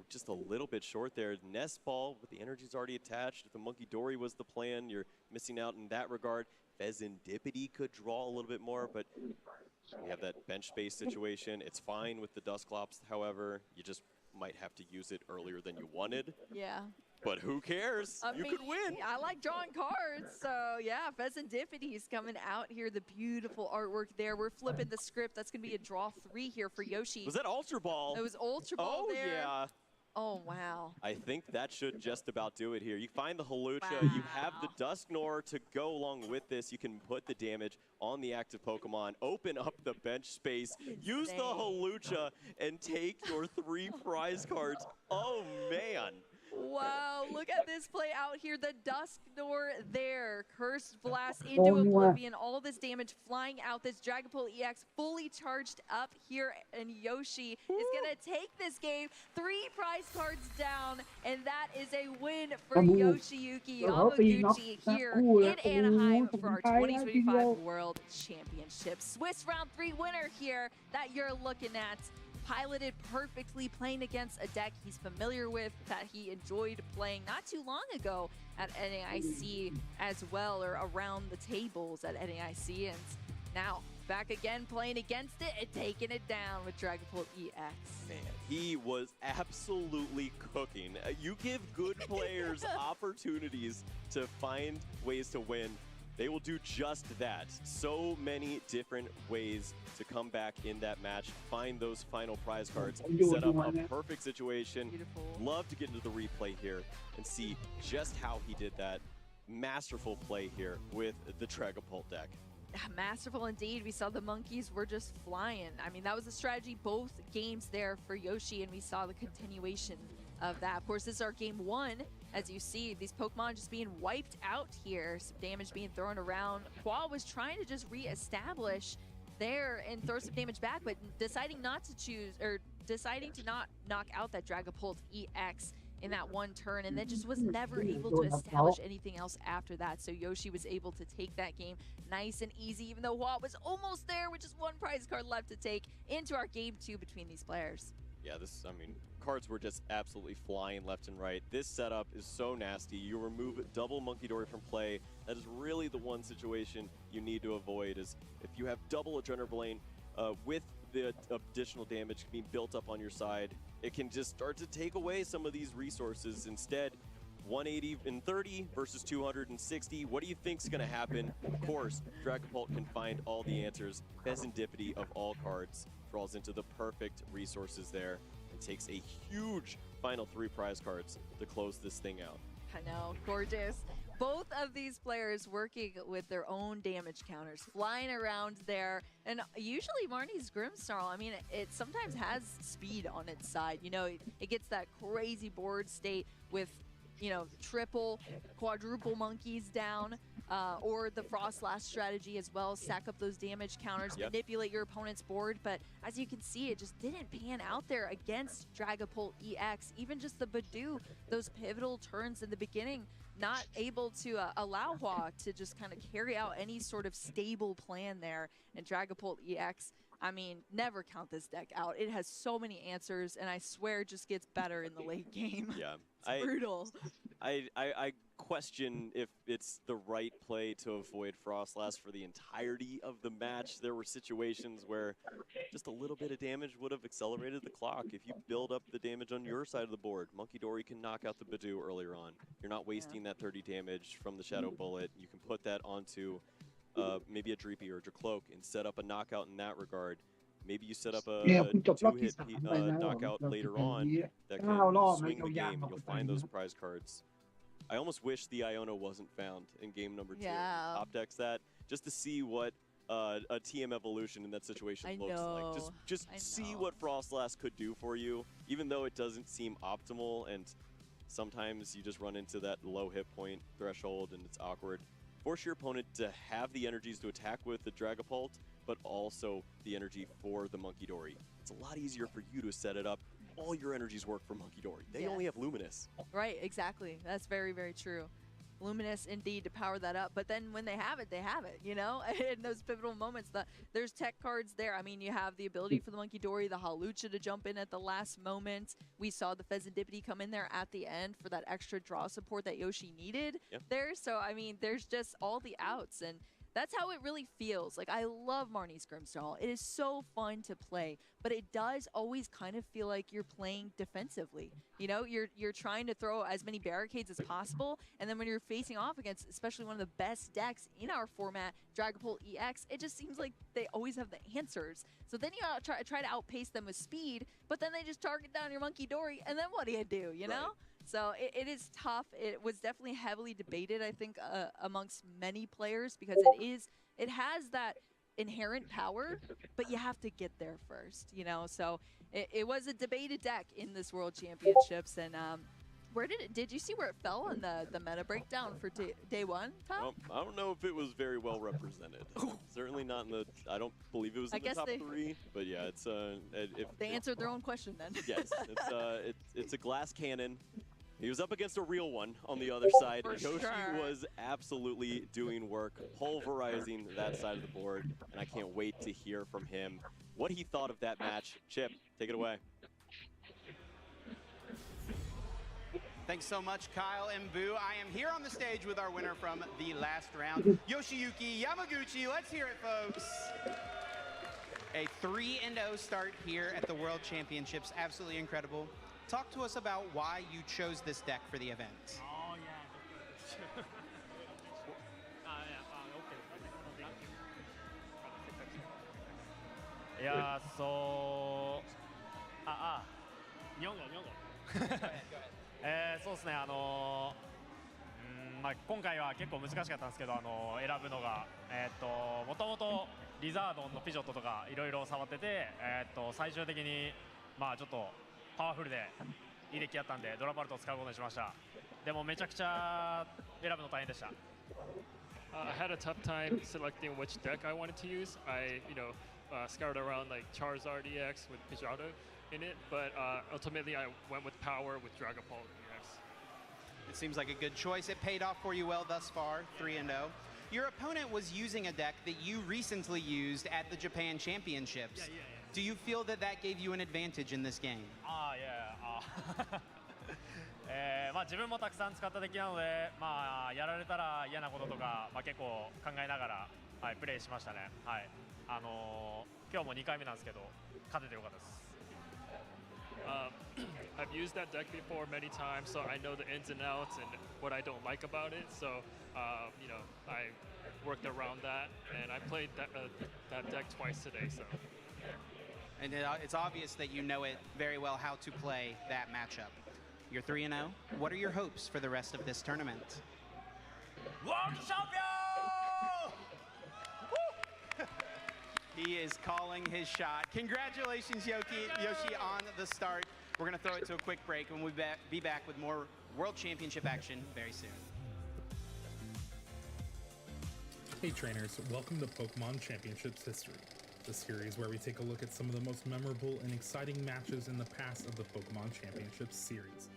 S15: Just a little bit short there. Nest Ball with the energy's already attached. If the Monkey Dory was the plan, you're missing out in that regard. Pheasantipity could draw a little bit more, but we have that bench space situation. It's fine with the Dusclops, however. You just might have to use it earlier than you wanted.
S14: Yeah.
S15: But who cares? You could win.
S14: I like drawing cards. So, yeah, Pheasantipity is coming out here. The beautiful artwork there. We're flipping the script. That's going to be a draw 3 here for Yoshi.
S15: Was that Ultra Ball?
S14: It was Ultra Ball there.
S15: Oh, yeah.
S14: Oh, wow.
S15: I think that should just about do it here. You find the Hawlucha.
S14: Wow.
S15: You have the Dusknoir to go along with this. You can put the damage on the active Pokemon, open up the bench space, use the Hawlucha, and take your 3 prize cards. Oh, man.
S14: Wow, look at this play out here. The Dusknoir there. Cursed Blast into Oblivion. All this damage flying out. This Dragapult EX fully charged up here. And Yoshi is going to take this game. 3 prize cards down. And that is a win for Yoshiyuki Yamaguchi here in Anaheim for our 2025 World Championship. Swiss round 3 winner here that you're looking at. Piloted perfectly, playing against a deck he's familiar with, that he enjoyed playing not too long ago at NAIC as well, or around the tables at NAIC. And now back again playing against it and taking it down with Dragapult EX.
S15: Man, he was absolutely cooking. You give good players opportunities to find ways to win. they will do just that. So many different ways to come back in that match, find those final prize cards, set up a perfect situation.
S14: Beautiful.
S15: Love to get into the replay here and see just how he did that. Masterful play here with the Dragapult deck.
S14: Masterful indeed. We saw the monkeys were just flying. I mean, that was the strategy both games there for Yoshi, and we saw the continuation of that. Of course, this is our game 1. As you see, these Pokemon just being wiped out here. Some damage being thrown around. Qual was trying to just re-establish there and throw some damage back, but deciding not to choose, or deciding to not knock out that Dragapult EX in that one turn, and then just was never able to establish anything else after that. So Yoshi was able to take that game nice and easy, even though Hua was almost there with just one prize card left to take into our game 2 between these players.
S15: Yeah, this, I mean, cards were just absolutely flying left and right. This setup is so nasty. You remove double Monkey Dory from play. That is really the one situation you need to avoid, is if you have double Adrenaline with the additional damage being built up on your side, it can just start to take away some of these resources. Instead, 180 and 30 versus 260. What do you think's going to happen? Of course, Dragapult can find all the answers. Serendipity of all cards draws into the perfect resources there and takes a huge final 3 prize cards to close this thing out.
S14: I know, gorgeous. Both of these players working with their own damage counters, flying around there. And usually Marnie's Grimmsnarl, I mean, it sometimes has speed on its side. You know, it gets that crazy board state with, you know, triple, quadruple monkeys down, or the Frostlass strategy as well. Stack up those damage counters, manipulate your opponent's board. But as you can see, it just didn't pan out there against Dragapult EX. Even just the Badoo, those pivotal turns in the beginning, not able to allow Hua to just kind of carry out any sort of stable plan there. And Dragapult EX, I mean, never count this deck out. It has so many answers, and I swear it just gets better in the late game.
S15: Yeah.
S14: It's brutal.
S15: I question if it's the right play to avoid Frostlass for the entirety of the match. There were situations where just a little bit of damage would have accelerated the clock. If you build up the damage on your side of the board, Monkey Dory can knock out the Badoo earlier on. You're not wasting that 30 damage from the Shadow Bullet. You can put that onto maybe a Dreepy or a Cloak and set up a knockout in that regard. Maybe you set up a 2-hit knockout later on that can swing the game. You'll find those prize cards. I almost wish the Iono wasn't found in game number 2.
S14: Yeah.
S15: Opdex that just to see what a TM evolution in that situation looks like. Just see what Frostlass could do for you, even though it doesn't seem optimal, and sometimes you just run into that low hit point threshold and it's awkward. Force your opponent to have the energies to attack with the Dragapult, but also the energy for the Monkey Dory. It's a lot easier for you to set it up. All your energies work for Monkey Dory. They only have Luminous.
S14: Right, exactly. That's very, very true. Luminous indeed to power that up, but then when they have it, you know? In those pivotal moments, there's tech cards there. I mean, you have the ability for the Monkey Dory, the Hawlucha to jump in at the last moment. We saw the Serendipity come in there at the end for that extra draw support that Yoshi needed there. So, I mean, there's just all the outs, and that's how it really feels. Like, I love Marnie's Grimmsnarl. It is so fun to play, but it does always kind of feel like you're playing defensively. You know, you're trying to throw as many barricades as possible, and then when you're facing off against especially one of the best decks in our format, Dragapult EX, it just seems like they always have the answers. So then you try to outpace them with speed, but then they just target down your Monkey Dory, and then what do, you know? Right. So it is tough. It was definitely heavily debated, I think, amongst many players, because it has that inherent power, but you have to get there first, you know? So it was a debated deck in this World Championships, and where did you see where it fell on the meta breakdown for Day.1, Kyle?
S15: Well, I don't know if it was very well represented. Certainly not in the, I don't believe it was in the top 3, but yeah, it's
S14: they answered their own question then.
S15: Yes, it's a glass cannon. He was up against a real one on the other side. Yoshi was absolutely doing work, pulverizing that side of the board, and I can't wait to hear from him what he thought of that match. Chip, take it away.
S5: Thanks so much, Kyle and Boo. I am here on the stage with our winner from the last round, Yoshiyuki Yamaguchi. Let's hear it, folks. A 3-0 start here at the World Championships. Absolutely incredible. Talk to us about why you chose this deck for the event.
S16: Oh, yeah. いやー、そう日本語そうですね、まあ、今回は結構難しかったんですけど、選ぶのが、もともとリザードンのピジョットとかいろいろ触ってて、最終的に、まあ、ちょっとパワフルでいいデッキやったんでドラパルトを使うことにしました。でもめちゃくちゃ選ぶの大変でした。
S17: I had a tough time selecting which deck I wanted to use. I, scoured around like Charizard EX with Pidgeotto in it, but ultimately I went with Power with Dragon Ball EX.
S5: It seems like a good choice. It paid off for you well thus far, 3-0. Your opponent was using a deck that you recently used at the Japan Championships. Do you feel that that gave you an advantage in this game?
S16: まあ自分もたくさん使ったデッキなので、まあやられたら嫌なこととか、まあ結構考えながら、はい、プレイしましたね。はい。今日も2回目なんですけど、勝ててよかったです。
S17: I've used that deck before many times, so I know the ins and outs and what I don't like about it. So, I worked around that, and I played that deck twice today. So,
S5: and it's obvious that you know it very well how to play that matchup. You're 3-0. What are your hopes for the rest of this tournament?
S16: World champion!
S5: He is calling his shot. Congratulations, Yoshi, on the start. We're going to throw it to a quick break, and we'll be back with more World Championship action very soon.
S18: Hey trainers, welcome to Pokemon Championships History, the series where we take a look at some of the most memorable and exciting matches in the past of the Pokemon Championships series.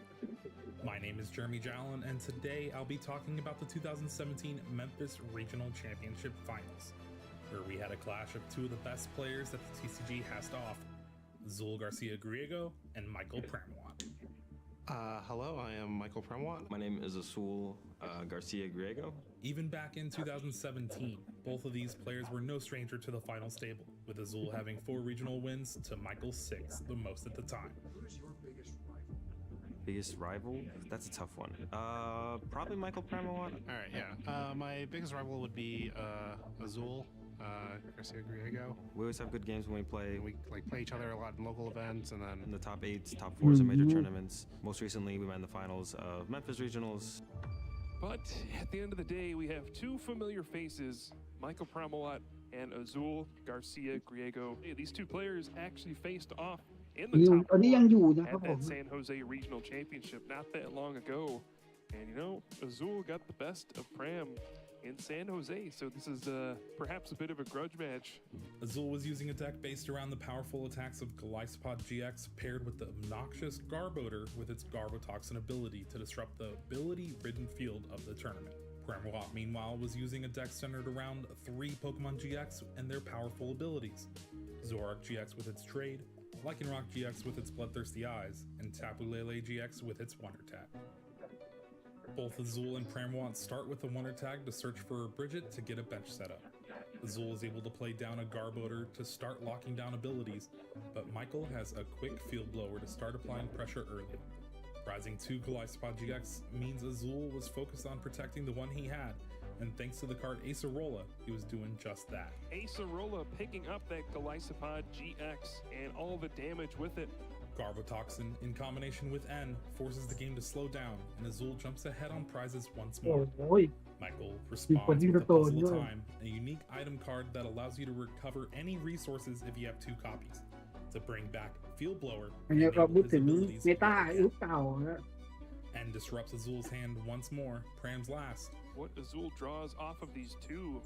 S18: My name is Jeremy Jallin, and today I'll be talking about the 2017 Memphis Regional Championship Finals, where we had a clash of two of the best players that the TCG has to offer, Zul Garcia-Griego and Michael Pramawat.
S19: Hello, I am Michael Pramawat.
S20: My name is Azul Garcia-Griego.
S18: Even back in 2017, both of these players were no stranger to the finals table, with Azul having 4 regional wins to Michael's 6, the most at the time.
S20: Who's your biggest rival? That's a tough one. Probably Michael Pramawat.
S19: All right, yeah. My biggest rival would be Azul Garcia-Griego.
S20: We always have good games when we play.
S19: We play each other a lot in local events, and then
S20: in the top 8s, top 4s of major tournaments. Most recently, we met in the finals of Memphis Regionals.
S21: But at the end of the day, we have 2 familiar faces, Michael Pramawat and Azul Garcia-Griego. These 2 players actually faced off in the top 4 at that San Jose Regional Championship not that long ago. And Azul got the best of Pram in San Jose, so this is perhaps a bit of a grudge match.
S18: Azul was using a deck based around the powerful attacks of Golisopod GX paired with the obnoxious Garbodor with its Garbotoxin ability to disrupt the ability-ridden field of the tournament. Pramawat, meanwhile, was using a deck centered around 3 Pokemon GX and their powerful abilities, Zoroark GX with its trade, Lycanroc GX with its Bloodthirsty Eyes, and Tapu Lele GX with its Wonder Tag. Both Azul and Pramawat start with a Wonder Tag to search for a Bridget to get a bench setup. Azul is able to play down a Garbodor to start locking down abilities, but Michael has a quick Field Blower to start applying pressure early. Rising 2 Golisopod GX means Azul was focused on protecting the one he had, and thanks to the card Acerola, he was doing just that.
S21: Acerola picking up that Golisopod GX and all the damage with it.
S18: Garbotoxin, in combination with N, forces the game to slow down, and Azul jumps ahead on prizes once more. Michael responds with a Puzzle of Time, a unique item card that allows you to recover any resources if you have 2 copies, to bring back Field Blower and enable his abilities and disrupts Azul's hand once more, Pram's last.
S21: What Azul draws off of these 2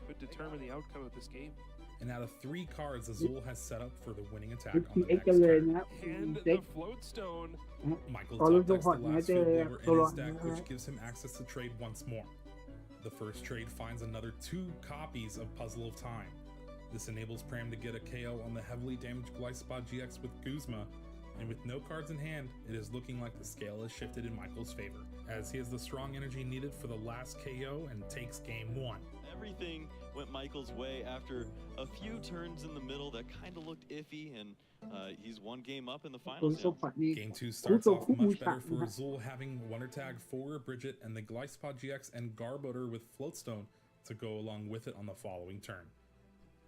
S21: could determine the outcome of this game.
S18: And out of 3 cards Azul has set up for the winning attack on the next turn.
S21: And the Floatstone.
S18: Michael top decks the last Field Blower in his deck, which gives him access to trade once more. The first trade finds another 2 copies of Puzzle of Time. This enables Pram to get a KO on the heavily damaged Golisopod GX with Guzma, and with no cards in hand, it is looking like the scale has shifted in Michael's favor, as he has the strong energy needed for the last KO and takes game 1.
S15: Everything went Michael's way after a few turns in the middle that kind of looked iffy, and he's 1 game up in the finals.
S18: Game 2 starts off much better for Azul, having Wonder Tag for Bridget and the Golisopod GX and Garbodor with Floatstone to go along with it on the following turn.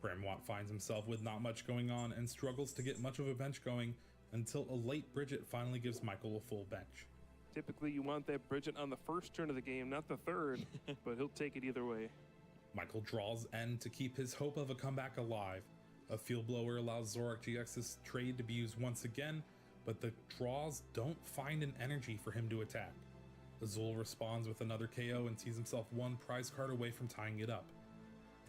S18: Premwat finds himself with not much going on and struggles to get much of a bench going until a late Bridget finally gives Michael a full bench.
S21: Typically, you want that Bridget on the first turn of the game, not the third, but he'll take it either way.
S18: Michael draws N to keep his hope of a comeback alive. A Field Blower allows Zorak GX's trade to be used once again, but the draws don't find an energy for him to attack. Azul responds with another KO and sees himself one prize card away from tying it up.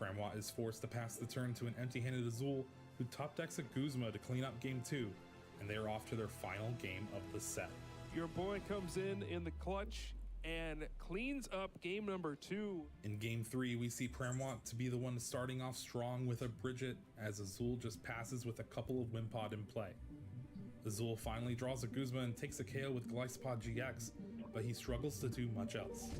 S18: Premwat is forced to pass the turn to an empty-handed Azul, who top decks a Guzma to clean up game 2, and they are off to their final game of the set.
S21: Your boy comes in the clutch and cleans up game number 2.
S18: In game 3, we see Premwat to be the one starting off strong with a Bridget, as Azul just passes with a couple of Wimpod in play. Azul finally draws a Guzma and takes a KO with Glycepod GX, but he struggles to do much else.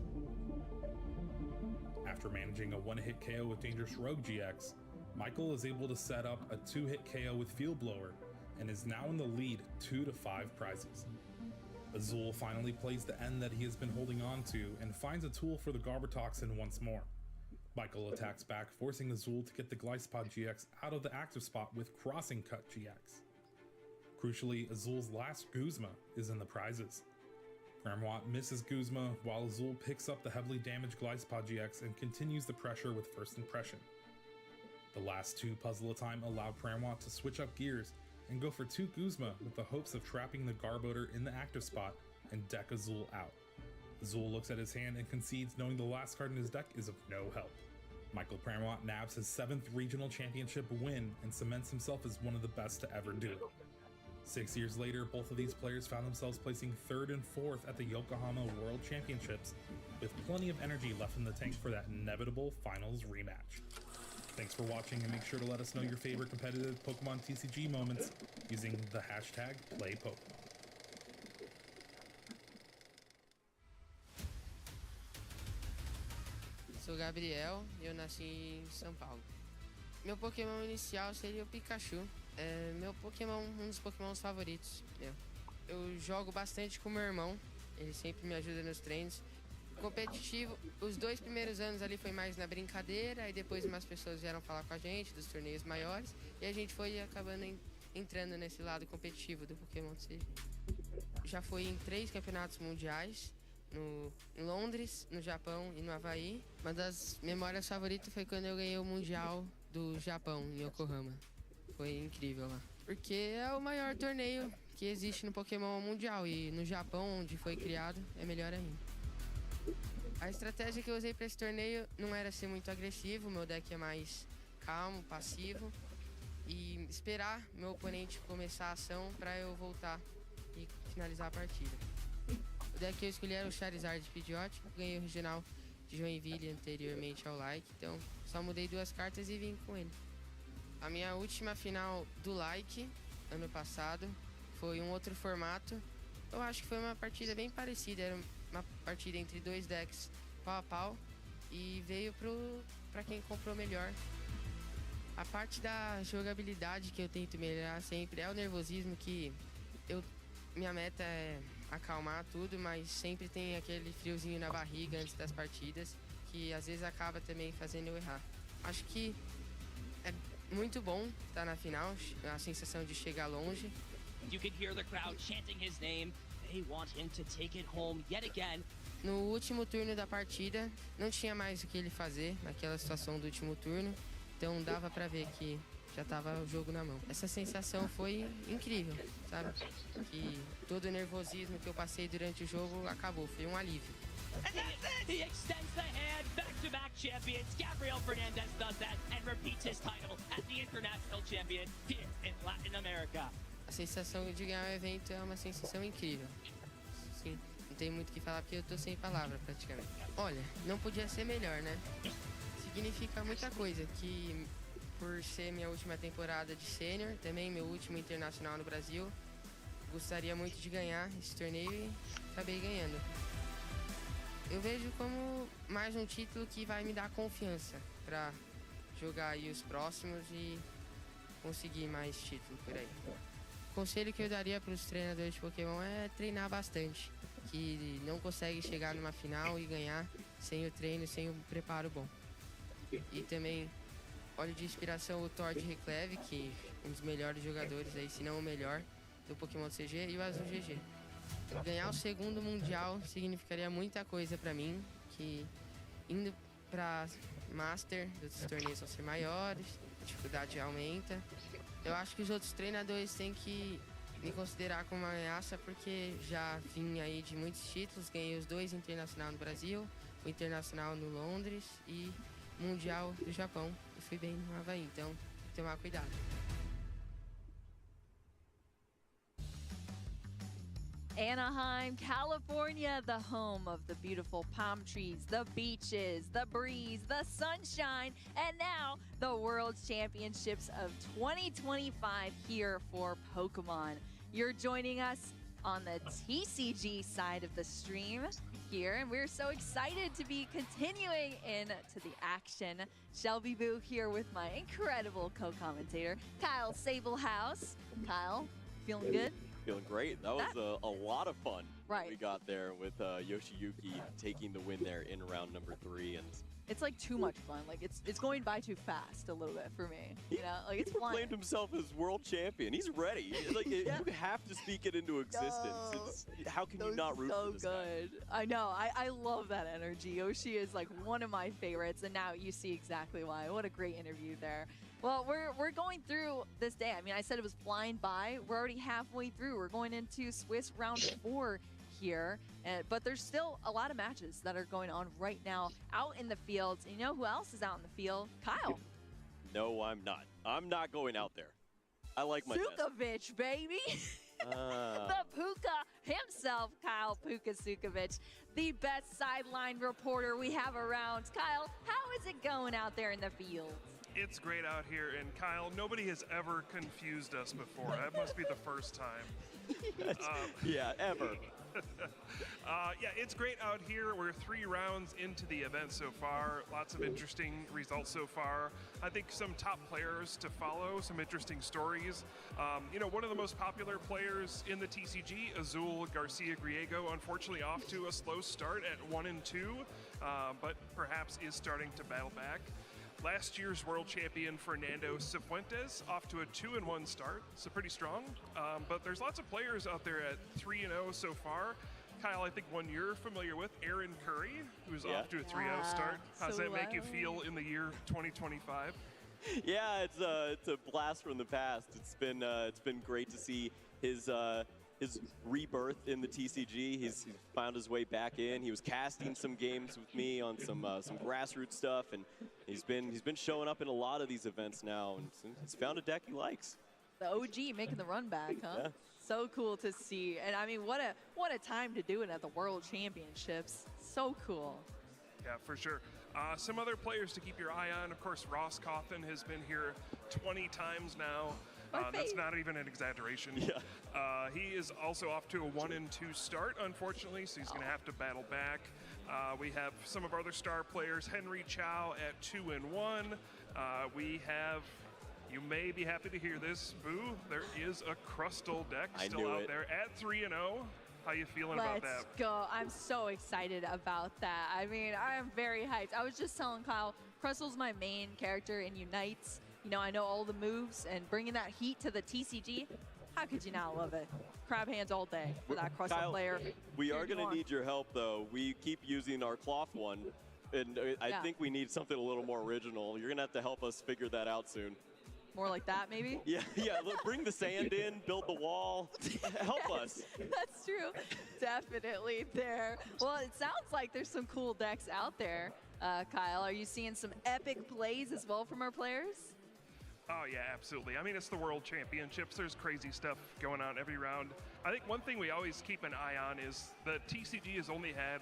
S18: After managing a one-hit KO with Dangerous Rogue GX, Michael is able to set up a 2-hit KO with Field Blower and is now in the lead 2-5 prizes. Azul finally plays the end that he has been holding on to and finds a tool for the Garbotoxin once more. Michael attacks back, forcing Azul to get the Glycepod GX out of the active spot with Crossing Cut GX. Crucially, Azul's last Guzma is in the prizes. Premwat misses Guzma while Azul picks up the heavily damaged Glycepod GX and continues the pressure with First Impression. The last 2 puzzle at a time allow Premwat to switch up gears and go for 2 Guzma with the hopes of trapping the Garboter in the active spot and deck Azul out. Azul looks at his hand and concedes, knowing the last card in his deck is of no help. Michael Premwat nabs his 7th regional championship win and cements himself as one of the best to ever do it. 6 years later, both of these players found themselves placing 3rd and 4th at the Yokohama World Championships, with plenty of energy left in the tank for that inevitable finals rematch. Thanks for watching, and make sure to let us know your favorite competitive Pokemon TCG moments using the hashtag #PlayPokemon.
S6: Sou Gabriel e eu nasci em São Paulo. Meu Pokémon inicial seria o Pikachu. É meu Pokémon, um dos Pokémons favoritos meu. Eu jogo bastante com meu irmão, ele sempre me ajuda nos treinos. Competitivo, os 2 primeiros anos ali foi mais na brincadeira, aí depois umas pessoas vieram falar com a gente dos torneios maiores e a gente foi acabando entrando nesse lado competitivo do Pokémon TCG. Já fui em 3 campeonatos mundiais, em Londres, no Japão e no Havaí. Uma das memórias favoritas foi quando eu ganhei o Mundial do Japão, em Yokohama. Foi incrível lá. Porque é o maior torneio que existe no Pokémon mundial e no Japão, onde foi criado, é melhor ainda. A estratégia que eu usei para esse torneio não era ser muito agressivo, meu deck é mais calmo, passivo e esperar meu oponente começar a ação para eu voltar e finalizar a partida. O deck que eu escolhi era o Charizard Pidgeot, ganhei o regional de Joinville anteriormente ao Like, então só mudei 2 cartas e vim com ele. A minha última final do Like, ano passado, foi um outro formato. Eu acho que foi uma partida bem parecida, era uma partida entre 2 decks pau a pau e veio pra quem comprou melhor. A parte da jogabilidade que eu tento melhorar sempre é o nervosismo, que minha meta é acalmar tudo, mas sempre tem aquele friozinho na barriga antes das partidas, que às vezes acaba também fazendo eu errar. Acho que é muito bom estar na final, a sensação de chegar longe.
S22: You can hear the crowd chanting his name. They want him to take it home yet again.
S6: No último turno da partida, não tinha mais o que ele fazer naquela situação do último turno, então dava pra ver que já tava o jogo na mão. Essa sensação foi incrível, sabe? Que todo o nervosismo que eu passei durante o jogo acabou, foi um alívio.
S22: He extends the hand, back-to-back champions. Gabriel Fernandez does that and repeats his title as the international champion here in Latin America.
S6: A sensação de ganhar o evento é uma sensação incrível. Sim, não tem muito o que falar porque eu tô sem palavra praticamente. Olha, não podia ser melhor, né? Significa muita coisa, que por ser minha última temporada de sênior, também meu último internacional no Brasil, gostaria muito de ganhar esse torneio e acabei ganhando. Eu vejo como mais um título que vai me dar confiança para jogar aí os próximos e conseguir mais título por aí. O conselho que eu daria para os treinadores de Pokémon é treinar bastante, que não consegue chegar numa final e ganhar sem o treino, sem o preparo bom. E também olho de inspiração o Thor de Recleve, que é um dos melhores jogadores aí, se não o melhor, do Pokémon CG, e o Azul GG. Ganhar o segundo Mundial significaria muita coisa pra mim, que indo pra Master, os torneios vão ser maiores, a dificuldade aumenta. Eu acho que os outros treinadores têm que me considerar como uma ameaça, porque já vim aí de muitos títulos, ganhei os 2 internacional no Brasil, o internacional no Londres e Mundial do Japão. E fui bem no Havaí, então tem que tomar cuidado.
S14: Anaheim, California, the home of the beautiful palm trees, the beaches, the breeze, the sunshine, and now the World Championships of 2025 here for Pokemon. You're joining us on the TCG side of the stream here, and we're so excited to be continuing into the action. Shelby Boo here with my incredible co-commentator, Kyle Sablehouse. Kyle, feeling good?
S15: Feeling great. That was a lot of fun.
S14: Right.
S15: We got there with Yoshiyuki taking the win there in round number 3, and
S14: it's like too much fun. Like it's going by too fast a little bit for me. You know, like it's flying.
S15: He proclaimed himself as world champion. He's ready. Like you have to speak it into existence. How can you not root for this
S14: guy? I know. I love that energy. Yoshi is like one of my favorites, and now you see exactly why. What a great interview there. Well, we're going through this day. I mean, I said it was flying by. We're already halfway through. We're going into Swiss round 4 here, but there's still a lot of matches that are going on right now out in the fields. And you know who else is out in the field? Kyle.
S15: No, I'm not. I'm not going out there. I like my
S14: Sukovic, baby. The Puka himself, Kyle Puka Sukovic, the best sideline reporter we have around. Kyle, how is it going out there in the field?
S21: It's great out here, and Kyle, nobody has ever confused us before. That must be the first time.
S15: Yeah, ever.
S21: Yeah, it's great out here. We're 3 rounds into the event so far. Lots of interesting results so far. I think some top players to follow, some interesting stories. You know, one of the most popular players in the TCG, Azul Garcia Griego, unfortunately off to a slow start at 1-2, but perhaps is starting to battle back. Last year's world champion Fernando Cifuentes off to a 2-1 start, so pretty strong. But there's lots of players out there at 3-0 so far. Kyle, I think one you're familiar with, Aaron Curry, who's off to a 3-0 start. How does that make you feel in the year 2025?
S15: Yeah, it's a blast from the past. It's been great to see his rebirth in the TCG. He's found his way back in. He was casting some games with me on some grassroots stuff, and he's been showing up in a lot of these events now, and he's found a deck he likes.
S14: The OG making the run back, huh?
S15: Yeah.
S14: So cool to see. And I mean, what a time to do it at the World Championships. So cool.
S21: Yeah, for sure. Some other players to keep your eye on. Of course, Ross Coffin has been here 20 times now. That's not even an exaggeration.
S15: Yeah.
S21: He is also off to a 1-2 start, unfortunately, so he's going to have to battle back. We have some of our other star players, Henry Chow at 2-1. We have, you may be happy to hear this, Boo, there is a Crustal deck still out there at 3-0. How you feeling about that?
S14: Let's go. I'm so excited about that. I mean, I am very hyped. I was just telling Kyle, Crustal's my main character in Unites. You know, I know all the moves, and bringing that heat to the TCG, how could you not love it? Crab hands all day for that Crustal player.
S15: We are going to need your help, though. We keep using our cloth one, and I think we need something a little more original. You're going to have to help us figure that out soon.
S14: More like that, maybe?
S15: Yeah, look, bring the sand in, build the wall, help us.
S14: That's true. Definitely there. Well, it sounds like there's some cool decks out there, Kyle. Are you seeing some epic plays as well from our players?
S21: Oh, yeah, absolutely. I mean, it's the World Championships. There's crazy stuff going on every round. I think one thing we always keep an eye on is the TCG has only had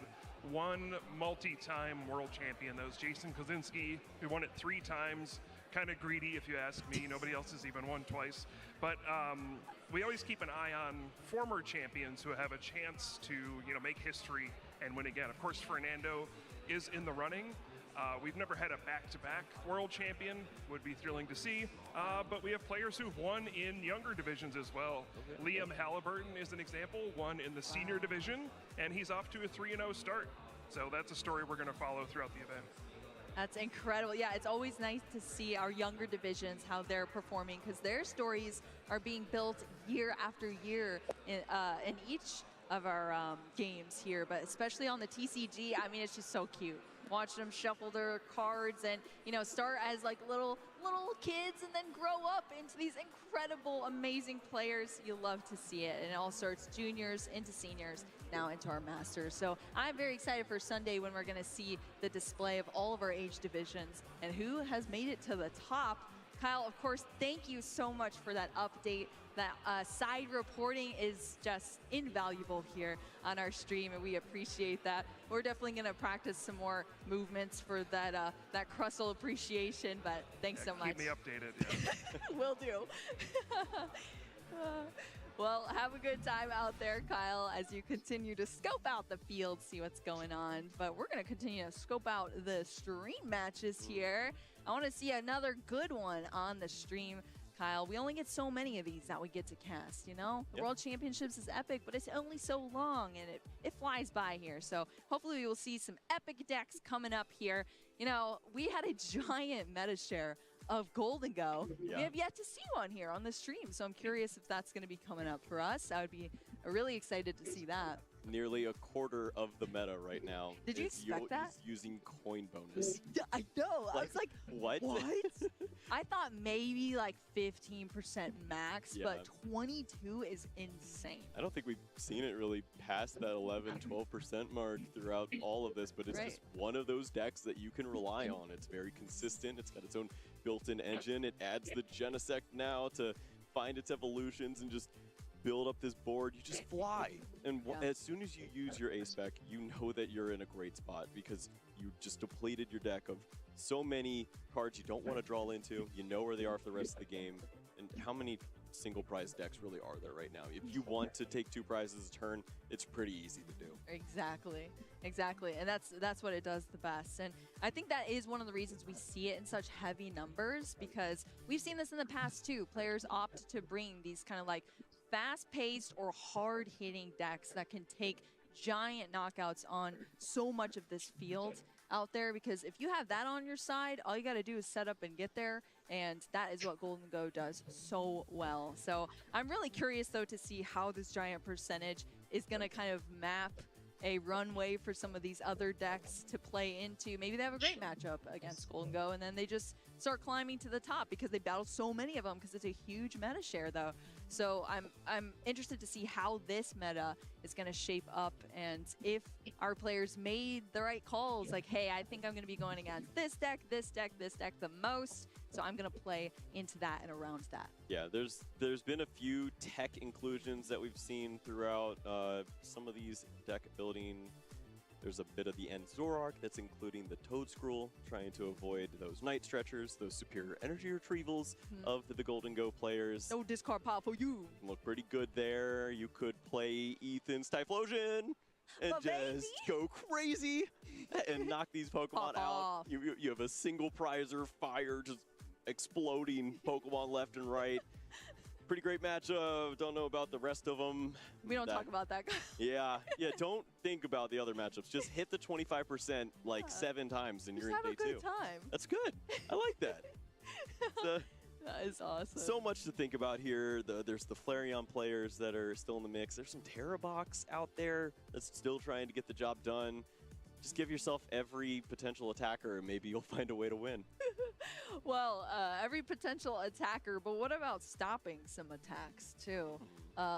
S21: one multi-time world champion. That was Jason Kozinski, who won it 3 times. Kind of greedy, if you ask me. Nobody else has even won twice. But we always keep an eye on former champions who have a chance to, you know, make history and win again. Of course, Fernando is in the running. We've never had a back-to-back world champion, would be thrilling to see, but we have players who've won in younger divisions as well. Liam Halliburton is an example, won in the senior division, and he's off to a 3-0 start. So that's a story we're going to follow throughout the event.
S14: That's incredible. Yeah, it's always nice to see our younger divisions, how they're performing, because their stories are being built year after year in each of our games here, but especially on the TCG. I mean, it's just so cute. Watch them shuffle their cards and, you know, start as like little kids and then grow up into these incredible, amazing players. You love to see it. And it all starts juniors into seniors, now into our masters. So I'm very excited for Sunday when we're going to see the display of all of our age divisions and who has made it to the top. Kyle, of course, thank you so much for that update. That side reporting is just invaluable here on our stream, and we appreciate that. We're definitely going to practice some more movements for that that Crustle appreciation, but thanks so much.
S21: Keep me updated. Yeah.
S14: Will do. Well, have a good time out there, Kyle, as you continue to scope out the field, see what's going on. But we're going to continue to scope out the stream matches here. I want to see another good one on the stream, Kyle. We only get so many of these that we get to cast, you know? The World Championships is epic, but it's only so long, and it flies by here. So hopefully we will see some epic decks coming up here. You know, we had a giant meta share of Golden Go. We have yet to see one here on the stream, so I'm curious if that's going to be coming up for us. I would be really excited to see that.
S15: Nearly a quarter of the meta right now.
S14: Did you expect that?
S15: Is using coin bonus.
S14: I know. I was like,
S15: what?
S14: I thought maybe like 15% max, but 22 is insane.
S15: I don't think we've seen it really past that 11, 12% mark throughout all of this, but it's just one of those decks that you can rely on. It's very consistent. It's got its own built-in engine. It adds the Genesect now to find its evolutions and just build up this board. You just fly. And as soon as you use your ace spec, you know that you're in a great spot because you just depleted your deck of so many cards you don't want to draw into. You know where they are for the rest of the game. And how many single prize decks really are there right now? If you want to take 2 prizes a turn, it's pretty easy to do.
S14: Exactly. And that's what it does the best. And I think that is one of the reasons we see it in such heavy numbers, because we've seen this in the past too. Players opt to bring these kind of like fast-paced or hard-hitting decks that can take giant knockouts on so much of this field out there, because if you have that on your side, all you got to do is set up and get there, and that is what Golden Go does so well. So I'm really curious, though, to see how this giant percentage is going to kind of map a runway for some of these other decks to play into. Maybe they have a great matchup against Golden Go, and then they just start climbing to the top because they battle so many of them, because it's a huge meta share, though. So I'm interested to see how this meta is going to shape up, and if our players made the right calls, like, hey, I think I'm going to be going against this deck the most, so I'm going to play into that and around that.
S15: Yeah, there's been a few tech inclusions that we've seen throughout some of these deck building. There's a bit of the End Zoroark that's including the Toad Scroll, trying to avoid those Night Stretchers, those superior energy retrievals of the Golden Go players.
S14: No discard pile for you.
S15: Look pretty good there. You could play Ethan's Typhlosion and just go crazy and knock these Pokemon out. You have a single prizer fire just exploding Pokemon left and right. Pretty great matchup. Don't know about the rest of them.
S14: We don't talk about that.
S15: Yeah, don't think about the other matchups. Just hit the 25% like 7 times and you're in day 2.
S14: Have a good time.
S15: That's good. I like that.
S14: That is awesome.
S15: So much to think about here. There's the Flareon players that are still in the mix. There's some Terrabox out there that's still trying to get the job done. Just give yourself every potential attacker and maybe you'll find a way to win.
S14: Well, every potential attacker, but what about stopping some attacks too?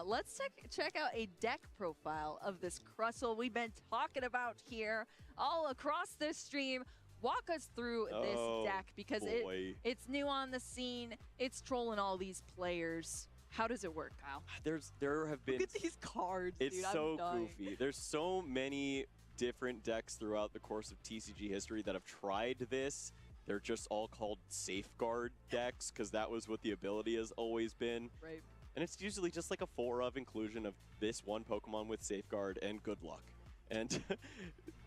S14: Let's check out a deck profile of this Crustle we've been talking about here all across this stream. Walk us through this deck, because it's new on the scene. It's trolling all these players. How does it work, Kyle?
S15: There have been...
S14: Look at these cards,
S15: It's
S14: dude.
S15: so goofy. There's so many different decks throughout the course of TCG history that have tried this. They're just all called Safeguard decks because that was what the ability has always been.
S14: Right.
S15: And it's usually just like a 4-of inclusion of this one Pokemon with Safeguard and good luck. And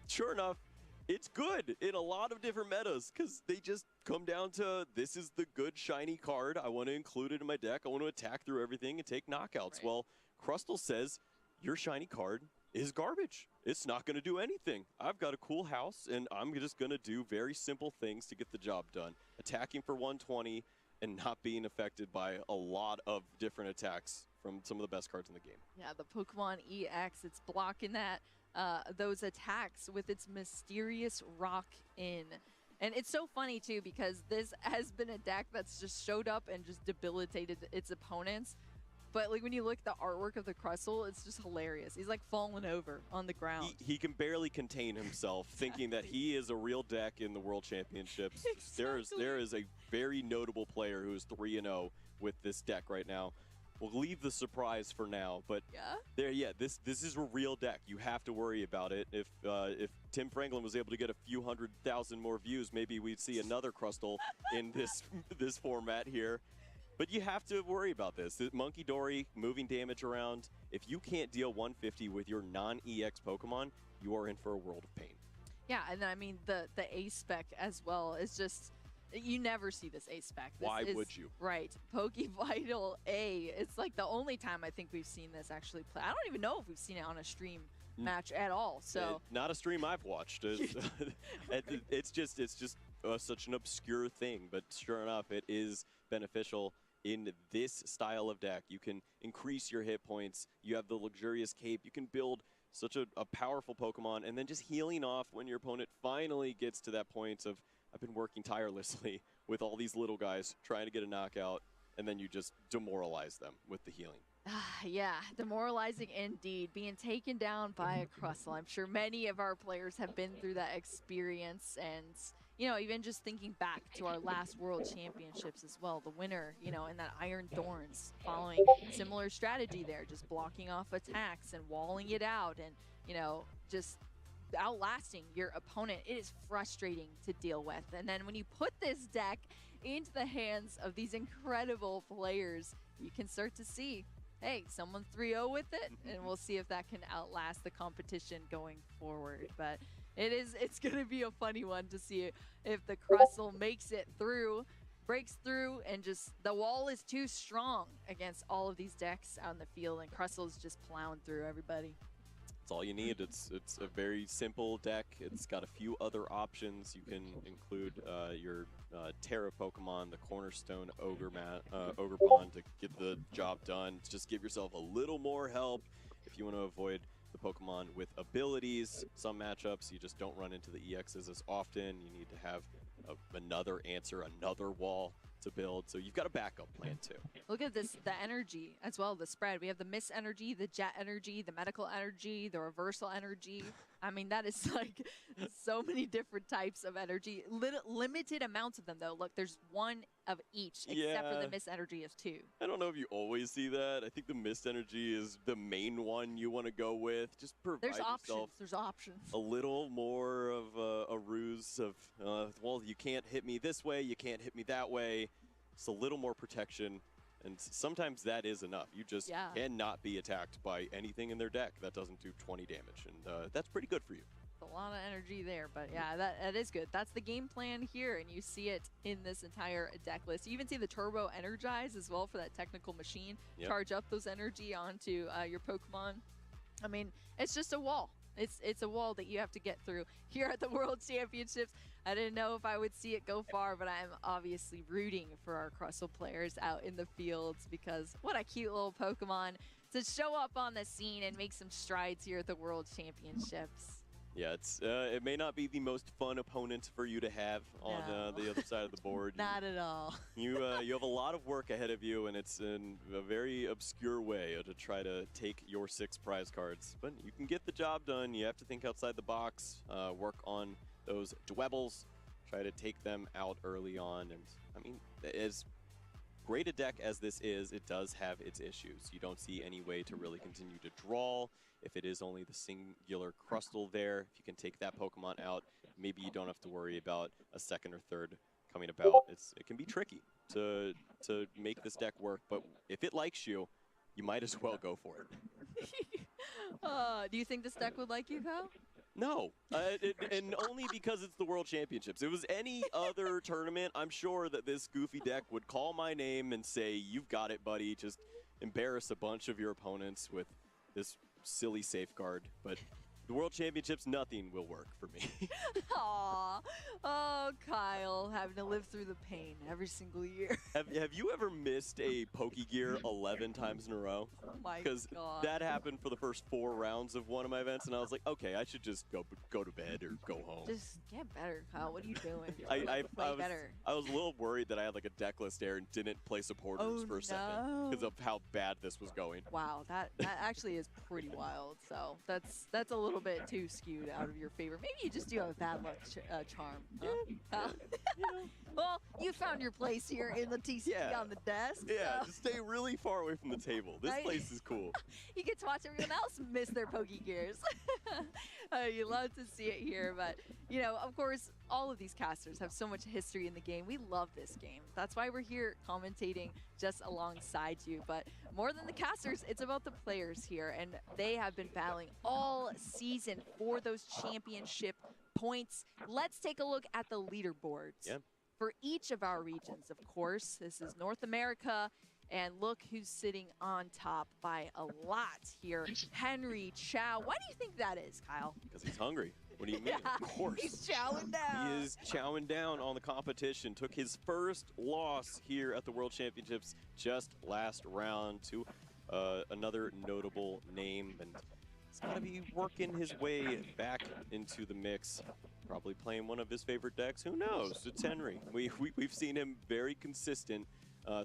S15: sure enough, it's good in a lot of different metas because they just come down to, this is the good shiny card. I want to include it in my deck. I want to attack through everything and take knockouts. Right. Well, Crustle says, your shiny card is garbage. It's not going to do anything. I've got a cool house, and I'm just going to do very simple things to get the job done. Attacking for 120 and not being affected by a lot of different attacks from some of the best cards in the game.
S14: Yeah, the Pokemon EX, it's blocking that those attacks with its mysterious Rock In. And it's so funny, too, because this has been a deck that's just showed up and just debilitated its opponents. But like when you look at the artwork of the Crustle, it's just hilarious. He's like falling over on the ground.
S15: He can barely contain himself, thinking that he is a real deck in the World Championships.
S14: Exactly.
S15: There is a very notable player who is 3-0 with this deck right now. We'll leave the surprise for now, but this is a real deck. You have to worry about it. If Tim Franklin was able to get a few 100,000 more views, maybe we'd see another Crustle in this format here. But you have to worry about this. Monkey Dory moving damage around. If you can't deal 150 with your non-EX Pokemon, you are in for a world of pain.
S14: Yeah, and I mean the A spec as well is just, you never see this A spec.
S15: Why would you?
S14: Right. Pokevital A. It's like the only time I think we've seen this actually play. I don't even know if we've seen it on a stream match at all. So
S15: not a stream I've watched. It's just such an obscure thing, but sure enough, it is beneficial. In this style of deck, you can increase your hit points. You have the luxurious cape. You can build such a powerful Pokemon, and then just healing off when your opponent finally gets to that point of, I've been working tirelessly with all these little guys trying to get a knockout, and then you just demoralize them with the healing.
S14: Yeah, demoralizing indeed. Being taken down by a Crustle. I'm sure many of our players have been through that experience, and you know, even just thinking back to our last World Championships as well, the winner, you know, in that Iron Thorns, following similar strategy there, just blocking off attacks and walling it out and, you know, just outlasting your opponent. It is frustrating to deal with. And then when you put this deck into the hands of these incredible players, you can start to see, hey, someone's 3-0 with it, and we'll see if that can outlast the competition going forward. But it's going to be a funny one to see if the Crustle makes it through, breaks through, and just the wall is too strong against all of these decks out in the field, and Crustle's just plowing through everybody.
S15: That's all you need. It's a very simple deck. It's got a few other options. You can include your Terra Pokemon, the Cornerstone Ogrepon to get the job done. Just give yourself a little more help if you want to avoid the Pokemon with abilities. Some matchups, you just don't run into the EXs as often. You need to have another answer, another wall to build. So you've got a backup plan too.
S14: Look at this, the energy as well, the spread. We have the Miss energy, the Jet energy, the Medical energy, the Reversal energy. I mean, that is like so many different types of energy. Limited amounts of them though. Look, there's one of each, except for the Miss energy is 2.
S15: I don't know if you always see that. I think the Mist energy is the main one you want to go with. Just provide yourself
S14: There's options.
S15: a little more of a ruse of, well, you can't hit me this way, you can't hit me that way. It's a little more protection, and sometimes that is enough. You just cannot be attacked by anything in their deck that doesn't do 20 damage, and that's pretty good for you.
S14: A lot of energy there, but yeah, that is good. That's the game plan here, and you see it in this entire deck list. You even see the Turbo Energize as well for that technical machine.
S15: Yep.
S14: Charge up those energy onto your Pokemon. I mean, it's just a wall. It's a wall that you have to get through here at the World Championships. I didn't know if I would see it go far, but I'm obviously rooting for our Crustle players out in the fields, because what a cute little Pokemon to show up on the scene and make some strides here at the World Championships.
S15: Yeah, it may not be the most fun opponent for you to have on the other side of the board.
S14: Not at all.
S15: You have a lot of work ahead of you, and it's in a very obscure way to try to take your 6 prize cards. But you can get the job done. You have to think outside the box, work on those Dwebbles, try to take them out early on. And I mean, as great a deck as this is, it does have its issues. You don't see any way to really continue to draw. If it is only the singular Crustle there, if you can take that Pokemon out, maybe you don't have to worry about a second or third coming about. It can be tricky to make this deck work, but if it likes you, you might as well go for it.
S14: Do you think this deck would like you, Kyle?
S15: No, and only because it's the World Championships. If it was any other tournament, I'm sure that this goofy deck would call my name and say, "You've got it, buddy." Just embarrass a bunch of your opponents with this silly safeguard, but the World Championships, nothing will work for me.
S14: Aw. Oh, Kyle, having to live through the pain every single year.
S15: Have you ever missed a Pokegear 11 times in a row?
S14: Oh my
S15: Because
S14: God.
S15: that happened for the first 4 rounds of one of my events, and I was like, okay, I should just go to bed or go home.
S14: Just get better, Kyle. What are you doing?
S15: I
S14: Play better.
S15: was a little worried that I had like a deck list there and didn't play supporters for a second because of how bad this was going.
S14: Wow, that actually is pretty wild. So that's a little bit too skewed out of your favor. Maybe you just do have a bad luck charm. Huh? Well, you found your place here in the TCG on the desk.
S15: Yeah,
S14: so.
S15: just stay really far away from the table. This
S14: Right?
S15: place is cool.
S14: You get to watch everyone else miss their Pokegears. You love to see it here, but you know, of course, all of these casters have so much history in the game. We love this game. That's why we're here commentating just alongside you. But more than the casters, it's about the players here, and they have been battling all season for those championship points. Let's take a look at the leaderboards.
S15: Yeah.
S14: For each of our regions, of course. This is North America, and look who's sitting on top by a lot here. Henry Chow. Why do you think that is, Kyle?
S15: Because he's hungry. What do you mean?
S14: Yeah,
S15: Of course.
S14: he's chowing down.
S15: He is chowing down on the competition. Took his first loss here at the World Championships just last round to another notable name. And he's got to be working his way back into the mix. Probably playing one of his favorite decks. Who knows? It's Henry. We've seen him very consistent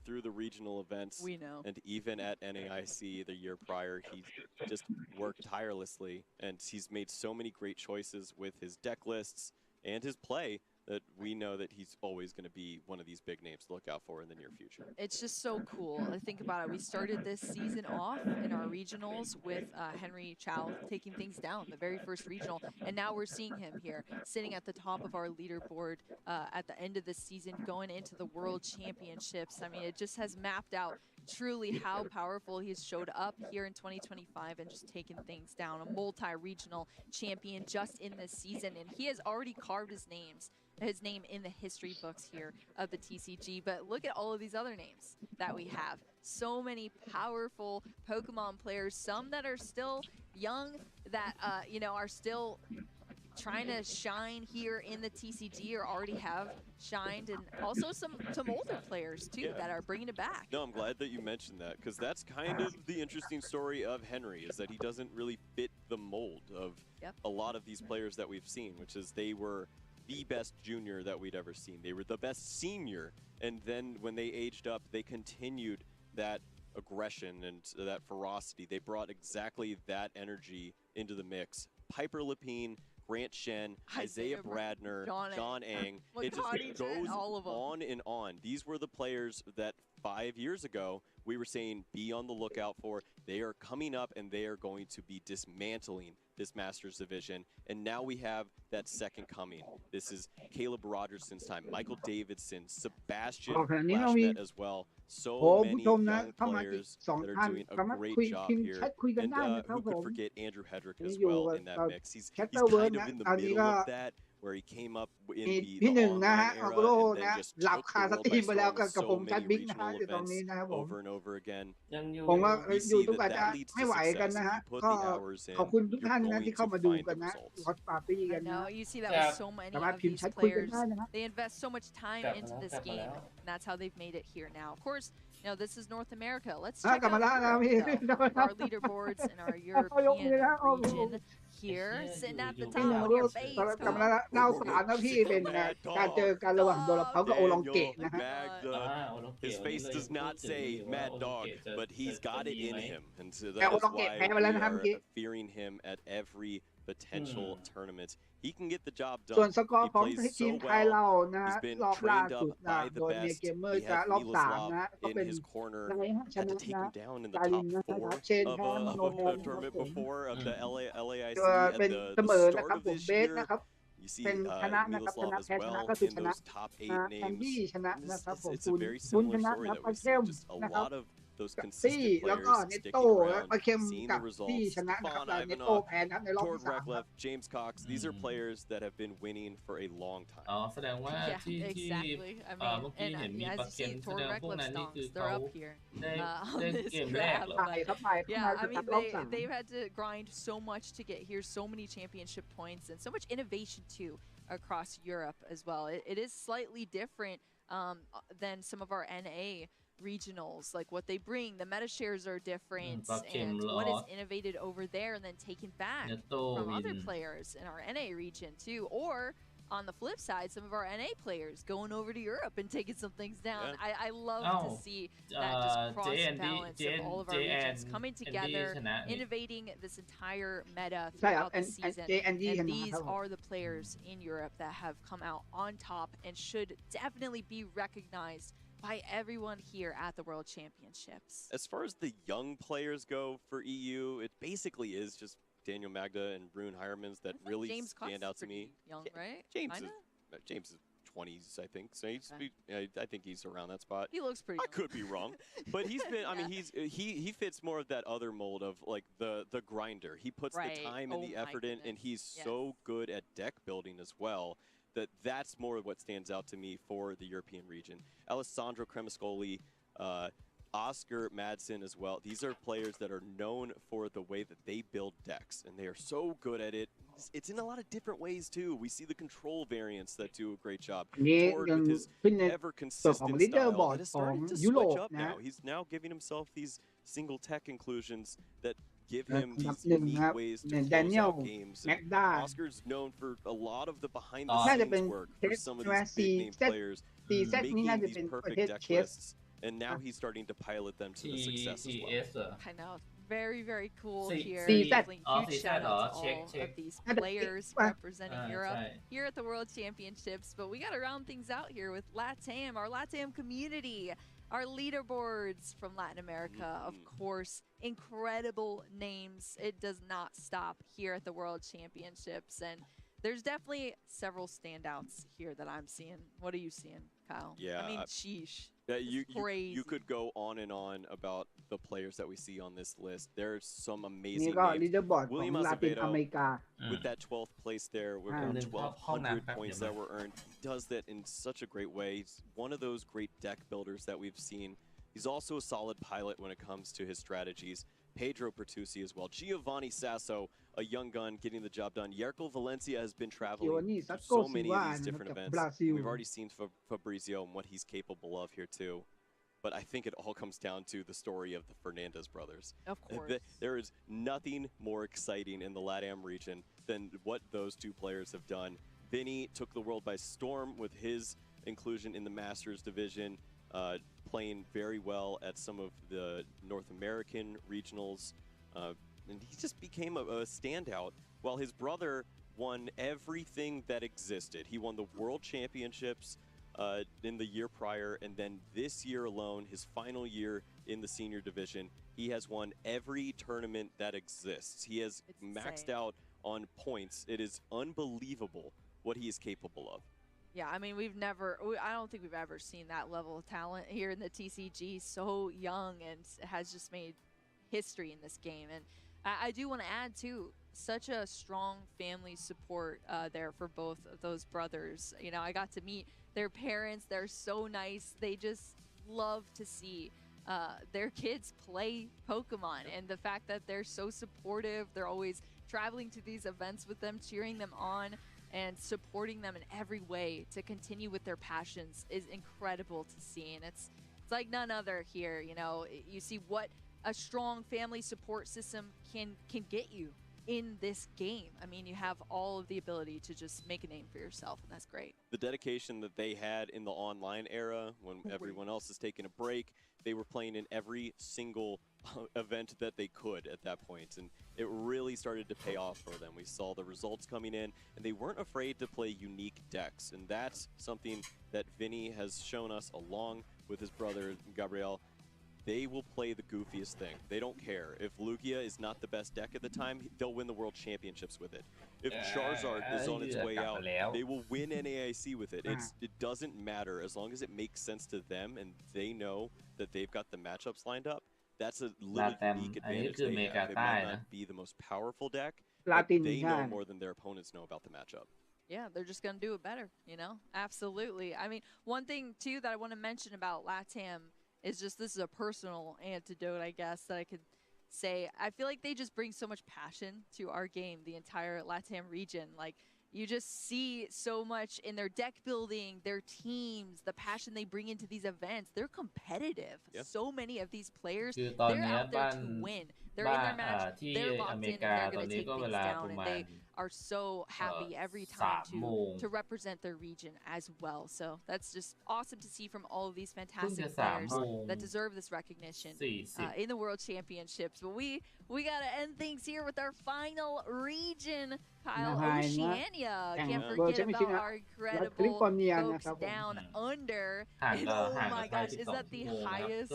S15: through the regional events.
S14: We know.
S15: And even at NAIC the year prior, he just worked tirelessly. And he's made so many great choices with his deck lists and his play that we know that he's always going to be one of these big names to look out for in the near future.
S14: It's just so cool. I think about it. We started this season off in our regionals with Henry Chow taking things down, the very first regional. And now we're seeing him here sitting at the top of our leaderboard at the end of the season, going into the World Championships. I mean, it just has mapped out truly how powerful he's showed up here in 2025 and just taken things down. A multi-regional champion just in this season. And he has already carved his name in the history books here of the TCG. But look at all of these other names that we have. So many powerful Pokemon players, some that are still young, that you know, are still trying to shine here in the TCG or already have shined, and also some older players too that are bringing it back.
S15: No, I'm glad that you mentioned that, because that's kind of the interesting story of Henry, is that he doesn't really fit the mold of a lot of these players that we've seen, which is they were the best junior that we'd ever seen. They were the best senior, and then when they aged up, they continued that aggression and that ferocity. They brought exactly that energy into the mix. Piper Lapine, Grant Shen, Isaiah Bradner, John Ang. It just goes on and on. These were the players that 5 years ago we were saying be on the lookout for. They are coming up and they are going to be dismantling this Masters division. And now we have that second coming. This is Caleb Rogerson's time, Michael Davidson, Sebastian Lashmet as well. So many young players that are doing a great job here. And who could forget Andrew Hedrick as well in that mix. He's kind of in the middle of that, where he came up in the online era and then just took the world by storm with so many regional events over and over again. We see that that leads to success. If you put the hours in, you're going to find the results.
S14: I know, you see that with so many of these players. They invest so much time into this game, and that's how they've made it here now. Of course, you know, this is North America. Let's check out our leaderboards in our European region here, sitting at the top of your base.
S4: น่าสงสารนะพี่เป็นการเจอกันระหว่างโดนเขากับโอลองเกะนะฮะ
S15: His face does not say Mad Dog, but he's got it in him, and so that is why we are fearing him at every potential tournament. He can get the job done.
S4: ส่วนสกอร์
S15: He
S4: ของ
S15: plays
S4: ทีม
S15: so
S4: ไทย
S15: well.
S4: เรานะ
S15: He's been
S4: รอบล่า
S15: trained
S4: สุด
S15: up by the
S4: โดยเน
S15: best.
S4: เกมเมอ
S15: He
S4: ร์จะ
S15: has
S4: รอบ3
S15: Miloslav
S4: นะก็
S15: in
S4: เป็น
S15: his corner.
S4: นายช
S15: Had
S4: นะ
S15: to take
S4: นะ
S15: him down in the
S4: กาลิน
S15: top
S4: นะ
S15: 4
S4: เชนแพ้มโนแพ้
S15: of the tournament before of the LAIC
S4: ตัว
S15: at
S4: เป็น
S15: the
S4: เสมอนะ
S15: start
S4: ครับ
S15: of
S4: ผม
S15: this
S4: เบส
S15: year.
S4: นะครับ
S15: You see
S4: เป็นชนะนะครับชนะ
S15: Miloslav
S4: แพ้
S15: as
S4: ชนะ
S15: well
S4: ก็คือ
S15: in
S4: ชนะ
S15: those top 8
S4: แทน
S15: names.
S4: ที่ชนะนะครับผม
S15: It's
S4: คุ
S15: a
S4: ณ
S15: very
S4: คุณช
S15: similar
S4: นะ
S15: story
S4: นะ
S15: that
S4: ปา
S15: we've
S4: เข้ม
S15: seen. Just a
S4: นะครับ
S15: lot of those
S4: กับซี่
S15: consistent
S4: แล้วก็
S15: players
S4: เนต
S15: sticking
S4: โต้และ
S15: around,
S4: มาเข้ม
S15: seeing
S4: กับ
S15: the
S4: ที่
S15: results.
S4: ชนะนะครับ
S15: Stefan
S4: แต่เนต
S15: Ivanov,
S4: โต้แพ้นะครับในรอบ
S15: Tord
S4: ที่ 3 ครับ
S15: Reklev, James Cox. These are players that have been winning for a long time.
S3: อ๋อแสดงว่า
S14: Yeah,
S3: ที่
S14: exactly. I
S3: เมื่
S14: mean,
S3: อกี้
S14: and
S3: เห็นมี
S14: as
S3: ปา
S14: you
S3: เคน
S14: see,
S3: แส
S14: Tor
S3: ดงว่าพวก
S14: Reklev
S3: นั้นนี่คือ
S14: stonks,
S3: เขา
S14: they're up here
S3: ได้
S14: on
S3: ได้
S14: this
S3: เกมแรก
S14: grab.
S3: เหรอ
S4: ไปครับไปเข้า
S14: Yeah,
S4: มา
S14: I
S4: ครั
S14: mean,
S4: บรอบสาม
S14: they've had to grind so much to get here, so many championship points, and so much innovation too across Europe as well. It is slightly different than some of our NA regionals, like what they bring. The meta shares are different,
S3: ปาเคน
S14: and
S3: เหรอ
S14: what is innovated over there and then taken back
S3: เนตโต้
S14: from
S3: วิน
S14: other players in our NA region too. Or on the flip side, some of our NA players going over to Europe and taking some things down.
S15: Yeah.
S14: I love to see
S3: เอ่
S14: that just
S3: อ
S14: cross
S3: เจแอนดี้
S14: balance
S3: เจ
S14: of
S3: แอน
S14: all of
S3: เจ
S14: our
S3: แอน
S14: regions coming
S3: แอนดี้
S14: together,
S3: ชนะนี่
S14: innovating this entire meta
S4: ใช่ครับ
S14: throughout the season.
S4: เจแอนดี้ช
S14: And
S4: นะ
S14: these
S4: ครับผม
S14: are the players in Europe that have come out on top and should definitely be recognized by everyone here at the World Championships.
S15: As far as the young players go for EU, it basically is just Daniel Magda and Rune Hiremans that really
S14: James Cox
S15: stand
S14: is
S15: out to
S14: pretty
S15: me.
S14: young, right?
S15: James
S14: Kinda?
S15: is 20s, I think. So
S14: Okay.
S15: I think he's around that spot.
S14: He looks pretty
S15: I
S14: young.
S15: could be wrong, but he's been. I mean, he fits more of that other mold of like the grinder. He puts
S14: Right.
S15: the time and
S14: Oh
S15: the
S14: my
S15: effort in, and he's
S14: goodness.
S15: so good at deck building as well. That's more what stands out to me for the European region. Alessandro Cremascoli, Oscar Madsen as well. These are players that are known for the way that they build decks, and they are so good at it. It's in a lot of different ways too. We see the control variants that do a great job.
S4: อันนี้
S15: Tord
S4: ยัง
S15: with his
S4: ขึ้นใน
S15: ever
S4: ส่วนของ
S15: consistent
S4: leader
S15: style
S4: board
S15: that is
S4: ของ
S15: starting to
S4: ยุโร
S15: switch
S4: ป
S15: up
S4: นะ
S15: now. He's now giving himself these single tech inclusions that give
S4: อัน
S15: him
S4: ดับ
S15: these
S4: หนึ่ง
S15: unique
S4: ครับ
S15: ways to
S4: เนี่ย
S15: close
S4: แดเนียล
S15: out games.
S4: แม็
S15: And
S4: กด้า
S15: Oscar's known for a lot of the behind
S3: อ๋อ
S15: the
S4: น่าจะเป็น
S15: scenes work
S4: เท
S15: for
S4: ส
S15: some of
S4: ใช่ไหม
S15: these
S4: ซี
S15: big name
S4: เซต
S15: players
S4: ซีเซตนี้
S15: making
S4: น่าจะ
S15: these
S4: เป็นประ
S15: perfect
S4: เทศ
S15: deck
S4: เชส
S15: lists, and now he's starting to pilot them to the success as well.
S3: TS เหรอ
S14: I know. Very, very cool
S3: C-
S14: here.
S3: CZ.
S14: Definitely
S3: Oh,
S14: huge
S3: CZ,
S14: shout out to
S3: check,
S14: all
S3: check.
S14: of these
S4: That's a
S14: players
S4: big one.
S14: representing
S3: That's
S14: Europe
S3: right.
S14: here at the World Championships. But we got to round things out here with LATAM, our LATAM community, our leaderboards from Latin America. Of course, incredible names. It does not stop here at the World Championships. And there's definitely several standouts here that I'm seeing. What are you seeing, Kyle?
S15: Yeah,
S14: I mean, sheesh.
S15: Yeah,
S14: Crazy.
S15: you could go on and on about the players that we see on this list. There's some
S4: นี่
S15: amazing
S4: ก็
S15: names.
S4: ลีดเดอร์บอร์ดของ
S15: William
S4: ลาตินอเม
S15: Azevedo
S4: ริกา
S15: with that 12th place there, with
S4: Ah.
S15: around
S3: เข้าน้ำ
S15: 1,200
S3: แป๊บ
S15: points
S3: เดียว
S15: that were earned. He does that in such a great way. He's one of those great deck builders that we've seen. He's also a solid pilot when it comes to his strategies. Pedro Pertusi as well. Giovanni Sasso, a young gun, getting the job done. Yerkel Valencia has been traveling
S4: Giovanni
S15: to
S4: Sasso
S15: so many of
S4: Silva
S15: these different
S4: จาก
S15: events.
S4: บราซิล
S15: We've already seen Fabrizio and what he's capable of here too. But I think it all comes down to the story of the Fernandez brothers.
S14: Of course.
S15: There is nothing more exciting in the LATAM region than what those two players have done. Vinny took the world by storm with his inclusion in the Masters division, playing very well at some of the North American regionals. And he just became a standout, while his brother won everything that existed. He won the World Championships in the year prior, and then this year alone, his final year in the senior division, he has won every tournament that exists. He has maxed out on points. It is unbelievable what he is capable of.
S14: Yeah, I mean, I don't think we've ever seen that level of talent here in the TCG. So young and has just made history in this game. And I do want to add, too, such a strong family support there for both of those brothers. You know, I got to meet their parents. They're so nice. They just love to see their kids play Pokemon. And the fact that they're so supportive, they're always traveling to these events with them, cheering them on, and supporting them in every way to continue with their passions is incredible to see. And it's like none other here. You know, you see what a strong family support system can get you in this game. I mean, you have all of the ability to just make a name for yourself, and that's great.
S15: The dedication that they had in the online era when everyone else is taking a break, they were playing in every single event that they could at that point, and it really started to pay off for them. We saw the results coming in, and they weren't afraid to play unique decks, and that's something that Vinny has shown us along with his brother Gabriel. they will play the goofiest thing. They don't care. If Lugia is not the best deck at the time, they'll win the World Championships with it. If Charizard is on its way out, they will win NAIC with it. It doesn't matter as long as it makes sense to them and they know that they've got the matchups lined up. That's a little unique advantage they have. It might not be the most powerful deck, but they know more than their opponents know about the matchup.
S14: Yeah, they're just going to do it better, you know? Absolutely. I mean, one thing, too, that I want to mention about LATAM is just this is a personal antidote, I guess, that I could say. I feel like they just bring so much passion to our game, the entire LATAM region. Like, you just see so much in their deck building, their teams, the passion they bring into these events. They're competitive. Yep. So many of these players, they're out there to win. They're in their match. They're locked in and they're going to take things down. And they are so happy every time to represent their region as well. So that's just awesome to see from all of these fantastic players that deserve this recognition in the World Championships. But we got to end things here with our final region, Kyle. Oceania. Can't forget about our incredible folks down under. And oh my gosh, is that the highest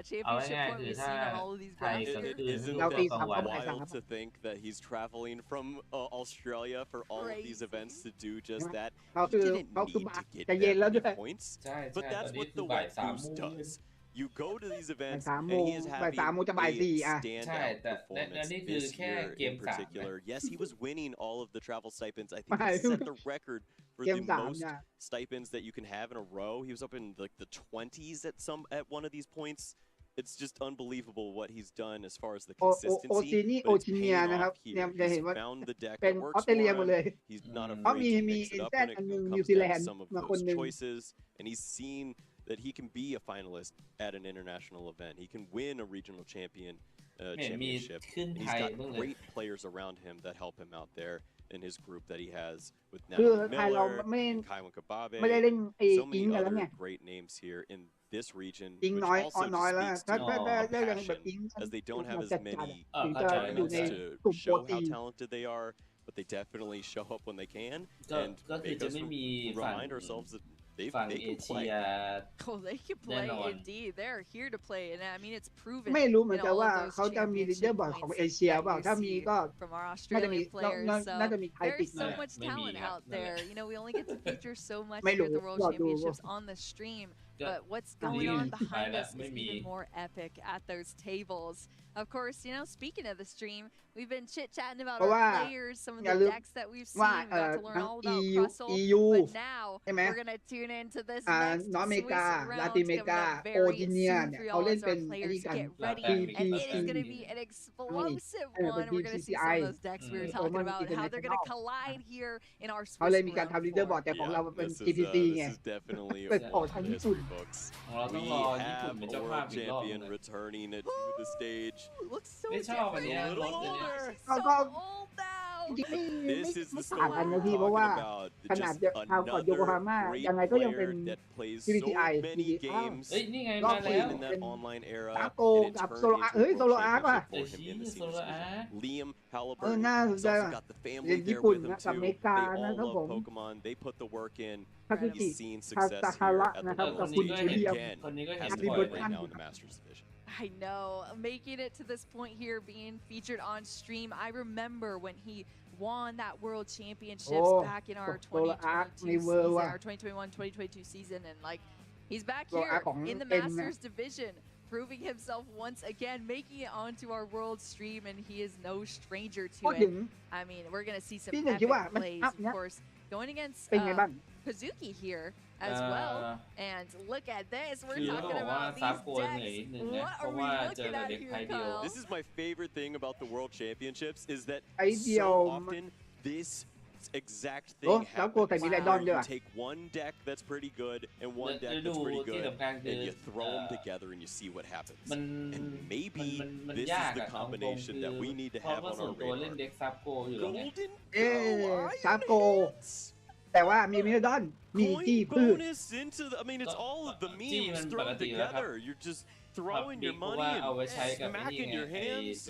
S14: championship point we've seen on all of these graphs here?
S15: Isn't that wild to think that he's traveling from Australia for all of these events to do just that? He didn't need to get that many points, but that's what the wet boost does. You go to these events and he is having a standout performance this year in particular. Yes, he was winning all of the travel stipends. I think he set the record for the most stipends that you can have in a row. He was up in like the 20s at one of these points. It's just unbelievable what he's done as far as the consistency. But it's paying off here. He's found the deck that works for him. He's not afraid to mix it up when it comes down to some of those choices. And he's seen that he can be a finalist at an international event. He can win a regional championship. And he's got great players around him that help him out there in his group that he has with Natalie Miller, and Kaiwan Kababe, so many other great names here in this region, which also just speaks to passion, as they don't have as many tournaments to show how talented they are, but they definitely show up when they can, and make us remind ourselves that they can play.
S14: Oh, they can play indeed. They're here to play, and I mean it's proven.
S4: ไม่รู้เหมือนกันว่าเขาจะมีลีดเดอร์บอร์ดของเอเชียเปล่าถ้ามีก็น่าจะมีน่าจะมีไทยติด
S14: There's so much talent out there. You know, we only get to feature so much here at the World Championships on the stream. But what's going on behind us is even more epic at those tables. Of course, you know, speaking of the stream, we've been chit-chatting about our players, some of the decks that we've seen. We got to learn all about Crustle. But now, we're going to tune into this next Swiss round coming up very soon for all of our players to get ready. And it is going to be an explosive one. We're going to see some of those decks we were talking about and how they're going to collide here in our Swiss
S4: เขาเลยมีการทำลีดเดอร์บอร์ดแต่ของเราเป็น GPC ไง
S15: This is definitely
S4: เป็นออกทางญี่ปุ่น
S15: books. We have a world champion returning to the stage.
S14: Looks so
S15: different. A little older.
S14: So old now.
S15: This is the story we're talking about. Just another great player that plays so many games in that online era. And it turned into a world championship for him in the senior division. Liam Halliburton has also got the family there with him too. They all love Pokemon. They put the work in. He's seen success here at the world stage. And again, has the fight right now in the Masters division.
S14: I know, making it to this point here, being featured on stream. I remember when he won that World Championships back in our 2022 season, our 2021-2022 season, and like he's back here in the Masters division, proving himself once again, making it onto our world stream, and he is no stranger to it. I mean, we're gonna see some epic plays, of course, going against Kazuki here as well. And look at this. We're talking about these decks. What are we looking at here, Kyle?
S15: This is my favorite thing about the World Championships is that so often this exact thing happens. You take one deck that's pretty good and one deck that's pretty good, and you throw them together and you see what happens. And maybe this is the combination that we need to have on our radar. Golden
S4: แต่ว่ามีมิลดอนมีจี้พืช
S15: I mean, it's all of the memes thrown together. You're just throwing your money and smacking your hands.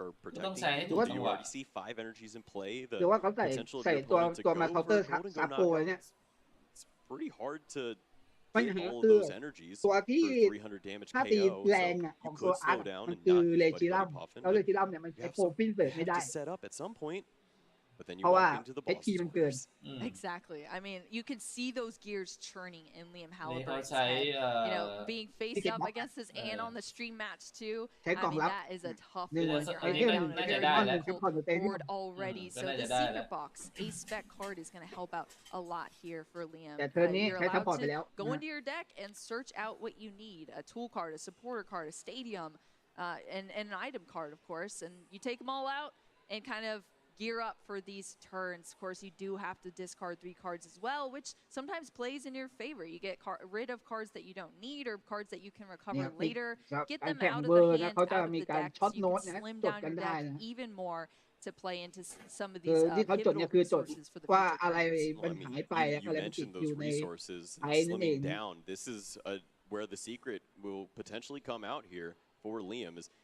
S15: are
S3: ต้องใช้
S15: protecting
S3: ให้
S15: you.
S3: ถูก
S15: Do
S3: จัง
S15: you
S3: หวะ
S15: already see 5 energies in play?
S4: หรือ
S15: The
S4: ว่าเขาใส่
S15: potential of
S4: ใส่
S15: your
S4: ตัว
S15: opponent to
S4: ตัวมา
S15: go
S4: เคาน์เตอ
S15: for
S4: ร์
S15: a gold and
S4: ซั
S15: go
S4: บโป
S15: knockout.
S4: เนี่ย
S15: It's pretty hard to
S4: ปัญ
S15: get
S4: หา
S15: all of
S4: คือ
S15: those energies
S4: ตัว
S15: for
S4: ที่
S15: 300 damage
S4: ถ้าตี
S15: KO.
S4: แรง
S15: So
S4: อ่ะข
S15: you
S4: องตัว
S15: could
S4: อาร์
S15: slow
S4: ต
S15: down
S4: มัน
S15: and
S4: คือ
S15: not
S4: เล
S15: use
S4: จิ
S15: Buddy
S4: รั
S15: Buddy
S4: ม
S15: Puffin.
S4: แล้วเล
S15: But
S4: จิรัมเนี่ยมัน
S15: you
S4: ใช้
S15: have
S4: โปรปิ้นเปิด
S15: you
S4: ไม่
S15: have
S4: ได้
S15: to set up at some point. But then you
S4: เพราะว่า
S15: walk into the boss
S4: HP มันเกิน
S15: orders.
S14: Exactly. I mean, you could see those gears churning in Liam
S3: นี่เขา
S14: Halliburton's
S3: ใช้
S14: head. You know, being faced
S4: Ticket
S14: up
S4: box
S14: against his Ann on the stream match too.
S4: ใช้
S14: I
S4: กล่อง
S14: mean,
S4: ลับ
S14: that is a tough
S4: หนึ่ง
S14: one. You're
S4: ไอเทม
S14: already
S4: ไอ
S14: down
S4: เท
S14: a
S4: ม
S14: very
S4: มอนหนึ่งซัพ
S14: difficult
S4: พอร์ตตัวเต็ม
S14: board already. So
S3: ก็น่า
S14: the
S3: จะได้แล้ว
S14: secret box, a spec card is going to help out a lot here for Liam.
S4: แต่เทิร์นนี้
S14: You're
S4: ใช้ซัพพอร์ต
S14: allowed
S4: ไปแล้ว
S14: to go into your deck and search out what you need: a tool card, a supporter card, a stadium, and an item card, of course. And you take them all out and kind of gear up for these turns. Of course, you do have to discard 3 cards as well, which sometimes plays in your favor. You get rid of cards that you don't need or cards that you can recover later. Get
S4: การ
S14: them
S4: แข่ง
S14: out of
S4: เวอ
S14: the
S4: ร์นะ
S14: hand,
S4: เขาจะ
S14: out of
S4: มี
S14: the
S4: การ
S14: deck,
S4: ช็อ
S14: so
S4: ต
S14: you
S4: โน้ต
S14: can
S4: นะ
S14: slim
S4: จด
S14: down
S4: กัน
S14: your
S4: ได้
S14: deck
S4: นะ
S14: even more to play into some of
S4: คือ
S14: these
S4: ที่เขาจด
S14: pivotal
S4: เนี่ยคือจด
S14: resources for the
S4: ว่า
S14: future
S4: อะไร
S14: turns.
S4: มัน
S15: Well, I
S4: หา
S15: mean,
S4: ยไป
S15: you
S4: อะไรมันติด
S15: mentioned
S4: อยู่
S15: those
S4: ใน
S15: resources
S4: ไอ้นั่นเอง
S15: slimming down. This is where the secret will potentially come out here for Liam. Is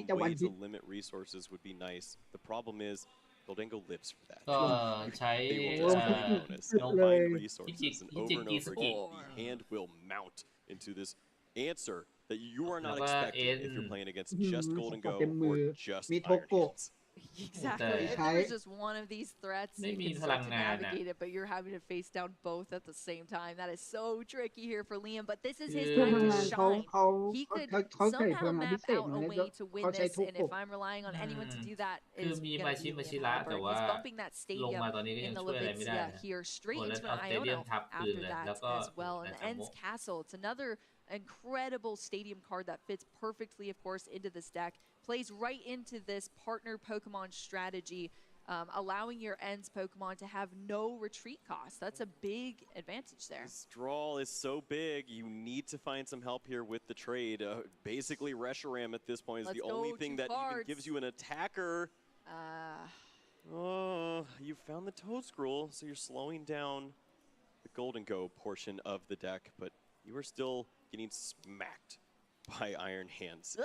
S4: ที่
S15: some
S4: จะวัน
S15: way
S4: ฮิ
S15: to
S4: ต
S15: limit resources would be nice. The problem is Goldango lives for that.
S3: ก็ใช้
S15: They will just play bonus. They'll
S4: เลย
S15: find resources, and over and over again, the hand will mount into this answer that you are not
S3: แล้วก็
S15: expecting if
S3: N
S15: you're playing against
S4: อื้อหือ
S15: just
S4: ส
S15: Golden
S4: ปอร์ต
S15: Go
S4: เต็มมือ
S15: or just
S4: มีโท
S15: Iron
S4: โกะ
S15: Hands.
S14: Exactly. If there was just one of these threats, you can start to navigate it, but you're having to face down both at the same time. That is so tricky here for Liam, but this is his time to shine. He could somehow map out a way to win this, and if I'm relying on anyone to do that, it's going to be Liam Halliburton. He's bumping that stadium in the Levincia here straight into an Iono after that as well. And the Ends Castle, it's another incredible stadium card that fits perfectly, of course, into this deck. Plays right into this partner Pokemon strategy, allowing your Ends Pokemon to have no retreat cost. That's a big advantage there.
S15: This draw is so big, you need to find some help here with the trade. Basically, Reshiram at this point is the only thing that even gives you an attacker. Oh, you found the Toad Scroll, so you're slowing down the Golden Go portion of the deck, but you are still getting smacked by Iron Hands.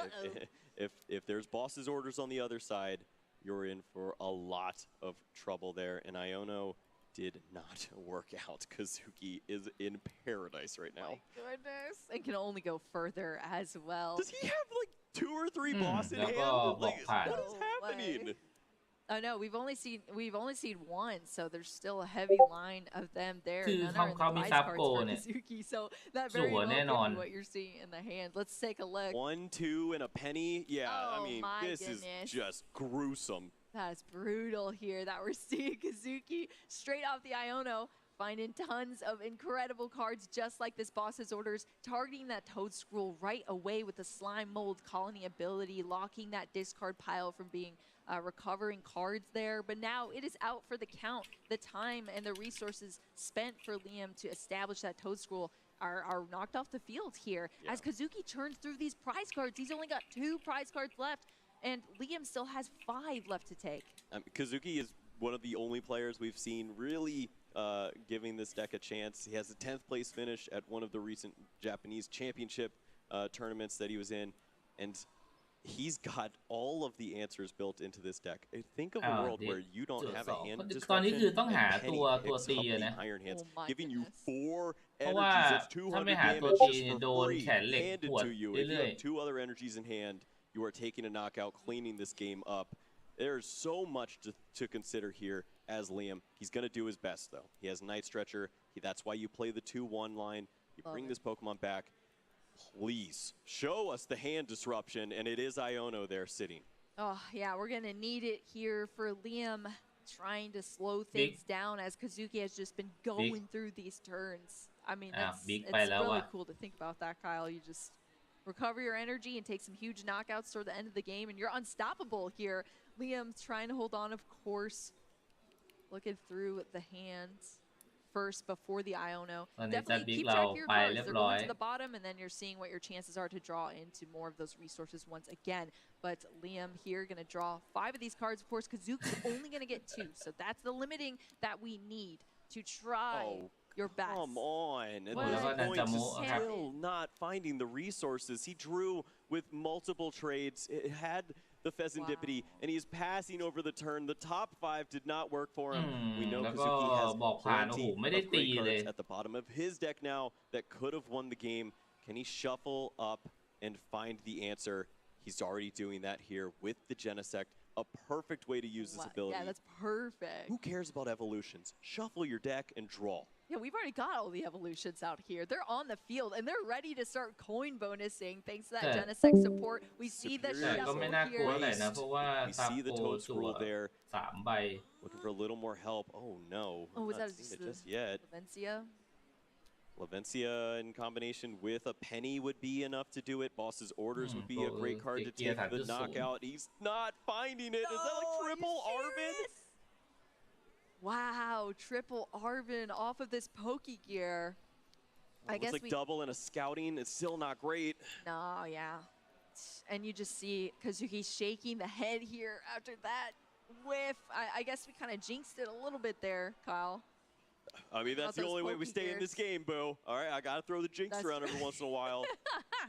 S15: If there's boss's orders on the other side, you're in for a lot of trouble there. And Iono did not work out. Kazuki is in paradise right now.
S14: My goodness. And can only go further as well.
S15: Does he have like 2 or 3 boss in hand? Like, what is happening?
S14: Oh no, we've only seen one, so there's still a heavy line of them there. None are in the prize cards for Kazuki, so that very well could be what you're seeing in the hand. Let's take a look.
S15: 1, 2, and a penny. Yeah, I mean, this is just gruesome.
S14: That's brutal here that we're seeing Kazuki straight off the Iono, finding tons of incredible cards just like this boss's orders, targeting that Toad Scroll right away with the Slime Mold Colony ability, locking that discard pile from being recovering cards there. But now it is out for the count. The time and the resources spent for Liam to establish that Toad Scroll are knocked off the field here. As Kazuki churns through these prize cards, he's only got 2 prize cards left, and Liam still has 5 left to take.
S15: Kazuki is one of the only players we've seen really giving this deck a chance. He has a 10th place finish at one of the recent Japanese championship tournaments that he was in, and he's got all of the answers built into this deck. Think of a world where you don't have a hand disruption, and Penny picks up the Iron Hands, giving you 4 energies. That's 200 damage just for free, handed to you. If you have 2 other energies in hand, you are taking a knockout, cleaning this game up. There's so much to consider here as Liam. He's going to do his best, though. He has Night Stretcher. That's why you play the 2-1 line. You bring this Pokemon back. Please show us the hand disruption, and it is Iono there sitting.
S14: Oh, yeah, we're going to need it here for Liam, trying to slow things down as Kazuki has just been going through these turns. I mean, it's really cool to think about that, Kyle. You just recover your energy and take some huge knockouts toward the end of the game, and you're unstoppable here. Liam's trying to hold on, of course, looking through the hands first before the Iono. Definitely keep track of your cards. They're going to the bottom, and then you're seeing what your chances are to draw into more of those resources once again. But Liam here going to draw 5 of these cards. Of course, Kazuki's only going to get 2, so that's the limiting that we need to try your best.
S15: Come on. At this point, still not finding the resources. He drew with multiple trades. It had the Pheasantipity, and he's passing over the turn. The top 5 did not work for him. We know Kazuki has plenty of great cards at the bottom of his deck now that could have won the game. Can he shuffle up and find the answer? He's already doing that here with the Genesect. A perfect way to use this ability.
S14: Yeah, that's perfect.
S15: Who cares about evolutions? Shuffle your deck and draw.
S14: Yeah, we've already got all the evolutions out here. They're on the field, and they're ready to start coin bonusing thanks to that Genesect support. We see the shuffle here.
S15: We see the Toad Scroll there. Looking for a little more help. Oh, no.
S14: Oh, was that
S15: just yet.
S14: Lavencia?
S15: Lavencia in combination with a penny would be enough to do it. Boss's orders would be a great card to take the knockout. He's not finding it. Is that like triple Arvin?
S14: Wow, triple Arvin off of this Pokegear.
S15: I guess like double and a scouting. It's still not great.
S14: No, yeah. And you just see Kazuki shaking the head here after that whiff. I guess we kind of jinxed it a little bit there, Kyle.
S15: I mean, that's the only way we stay in this game, boo. All right, I got to throw the jinx around every once in a while.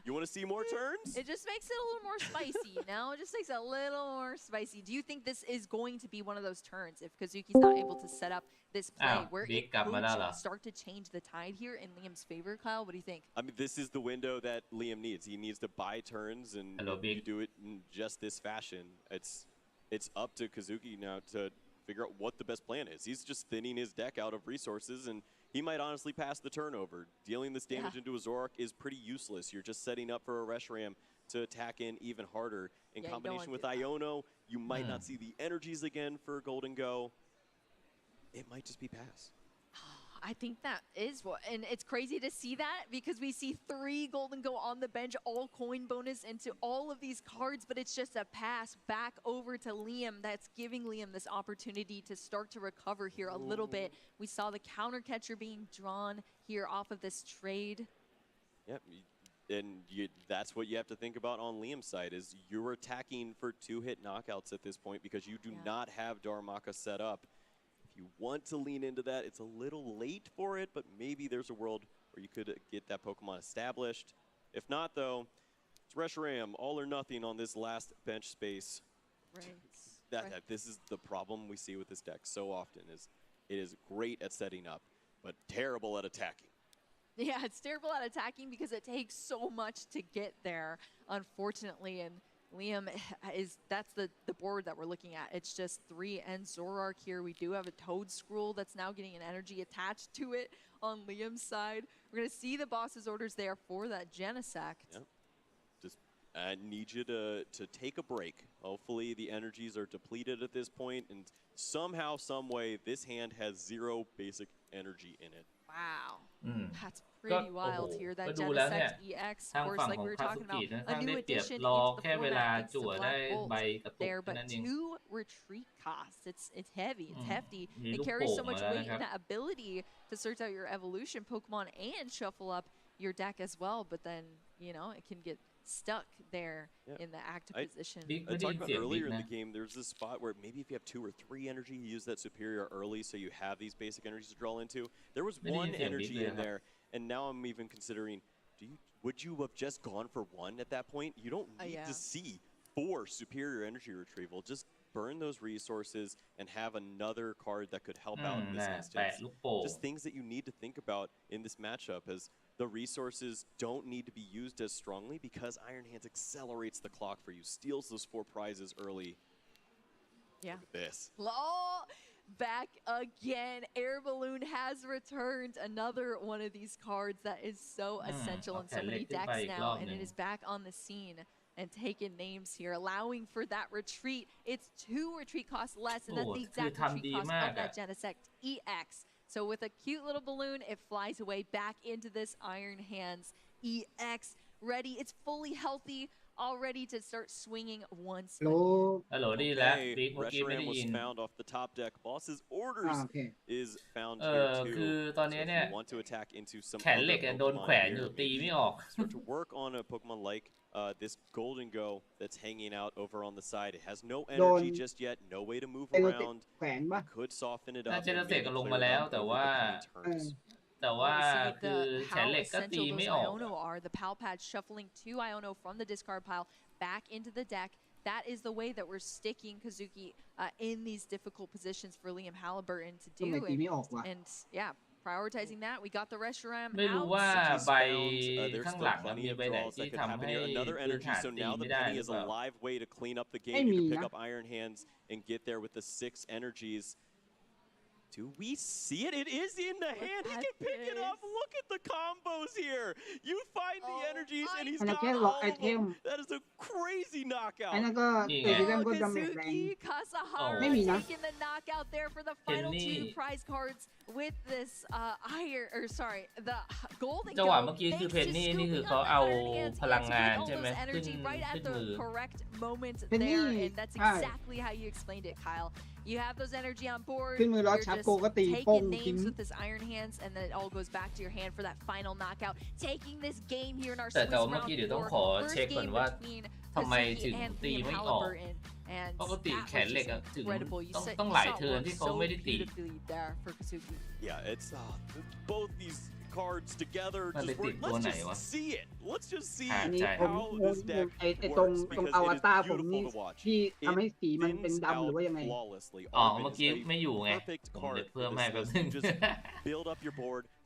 S15: You want to see more turns?
S14: It just makes it a little more spicy, you know? It just makes it a little more spicy. Do you think this is going to be one of those turns if Kazuki's not able to set up this play where it could start to change the tide here in Liam's favor, Kyle? What do you think?
S15: I mean, this is the window that Liam needs. He needs to buy turns, and you do it in just this fashion. It's it's up to Kazuki now to figure out what the best plan is. He's just thinning his deck out of resources, and he might honestly pass the turnover. Dealing this damage into a Zoroark is pretty useless. You're just setting up for a Reshiram to attack in even harder. In combination with Iono, you might not see the energies again for Golden Go. It might just be pass.
S14: I think that is what, and it's crazy to see that because we see 3 Golden Go on the bench, all coin bonus into all of these cards, but it's just a pass back over to Liam that's giving Liam this opportunity to start to recover here a little bit. We saw the counter catcher being drawn here off of this trade.
S15: Yep, and that's what you have to think about on Liam's side is you're attacking for 2-hit knockouts at this point because you do not have Darumaka set up. You want to lean into that. It's a little late for it, but maybe there's a world where you could get that Pokemon established. If not, though, it's Reshiram, all or nothing on this last bench space.
S14: Right.
S15: This is the problem we see with this deck so often is it is great at setting up, but terrible at attacking.
S14: Yeah, it's terrible at attacking because it takes so much to get there, unfortunately, and Liam that's the board that we're looking at. It's just 3 and Zoroark here. We do have a Toad Scroll that's now getting an energy attached to it on Liam's side. We're going to see the boss's orders there for that Genesect.
S15: Yep. Just I need you to take a break. Hopefully the energies are depleted at this point, and somehow, some way, this hand has 0 basic energy in it.
S14: Wow. That's pretty wild here. That Genesect EX, of course, like we were talking about, a new addition into the format. It's the Black Bolt there, but 2 retreat costs. It's heavy. It's hefty. It carries so much weight and that ability to search out your evolution Pokemon and shuffle up your deck as well. But then, you know, it can get stuck there in the active position.
S15: I talked about earlier in the game, there's this spot where maybe if you have 2 or 3 energy, you use that superior early so you have these basic energies to draw into. There was 1 energy in there, and now I'm even considering, would you have just gone for 1 at that point? You don't need to see 4 superior energy retrieval. Just burn those resources and have another card that could help out in this instance. Just things that you need to think about in this matchup as the resources don't need to be used as strongly because Iron Hands accelerates the clock for you, steals those 4 prizes early.
S14: Yeah.
S15: Look at this.
S14: Back again. Air Balloon has returned. Another one of these cards that is so essential in so many decks now, and it is back on the scene and taking names here, allowing for that retreat. It's 2 retreat costs less, and that's the exact retreat cost of that Genesect EX. So with a cute little balloon, it flies away back into this Iron Hands EX. Ready, it's fully healthy, all ready to start swinging once again.
S15: Okay, Reshiram was found off the top deck. Boss's orders is found here too. So if you want to attack into some other Pokemon here, start to work on a Pokemon like this Golden Go that's hanging out over on the side. It has no energy just yet, no way to move around. Could soften it up.
S3: แต่ว่าคือ
S14: แขนเหล็กก็ตีไม่ออก The Pal Pad shuffling 2 Iono from the discard pile back into the deck. That is the way that we're sticking Kazuki in these difficult positions for Liam Halliburton to do. And yeah, prioritizing that. We got the Reshiram
S3: ไม่รู้ว่า
S14: out.
S3: ใบข้างหลังมีใบไหนที่ทำให้
S15: another
S3: พื้น
S15: energy.
S3: ฐาน
S15: So
S3: ตี
S15: now the
S3: ไม่ได้
S15: penny
S3: หรื
S15: is
S3: อ
S15: a
S3: เปล่า
S15: live way to clean up the game. You can pick up Iron Hands and get there with the 6 energies. Do we see it? It is in the hand. He can pick it up. Look at the combos here. You find the energies, and he's got all of them. That is a crazy knockout.
S14: Kazuki Kasahara taking the knockout there for the final 2 prize cards with this the Golden
S3: จังหวะเมื่อกี้คือเพนนี่นี่คือเขาเอาพลังงานใช่ไหมขึ้น
S14: right at
S3: ขึ้น
S14: the
S3: มือ
S14: correct moment there, and that's exactly how you explained it, Kyle. You have those energy on board. You're just taking names with this Iron Hands, and then it all goes back to your hand for that final knockout. Taking this game here in our Swiss
S3: แต่ว่าเมื่อกี้เดี๋ยวต้องขอเช็คก่อนว่าทำไมถึงตีไม่ออกปกติแขนเหล็กถึงต้องหลายเทิร์นที่เขาไม่ได้ตี
S15: Yeah, it's both these cards together. Let's just see it. Let's just see how this deck works because it is beautiful to watch. It thins out flawlessly.
S3: อ๋อเมื่อกี้ไม่อยู่ไงผมเลยเพิ่มให้แป๊บนึง
S15: Just build up your board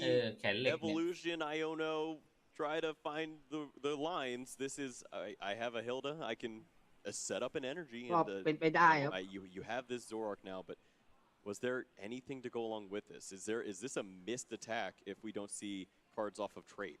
S15: Yuki,
S3: แขนเหล็กเนี่ย
S15: Evolution, Iono, try to find the lines. This is, I have a Hilda. I can set up an energy.
S4: ก็
S15: And
S4: เป็นไปได้ครับ
S15: you have this Zoroark now, but was there anything to go along with this? Is this a missed attack if we don't see cards off of trade?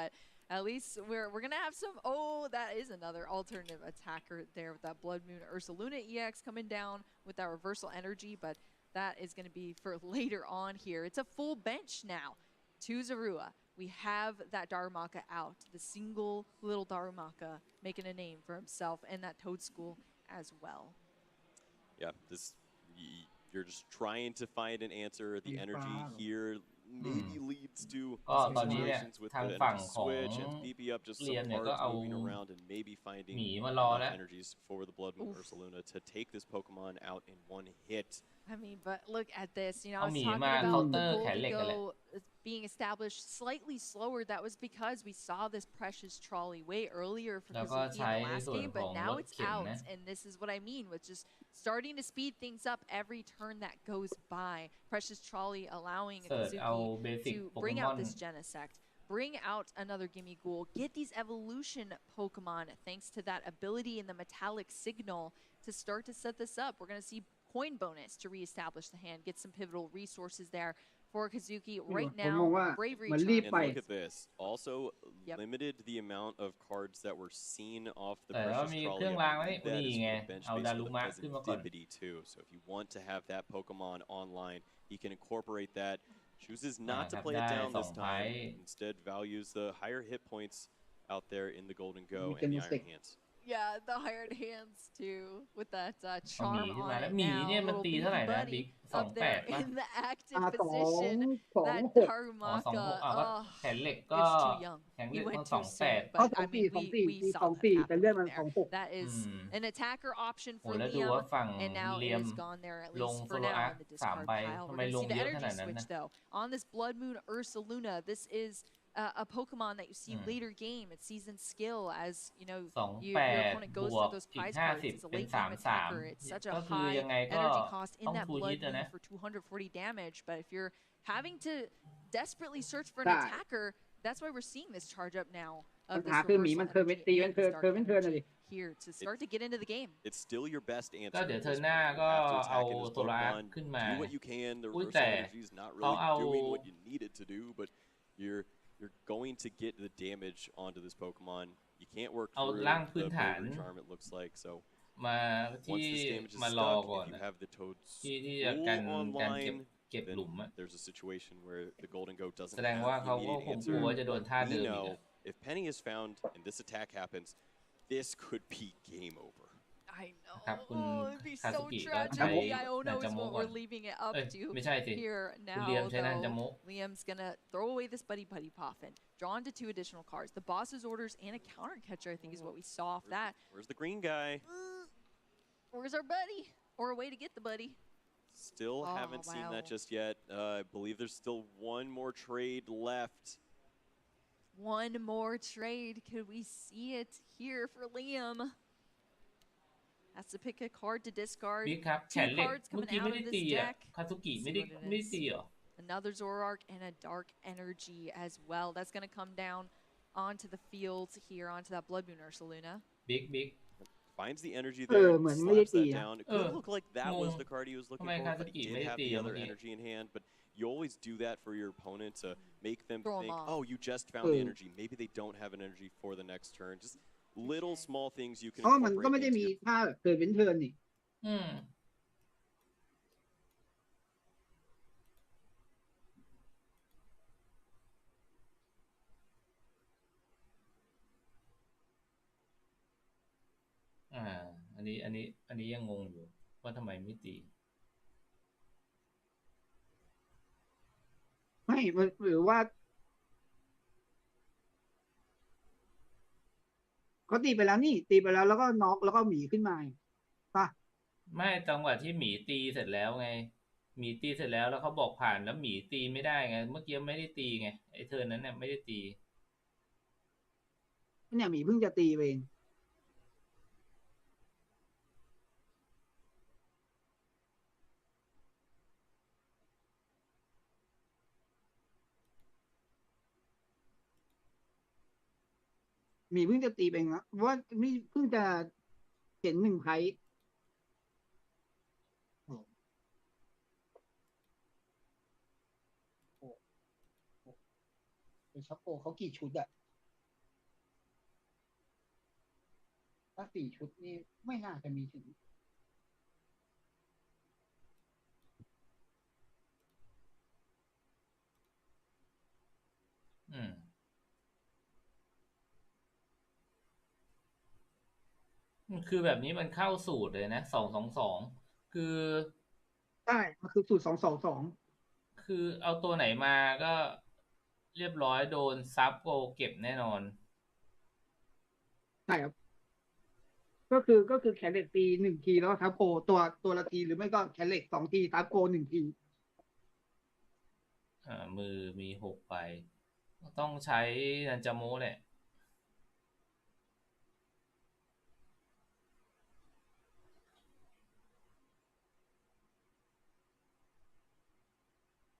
S14: but at least we're gonna have some. Oh, that is another alternative attacker there with that Blood Moon Ursaluna EX coming down with that reversal energy, but that is gonna be for later on here. It's a full bench now. to Zorua. We have that Darumaka out, the single little Darumaka making a name for himself and that Toad School as well.
S15: Yeah, you're just trying to find an answer. The energy here maybe leads to some situations with the energy switch and PP up, just some cards moving around and maybe finding enough energies for the Blood Moon Ursaluna to take this Pokemon out in one hit.
S14: I mean, but look at this. You know, I was talking about the Golden Go being established slightly slower. That was because we saw this precious trolley way earlier for Kazuki in the last game, but now it's out. And this is what I mean with just starting to speed things up every turn that goes by. Precious trolley allowing Kazuki to bring out this Genesect, bring out another Gimme Ghoul, get these evolution Pokemon thanks to that ability in the metallic signal to start to set this up. We're going to see coin bonus to reestablish the hand, get some pivotal resources there for Kazuki right now. Bravery
S15: And look at this. Also limited the amount of cards that were seen off the Precious Trolley. That is for the bench base for the Presentipity too. So if you want to have that Pokemon online, he can incorporate that. Chooses not to play it down this time. Instead values the higher hit points out there in the Golden Go and the Iron Hands.
S14: Yeah, the hired hands too, with that charm on it now. Little baby buddy up there in the active position. That Darumaka, it's too young. He went too soon, but I mean, we saw that happen there. That is an attacker option for Liam, and now it is gone there, at least for now, in the discard pile. We're going to see the energy switch, though. On this Blood Moon Ursaluna, this is a Pokemon that you see later game. It's seasoned skill as, you know, your opponent goes through those prize cards. It's a late game attacker. It's such a high energy cost in that Blood Moon for 240 damage. But if you're having to desperately search for an attacker, that's why we're seeing this charge up now of this reversal energy and this dark energy here to start to get into the game.
S15: It's still your best answer. You have to attack in his Pokemon. Do what you can. The reversal energy is not really doing what you need it to do, but you're going to get the damage onto this Pokemon. You can't work through the Bravery Charm, it looks like. So once this damage is stuck, if you have the Toad School online, then there's a situation where the Golden Goat doesn't have the immediate answer. We know if Penny is found and this attack happens, this could be game over.
S14: I know. Oh, it'd be so tragic. The Iono is what we're leaving it up to here now, though. Liam's going to throw away this Buddy Poffin, draw into 2 additional cards. The boss's orders and a counter catcher, I think, is what we saw off that.
S15: Where's the green guy?
S14: Where's our buddy? Or a way to get the buddy.
S15: Still haven't seen that just yet. I believe there's still one more trade left.
S14: One more trade. Could we see it here for Liam? Has to pick a card to discard. 2 cards coming out of this deck. Another Zoroark and a Dark Energy as well. That's going to come down onto the field here, onto that Blood Moon Ursaluna.
S15: Big. Finds the energy there, slaps that down. It could look like that was the card he was looking for, but he did have the other energy in hand. But you always do that for your opponent to make them think, oh, you just found the energy. Maybe they don't have an energy for the next turn. Just little small things you can incorporate into your...
S4: เกิดเป็นเทิร์นนี่
S3: อันนี้ยังงงอยู่ว่าทำไมไม่ตี
S4: ไม่หรือว่าเขาตีไปแล้วนี่ตีไปแล้วแล้วก็น็อกแล้วก็หมีขึ้นมาป่ะ
S3: ไม่จังหวะที่หมีตีเสร็จแล้วไงหมีตีเสร็จแล้วเขาบอกผ่านแล้วหมีตีไม่ได้ไงเมื่อกี้ไม่ได้ตีไงไอ้เทิร์นนั้นเนี่ยไม่ได้ตี
S4: เนี่ยหมีเพิ่งจะตีเองมีเพิ่งจะตีไปนะเพราะว่ามีเพิ่งจะเห็น1 ไพ่ช็อปโปเขากี่ชุดอะถ้า4 ชุดนี่ไม่น่าจะมีถึง
S3: คือแบบนี้มันเข้าสูตรเลยนะ2-2-2คือ
S4: ใช่มันคือสูตร2-2-2
S3: คือเอาตัวไหนมาก็เรียบร้อยโดนซับโกเก็บแน่นอน
S4: ใช่ครับก็คือแขนเหล็กตี1 ทีแล้วทับโกตัวละทีหรือไม่ก็แขนเหล็ก2 ทีทับโก1 ที
S3: มือมี6ใบต้องใช้นันจาโมแหละ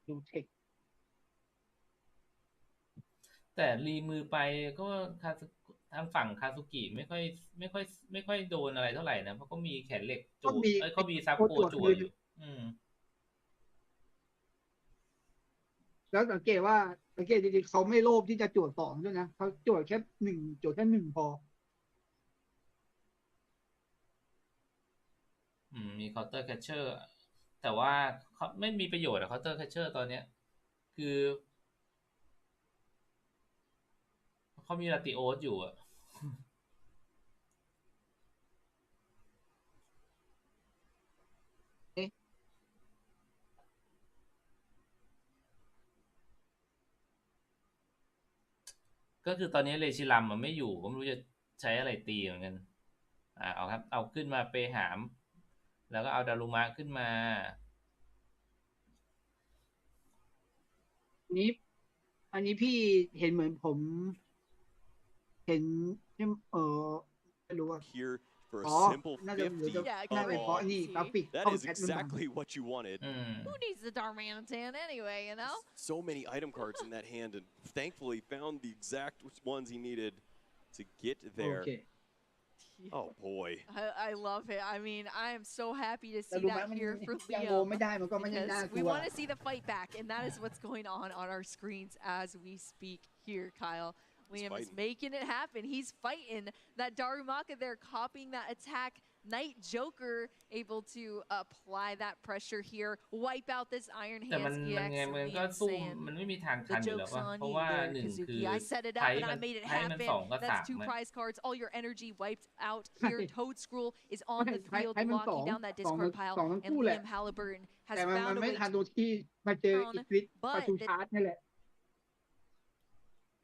S4: ดูเทค
S3: แต่รีมือไปก็ทางฝั่งคาซุกิไม่ค่อยโดนอะไรเท่าไหร่นะเพราะก็มีแขนเหล็กจูดเขามีซับโกจูดอยู่
S4: แล้วสังเกตจริงๆเขาไม่โลภที่จะจวด2ด้วยนะเขาจวดแค่1จวดแค่1พอ
S3: มีเคาน์เตอร์แคชเชอร์แต่ว่าเขาไม่มีประโยชน์อะเคาน์เตอร์แคชเชอร์ตอนเนี้ยคือเขามีลาติโอสอยู่อะก็คือตอนนี้เลชิลัมมันไม่อยู่ก็ไม่รู้จะใช้อะไรตีเหมือนกันเอาครับเอาขึ้นมาเปหามแล้วก็เอาดารุมะขึ้นมา
S4: อันนี้พี่เห็นเหมือนผมเห็นไม่รู้ว่า
S15: For a simple 50 That is exactly what you wanted.
S14: Who needs the Darmanitan anyway, you know?
S15: So many item cards in that hand, and thankfully found the exact ones he needed to get there.
S4: Okay.
S15: Oh boy.
S14: I love it. I mean, I am so happy to see that here for Liam. Because we want to see the fight back, and that is what's going on our screens as we speak here, Kyle. Liam is making it happen. He's fighting that Darumaka there, copying that attack. Knight Joker able to apply that pressure here, wipe out this Iron Hands EX.
S3: มันก็สู้มันไม่มีทางทันอยู่แล้วเพราะว่า1คือ
S14: I set it up and I made it happen. That's 2 prize cards. All your energy wiped out here. Toad Scroll is on the field, locking down that discard pile, and Liam Halliburton has found a way to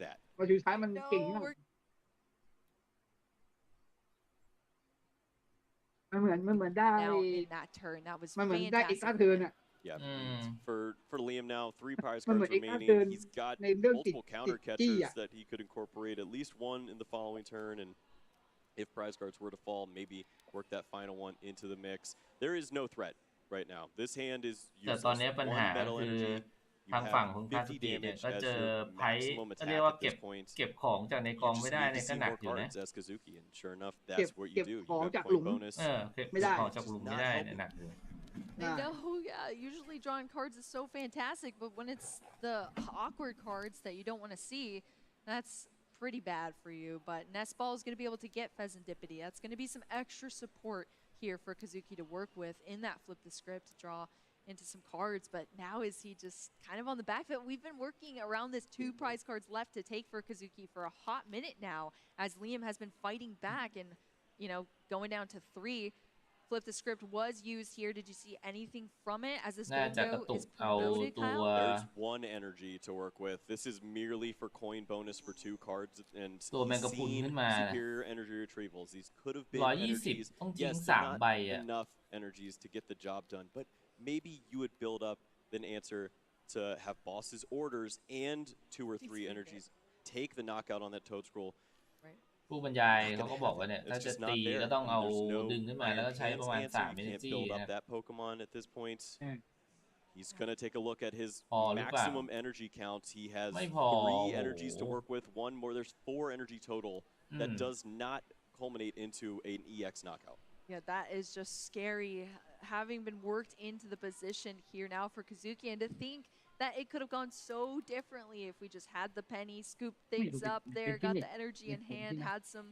S15: that.
S4: มาดูท้ายมันเก่งมากมันเหมือนได้มันเหมือนได้อีกเทิร์นอ่ะ
S15: Yeah, for Liam now, 3 prize cards remaining. He's got multiple counter catchers that he could incorporate, at least one in the following turn, and if prize cards were to fall, maybe work that final one into the mix. There is no threat right now. This hand is useless. 1 metal energy.
S3: ทางฝั่งของคาซุกิเนี่ยก็เจอไพ่เรียกว่าเก็บของจากในกองไม่ได้เนี่ยก็หนักอยู่นะ
S4: เก็บของจากหลุมไม่ได้
S3: ของจากหลุมไม่ได้เนี่ยหนักอยู่
S14: I know, yeah, usually drawing cards is so fantastic, but when it's the awkward cards that you don't want to see, that's pretty bad for you. But Nestball is going to be able to get Pheasantipity. That's going to be some extra support here for Kazuki to work with in that flip the script to draw into some cards, but now is he just kind of on the back foot? We've been working around this 2 prize cards left to take for Kazuki for a hot minute now, as Liam has been fighting back and, you know, going down to 3. Flip the script was used here. Did you see anything from it as this Gondo is promoted, Kyle?
S15: There's 1 energy to work with. This is merely for coin bonus for 2 cards, and he's seen superior energy retrievals. These could have been energies. Yes, not enough energies to get the job done, but maybe you would build up an answer to have boss's orders and 2 or 3 energies take the knockout on that Toad Scroll.
S3: ผู้บรรยายเขาก็บอกว่าเนี่ยถ้าจะตีก็ต้องเอาดึงขึ้นมาแล้วก็ใช้ประมาณ3 energy นะ
S15: that Pokemon at this point. He's going to take a look at his maximum energy counts. He has 3 energies to work with, 1 more. There's 4 energy total. That does not culminate into an EX knockout.
S14: Yeah, that is just scary, having been worked into the position here now for Kazuki, and to think that it could have gone so differently if we just had the penny, scooped things up there, got the energy in hand, had some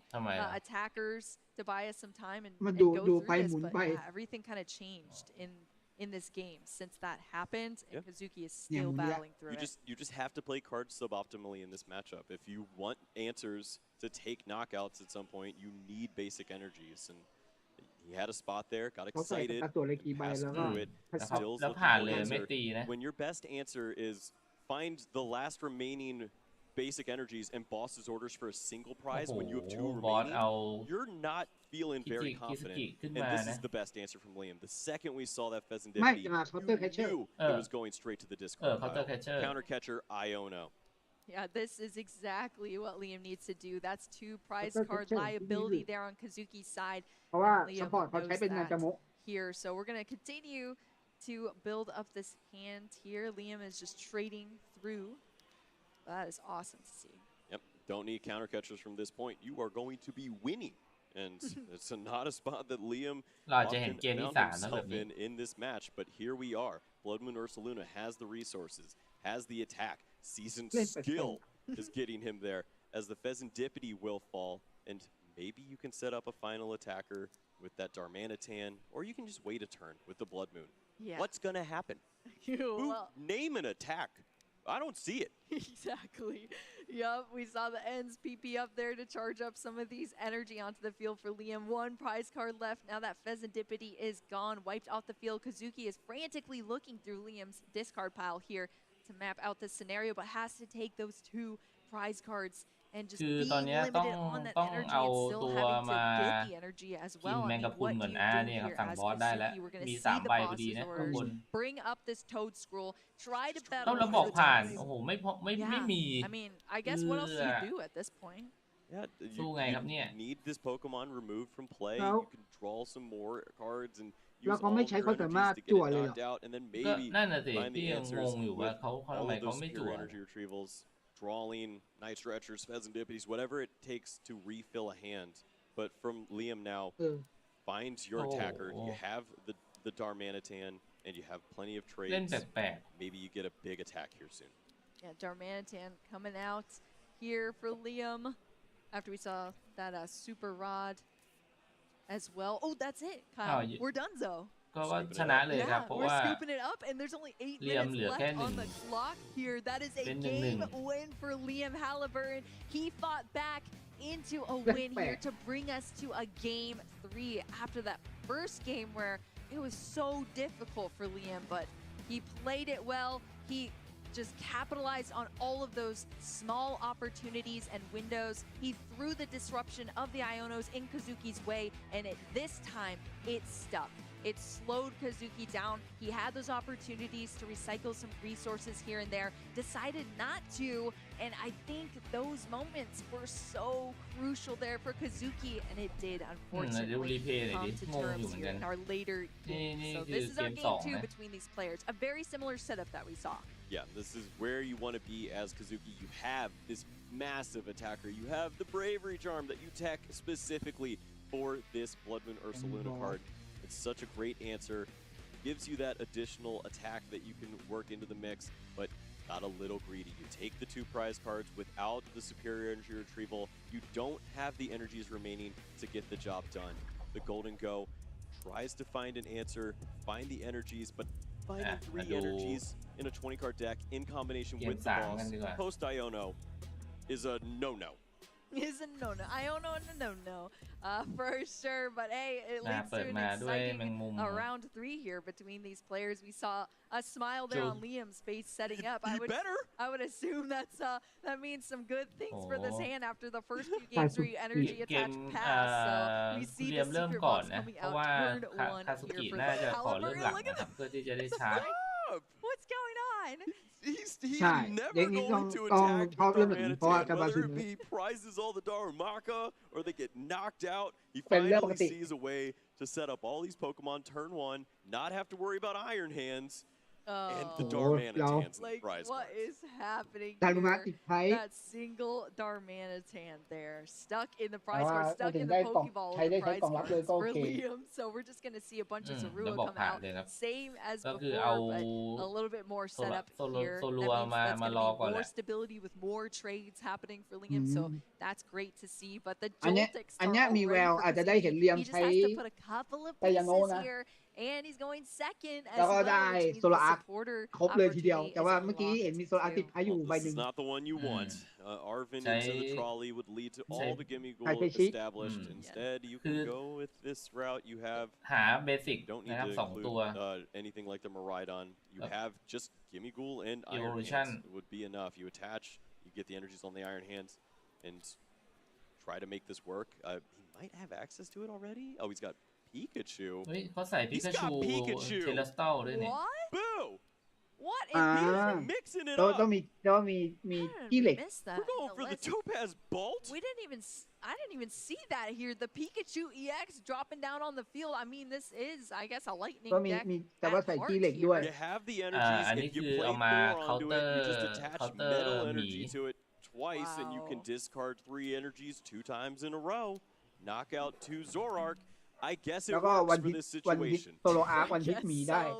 S14: attackers to buy us some time and go through this, but everything kind of changed in in this game since that happened, and Kazuki is still battling through it.
S15: You just have to play cards suboptimally in this matchup. If you want answers to take knockouts at some point, you need basic energies. And he had a spot there, got excited, passed through it, still looking for an answer. When your best answer is find the last remaining basic energies and boss's orders for a single prize when you have 2 remaining, you're not feeling very confident. And this is the best answer from Liam. The second we saw that Pheasant Dippity, you knew it was going straight to the discard pile. Counter catcher, Iono.
S14: Yeah, this is exactly what Liam needs to do. That's 2 prize card liability there on Kazuki's side. Liam knows that here. So we're going to continue to build up this hand here. Liam is just trading through. That is awesome to see.
S15: Yep, don't need counter catchers from this point. You are going to be winning. And it's not a spot that Liam often found himself in this match. But here we are. Blood Moon Ursaluna has the resources, has the attack. Seasoned skill is getting him there as the Pheasant Dippity will fall. And maybe you can set up a final attacker with that Darmanitan, or you can just wait a turn with the Blood Moon.
S14: Yeah.
S15: What's going to happen? Name an attack. I don't see it.
S14: Exactly. Yup, we saw the ends PP up there to charge up some of these energy onto the field for Liam. 1 prize card left. Now that Pheasant Dippity is gone, wiped off the field. Kazuki is frantically looking through Liam's discard pile here to map out this scenario, but has to take those 2 prize cards and just be limited on that energy and still having to get the energy as well. I mean, what do you do here as Kazuki? We're going to see the boss's orders, bring up this Toad Scroll, try to battle the I mean, I guess what else do you do at this point?
S15: Yeah, you need this Pokemon removed from play. You can draw some more cards and use all your energies to get it knocked out, and then maybe find the answers with all of those superior energy retrievals. Drawing, Night Stretchers, Pheasant Dippities, whatever it takes to refill a hand. But from Liam now, find your attacker. You have the Darmanitan, and you have plenty of trades. Maybe you get a big attack here soon.
S14: Yeah, Darmanitan coming out here for Liam after we saw that Super Rod as well. Oh, that's it, Kyle. We're donezo.
S3: We're
S14: scooping it up, and there's only 8 minutes left on the clock here. That is a game win for Liam Halliburton. He fought back into a win here to bring us to a game 3 after that first game where it was so difficult for Liam, but he played it well. He just capitalized on all of those small opportunities and windows. He threw the disruption of the Ionos in Kazuki's way, and this time it stuck. It slowed Kazuki down. He had those opportunities to recycle some resources here and there, decided not to, and I think those moments were so crucial there for Kazuki, and it did unfortunately come to terms here in our later games. So this is our game 2 between these players. A very similar setup that we saw.
S15: Yeah, this is where you want to be as Kazuki. You have this massive attacker. You have the Bravery Charm that you tech specifically for this Blood Moon Ursaluna card. It's such a great answer. Gives you that additional attack that you can work into the mix, but got a little greedy. You take the 2 prize cards without the superior energy retrieval. You don't have the energies remaining to get the job done. The Golden Go tries to find an answer, find the energies, but finding 3 energies in a 20-card deck in combination with the boss post-Iono is a no-no.
S14: Is a no-no. Iono and a no-no. For sure, but hey, it leads to an exciting round 3 here between these players. We saw a smile there on Liam's face setting up. I would assume that means some good things for this hand after the first few games where energy attached pass. So we see the secret box coming out. Turn 1 here for the Halliburton. Look at this. What's going on?
S15: He's never going to attack the Darmanitan, whether it be prizes all the Darumaka or they get knocked out. He finally sees a way to set up all these Pokemon turn 1, not have to worry about Iron Hands, and the Darmanitans in the prize
S14: what
S15: cards.
S14: is happening here? That single Darmanitan there, stuck in the prize card, stuck in the Pokeball with the prize cards for Liam. So we're just going to see a bunch of Zorua come out, same as before, but a little bit more setup here. That means that's going to be more stability with more trades happening for Liam, so that's great to see. But the Joltex start already for Kazuki. He just has to put a couple of pieces here and he's going second as
S4: แล้วก็
S14: well,
S4: ได้
S14: which means
S4: โซโล
S14: the
S4: อาร์ค
S14: supporter
S4: ครบเลยทีเดียว
S14: opportunity
S4: แต่
S14: is
S4: ว่าเมื่อกี้
S14: unlocked
S4: เห็นมีโซโลอาร์ค
S14: too.
S4: ติดท้ายอยู่ใบ
S15: This
S4: หนึ่
S15: is
S4: ง
S15: not the one you want. Arvin into the trolley would lead to all the gimme goal
S4: Taipechi.
S15: established. Instead, you
S3: คือ
S15: can go with this route. You have
S3: หาเบสิก
S15: don't
S3: นะ
S15: need
S3: ครับ
S15: to
S3: สองตัว
S15: include anything like the Miraidon. You have just gimme ghoul and Iron
S3: Evolution.
S15: Hands would be enough. You attach, you get the energies on the Iron Hands, and try to make this work. He might have access to it already. Oh, he's got Pikachu.
S3: เฮ้ยเขาใส่พิ
S15: He's
S3: กา
S15: got
S3: ชู
S15: Pikachu.
S3: เทเลสเตลด้วยเนี่ย
S14: What?
S15: Boo!
S14: What
S4: อ่า
S14: is
S15: Mixing it
S4: แล้ว
S15: up.
S4: ต้องมีขี้เหล็ก
S14: missed that?
S15: We're going for the Topaz Bolt.
S14: We didn't even. I didn't even see that here. The Pikachu EX dropping down on the field. I mean, this is, I guess, a lightning
S4: ก็มี
S14: deck
S4: แต่ว่า
S14: at
S4: ใส่
S14: heart
S4: ขี้เหล็กด้วย
S15: You have the energies.
S3: อันนี้
S15: If you
S3: คือ
S15: play
S3: เอามา
S15: Thor
S3: เคาน์
S15: onto
S3: เตอ
S15: it,
S3: ร์
S15: you just attach
S3: เคาน์เตอร์
S15: metal
S3: หมี
S15: energy to it twice, and you can discard 3 energies 2 times in a row. Knock out 2 Zorark. I guess it
S4: แล้วก็วัน
S15: works
S4: ฮิ
S15: for
S4: ต
S15: this
S4: วันฮิต
S15: situation.
S4: โซโลอาร์ควันฮิต
S14: Guess
S4: หมีได้
S14: so.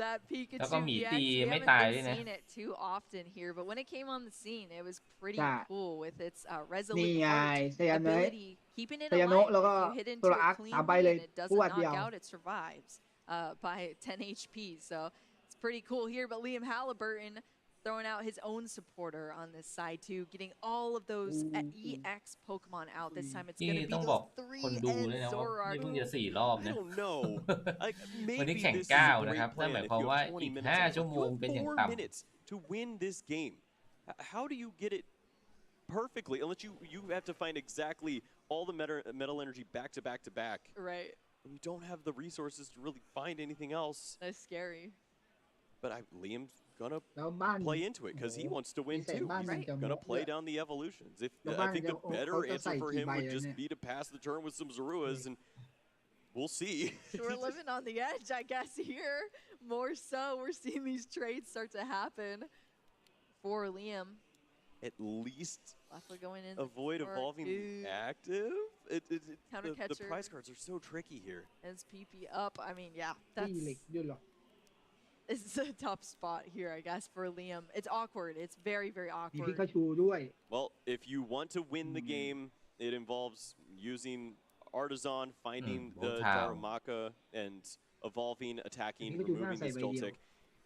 S14: That
S3: แล้วก็
S14: Pikachu
S3: หมี
S14: EX,
S3: ตี
S14: we
S3: ไม่
S14: haven't
S3: ตาย
S14: been
S3: ด้วยนะ
S14: seeing it too often here, but when it came on the scene, it was pretty
S4: ใช่
S14: cool with its
S4: นี่
S14: resolute
S4: ไง
S14: heart
S4: ไซยาโนะ
S14: ability, keeping it
S4: ไซยาโนะ
S14: alive.
S4: แล้วก็
S14: If you hit
S4: โซ
S14: into
S4: โล
S14: it
S4: อาร์ค3 ใบ
S14: cleanly
S4: เลย
S14: and it
S4: พว
S14: doesn't
S4: ดเดียว
S14: knock out, it survives by 10 HP. So it's pretty cool here. But Liam Halliburton throwing out his own supporter on this side too, getting all of those EX Pokemon out. This time it's
S3: นี่
S14: going to
S3: ต้อง
S14: be
S3: บอก
S14: those
S3: คน
S14: 3
S3: ดู
S14: and
S3: ด้วยนะว่า
S14: Zorark.
S3: นี่เพิ่งจะ4 รอบ
S15: I
S3: นะ
S15: don't know. Like
S3: วันนี้
S15: maybe
S3: แข่ง
S15: this is a
S3: 9 นะครับ
S15: great
S3: นั่นห
S15: plan
S3: มาย
S15: if
S3: ความ
S15: you
S3: ว่า
S15: have
S3: อี
S15: 20
S3: ก
S15: minutes.
S3: 5 ชั่วโมง
S15: You
S3: เป็นอย่าง
S15: have 4
S3: ต่ำ
S15: minutes to win this game. How do you get it perfectly? Unless you have to find exactly all the metal energy back to back to back.
S14: Right.
S15: And you don't have the resources to really find anything else.
S14: That's scary.
S15: But Liam's gonna
S4: แล้วบ้าน
S15: play into it because he wants to win
S4: ใส่
S15: too.
S4: บ้านมัน
S15: He's
S4: จะ
S15: gonna
S4: ด้ว
S15: play
S4: ย
S15: down the evolutions. If
S4: แล้ว
S15: I
S4: บ้าน
S15: think
S4: จะ
S15: the better
S4: เขาจะ
S15: answer
S4: ใส่
S15: for
S4: กี่
S15: him
S4: ใบ
S15: would
S4: อะ
S15: just
S4: เนี่ย
S15: be to pass the turn with some Zaruas, and we'll see.
S14: We're living on the edge, I guess, here. More so, we're seeing these trades start to happen for Liam.
S15: At least
S14: Leffler going in.
S15: avoid evolving active.
S14: Counter
S15: The
S14: catcher.
S15: prize cards are so tricky here.
S14: As PP up. I mean, yeah,
S4: ขี้เหล็ก
S14: that's
S4: ด้วยหรอ
S14: it's a tough spot here, I guess, for Liam. It's awkward. It's very, very
S4: มี
S14: awkward.
S4: พิกาชูด้วย
S15: Well, if you want to win the game, it involves using Artisan, finding the
S3: Voltao.
S15: Darumaka, and evolving, attacking,
S4: Pikachu
S15: removing
S4: น่า
S15: this
S4: ใส่ใบเดียว
S15: Joltik,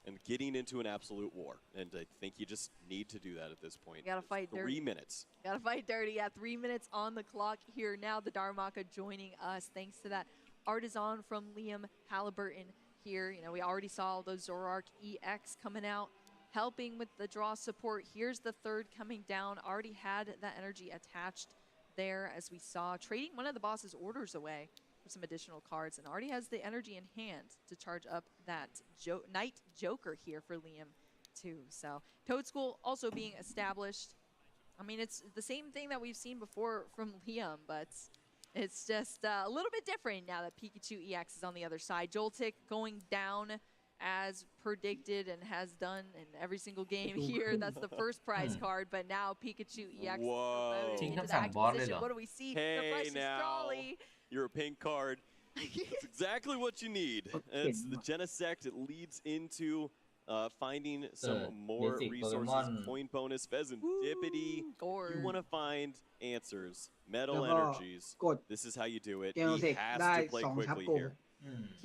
S15: and getting into an absolute war. And I think you just need to do that at this point.
S14: You gotta fight
S15: 3
S14: dirty.
S15: minutes.
S14: Gotta fight dirty. Yeah, 3 minutes on the clock here now. The Darumaka joining us thanks to that Artisan from Liam Halliburton here. You know, we already saw those Zorark EX coming out, helping with the draw support. Here's the third coming down. Already had that energy attached there, as we saw, trading one of the boss's orders away for some additional cards, and already has the energy in hand to charge up that Night Joker here for Liam too. So Toad School also being established. I mean, it's the same thing that we've seen before from Liam, but it's just a little bit different now that Pikachu EX is on the other side. Joltik going down as predicted and has done in every single game here. That's the first prize card, but now Pikachu EX
S15: Whoa.
S14: promoted into the active position. What do we see? The
S15: Hey
S14: precious
S15: now,
S14: trolley.
S15: you're a pink card. That's exactly what you need. It's the Genesect. It leads into finding some more
S3: basic
S15: resources,
S3: Pokemon.
S15: coin bonus, Pheasantipity. You want to find answers, metal
S4: แล้วก็
S15: energies.
S4: กด
S15: This is how you do it.
S4: เจโน
S15: He
S4: เทค
S15: has
S4: ได้
S15: to play
S4: 2 ทับ
S15: quickly
S4: โก
S15: here.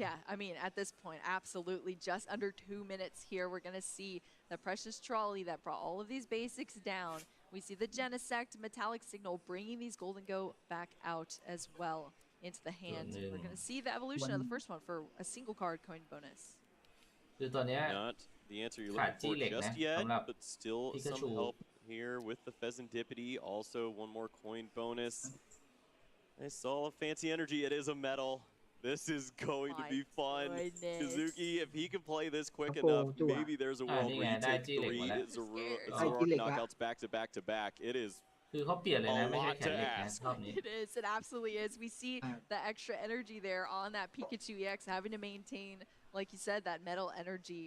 S14: Yeah, I mean, at this point, absolutely just under 2 minutes here. We're going to see the precious trolley that brought all of these basics down. We see the Genesect Metallic Signal bringing these Golden Go back out as well into the hand. We're going to see the evolution of the first one for a single card coin bonus.
S3: คือตอนเนี้ย
S15: Not the answer you're
S3: ขาด
S15: looking
S3: จี้
S15: for
S3: เหล็ก
S15: just
S3: นะ
S15: yet,
S3: สำหรับ
S15: but still some
S3: Pikachu.
S15: help here with the Pheasantipity. Also, one more coin bonus. I saw a fancy energy. It is a metal. This is going to be fun.
S14: goodness.
S15: Kazuki, if he can play this quick
S4: Apple
S15: enough,
S4: Dua.
S15: maybe there's a world where you
S3: ได้
S15: take
S3: จี้เหล็ก
S15: 3
S3: มาแล้ว
S15: Zorark
S4: จี้เหล็กละ
S15: knockouts back to back to back. It is
S3: คือเขาเปลี่ยนเลยนะ
S15: a
S3: ไม่ใช่
S15: lot
S3: แข่
S15: to
S3: งเหล็กนะ
S15: ask.
S3: รอบนี้
S14: It is. It absolutely is. We see the extra energy there on that Pikachu EX, having to maintain, like you said, that metal energy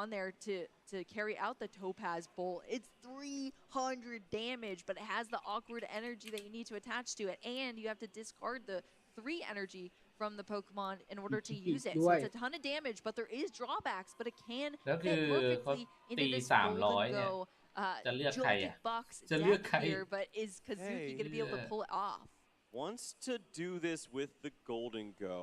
S14: on there to carry out the Topaz Bolt. It's 300 damage, but it has the awkward energy that you need to attach to it, and you have to discard the 3 energy from the Pokemon in order to use it. So it's a ton of damage, but there is drawbacks, but it can
S3: แล้วคื
S14: fit
S3: อเขา
S14: perfectly
S3: ตี
S14: into this
S3: 300 เนี่ย
S14: Golden Go
S3: จะเลือกใคร
S14: Joltik
S3: อ่ะ
S14: Box
S3: จะเลือก
S14: deck
S3: ใคร
S14: here, but is Kazuki going to be able to pull it off?
S15: Wants to do this with the Golden Go.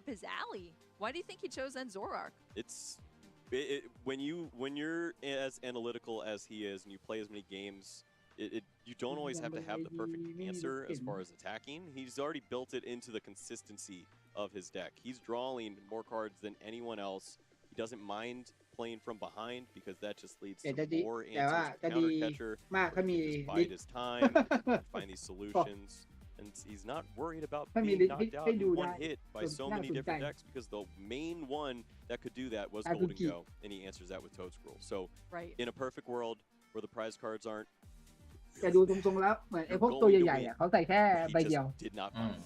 S14: up his alley. Why do you think he chose Zoroark?
S15: It's when you're as analytical as he is and you play as many games, you don't always have to have the perfect answer as far as attacking. He's already built it into the consistency of his deck. He's drawing more cards than anyone else. He doesn't mind playing from behind because that just leads
S4: แต่
S15: to
S4: จะดี
S15: more
S4: แต่ว่า
S15: answers
S4: จะ
S15: from
S4: ดี
S15: counter catcher.
S4: มาก
S15: Where
S4: ถ้า
S15: he
S4: มี
S15: can just
S4: ลิ
S15: bide his time and find these solutions. And he's not worried about
S4: ถ้ามี
S15: being
S4: ลิท
S15: knocked out
S4: ให้ดู
S15: in
S4: ได้
S15: one hit by so
S4: น่า
S15: many
S4: สนใจ
S15: different decks because the main one that could do that was
S4: อากุ
S15: Golden
S4: จิ
S15: Go, and he answers that with Toad Scroll. So
S14: Right.
S15: in a perfect world where the prize cards aren't,
S4: แต่ดูทรงๆแล้วเหมือนไอ้พวกตัวใหญ่ๆอ่ะเขาใส่แค่
S15: he
S4: ใบเดียว
S15: just did not
S3: อืม
S15: find.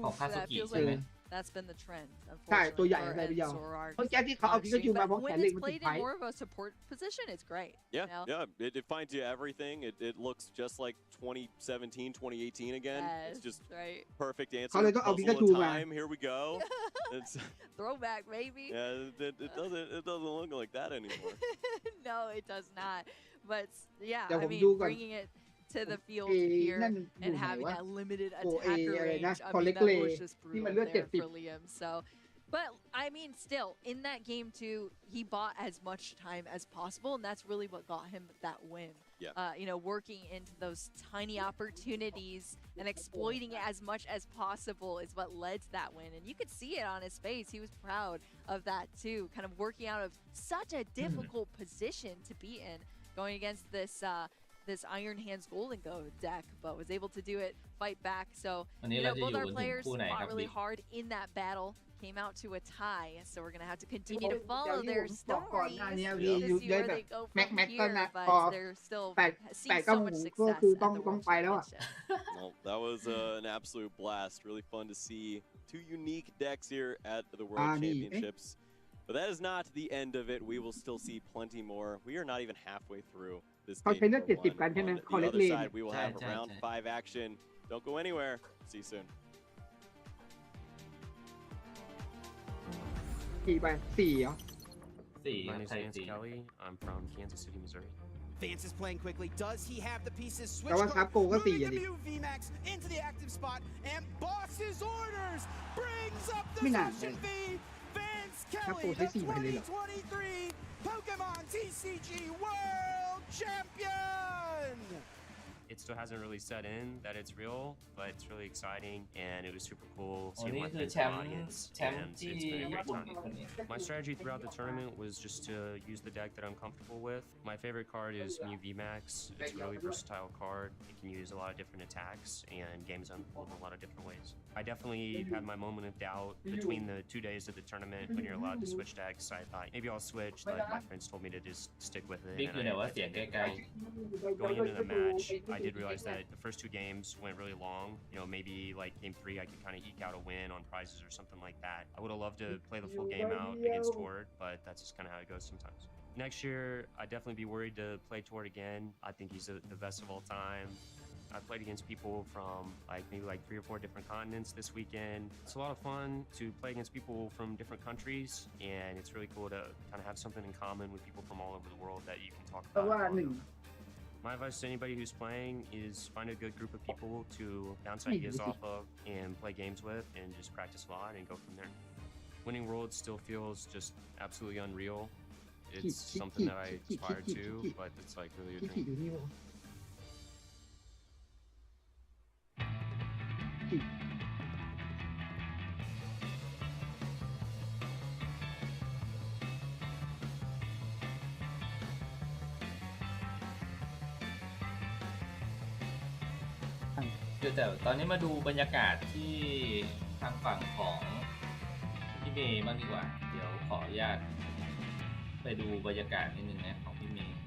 S3: ของคา
S14: So
S3: ซุ
S14: that
S3: กิ
S14: feels
S3: ใช่ไหม
S14: like that's been the trend,
S4: ใช่ตัว
S14: unfortunately,
S4: ใหญ่
S14: for
S4: ใส่ใบเดียว
S14: Zoroark
S4: เพราะแก๊สที่เขาเอาพิกาจู
S14: But
S4: มาเพราะแข
S14: when
S4: นเหล็ก
S14: it's
S4: มันติด
S14: played
S4: ไฟ
S14: in more of a support position, it's great.
S15: Yeah,
S14: you know?
S15: yeah, it finds you everything. It looks just like 2017, 2018 again.
S14: Yes,
S15: It's just
S14: right.
S15: perfect answer.
S4: เขาเลยต้องเอาพิ
S15: Puzzle
S4: กาจู
S15: of
S4: มา
S15: time. Here we go. It's,
S14: Throwback, baby.
S15: yeah, it doesn't look like that anymore.
S14: No, it does not. But yeah,
S4: เดี๋ยว
S14: I
S4: ผม
S14: mean,
S4: ดูก่อน
S14: bringing it to the field
S4: เอ
S14: here
S4: นั่นอยู่
S14: and
S4: ไหน
S14: having
S4: วะ
S14: that limited
S4: โอ้
S14: attacker
S4: อะไร
S14: range,
S4: นะ
S14: I
S4: คอ
S14: mean,
S4: เล็ก
S14: that
S4: เล
S14: was just
S4: ที่มัน
S14: brutal
S4: เลือด
S14: there
S4: 70
S14: for Liam. So, but I mean, still in that game too, he bought as much time as possible, and that's really what got him that win.
S15: Yeah.
S14: You know, working into those tiny opportunities and exploiting it as much as possible is what led to that win. And you could see it on his face. He was proud of that too, kind of working out of such a difficult position to be in, going against this Iron Hands Golden Go deck, but was able to do it, fight back. So,
S3: วันนี้
S14: you
S3: เรา
S14: know,
S3: จะอ
S14: both
S3: ยู่
S14: our
S3: กันถึง
S14: players
S3: คู่ไหนครั
S14: fought
S3: บ
S14: really
S3: บิ๊ก
S14: hard in that battle, came out to a tie. So we're going to have to continue to
S4: เดี๋ยว
S14: follow
S4: ที่
S14: their
S4: ผมบอกก่อนหน้า
S14: stories
S4: นี้
S14: to
S4: วีอยู่
S14: see
S4: ได้
S14: where
S4: แบบ
S14: they go
S4: แม็ก
S14: from
S4: แม็กก็
S14: here,
S4: นะ
S14: but
S4: พอ
S14: they're still
S4: 8
S14: seeing
S4: 9
S14: so
S4: โม
S14: much
S4: งก็
S14: success
S4: คือ
S14: at
S4: ต้อง
S14: the
S4: ต้อง
S14: World
S4: ไปแล้วอ่ะ
S14: Championship.
S15: Well, that was an absolute blast. Really fun to see two unique decks here at the World Championships. But that is not the end of it. We will still see plenty more. We are not even halfway through this
S4: เขา
S15: game
S4: ใช้เลือด
S15: for
S4: 70 กันใช่ไหม
S15: one.
S4: คอ
S15: On
S4: เล็
S15: the
S4: กเล
S15: other
S4: น
S15: side, we will have
S3: ใช่
S15: round 5 action. Don't go anywhere. See you soon.
S4: กี่ใบ4เหรอ
S20: My name is Vance Kelly. I'm from Kansas City, Missouri.
S5: Vance is playing quickly. Does he have the pieces? Switch
S4: แต่ว่าซับ
S5: card,
S4: โกก็
S5: moving
S4: 4
S5: the
S4: อ่ะดิ
S5: Mew VMAX into the active spot, and Boss's orders brings up the
S4: ไม่นาน
S5: Potion V. Vance
S4: ซับโก
S5: Kelly,
S4: ใช้
S5: the
S4: 4 ใบเลยเหรอ
S5: 2023 Pokemon TCG World Champion.
S20: It still hasn't really set in that it's real, but it's really exciting, and it was super cool
S3: วัน
S20: seeing
S3: นี้
S20: my
S3: คือ
S20: friends
S3: แช
S20: in
S3: ม
S20: the
S3: ป์
S20: audience,
S3: แชมป์
S20: and
S3: ที่
S20: it's been a
S3: ญี่
S20: great
S3: ปุ่น
S20: time.
S3: คนนี้
S20: My strategy throughout the tournament was just to use the deck that I'm comfortable with. My favorite card is Mew VMAX. It's a really versatile card. It can use a lot of different attacks, and games unfold in a lot of different ways. I definitely had my moment of doubt between the 2 days of the tournament when you're allowed to switch decks. I thought maybe I'll switch, but my friends told me to just stick with it.
S3: บิ๊ก
S20: and
S3: อยู่
S20: I-
S3: ไหนวะ
S20: I
S3: เสียง
S20: did.
S3: ไกล
S20: Going into the match, I did realize that the first 2 games went really long. You know, maybe like game 3, I could kind of eke out a win on prizes or something like that. I would have loved to play the full game out against Tord, but that's just kind of how it goes sometimes. Next year, I'd definitely be worried to play Tord again. I think he's the best of all time. I played against people from maybe 3 or 4 different continents this weekend. It's a lot of fun to play against people from different countries, and it's really cool to kind of have something in common with people from all over the world that you can talk
S4: เพราะ
S20: about.
S4: ว่าหนึ่ง
S20: My advice to anybody who's playing is find a good group of people to bounce ideas off of and play games with, and just practice a lot and go from there. Winning Worlds still feels just absolutely unreal. It's something that I aspire to, but it's really a
S4: ที่
S20: dream.
S4: อยู่นี่วะ
S3: คือแต่ตอนนี้มาดูบรรยากาศที่ทางฝั่งของพี่เมย์บ้างดีกว่า เดี๋ยวขออนุญาตไปดูบรรยากาศนิดนึงนะของพี่เมย์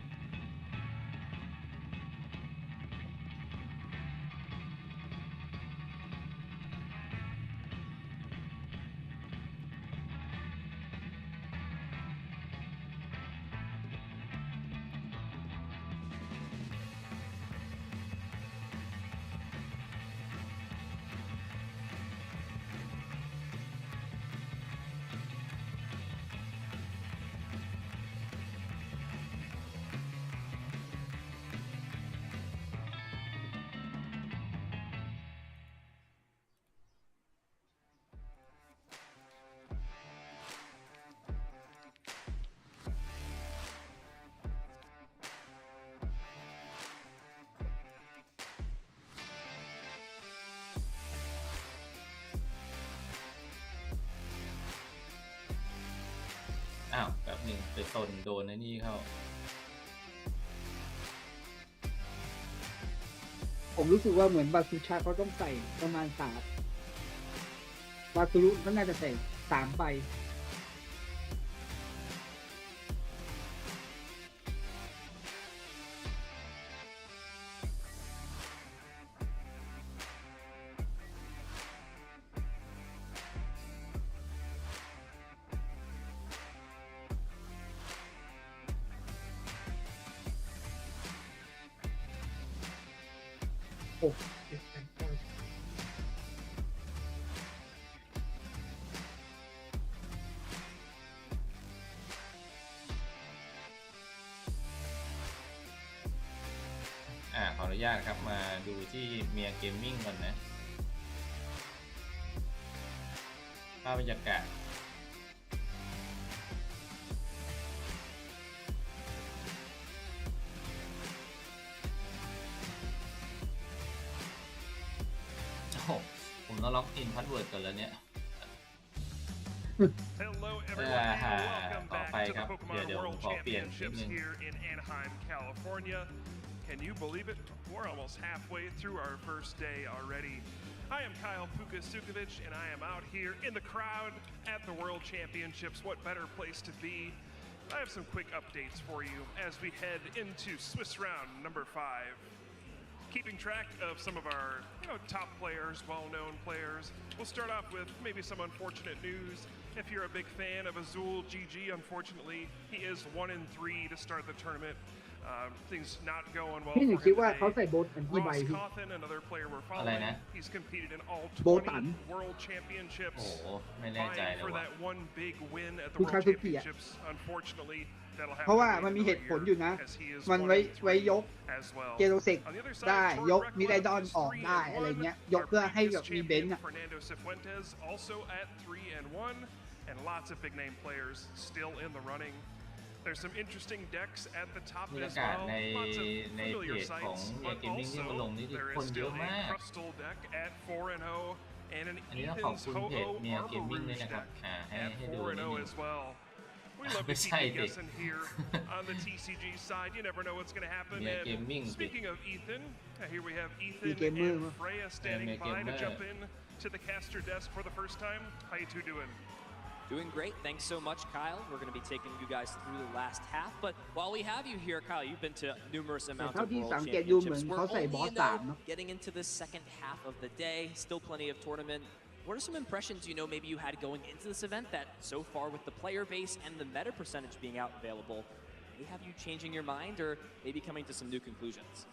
S3: หนึ่งไปตนโดนไอ้นี่เข้า
S4: ผมรู้สึกว่าเหมือนบาซูชาเขาต้องใส่ประมาณ3บาซูรุก็น่าจะใส่3ใบ6 7 8 9
S3: ขออนุญาตครับมาดูที่เมียเกมมิ่งก่อนนะภาพบรรยากาศผมต้องล็อกอินพาสเวิร์ดก่อนแล้วเนี่ยต่อไปครับเดี๋ยวผมขอเปลี่ยนนิดนึง
S21: Can you believe it? We're almost halfway through our first day already. I am Kyle Pukasukovic, and I am out here in the crowd at the World Championships. What better place to be? I have some quick updates for you as we head into Swiss round number 5. Keeping track of some of our top players, well-known players. We'll start off with maybe some unfortunate news. If you're a big fan of Azul GG, unfortunately, he is 1-3 to start the tournament. Things not going well for him today. Ross Cawthon, another player we're following. He's competed in all 20 World Championships. Vying for that one big win at the World Championships. Unfortunately, that'll have to be as he is 1-3 as well.
S4: เจโรเซกได้ยกมิไรดอนออกได้อะไรเงี้ยยกเพื่อให้แบบมีเบนซ์
S21: Fernando Cifuentes also at 3-1, and lots of big name players still in the running. There's some interesting decks at the top as well. Lots of familiar sights, but also there is still a Crystal deck at 4-0 and an Ethan's Ho-Oh Arbor Rouge deck at 4-0 as well. We love to keep you guessing here on the TCG side. You never know what's going to happen. And speaking of Ethan, here we have Ethan and Freya standing by to jump in to the caster desk for the first time. How you two doing?
S7: Doing great. Thanks so much, Kyle. We're going to be taking you guys through the last half. But while we have you here, Kyle, you've been to numerous amounts of World Championships. We're only getting into the second half of the day. Still plenty of tournament. What are some impressions maybe you had going into this event that so far with the player base and the meta percentage being out available, may have you changing your mind or maybe coming to some new conclusions?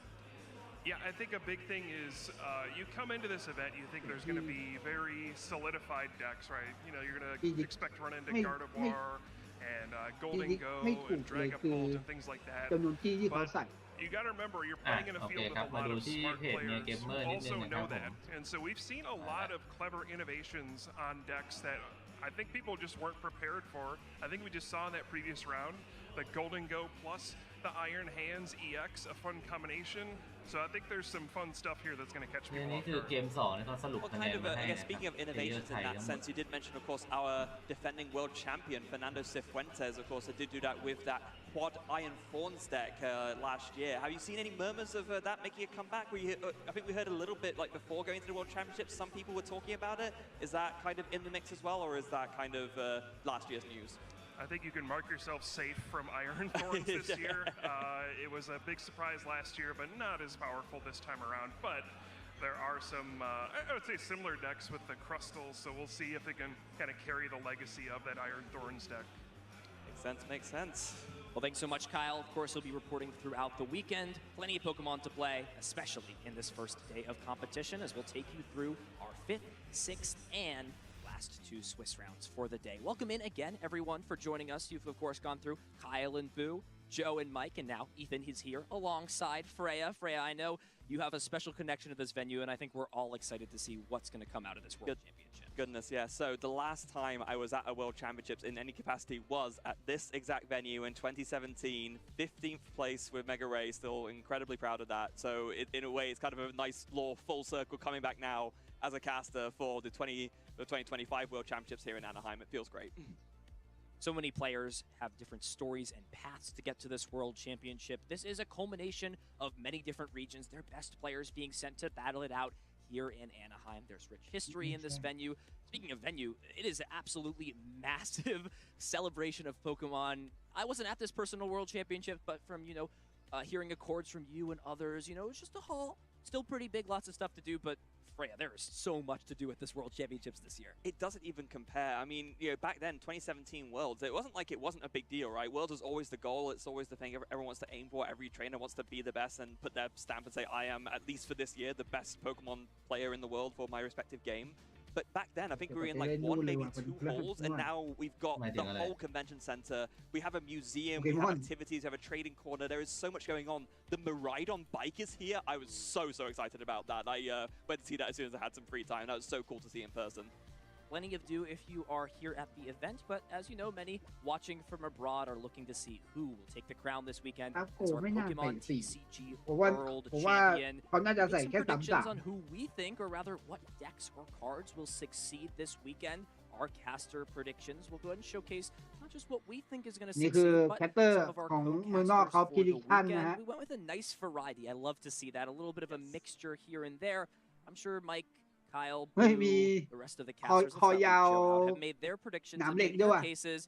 S21: Yeah, I think a big thing is you come into this event, you think there's going to be very solidified decks, right? You're going to expect to run into Gardevoir and Golden Go and Dragapult and things like that. But you got to remember, you're playing in a field with a lot of smart players who also know that. And so we've seen a lot of clever innovations on decks that I think people just weren't prepared for. I think we just saw in that previous round, the Golden Go plus the Iron Hands EX, a fun combination. So I think there's some fun stuff here that's going to catch people off guard.
S9: Well, kind of, I guess, speaking of innovations in that sense, you did mention, of course, our defending world champion, Fernando Cifuentes, of course, did do that with that quad Iron Thorns deck last year. Have you seen any murmurs of that making a comeback? I think we heard a little bit, like, before going to the World Championships, some people were talking about it. Is that kind of in the mix as well, or is that kind of last year's news?
S21: I think you can mark yourself safe from Iron Thorns this year. It was a big surprise last year, but not as powerful this time around. But there are some, I would say, similar decks with the Crystals, so we'll see if they can kind of carry the legacy of that Iron Thorns deck.
S9: Makes sense, makes sense.
S7: Well, thanks so much, Kyle. Of course, he'll be reporting throughout the weekend. Plenty of Pokemon to play, especially in this first day of competition, as we'll take you through our 5th, 6th, and last 2 Swiss rounds for the day. Welcome in again, everyone, for joining us. You've, of course, gone through Kyle and Boo, Joe and Mike, and now Ethan is here alongside Freya. Freya, I know you have a special connection to this venue, and I think we're all excited to see what's going to come out of this World Championship.
S9: Goodness, yeah. So the last time I was at a World Championships in any capacity was at this exact venue in 2017, 15th place with Mega Ray. Still incredibly proud of that. So in a way, it's kind of a nice little full circle coming back now as a caster for the 2025 World Championships here in Anaheim. It feels great.
S7: So many players have different stories and paths to get to this World Championship. This is a culmination of many different regions, their best players being sent to battle it out here in Anaheim. There's rich history in this venue. Speaking of venue, it is an absolutely massive celebration of Pokemon. I wasn't at this personal World Championship, but from, hearing accords from you and others, it's just a hall. Still pretty big, lots of stuff to do, but Freya, there is so much to do at this World Championships this year.
S9: It doesn't even compare. I mean, back then, 2017 Worlds, it wasn't like it wasn't a big deal, right? Worlds was always the goal. It's always the thing everyone wants to aim for. Every trainer wants to be the best and put their stamp and say, I am, at least for this year, the best Pokemon player in the world for my respective game. But back then, I think we were in like 1, maybe 2 halls, and now we've got the whole convention center. We have a museum, we have activities, we have a trading corner. There is so much going on. The Miraidon bike is here. I was so excited about that. I went to see that as soon as I had some free time. That was so cool to see in person.
S7: Plenty of do if you are here at the event, but as you know, many watching from abroad are looking to see who will take the crown this weekend as our Pokemon TCG World Champion. Make some predictions on who we think, or rather what decks or cards will succeed this weekend. Our caster predictions will go ahead and showcase not just what we think is going to succeed, but some of our co-casters for the weekend. We went with a nice variety. I love to see that. A little bit of a mixture here and there. I'm sure Mike, Kyle, Boo, the rest of the casters have made their predictions in many cases.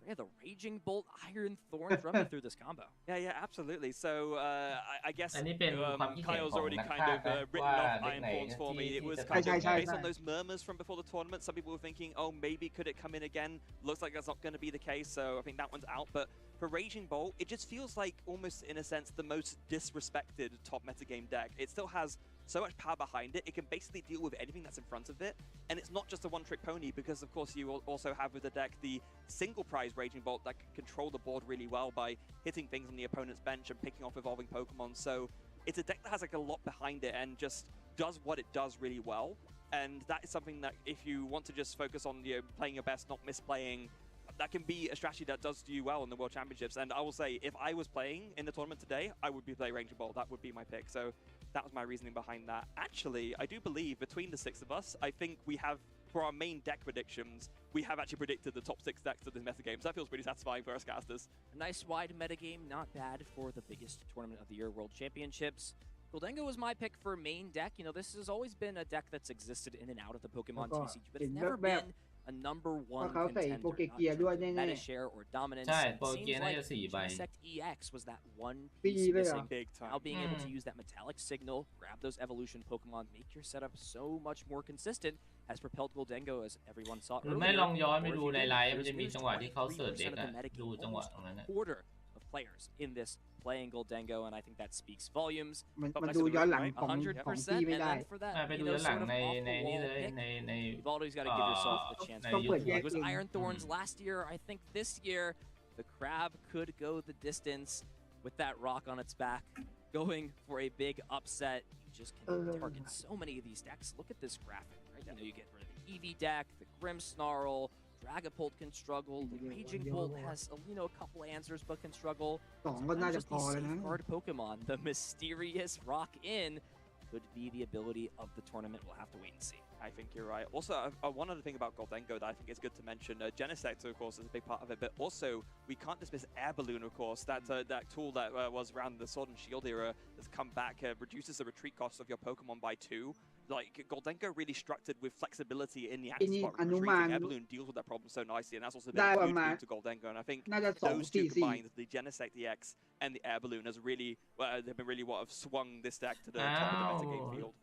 S7: Yeah, the Raging Bolt, Iron Thorns running through this combo.
S9: Yeah, absolutely. So I guess Kyle's already kind of written off Iron Thorns for me. It was kind of based on those murmurs from before the tournament. Some people were thinking, oh, maybe could it come in again? Looks like that's not going to be the case, so I think that one's out. But for Raging Bolt, it just feels like almost, in a sense, the most disrespected top metagame deck. It still has so much power behind it. It can basically deal with anything that's in front of it. And it's not just a one-trick pony, because, of course, you also have with the deck the single prize Raging Bolt that can control the board really well by hitting things on the opponent's bench and picking off evolving Pokemon. So it's a deck that has like a lot behind it and just does what it does really well. And that is something that if you want to just focus on playing your best, not misplaying, that can be a strategy that does do you well in the World Championships. And I will say, if I was playing in the tournament today, I would be playing Raging Bolt. That would be my pick. So that was my reasoning behind that. Actually, I do believe between the 6 of us, I think we have, for our main deck predictions, we have actually predicted the top 6 decks of this metagame. So that feels pretty satisfying for us casters.
S7: A nice wide metagame, not bad for the biggest tournament of the year, World Championships. Goldengo was my pick for main deck. Das has always been a deck that's existed in and out of the Pokemon TCG, but it's never been a number 1 contender, not meta share or dominance. It seems like Genesect EX was that one piece missing. Now being able to use that metallic signal, grab those evolution Pokemon, make your setup so much more consistent has propelled Goldengo, as everyone saw earlier.
S3: ไม่ลองย้อนไปดูในไลฟ์มันจะมีจังหวะที่เขาเสิร์ชเด็กดูจังหวะตรงนั้น
S7: quarter of players in this playing Goldengo, and I think that speaks volumes.
S4: มันดูย้อนหลังของพี่ไม่ได้
S3: ไปดูย้อนหลังในนี่เลยใน
S7: You've always got to give yourself the chance. It was Iron Thorns last year. I think this year the Crab could go the distance with that rock on its back, going for a big upset. You just can target so many of these decks. Look at this graphic, right? You get rid of the Eevee deck, the Grimmsnarl, Dragapult can struggle. The Raging Bolt has a couple answers but can struggle. Just these safeguard Pokemon. The mysterious Rock In could be the ability of the tournament. We'll have to wait and see.
S9: I think you're right. Also, one other thing about Goldengo that I think is good to mention, Genesect, of course, is a big part of it, but also we can't dismiss Air Balloon, of course. That tool that was around the Sword and Shield era has come back, reduces the retreat cost of your Pokemon by 2. Like, Goldengo really structured with flexibility in the active spot retreating. Air Balloon deals with that problem so nicely, and that's also been a huge boon to Goldengo. And I think those two combined, the Genesect EX and the Air Balloon, has really, they've been really what have swung this deck to the top of the metagame field.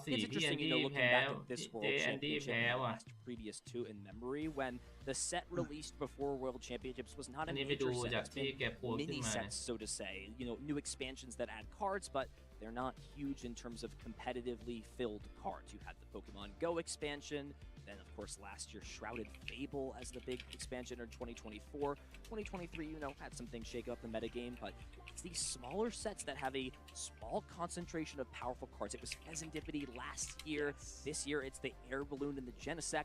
S7: It's interesting, looking back at this World Championship last previous 2 in memory, when the set released before World Championships was not a major set. It's been mini sets, so to say. New expansions that add cards, but they're not huge in terms of competitively filled cards. You had the Pokemon Go expansion, then of course last year Shrouded Fable as the big expansion in 2024. 2023, had some things shake up the metagame, but it's these smaller sets that have a small concentration of powerful cards. It was Pheasantipity last year. This year it's the Air Balloon and the Genesect.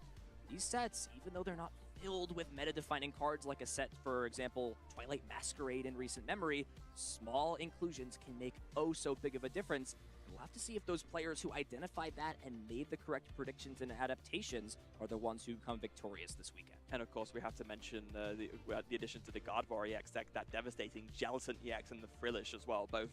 S7: These sets, even though they're not filled with meta-defining cards like a set, for example, Twilight Masquerade in recent memory, small inclusions can make oh so big of a difference. We'll have to see if those players who identified that and made the correct predictions and adaptations are the ones who come victorious this weekend.
S9: And of course, we have to mention the addition to the Gardevoir EX deck, that devastating Gelatin EX and the Frillish as well. Both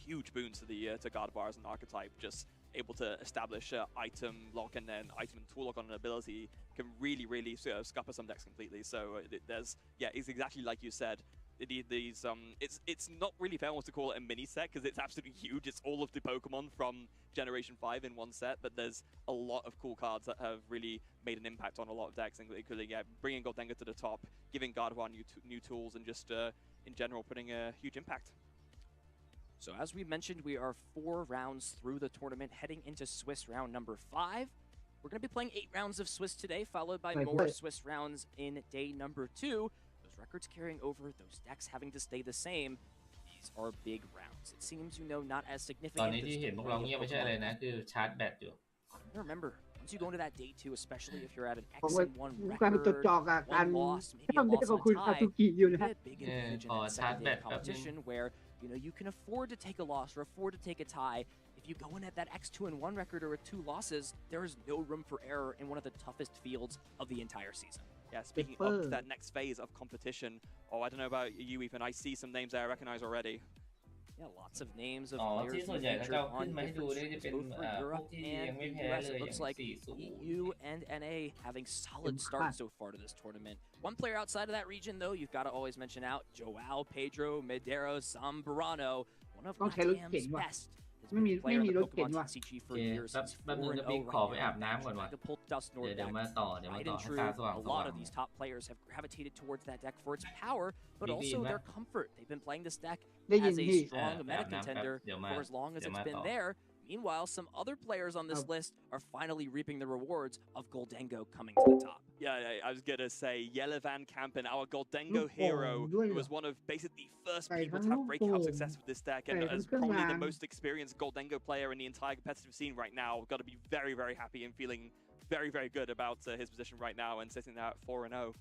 S9: huge boons to the to Gardevoir as an archetype. Just able to establish item lock and then item and tool lock on an ability can really, really scupper some decks completely. So there's, yeah, it's exactly like you said. These it's not really fair to call it a mini set because it's absolutely huge. It's all of the Pokemon from Generation 5 in one set, but there's a lot of cool cards that have really made an impact on a lot of decks, including bringing Goldengo to the top, giving Gardevoir new tools, and just in general putting a huge impact.
S7: So as we mentioned, we are 4 rounds through the tournament, heading into Swiss round number 5. We're going to be playing 8 rounds of Swiss today, followed by more Swiss rounds in day number 2. Records carrying over, those decks having to stay the same. These are big rounds. It seems, not as significant.
S3: ตอนนี้ที่เห็นพวกเราเงียบไม่ใช่อะไรนะคือชาร์จแบตอยู่
S7: Remember, once you go into that day 2, especially if you're at an
S4: ผม
S7: X1
S4: การจด
S7: record,
S4: จ่อกับการ
S7: one loss, maybe a
S4: ทำเด็ก
S7: loss
S4: ของ
S7: and
S4: คุณ
S7: a
S4: คา
S7: tie,
S4: ตุกิอยู่นะ
S7: a big advantage in that second day competition where you can afford to take a loss or afford to take a tie. If you go in at that X2 and 1 record or with 2 losses, there is no room for error in one of the toughest fields of the entire season.
S9: Yeah, speaking of that next phase of competition, I don't know about you, Ethan, I see some names that I recognize already.
S7: Yeah, lots of names of
S3: ที่
S7: players
S3: ส่วนใหญ่
S7: who
S3: เขา
S7: featured
S3: ขึ้น
S7: on
S3: มาให้ดู
S7: different
S3: เนี่ยจะเป็น
S7: streams, both for
S3: พวก
S7: Europe
S3: ที่ยัง
S7: and
S3: ไม่
S7: the
S3: แพ้
S7: US.
S3: เลย
S7: It
S3: อย่าง
S7: looks like
S3: 40
S7: EU and NA having solid starts so far to this tournament. One player outside of that region, though, you've got to always mention out, Joao Pedro Medeiros Zambrano, one of LATAM's best.
S4: ไม่มีรถเข็นว่ะ
S7: for years.
S3: แป๊บนึงนะพี่ขอไปอาบน้ำก่อนว่ะเดี๋ยวมาต่อให้ตาสว่าง
S7: A lot of these top players have gravitated towards that deck for its power, but also their comfort. They've been playing this deck as a strong meta contender for as long as it's been there. Meanwhile, some other players on this list are finally reaping the rewards of Goldengo coming to the top.
S9: Yeah, I was going to say, Yelevan Kampen, our Goldengo hero, who was one of basically the first people to have breakout success with this deck, and as probably the most experienced Goldengo player in the entire competitive scene right now. We've got to be very, very happy and feeling very, very good about his position right now and sitting there at 4-0.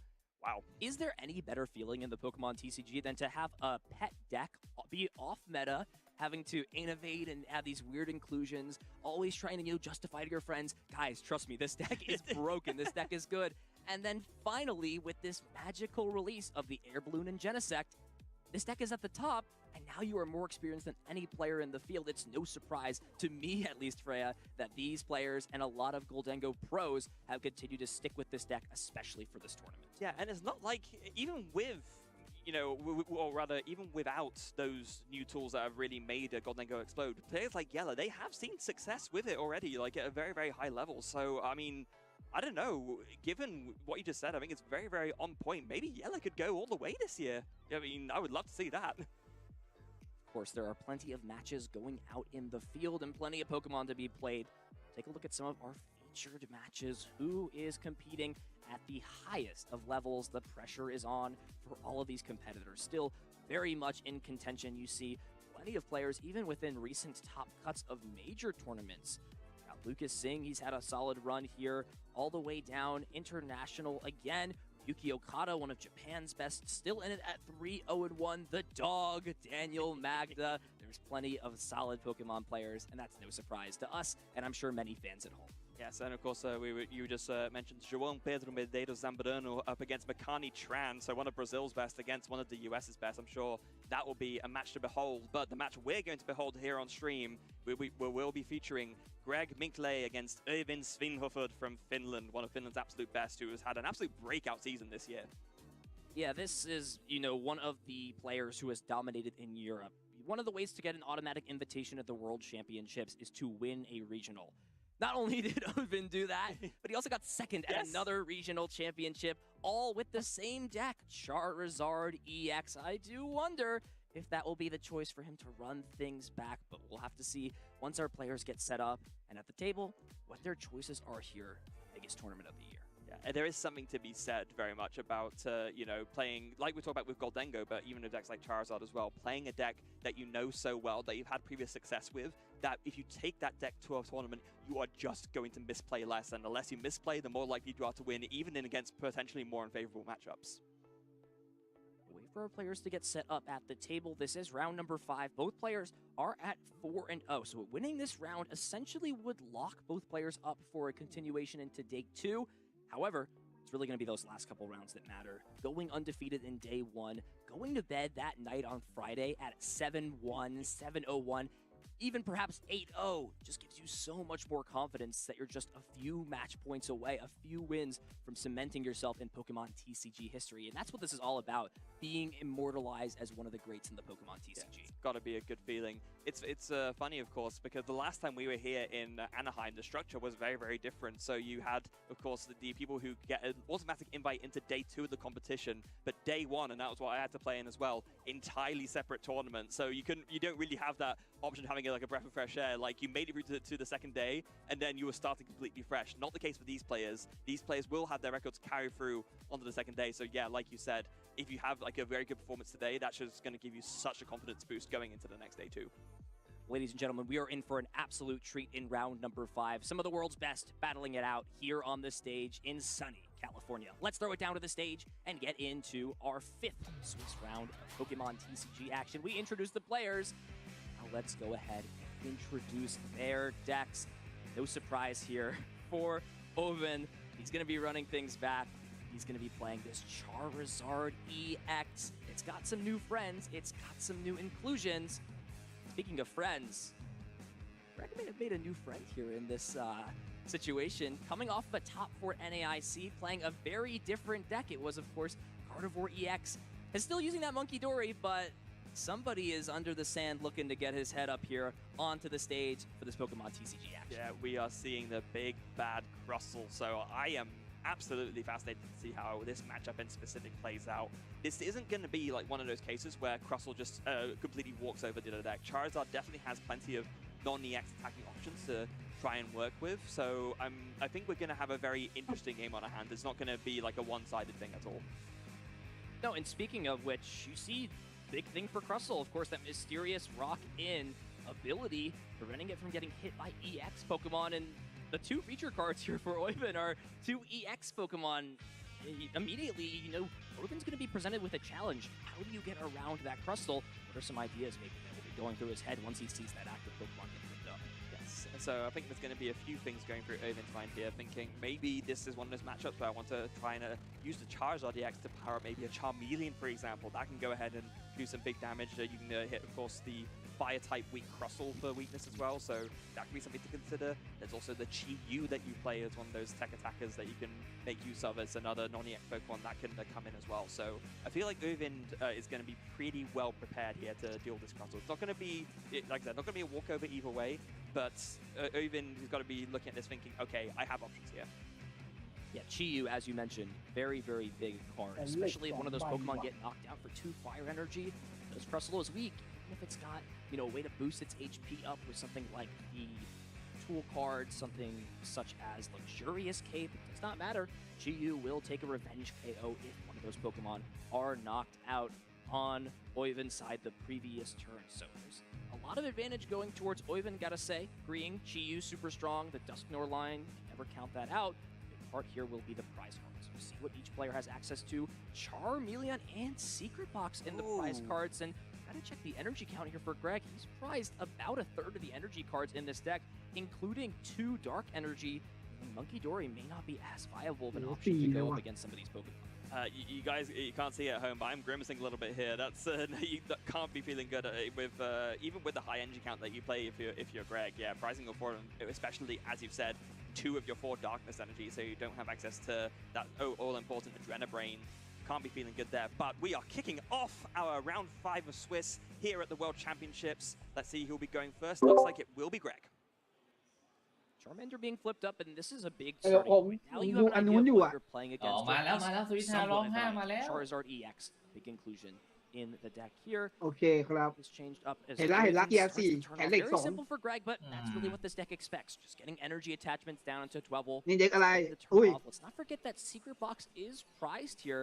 S9: Wow.
S7: Is there any better feeling in the Pokemon TCG than to have a pet deck be off meta, having to innovate and add these weird inclusions, always trying to justify to your friends, guys, trust me, this deck is broken, this deck is good. And then finally, with this magical release of the Air Balloon and Genesect, this deck is at the top, and now you are more experienced than any player in the field. It's no surprise, to me at least, Freya, that these players and a lot of Goldengo pros have continued to stick with this deck, especially for this tournament.
S9: Yeah, and it's not like, even with or rather, even without those new tools that have really made Goldengo explode, players like Yella, they have seen success with it already, like at a very, very high level. So, I mean, I don't know, given what you just said, I think it's very, very on point. Maybe Yella could go all the way this year. I mean, I would love to see that.
S7: Of course, there are plenty of matches going out in the field and plenty of Pokemon to be played. Take a look at some of our featured matches. Who is competing at the highest of levels? The pressure is on for all of these competitors. Still very much in contention. You see plenty of players, even within recent top cuts of major tournaments. Got Lucas Singh, he's had a solid run here, all the way down. International again. Yuki Okada, one of Japan's best, still in it at 3-0-1. The dog, Daniel Magda. There's plenty of solid Pokemon players, and that's no surprise to us, and I'm sure many fans at home.
S9: Yes, and of course, you just mentioned João Pedro Medeiros Zambrano up against Makani Tran, so one of Brazil's best against one of the US's best. I'm sure that will be a match to behold, but the match we're going to behold here on stream, we will be featuring Greg Minkley against Irvin Svinhufvud from Finland, one of Finland's absolute best, who has had an absolute breakout season this year.
S7: Yeah, this is, one of the players who has dominated in Europe. One of the ways to get an automatic invitation at the World Championships is to win a regional. Not only did Irvin do that, but he also got second at another regional championship, all with the same deck, Charizard EX. I do wonder if that will be the choice for him to run things back, but we'll have to see once our players get set up and at the table what their choices are here. Biggest tournament of the year.
S9: Yeah, there is something to be said very much about, playing, like we talked about with Goldengo, but even with decks like Charizard as well, playing a deck that you know so well, that you've had previous success with, that if you take that deck to a tournament, you are just going to misplay less, and the less you misplay, the more likely you are to win, even in against potentially more unfavorable matchups.
S7: Away for our players to get set up at the table. This is round number 5. Both players are at 4-0, so winning this round essentially would lock both players up for a continuation into day 2. However, it's really going to be those last couple rounds that matter. Going undefeated in day 1, going to bed that night on Friday at 7-1, 7-0-1, even perhaps 8-0 just gives you so much more confidence that you're just a few match points away, a few wins from cementing yourself in Pokemon TCG history. And that's what this is all about, being immortalized as one of the greats in the Pokemon TCG.
S9: Yeah, it's got to be a good feeling. It's funny, of course, because the last time we were here in Anaheim, the structure was very, very different. So you had, of course, the people who get an automatic invite into day 2 of the competition, but day 1, and that was what I had to play in as well, entirely separate tournament. So you don't really have that option of having like a breath of fresh air. Like you made it to the second day, and then you were starting completely fresh. Not the case for these players. These players will have their records carry through onto the second day. So yeah, like you said, if you have like a very good performance today, that's just going to give you such a confidence boost going into the next day too.
S7: Ladies and gentlemen, we are in for an absolute treat in round number 5. Some of the world's best battling it out here on the stage in sunny California. Let's throw it down to the stage and get into our 5th Swiss round of Pokemon TCG action. We introduce the players. Now let's go ahead and introduce their decks. No surprise here for Oven. He's going to be running things back. He's going to be playing this Charizard EX. It's got some new friends. It's got some new inclusions. Speaking of friends, Greg may have made a new friend here in this situation. Coming off of a top 4 NAIC, playing a very different deck. It was, of course, Gardevoir EX. Is still using that Monkey Dory, but somebody is under the sand looking to get his head up here onto the stage for this Pokemon TCG action.
S9: Yeah, we are seeing the big bad Crustle, so I am absolutely fascinated to see how this matchup in specific plays out. This isn't going to be like one of those cases where Crustle just completely walks over the other deck. Charizard definitely has plenty of non-EX attacking options to try and work with, so I think we're going to have a very interesting game on our hands. It's not going to be like a one-sided thing at all.
S7: No, and speaking of which, you see big thing for Crustle, of course, that mysterious Rock-In ability, preventing it from getting hit by EX Pokemon, and the 2 feature cards here for Oivan are 2 EX Pokemon. Immediately, you know, Oivan's going to be presented with a challenge. How do you get around that Crustle? What are some ideas maybe that will be going through his head once he sees that active Pokemon get flipped up?
S9: Yes, so I think there's going to be a few things going through Oivan's mind here, thinking maybe this is one of those matchups where I want to try and use the Charizard EX to power up maybe a Charmeleon, for example. That can go ahead and do some big damage. You can hit, of course, the Fire-type weak Crustle for weakness as well, so that could be something to consider. There's also the Chi-Yu that you play as one of those tech attackers that you can make use of as another non-EX Pokemon that can come in as well. So I feel like Ovind is going to be pretty well prepared here to deal with this Crustle. It's not going to be, like I said, not going to be a walkover either way, but Ovind has got to be looking at this thinking, okay, I have options here.
S7: Yeah, Chi-Yu, as you mentioned, very, very big card, especially if one of those Pokemon get knocked out for 2 fire energy. This Crustle is weak. If it's got, you know, a way to boost its HP up with something like the tool card, something such as Luxurious Cape, it does not matter. Chi-Yu will take a revenge KO if one of those Pokemon are knocked out on Oivan's side the previous turn. So there's a lot of advantage going towards Oivan, gotta say. Agreeing, Chi-Yu super strong, the Dusknoir line, never count that out. The big part here will be the prize cards. We'll see what each player has access to. Charmeleon and Secret Box in the prize cards, and gotta check the energy count here for Greg. He's prized about 1/3 of the energy cards in this deck, including 2 dark energy. And Monkey Dory may not be as viable of an option to go up against some of these Pokemon.
S9: You guys, you can't see it at home, but I'm grimacing a little bit here. That's that can't be feeling good with even with the high energy count that you play if you're Greg. Yeah, prizing your 4, especially as you've said, 2 of your 4 darkness energy, so you don't have access to that all-important Adrenabrain. Can't be feeling good there, but we are kicking off our round 5 of Swiss here at the World Championships. Let's see who'll be going first. Looks like it will be Greg.
S7: Charmander being flipped up, and this is a big starting point. Now you have an idea of what you're playing against. Charizard EX, big inclusion in the deck here.
S4: Okay, ครับ
S7: It's changed up as
S4: เห็นแล้วเกียร์4 แขนเหล็ก
S7: very simple for Greg, but that's really what this deck expects. Just getting energy attachments down into 12.
S4: นี่เด็กอะไรอุ้ย
S7: Let's not forget that Secret Box is prized here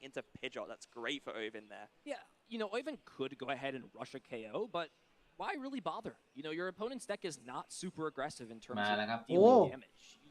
S9: it into Pidgeot. That's great for Oven there.
S7: Yeah, you know, Oven could go ahead and rush a KO, but why really bother? You know, your opponent's deck is not super aggressive in terms of dealing damage. You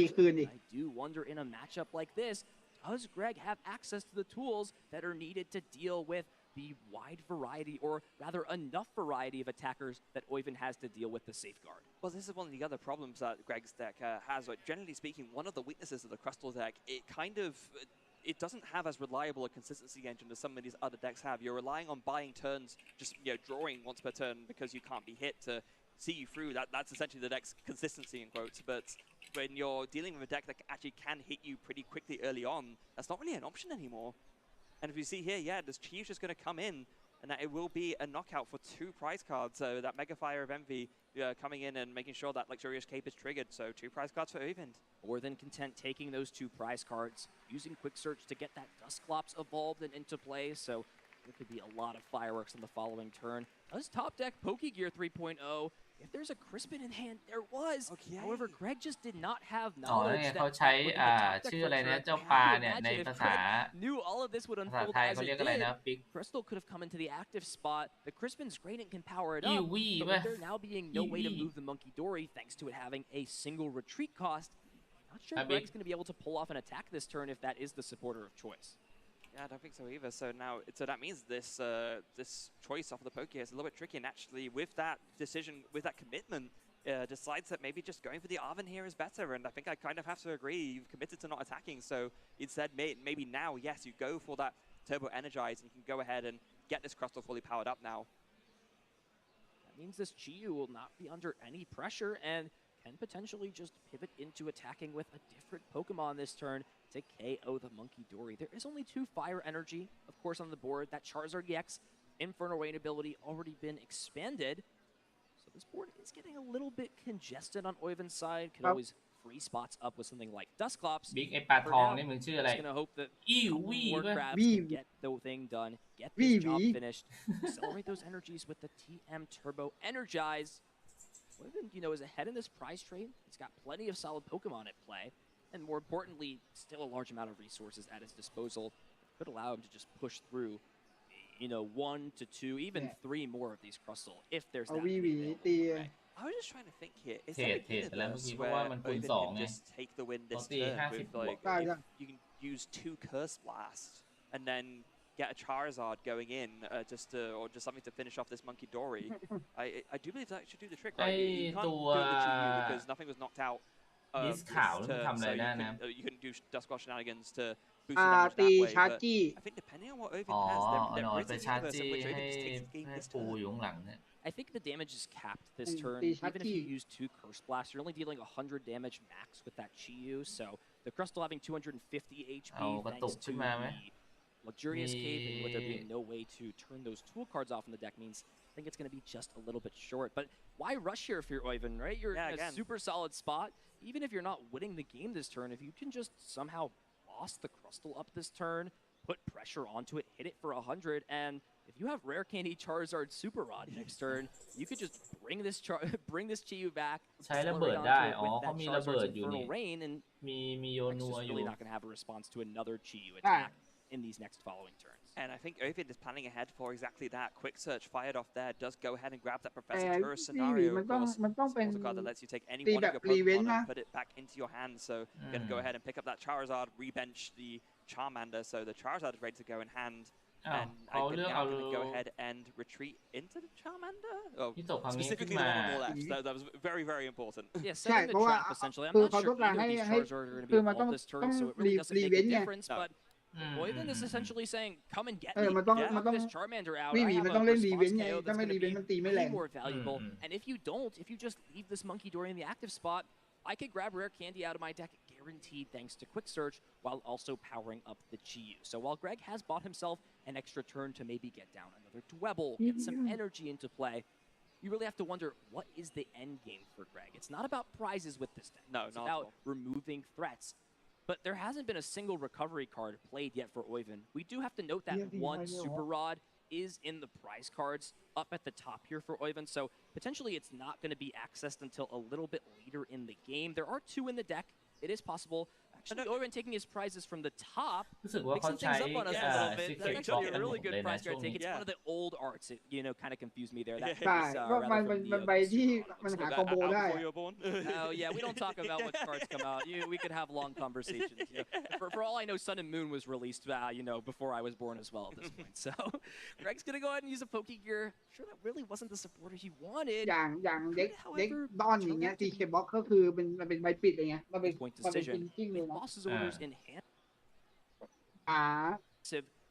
S9: charge.
S4: คืนดิ
S7: I do wonder in a matchup like this, does Greg have access to the tools that are needed to deal with the wide variety, or rather enough variety of attackers that Oyvind has to deal with the safeguard?
S9: Well, this is one of the other problems that Greg's deck has. Generally speaking, one of the weaknesses of the Crystal deck, it kind of it doesn't have as reliable a consistency engine as some of these other decks have. You're relying on buying turns, just drawing once per turn because you can't be hit to see you through. That's essentially the deck's consistency in quotes. But when you're dealing with a deck that actually can hit you pretty quickly early on, that's not really an option anymore. And if you see here, yeah, this Chi's just going to come in, and that it will be a knockout for 2 prize cards. So that Mega Fire of Envy coming in and making sure that Luxurious Cape is triggered. So 2 prize cards for Oyvind.
S7: More than content taking those 2 prize cards, using Quick Search to get that Dusclops evolved and into play. So there could be a lot of fireworks on the following turn. Does top deck Pokegear 3.0. If there's a Crispin in hand, there was. Okay. However, Greg just did not have
S3: อ๋อ
S7: knowledge
S3: เนี่ย
S7: that
S3: เขาใช้ ชื่ออะไรนะ เจ้าปลาเนี่ย ในภาษา
S7: knew all of this would
S3: ภาษา
S7: unfold
S3: ไทย
S7: as
S3: เขา
S7: it
S3: เรียกอะไรนะ
S7: did.
S3: ปิก
S7: Crystal could have come into the active spot. The Crispin's great and can power it
S3: อี
S7: up.
S3: วี
S7: But
S3: ป่ะ
S7: with there now being no way to
S3: อีวี
S7: move the Monkey Dory, thanks to it having a single retreat cost, not sure
S3: Ah,
S7: Greg's
S3: big.
S7: going to be able to pull off an attack this turn if that is the supporter of choice.
S9: Yeah, I don't think so either. So now, that means this this choice off of the Poké is a little bit tricky. And actually, with that decision, with that commitment, decides that maybe just going for the Arven here is better. And I think I kind of have to agree. You've committed to not attacking. So instead, maybe now, yes, you go for that Turbo Energize and you can go ahead and get this Crustle fully powered up now.
S7: That means this Chiyu will not be under any pressure and can potentially just pivot into attacking with a different Pokemon this turn to KO the Monkey Dory. There is only 2 Fire Energy, of course, on the board. That Charizard EX Infernal Rain ability already been expanded. So this board is getting a little bit congested on Oyvind's side. Could always free spots up with something like Dusclops.
S3: บิ๊กไอปลา
S7: For
S3: ทอง
S7: now,
S3: นี่มันชื่ออะไร
S7: just gonna hope that
S3: อี
S7: a couple
S3: วี
S7: more
S3: ป่ะ
S7: crabs can get the thing done, get this job finished, accelerate those energies with the TM Turbo Energize. Oyvind, is ahead in this prize trade. He's got plenty of solid Pokemon at play, and more importantly, still a large amount of resources at his disposal. Could allow him to just push through, 1 to 2, even 3 more of these Crustle if there's
S4: เอา
S7: that
S4: วีห
S7: many
S4: วี
S7: available
S4: ตี
S7: for Greg.
S9: I was just trying to think here. Is
S3: เทร
S9: there
S3: ด
S9: a
S3: เทรดไปแล้วเมื่อ
S9: universe
S3: กี้เพราะว่า
S9: where
S3: มันคูณ
S9: Oyvind
S3: 2
S9: can
S3: ไง
S9: just take the win
S3: ป
S9: this
S3: กติ
S9: turn
S3: 50
S9: with
S3: บวก
S9: like you can use 2 Curse Blasts and then get a Charizard going in or just something to finish off this Monkey Dory. I do believe that should do the trick, right? You can't do it with Chiyu because nothing was knocked out.
S3: ดิสขาวนี่มันทำอะไร
S9: so
S3: ได้นะ
S9: you can do Dusclops shenanigans to boost
S4: อ่า
S9: your damage
S4: ตี
S9: that way.
S4: ชาร์
S9: But
S4: จี้
S9: I think depending on what
S3: อ๋
S9: Oyvind
S3: อ
S9: has,
S3: เอา
S9: there
S3: หน่อย
S9: is
S3: ไป
S9: a
S3: ชาร์จ
S9: universe
S3: จี้
S9: in which
S3: ให้
S9: Oyvind just takes the game
S3: ให้
S9: this
S3: ปู
S9: turn.
S3: อยู่ข้างหลังเนี่ย
S7: I think the damage is capped this turn.
S4: the
S7: Even if you
S4: Shakti.
S7: use 2 Curse Blasts, you're only dealing 100 damage max with that Chiyu. So the Crustle having 250 HP
S3: เอากระตุก
S7: thanks
S3: ขึ้
S7: to
S3: นมาไหม
S7: the Luxurious Cave, and with there
S3: มี
S7: being no way to turn those tool cards off in the deck means I think it's going to be just a little bit short. But why rush here if you're Oyvind, right? You're in a
S9: again.
S7: super solid spot. Even if you're not winning the game this turn, if you can just somehow boss the Crustle up this turn, put pressure onto it, hit it for 100, and if you have Rare Candy Charizard Super Rod next turn, you could just bring this Chiyu back,
S3: ใช้ระ
S7: accelerate
S3: เบิด
S7: onto
S3: ได้
S7: it
S3: อ๋อ
S7: with
S3: เขา
S7: that
S3: มีระเบิด
S7: Charizard's
S3: อยู่นี่
S7: Infernal Rain, and
S3: มีโย
S7: Greg's
S3: นัว
S7: just
S3: อยู่
S7: really not going to have a response to another Chiyu attack in these next following turns.
S9: And I think Oyvind is planning ahead for exactly that. Quick Search fired off there does go ahead and grab that
S4: แต่
S9: Professor Tourist
S4: วีหวี
S9: scenario.
S4: มัน
S9: Of
S4: ต้อง
S9: course,
S4: มันต้องเป็น
S9: also card that lets you take any
S4: ตี
S9: one
S4: แบ
S9: of
S4: บ
S9: your
S4: รีเวน
S9: Pokemon
S4: นะ
S9: and put it back into your hand. So you're going to go ahead and pick up that Charizard, rebench the Charmander. So the Charizard is ready to go in hand.
S3: อ้าว
S9: And
S3: เขา
S9: I
S3: เลื
S9: think
S3: อก
S9: now
S3: เอา
S9: going to go ahead and retreat into the Charmander. Oh,
S3: ที่ตกครั้งนี้ขึ้น
S9: specifically the
S3: มา
S9: one on the left. That was very, very important.
S7: Yeah,
S4: ใช่
S7: setting
S4: เพ
S7: the
S4: ราะว่า
S7: trap essentially. I'm
S4: คือ
S7: not
S4: เขา
S7: sure
S4: ต้องการ
S7: either
S4: ให้
S7: of these
S4: ให้
S7: Charizard are going to
S4: คื
S7: be
S4: อมันต้อง
S7: evolved this
S4: ต้อ
S7: turn,
S4: ง
S7: so it
S4: รี
S7: really doesn't
S4: รี
S7: make
S4: เว
S7: a
S4: นไง
S7: difference. But Oyvind is essentially saying, "Come and get
S4: เออ
S7: me.
S4: มันต้อง
S7: Get
S4: มันต้อง
S7: this Charmander out.
S4: วี
S7: I
S4: หวี
S7: have
S4: มัน
S7: a
S4: ต้องเล่นรีเว
S7: response
S4: นไง
S7: KO
S4: ถ้า
S7: that's
S4: ไม่
S7: going
S4: รี
S7: to
S4: เว
S7: be
S4: นมันตีไม่แร
S7: way
S4: ง
S7: more valuable. And if you don't, if you just leave this Monkey Dory in the active spot, I could grab Rare Candy out of my deck, guaranteed thanks to Quick Search, while also powering up the Chiyu. So while Greg has bought himself an extra turn to maybe get down another Dwebble, get some energy into play, you really have to wonder, what is the end game for Greg? It's not about prizes with this deck.
S9: No,
S7: it's
S9: not at
S7: about
S9: all.
S7: removing threats. But there hasn't been a single recovery card played yet for Oyvind. We do have to note that one Super Rod is in the prize cards up at the top here for Oyvind, so potentially it's not going to be accessed until a little bit later in the game. There are 2 in the deck. It is possible. Actually, Oyvind taking his prizes from the top,
S3: รู้สึกว่าเขา
S7: mixing
S3: ใช้
S7: things up on us a little bit.
S3: Secret
S7: That's actually
S3: Box
S7: a really
S3: กัน
S7: good
S3: หมดเลยนะ
S7: prize
S3: ช่ว
S7: card
S3: ง
S7: take.
S3: นี้
S7: It's one of the old arts. It, kind of confused me there. That
S4: ใช่
S7: piece,
S4: เพราะ
S7: rather
S4: มัน
S7: from
S4: มัน
S7: the
S4: ใบ
S7: other
S4: ที่
S7: Super Rod.
S4: มัน
S7: So
S4: หา
S7: that-
S4: คอมโบได้
S7: Oh yeah, we don't talk about what cards come out. We could have long conversations. For all I know, Sun and Moon was released, before I was born as well at this point. So Greg's gonna go ahead and use a Pokégear. Sure, that really wasn't the supporter he wanted.
S4: อย่างเด็กดอนอย่างเงี้ย TK Box ก็คือมันเป็นใบปิดอะไรเงี้ยมันเป็น
S7: Point
S4: มันเป็น
S7: decision.
S4: จริงๆเลยนะ
S7: Boss's orders in hand.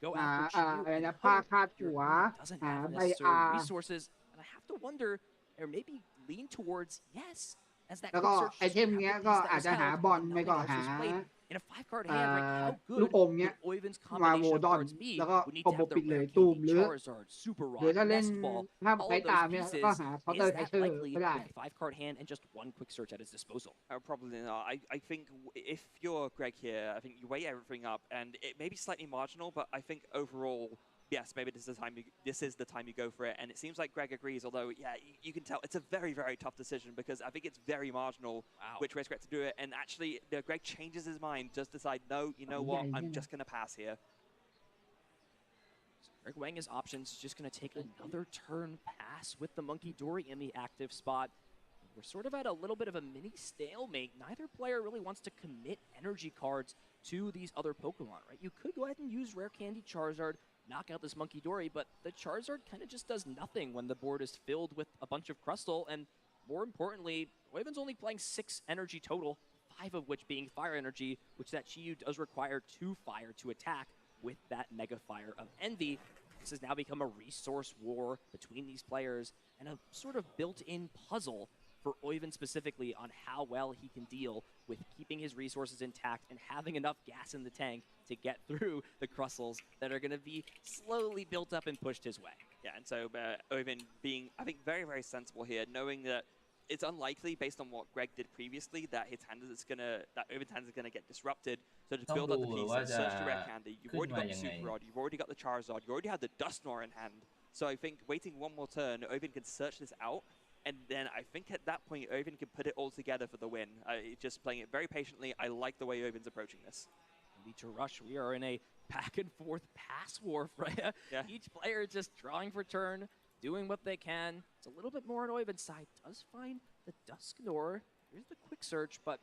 S7: go after Chiyu,
S4: อะไร
S7: and
S4: นะผ้า
S7: Ho
S4: คาดหัว
S7: doesn't
S4: หา
S7: have
S4: ใบ
S7: necessary resources, and I have to wonder, or maybe lean towards yes, as that
S4: แล้ว
S7: quick
S4: ก็
S7: search
S4: ไอ
S7: just
S4: เทม
S7: grabbed
S4: เนี้ย
S7: the
S4: ก็
S7: piece that
S4: อาจ
S7: was
S4: จะหา
S7: held,
S4: บอล
S7: and
S4: ไม่
S7: nothing
S4: ก็
S7: else
S4: หา
S7: was played. In a 5-card hand, right, how
S4: ลู
S7: good
S4: กอมเนี้ย
S7: would Oiven's
S4: มา
S7: combination
S4: โว
S7: of
S4: ดอน
S7: cards be?
S4: แล้วก็
S7: We need
S4: คอม
S7: to
S4: โบ
S7: have the
S4: ปิดเลย
S7: rare
S4: ตูม
S7: candy,
S4: หรือ
S7: Charizard, Super
S4: หรือ
S7: Rod,
S4: ถ้าเล่น
S7: Nest Ball,
S4: ถ้า
S7: all
S4: ใช้
S7: of
S4: ตาม
S7: those
S4: เนี่ย
S7: pieces.
S4: ก็หาเคาน์เตอ
S7: Is
S4: ร์ไท
S7: that
S4: เชอร์
S7: likely
S4: ก็ได้
S7: with a 5-card hand and just one quick search at his disposal?
S9: Probably not. I think if you're Greg here, I think you weigh everything up, and it may be slightly marginal, but I think overall, yes, maybe this is the time you go for it. And it seems like Greg agrees, although, yeah, you can tell it's a very, very tough decision because I think it's very marginal which way Greg to do it. And actually, Greg changes his mind, just decide, no, you know what, I'm just going to pass here.
S7: Greg weighing his options, just going to take another turn pass with the Monkey Dory in the active spot. We're sort of at a little bit of a mini stalemate. Neither player really wants to commit energy cards to these other Pokemon, right? You could go ahead and use Rare Candy Charizard, knock out this Monkey Dory, but the Charizard kind of just does nothing when the board is filled with a bunch of Crustle, and more importantly, Oiven's only playing 6 energy total, 5 of which being Fire Energy, which that Chiyu does require 2 Fire to attack with that Mega Fire of Envy. This has now become a resource war between these players and a sort of built-in puzzle for Oiven specifically on how well he can deal with keeping his resources intact and having enough gas in the tank to get through the Crustles that are going to be slowly built up and pushed his way.
S9: Yeah, and so Oiven being, I think, very, very sensible here, knowing that it's unlikely, based on what Greg did previously, that Oiven's hand is gonna get disrupted. So to build up the pieces, search the Rare Candy. You've already got the Super Rod, you've already got the Charizard, you already have the Dusknoir in hand. So I think waiting one more turn, Oiven can search this out, and then I think at that point, Oiven can put it all together for the win. Just playing it very patiently. I like the way Oiven's approaching this.
S7: Need to rush. We are in a back and forth pass war, Freya.
S9: Yeah.
S7: Each player just drawing for turn, doing what they can. It's a little bit more on Oiven's side. Does find the Dusknoir. Here's the quick search, but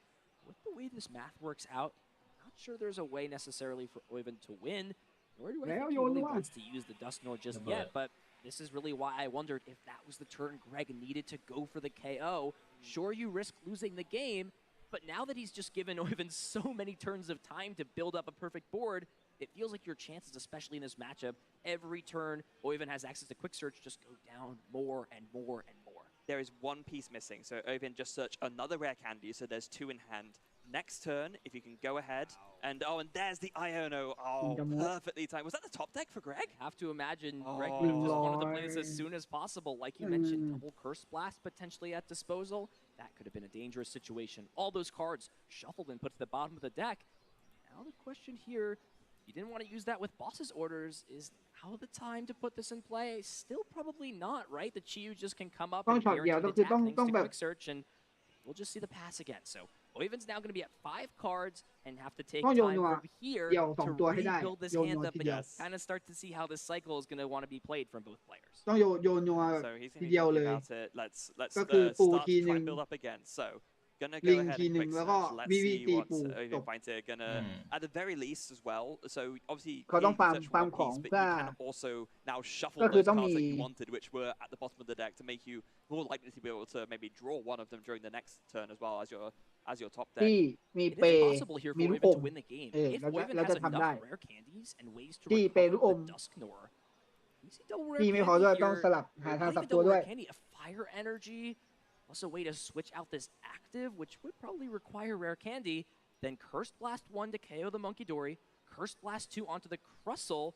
S7: with the way this math works out, I'm not sure there's a way necessarily for Oiven to win, nor do I think he really wants to use the Dusknoir just yet, but this is really why I wondered if that was the turn Greg needed to go for the KO. Sure, you risk losing the game, but now that he's just given Oiven so many turns of time to build up a perfect board, it feels like your chances, especially in this matchup, every turn Oiven has access to quick search, just go down more and more and more.
S9: There is one piece missing, so Oiven just search another Rare Candy, so there's 2 in hand. Next turn, if you can go ahead, and there's the Iono. Oh, perfectly timed. Was that the top deck for Greg?
S7: Have to imagine Greg just wanted to play this as soon as possible. Like you mentioned, double Curse Blast potentially at disposal. That could have been a dangerous situation. All those cards shuffled and put to the bottom of the deck. Now the question here, you didn't want to use that with boss's orders. Is now the time to put this in play? Still probably not, right? The Chiyu just can come up and guarantee attack thanks to quick search, and we'll just see the pass again. So Oiven's now going to be at 5 cards and have to take time from here to rebuild this hand up and kind of start to see how this cycle is going to want to be played from both players.
S4: ต้องโยนนัว
S9: So he's
S4: ที
S9: going to
S4: เดียว
S9: be
S4: เลย
S9: thinking about it. Let's
S4: ก็คือ
S9: start
S4: ปู
S9: to
S4: ที
S9: try
S4: หนึ่ง
S9: and build up again. So gonna
S4: ลิ
S9: go
S4: ง
S9: ahead
S4: ที
S9: and
S4: หนึ่ง
S9: quick
S4: แล้วก็
S9: search. Let's
S4: วิวี
S9: see
S4: ตี
S9: what
S4: ปูจ
S9: Oiven
S4: บ
S9: finds here. Gonna at the very least as well. So obviously
S4: เขาต้อง
S9: he
S4: ฟาร์ม
S9: searched
S4: ฟาร์ม
S9: one
S4: ของ
S9: piece, but
S4: เพื่อ
S9: you can also now shuffle
S4: ก็คือ
S9: those
S4: ต้อง
S9: cards
S4: มี
S9: that you wanted, which were at the bottom of the deck, to make you more likely to be able to maybe draw one of them during the next turn as well as your top deck.
S4: ที่มี
S7: It
S4: เป
S7: is
S4: ย์
S7: possible here
S4: มี
S7: for
S4: ลูก
S7: Oiven
S4: อม
S7: to win the game.
S4: เออ
S7: If
S4: เราจะ
S7: Oiven
S4: เรา
S7: has
S4: จะทำได้
S7: enough rare candies and ways to
S4: ที่เปย์
S7: recover
S4: ลูกอม
S7: the Dusknoir. You see double rare
S4: ที่ไม่พอ
S7: candy
S4: ด้วยต้อง
S7: here.
S4: สลับหาทาง
S7: Not
S4: สับ
S7: even
S4: ตัว
S7: double
S4: ด้วย
S7: rare candy, a fire energy. Plus a way to switch out this active, which would probably require rare candy. Then Cursed Blast 1 to KO the Monkey Dory. Cursed Blast 2 onto the Crustle.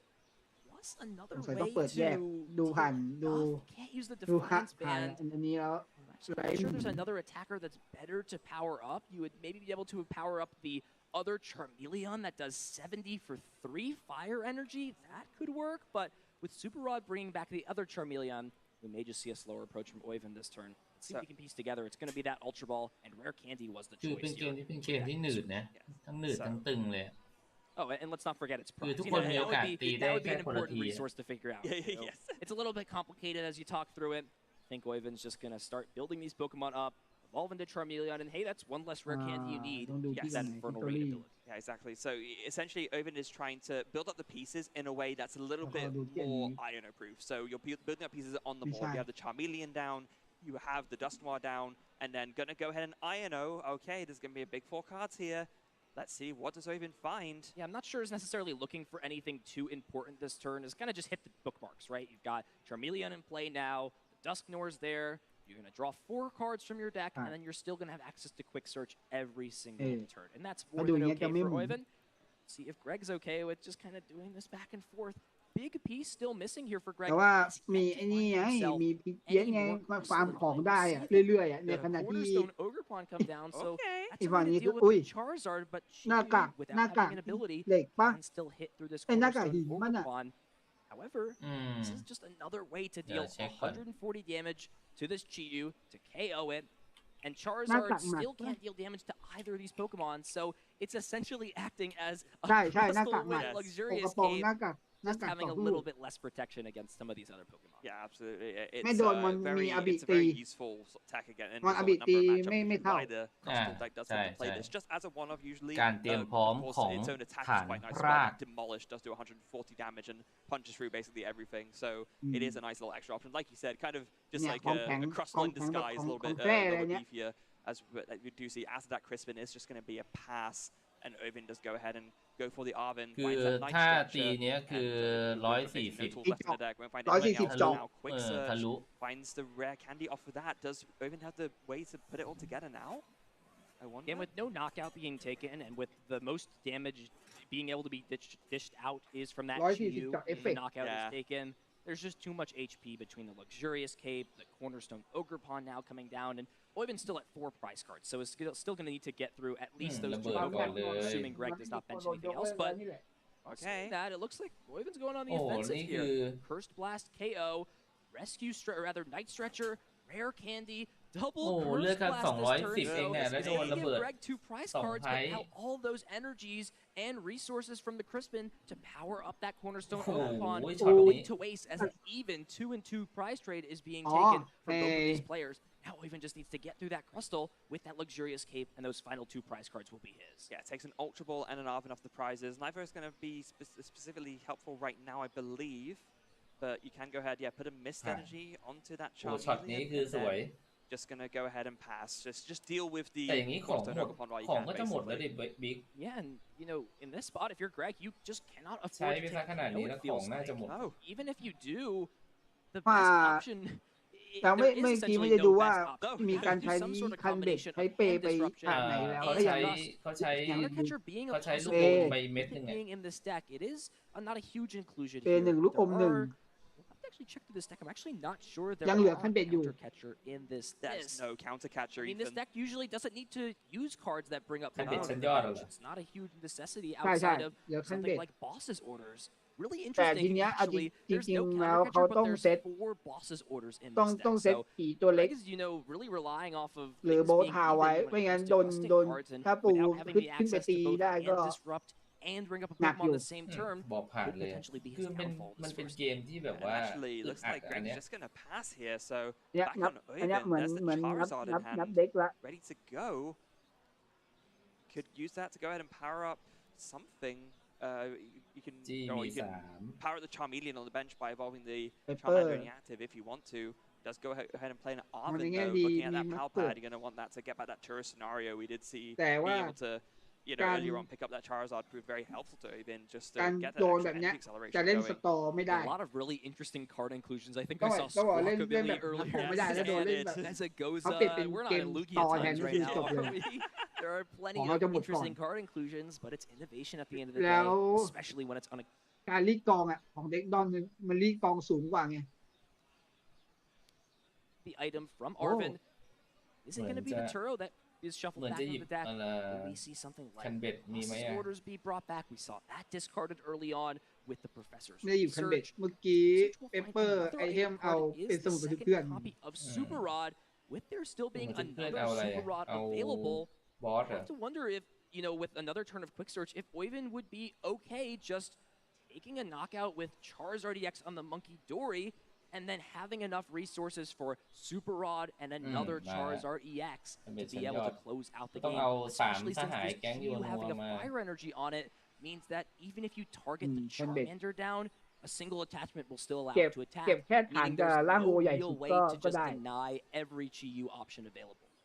S7: Plus another
S4: สงสัย
S7: way
S4: ต้องเปิด
S7: to
S4: แยกดูผ่านดู
S7: can't use the
S4: ดู
S7: Defiance
S4: ผ่าน
S7: Band.
S4: อันนี้แล้ว
S7: I'm sure there's another attacker that's better to power up. You would maybe be able to power up the other Charmeleon that does 70 for 3 fire energy. That could work, but with Super Rod bringing back the other Charmeleon, we may just see a slower approach from Oiven this turn. Let's see if we can piece together. It's going to be that Ultra Ball, and Rare Candy was the
S3: คือเป็น
S7: choice
S3: เกม
S7: here.
S3: ที่เป็นเกมที่หนืดนะทั้งหนืดทั้งตึงเลย
S7: Oh, and let's not forget its prize.
S3: ทุกคนมีโอกาสตีได้
S7: That would be
S3: แค่
S7: an
S3: คนละ
S7: important
S3: ที
S7: resource to figure out.
S9: Yes.
S7: It's a little bit complicated as you talk through it. I think Oiven's just going to start building these Pokemon up, evolve into Charmeleon, and hey, that's one less rare candy you need to get that Infernal Raid ability.
S9: Yeah, exactly. So essentially, Oiven is trying to build up the pieces in a way that's a little bit more Iono-proof. So you're building up pieces on the board. You have the Charmeleon down, you have the Dusknoir down, and then gonna go ahead and Iono. Okay, there's gonna be a big 4 cards here. let's see, what does Oven find?
S7: Yeah, I'm not sure it's necessarily looking for anything too important this turn. It's kind of just hit the bookmarks, right? You've got Charmeleon in play now, the Dusknoir's there, you're going to draw 4 cards from your deck, and then you're still going to have access to Quick Search every single turn. And that's more than okay for Oven. See if Greg's okay with just kind of doing this back and forth. Big piece still missing here for Greg.
S4: แต่ว่ามีไอ้นี่ไงมีพีเกียนไงมาฟาร์มของได้อะเรื่อยๆอะในขณะที่อีกฝั่งนี้คืออุ้ยหน้ากากเหล็กปะไอ้หน้ากากหินมันอะ
S7: However, this is just another way to deal 140 damage to this Chi-Yu to KO it. And Charizard still can't deal damage to either of these Pokemon, so it's essentially acting as a crystal with luxurious cave, just having a little bit less protection against some of these other Pokemon.
S9: Yeah, absolutely. It's a very useful tech again. And there's a number of matchups why the crystal deck does want to play this. Just as a one-off usually, of course, its own attack is quite nice. Well, Demolish does do 140 damage and punches through basically everything, so it is a nice little extra option. Like you said, kind of just like a crystal in disguise, a little bit beefier. As we do see, as that Crispin is just going to be a pass, and Oven does go ahead and go for the Arvin.
S3: คือถ้าตีเนี้ยคือ140 ทะลุ
S9: finds the rare candy off of that. Does Oven have the way to put it all together now? I wonder.
S7: And with no knockout being taken, and with the most damage being able to be dished out is from that Chi-Yu, the knockout is taken. There's just too much HP between the Luxurious Cape, the Cornerstone Ogre Pawn now coming down, and Oiven's still at 4 prize cards, so it's still going to need to get through at least those 2 Pokemon, assuming Greg does not mention anything else. But okay, that it looks like Oiven's going on the offensive here. Cursed Blast KO, Rescue rather Night Stretcher, Rare Candy, double Cursed Blast this turn. So give Greg 2 prize cards, but now all those energies and resources from the Crispin to power up that Cornerstone Ogre Pawn going to waste as an even 2-2 prize trade is being taken from both of these players. Now Oven just needs to get through that Crystal with that Luxurious Cape, and those final 2 prize cards will be his.
S9: Yeah, it takes an Ultra Ball and an Arvin off the prizes. Neither is going to be specifically helpful right now, I believe. But you can go ahead, put a Mist Energy onto that Charmeleon. Just going to go ahead and pass. Just deal with the Cornerstone Ogre Pawn while you can, basically.
S7: Yeah, and, you know, in this spot, if you're Greg, you just cannot afford to take it feels like. Even if you do, the best option...
S4: แต่เมื่อกี้ไม่ได้ดูว่ามีการใช้คันเบ็ดใช้เปไปทางไหนแล้วเขาใช้ลูกอมไปเม็ดนึงเปหนึ่งลูกอมหนึ่ง
S7: Actually check through this deck. I'm actually not sure there
S4: ยังเหลือคันเบ็ดอยู่
S7: countercatcher in this.
S9: There's no countercatcher.
S7: I mean, this deck usually doesn't need to use cards that bring up
S3: damage.
S7: It's not a huge necessity outside of something like Boss's Orders. Really interesting. Actually, there's no countercatcher, but there's 4 Boss's Orders in this deck. So, Greg is, you know, really relying off of
S4: หรือโบทาไว้ไม่งั้นโดนถ้าปูขึ้นไปตีได้ก็
S7: and bring up a Pokemon at the same turn
S3: บอกผ่านเลยคือมันเป็นเกมที่แบบว่า
S9: Actually, looks like Greg's just gonna pass here. So
S4: เนี่ย
S9: back on
S4: อันนี้
S9: Oven,
S4: เหมือน
S9: there's the
S4: เหมือน
S9: Charizard in
S4: นับ
S9: hand,
S4: เด็กละ
S9: ready to go. Could use that to go ahead and power up something. You can power up the Charmeleon on the bench by evolving the Charmander inactive if you want to. Does go ahead and play an Arvin though. Looking at that power pad, you're gonna want that to get back that tourist scenario. We did see being able to, you know, earlier on pick up that Charizard proved very helpful to Oven just to get that extra energy acceleration going.
S7: A lot of really interesting card inclusions. I think I saw Squawkabilly earlier. As it goes, we're not in Lugia times right now, are we? There are plenty of interesting card inclusions, but it's innovation at the end of the day, especially when it's on a
S4: การรีดกองอ่ะของเด็กดอนมันรีดกองสูงกว่าไง
S7: The item from Arvin. Is it going to be the Turo that is shuffled back into the deck? Will we see something like Orders be brought back? We saw that discarded early on with the Professor's
S4: ไม่ได้อยู่คันเบ็ดเมื่อกี้เปเปอร์ไอเทมเอาเป็นสมุดบันทึกเพื่อน
S7: copy of Super Rod, with there still being another Super Rod available. I have to wonder if, you know, with another turn of Quick Search, if Oven would be okay just taking a knockout with Charizard EX on the Monkey Dory, and then having enough resources for Super Rod and another Charizard EX to be able to close out the game. Especially since this Chi-Yu having a fire energy on it means that even if you target the Charmander down, a single attachment will still allow it to attack, meaning there's no real way to just deny every Chi-Yu option available.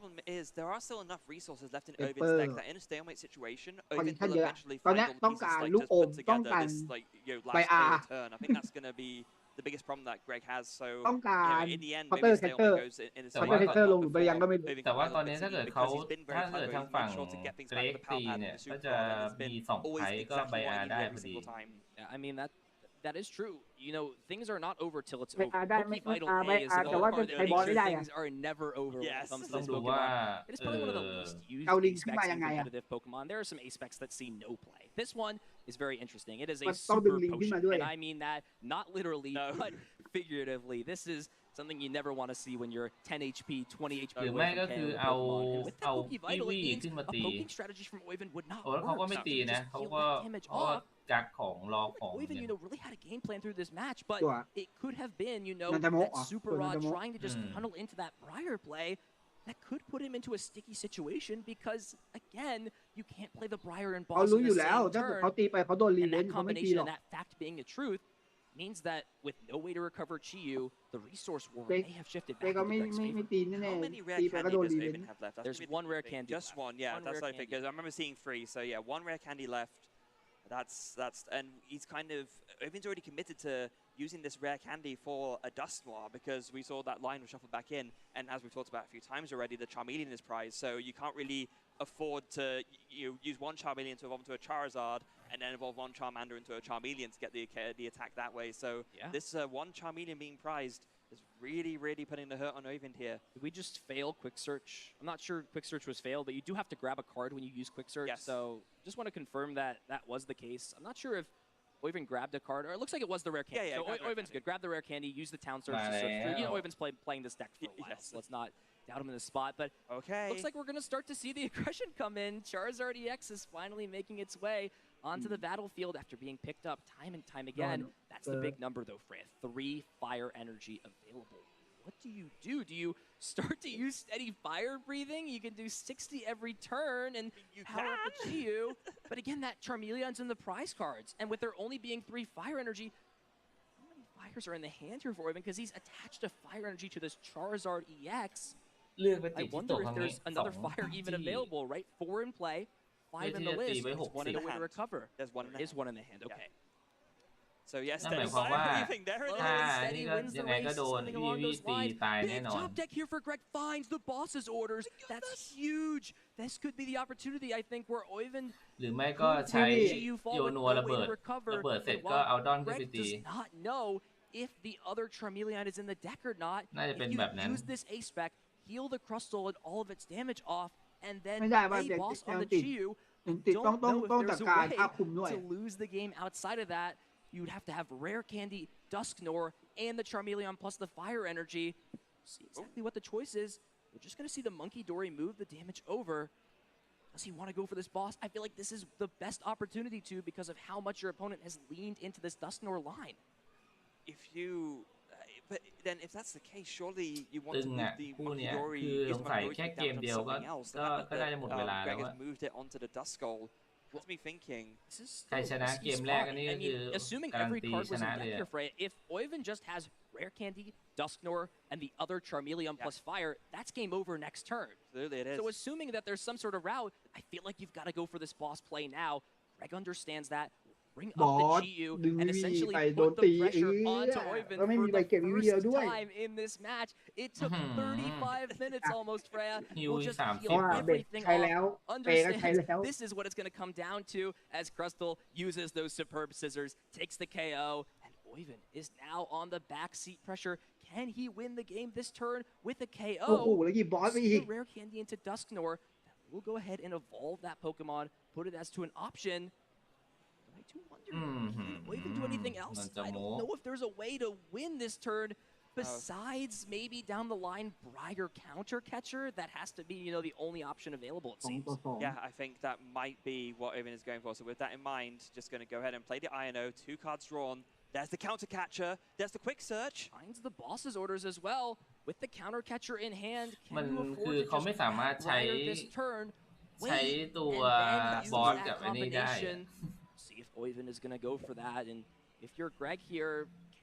S9: problem is there are still enough resources left in
S4: เป
S9: Ovin's
S4: เปอร์
S9: deck that in a stalemate situation,
S4: คอน
S9: Ovin
S4: ชั่น
S9: will
S4: เยอะ
S9: eventually
S4: ตอน
S9: find
S4: นี้
S9: all the
S4: ต้อง
S9: pieces
S4: การ
S9: like
S4: ลูก
S9: to
S4: อม
S9: put
S4: ต้อง
S9: together
S4: การ
S9: this like
S4: ใบ
S9: last
S4: อา
S9: failed turn. I think that's going to be the biggest problem that Greg has. So
S4: ต้องการ
S9: in the end,
S4: คอ เตอ
S9: maybe
S4: ร์
S9: a
S4: แคตเตอ
S9: stalemate
S4: ร์
S9: goes in his
S4: คอ
S9: favor,
S4: เตอร์แคต
S9: but
S4: เตอร์ล
S9: not
S4: งหรือไปยัง
S9: before
S4: ก็ไม่รู้
S9: Ovin
S3: แต่ว่า
S9: kind
S3: ต
S9: of
S3: อนนี้
S9: looks
S3: ถ้าเกิด
S9: eager
S3: เขา
S9: because he's been
S3: ถ้า
S9: very
S3: เกิด
S9: clever.
S3: ทาง
S9: He's
S3: ฝั่ง
S9: made sure to get things
S3: เกร
S9: back
S3: ก
S9: with the
S3: ตี
S9: power pad
S3: เนี่ย
S9: and the
S3: ก็
S9: super
S3: จะ
S9: rod, and it's
S3: มี
S9: been
S3: 2
S9: always
S3: ไพ่ก็
S9: exactly
S3: ใบ
S9: what
S3: อา
S9: he
S3: ได้
S9: needed
S3: พ
S9: every
S3: อดี
S9: single time.
S20: Yeah, I mean that is true. You know, things are not over till it's
S4: ใบ
S20: over.
S4: อาได้ไม่
S20: Poke Vital
S4: ใบ
S20: A is
S4: อา
S20: the
S4: แต่ว่า
S20: part
S4: ใช้
S20: that
S4: บอล
S20: makes
S4: ไม่
S20: sure
S4: ได้อะ
S20: things are never over when
S9: Yes.
S20: it comes to
S3: ต้อง
S20: this
S3: ดู
S20: Pokemon.
S3: ว่า
S20: It is probably one of the
S3: เออ
S20: least used
S4: เอาลิง
S20: A
S4: ขึ้น
S20: specs
S4: มา
S20: in
S4: ยังไงอะ
S20: competitive Pokemon. There are some A specs that see no play. This one is very interesting. It is a
S4: มันต้องดึง
S20: super
S4: ลิงขึ้น
S20: potion,
S4: มาด้วย
S20: and I mean that not literally, but figuratively. This is something you never want to see when you're 10 HP, 20 HP
S3: หรือ
S20: away
S3: ไม่
S20: from
S3: ก็คือ
S20: KO the
S3: เอา
S20: Pokemon. And with that
S3: เอา
S20: Poke
S3: อี
S20: Vital,
S3: วี
S20: it means
S3: ขึ้นมา
S20: a
S3: ตี
S20: poking strategy from Oven would not
S3: โอ้แล้วเขา
S20: work.
S3: ก็ไม่
S20: So
S3: ตี
S20: you
S3: นะ
S20: just
S3: เขา
S20: peel
S3: ก็
S20: that damage
S3: เขาก็
S20: off.
S3: กักของรอของ
S20: Oven,
S3: เนี่ย
S20: you know, really had a game plan through this match, but
S4: ตัว
S20: it could have been, you know,
S4: นันทโมะ
S20: that
S4: เหรอ
S20: super
S4: ตัวนัน
S20: rod
S4: ทโมะ
S20: trying to just funnel into that Briar play.
S7: that could put him into a sticky situation because, again, you can't play the Briar and
S8: เขา
S7: Boss
S8: รู้
S7: in
S8: อยู่
S7: the
S8: แล้ว
S7: same
S8: ถ้าเกิด
S7: turn.
S8: เขาตีไปเขาโดนรี
S7: And
S8: เวน
S7: that
S8: เขาไม่ตี
S7: combination
S8: หรอก
S7: and that fact being the truth means that with no way to recover Chiyu, the resource war
S8: เป๊ก
S7: may have shifted
S8: เป๊ก
S7: back
S8: ก็
S7: into
S8: ไม่
S7: Greg's
S8: ไม่
S7: favor.
S8: ไม่ตีแน่
S5: How many
S8: ๆ
S5: rare
S8: ตีไปก็
S5: candy
S8: โดน
S5: does
S8: รีเวน
S5: Oven have left? That's
S7: There's
S5: gonna be
S7: one
S5: the
S7: rare
S5: big thing.
S7: candy
S5: Just
S7: left.
S5: one, yeah.
S7: One
S5: That's
S7: rare
S5: what I think.
S7: candy.
S5: Because I remember seeing 3. So yeah, one rare candy left. That's and he's kind of Oven's already committed to using this rare candy for a Dust Noir because we saw that line was shuffled back in, and as we've talked about a few times already, the Charmeleon is prized, so you can't really afford to use one Charmeleon to evolve into a Charizard and then evolve one Charmander into a Charmeleon to get the attack that way. So this one Charmeleon being prized is really, really putting the hurt on Oven here.
S7: Did we just fail Quick Search? I'm not sure Quick Search was failed, but you do have to grab a card when you use Quick Search.
S5: Yes.
S7: So just want to confirm that that was the case. I'm not sure if Oven grabbed a card, or it looks like it was the rare candy.
S5: Yeah,
S7: so Oven's good. Grab the rare candy, use the town search to search through. You know, Oven's playing this deck for a while, so let's not doubt him in the spot. But looks like we're going to start to see the aggression come in. Charizard EX is finally making its way onto the battlefield after being picked up time and time again. That's the big number, though, Freya. 3 fire energy available. What do you do? Do you start to use steady fire breathing? You can do 60 every turn and power up the Chiyu. But again, that Charmeleon's in the prize cards. And with there only being 3 fire energy, how many fires are in the hand here for Oven? Because he's attached a fire energy to this Charizard EX.
S3: เลือกไปติ
S7: I
S3: ดที่ต
S7: wonder
S3: ก
S7: if
S3: ครั้งนี้
S7: there's another
S3: 2
S7: fire even
S3: ที่
S7: available, right? 4 in play, 5 in the list. There's 1 in the way to recover.
S5: There's one in the
S7: There is
S5: hand.
S7: one in the hand. Okay.
S5: So yes,
S3: นั่นหมายความว่าถ้านี่ก็ยังไงก็โดนพี่ตีตายแน่นอน
S7: Top deck here for Greg finds the boss's orders. That's huge. This could be the opportunity, I think, where Oven
S3: หรือไม่ก็ใช้โยนัวระเบิดเสร็จก็เอาดอนขึ้นไป
S7: Greg
S3: ตี
S7: does not know if the other Charmeleon is in the deck or not.
S3: น่าจะเป็น
S7: If you
S3: แบบนั้น
S7: use this A spec, heal the Crustle and all of its damage off, and then
S8: ไม่ได้ว่า
S7: play
S8: เด็ก
S7: boss
S8: ยั
S7: on
S8: ง
S7: the
S8: ติด
S7: Chiyu.
S8: ยังติดต้อง
S7: Don't
S8: จัด
S7: know if
S8: การ
S7: there's a
S8: ภาคคุมด้วย
S7: way to lose the game outside of that. You'd have to have Rare Candy, Dusknoir, and the Charmeleon plus the Fire Energy. See exactly what the choice is. We're just going to see the Monkey Dory move the damage over. Does he want to go for this boss? I feel like this is the best opportunity to because of how much your opponent has leaned into this Dusknoir line.
S5: If you... but then if that's the case, surely you want
S3: ตึ
S5: to
S3: ง
S5: move
S3: อ่ะ
S5: the
S3: คู่
S5: Monkey
S3: เนี้ย
S5: Dory
S3: คือสงสัย
S5: Monkey
S3: แค่
S5: Dory
S3: เกม
S5: down
S3: เดียว
S5: from
S3: ก็
S5: something else.
S3: ก็ได้หมดเวลาแล้ว
S5: Greg
S3: อะ
S5: has moved it onto the Duskull. Gets me thinking.
S3: ใครชนะเกมแรกอันนี้ก็คือ
S7: Assuming
S3: การัน
S7: every
S3: ตี
S7: card
S3: ช
S7: was
S3: นะ
S7: in
S3: เลย
S7: deck
S3: อะ
S7: here, Freya, if Oven just has Rare Candy, Dusknoir, and the other Charmeleon plus Fire, that's game over next turn.
S5: Absolutely, it is.
S7: So assuming that there's some sort of route, I feel like you've got to go for this boss play now. Greg understands that. Bring
S8: บ
S7: up
S8: อ
S7: the
S8: ส
S7: Chiyu
S8: ดึง
S7: and
S8: วิวี
S7: essentially
S8: ไปโดน
S7: put
S8: ตี
S7: the pressure onto
S8: ก็
S7: Oven
S8: ไม่
S7: for
S8: มีใบ
S7: the
S8: เก็บวิวีเดียว
S7: first
S8: ด้วย
S7: time in this match. It took 35 minutes almost, Freya.
S3: ฮิว
S7: We'll just
S3: 30
S7: heal
S8: เบ็ด
S7: everything
S8: ใช้แล้ว
S7: off.
S8: เปก็ใช้
S7: Understands
S8: แล้ว
S7: this is what it's going to come down to as Crustle uses those superb scissors, takes the KO, and Oven is now on the backseat pressure. Can he win the game this turn with a
S8: โอ้โห
S7: KO?
S8: แล้วหยิบบอสไป
S7: See
S8: อีก
S7: the Rare Candy into Dusknoir. We'll go ahead and evolve that Pokemon, put it as to an option. But I do wonder, can Oven do anything else?
S3: มันจะ
S7: I
S3: โม้
S7: don't know if there's a way to win this turn besides maybe down the line Briar Counter Catcher. That has to be, the only option available, it seems.
S5: Yeah, I think that might be what Oven is going for. So with that in mind, just going to go ahead and play the INO. 2 cards drawn. There's the Counter Catcher. There's the Quick Search.
S7: Finds the boss's orders as well. With the Counter Catcher in hand,
S3: มัน
S7: can you
S3: คือ
S7: afford to
S3: เขาไม่
S7: just
S3: สามารถ
S7: grab
S3: ใช้
S7: Briar this turn?
S3: ใช้
S7: Wait,
S3: ตัว
S7: and then use
S3: บอส
S7: that
S3: กับอันนี้ได้อะ
S7: combination. See if Oven is going to go for that. And if you're Greg here,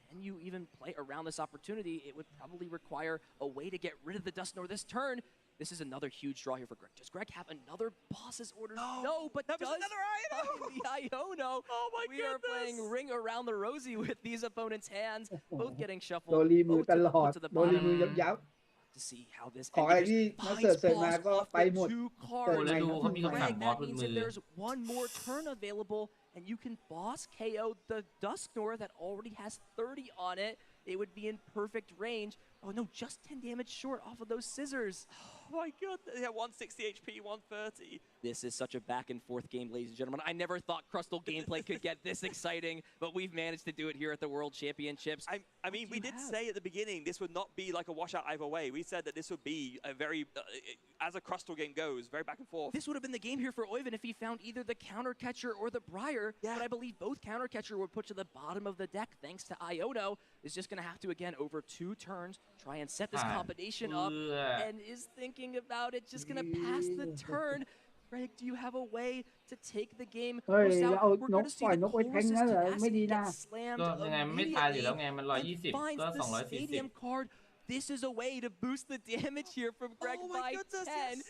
S7: can you even play around this opportunity? It would probably require a way to get rid of the Dusknoir this turn. This is another huge draw here for Greg. Does Greg have another boss's orders? No, but
S5: that
S7: does
S5: was another Iono.
S7: the Iono?
S5: Oh my
S7: We
S5: goodness.
S7: are playing Ring Around the Rosie with these opponents' hands, both getting
S8: โด
S7: shuffled.
S8: นรีมือ
S7: Both
S8: ต
S7: to
S8: ล
S7: the
S8: อด
S7: put to the
S8: โดนรี
S7: bottom.
S8: มือยับ
S7: To see how this
S8: ขออะไร
S7: ended.
S8: ที่นักเสิร์ฟเสิร์ฟมาก็ไปหมด
S7: Two
S3: โอ้
S7: cards.
S3: แล้วดูเขามีคำสั่ง
S7: Greg,
S3: บอส
S7: that
S3: บน
S7: means
S3: มื
S7: if
S3: อ
S7: there's one more turn available and you can boss KO the Dusknoir that already has 30 on it, it would be in perfect range. Oh no, just 10 damage short off of those scissors.
S5: Oh my god. Yeah, 160 HP, 130.
S7: This is such a back and forth game, ladies and gentlemen. I never thought Crustle gameplay could get this exciting, but we've managed to do it here at the World Championships.
S5: I mean, we did say at the beginning this would not be like a washout either way. We said that this would be a very, as a Crustle game goes, very back and forth.
S7: This would have been the game here for Oven if he found either the Counter Catcher or the Briar, but I believe both Counter Catcher were put to the bottom of the deck thanks to Iono. Is just going to have to, again, over 2 turns, try and set this combination up, and is thinking
S10: thinking about it, just gonna pass the turn. Greg, do you have a way to take the game
S8: เฮ้ย
S10: close
S8: แล้ว
S10: out?
S8: เอา
S10: We're
S8: นก
S10: gonna
S8: ปล่อย
S10: see
S8: น
S10: the
S8: กไว้แทง
S10: closest
S8: นั่นเหรอ ไม่
S10: tenacity
S8: ดี
S10: get
S8: นะ
S10: slammed
S3: ก็ยังไงไม่ตายอยู่แล้วไง มัน
S10: immediately
S3: 120
S10: and
S3: ก็
S10: finds the
S3: 240
S10: stadium card. This is a way to boost the damage here from Greg by 10.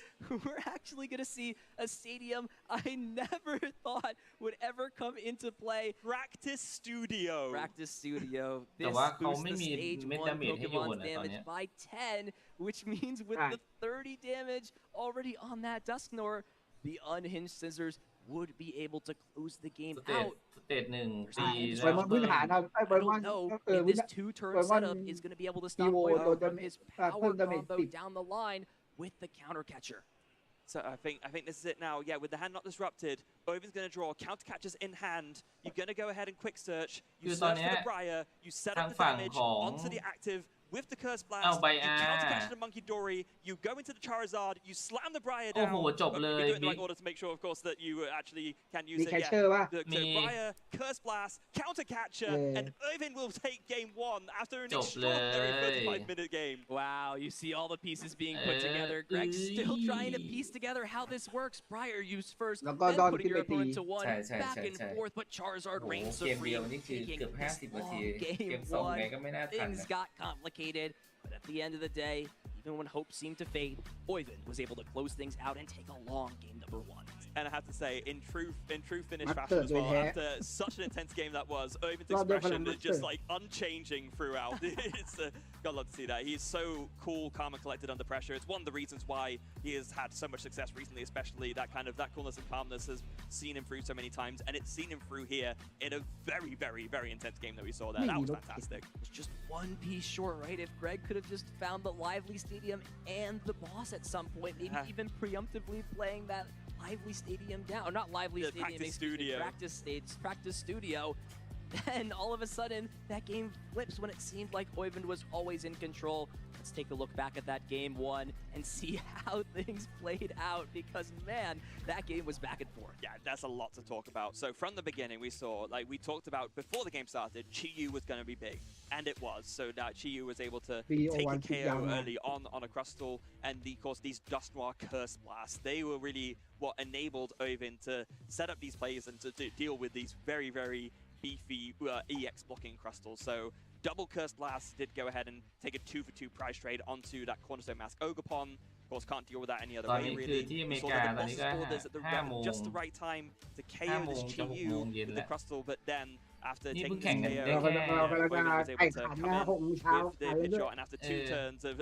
S10: We're actually going to see a stadium I never thought would ever come into play.
S9: Practice Studio.
S10: Practice Studio.
S3: แต่
S10: This
S3: ว่าเขา
S10: boosts
S3: ไม่
S10: the
S3: มี
S10: stage
S3: เม็ด
S10: 1
S3: ดาเมจให้โยน
S10: Pokemon's
S3: นะตอน
S10: damage
S3: เนี้ย
S10: by 10, which means with the 30 damage already on that Dusknoir, the Unhinged Scissors would be able to close the game
S3: สเตจ
S10: out.
S3: สเตจหนึ่ง
S10: There's
S3: ตี
S10: an
S8: ปล่อย
S3: แล้ว
S8: มันพื้นฐานเอาไอ้ปล่อยมัน
S10: I don't know
S8: เออ
S10: if
S8: พื้น
S10: this 2-turn
S8: ปล่อยมัน
S10: setup is going to be able to
S8: อี
S10: stop
S8: โว
S10: Oiven
S8: โดน
S10: from his
S8: เพิ่
S10: power
S8: มดาเมจ
S10: combo
S8: 10
S10: down the line with the counter catcher.
S9: So I think this is it now. Yeah, with the hand not disrupted, Oven's going to draw counter catchers in hand. You're going to go ahead and quick search. You search for the Briar. You set up the damage onto the active with the Curse Blast. You counter catch the Monkey Dory. You go into the Charizard. You slam the Briar
S3: โอ้
S9: down.
S3: โหจบเลย
S9: You do it in the right order to make sure, of course, that you actually can use
S8: มี
S9: it.
S8: แคชเชอร์ป่ะ
S9: The Briar, Curse Blast, counter catcher, and Oven will take game 1 after an
S3: จบเลย
S9: extraordinary 35-minute game.
S10: Wow, you see all the pieces being put together. Greg still trying to piece together how this works. Briar used first, then putting your opponent to 1, back and forth, but Charizard reigns
S3: เกมเดียว
S10: supreme,
S3: นี่คือ
S10: taking
S3: เกือบ
S10: this
S3: 50 นาที
S10: long
S3: เก
S10: game
S3: ม2 ไง
S10: 1.
S3: ก็ไม่น่าทัน
S10: Things
S3: นะ
S10: got complicated, but at the end of the day, even when hope seemed to fade, Oiven was able to close things out and take a long game number 1.
S9: And I have to say, in true Finnish fashion as well, after such an intense game that was, Oven's expression is just like unchanging throughout. It's gotta love to see that. He's so cool, calm, and collected under pressure. It's one of the reasons why he has had so much success recently, especially that coolness and calmness has seen him through so many times, and it's seen him through here in a very, very, very intense game that we saw there. That was fantastic.
S10: It's just one piece short, right? If Greg could have just found the Lively Stadium and the boss at some point, maybe even preemptively playing that Lively Stadium down, or not Lively Stadium,
S9: Practice Studio.
S10: Practice Studio. Then all of a sudden, that game flips when it seemed like Oiven was always in control. Let's take a look back at that game 1 and see how things played out, because man, that game was back and forth.
S9: Yeah, that's a lot to talk about. So from the beginning, we saw, like we talked about before the game started, Chi-Yu was going to be big, and it was. So that Chi-Yu was able to take a KO early on a Crustal, and of course these Dusknoir Curse Blasts, they were really what enabled Oven to set up these plays and to deal with these very, very beefy EX blocking Crustals. So double Curse Blast did go ahead and take a 2-for-2 price trade onto that Cornerstone Mask Ogerpon. Of course, can't deal with that any other way, really. We saw that the boss orders at just the right time to KO this Chi-Yu with the Crustal, but then after taking this KO, Oven was able to come in with the pitch shot, and after 2 turns of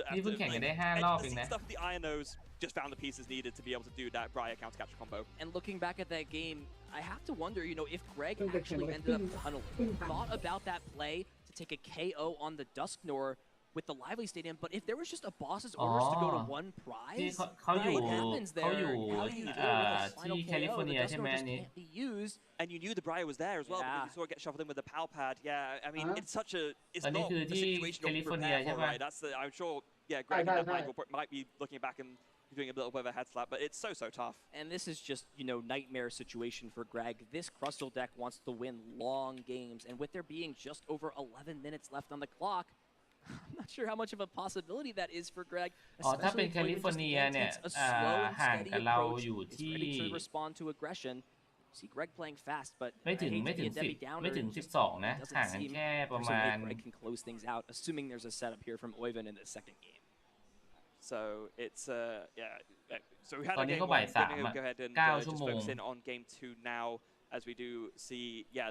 S9: stuff the Iron Nose, just found the pieces needed to be able to do that Briar counter catcher combo.
S10: And looking back at that game, I have to wonder, if Greg actually ended up tunneling, thought about that play to take a KO on the Dusknoir with the Lively Stadium, but if there was just a boss's orders to go to 1 prize, what happens there? How do you deal with a final KO? The Dusknoir just can't be used.
S9: And you knew the Briar was there as well, because you saw it get shuffled in with the PAL pad. Yeah, I mean, it's not a situation you're prepared for, right? I'm sure, Greg in that mind might be looking back and doing a little bit of a head slap, but it's so tough.
S10: And this is just, nightmare situation for Greg. This Crustal deck wants to win long games, and with there being just over 11 minutes left on the clock, I'm not sure how much of a possibility that is for Greg.
S3: ถ้าเป็นแคลิฟอร์เนียเนี่ยห่างกับเราอยู่ที่
S10: ready to respond to aggression. See Greg playing fast, but
S3: ไม่ถึง 12 นะห่างกันแค่ประมาณ
S10: Greg can close things out, assuming there's a setup here from Oiven in the second game.
S9: So it's so we had
S3: ตอน
S9: a
S3: นี้
S9: game
S3: ก็
S9: 1.
S3: บ่าย
S9: We're going to go ahead and
S3: 9 ชั่ว
S9: just
S3: โมง
S9: focus in on game 2 now, as we do see,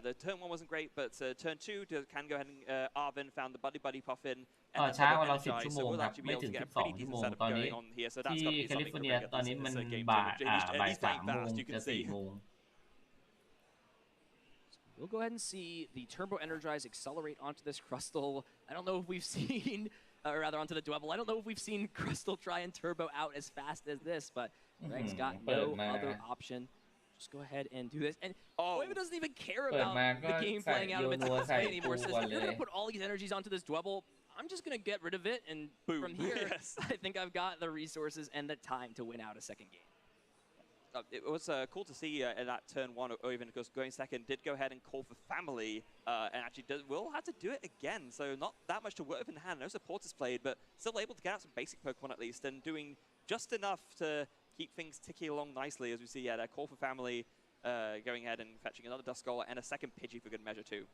S9: the turn 1 wasn't great, but turn 2 can go ahead and Arvin found the Buddy Puffin.
S3: ช้ากว่าเรา10 ชั่วโมงครับไม่ถึง 12 ชั่วโมงตอนนี้ที่แคลิฟอร์เนียตอนนี้มันบ่าย 3 โมงจะ 4 โมง
S10: We'll go ahead and see the Turbo Energize accelerate onto this Crustal. I don't know if we've seen, or rather onto the Dwebble, I don't know if we've seen Crustal try and Turbo out as fast as this, but Greg's got no other option. Just go ahead and do this. And Oiven doesn't even care about the game playing out of its own way anymore. Says, you're going to put all these energies onto this Dwebble, I'm just going to get rid of it, and from here, I think I've got the resources and the time to win out a second game.
S9: it was cool to see in that turn one, or even because going second, did go ahead and call for family, and actually will have to do it again. So not that much to work with in hand. No supporters played, but still able to get out some basic Pokemon at least, and doing just enough to keep things ticking along nicely, as we see, that call for family going ahead and fetching another Duskull and a second Pidgey for good measure too.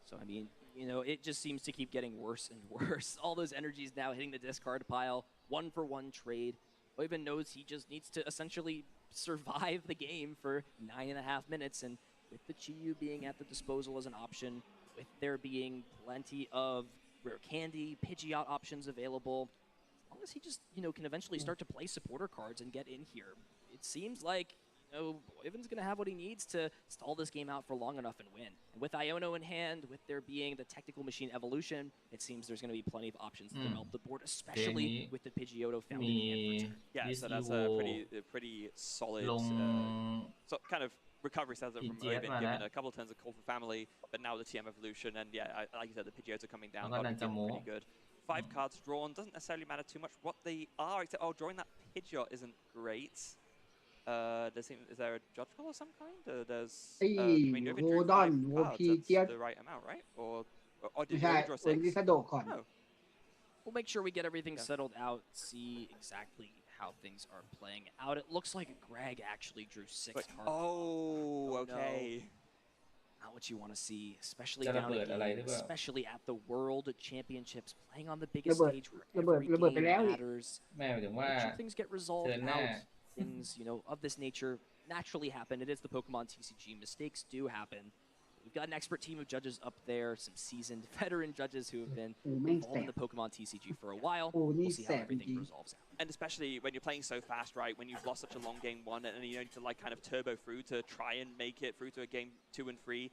S10: So, I mean, you know, it just seems to keep getting worse and worse. All those energies now hitting the discard pile, 1-for-1 trade. Oiven knows he just needs to essentially survive the game for 9.5 minutes, and with the Chi-Yu being at the disposal as an option, with there being plenty of rare candy, Pidgeot options available, as long as he just, you know, can eventually start to play supporter cards and get in here, it seems like, you know, Oiven's going to have what he needs to stall this game out for long enough and win. And with Iono in hand, with there being the Technical Machine evolution, it seems there's going to be plenty of options to develop the board, especially with the Pidgeotto found in hand.
S9: Yeah, so that's a pretty solid so kind of recovery setup from Oiven, given a couple of turns of call for family, but now the TM evolution, and yeah, like you said, the Pidgeotto coming down, pretty good. 5 cards drawn, doesn't necessarily matter too much what they are, except, drawing that Pidgeot isn't great. Is there a judge call of some kind? There's, I mean, Oiven drew 5 cards, that's the right amount, right? Or did you only draw 6?
S8: No.
S10: We'll make sure we get everything settled out, see exactly how things are playing out. It looks like Greg actually drew 6 cards.
S9: Oh, okay.
S10: No. Not what you want to see, especially down a game, especially at the World Championships, playing on the biggest stage where every game matters. Make sure things get resolved out. Things, you know, of this nature naturally happen. It is the Pokemon TCG. Mistakes do happen. We've got an expert team of judges up there, some seasoned veteran judges who have been involved in the Pokemon TCG for a while. We'll see how everything resolves out.
S9: And especially when you're playing so fast, right, when you've lost such a long game 1 and you need to like kind of turbo through to try and make it through to a game 2 and 3,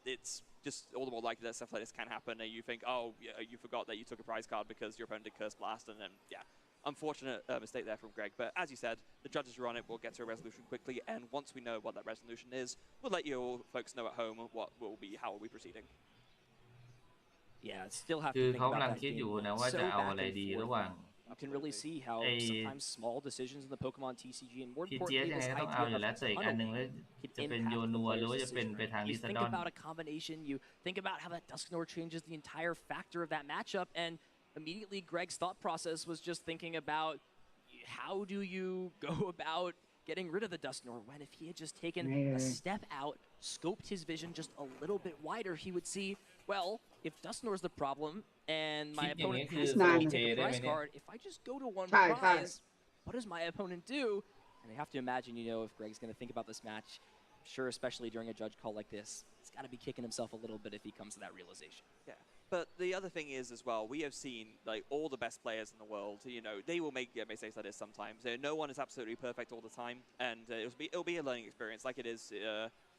S9: it's just all the more likely that stuff like this can happen, and you think, oh, yeah, you forgot that you took a prize card because your opponent did Curse Blast, and then, yeah. Unfortunate mistake there from Greg, but as you said, the judges are on it. We'll get to a resolution quickly, and once we know what that resolution is, we'll let you all folks know at home how we'll be proceeding.
S10: Yeah, still have to think about that game so back and forth. You can really see how sometimes small decisions in the Pokemon TCG, and more importantly, this idea of tunnel can impact the player's decision. You think about a combination, you think about how that Dusknoir changes the entire factor of that matchup, and immediately Greg's thought process was just thinking about how do you go about getting rid of the Dusknoir, when if he had just taken a step out, scoped his vision just a little bit wider, he would see, well, if Dusknoir's the problem and my opponent has to take a prize card, if I just go to 1 prize, what does my opponent do? And I have to imagine, you know, if Greg's going to think about this match, I'm sure especially during a judge call like this, he's got to be kicking himself a little bit if he comes to that realization.
S9: Yeah. But the other thing is as well, we have seen like all the best players in the world. You know, they will make mistakes like this sometimes. No one is absolutely perfect all the time, and it'll be a learning experience, like it is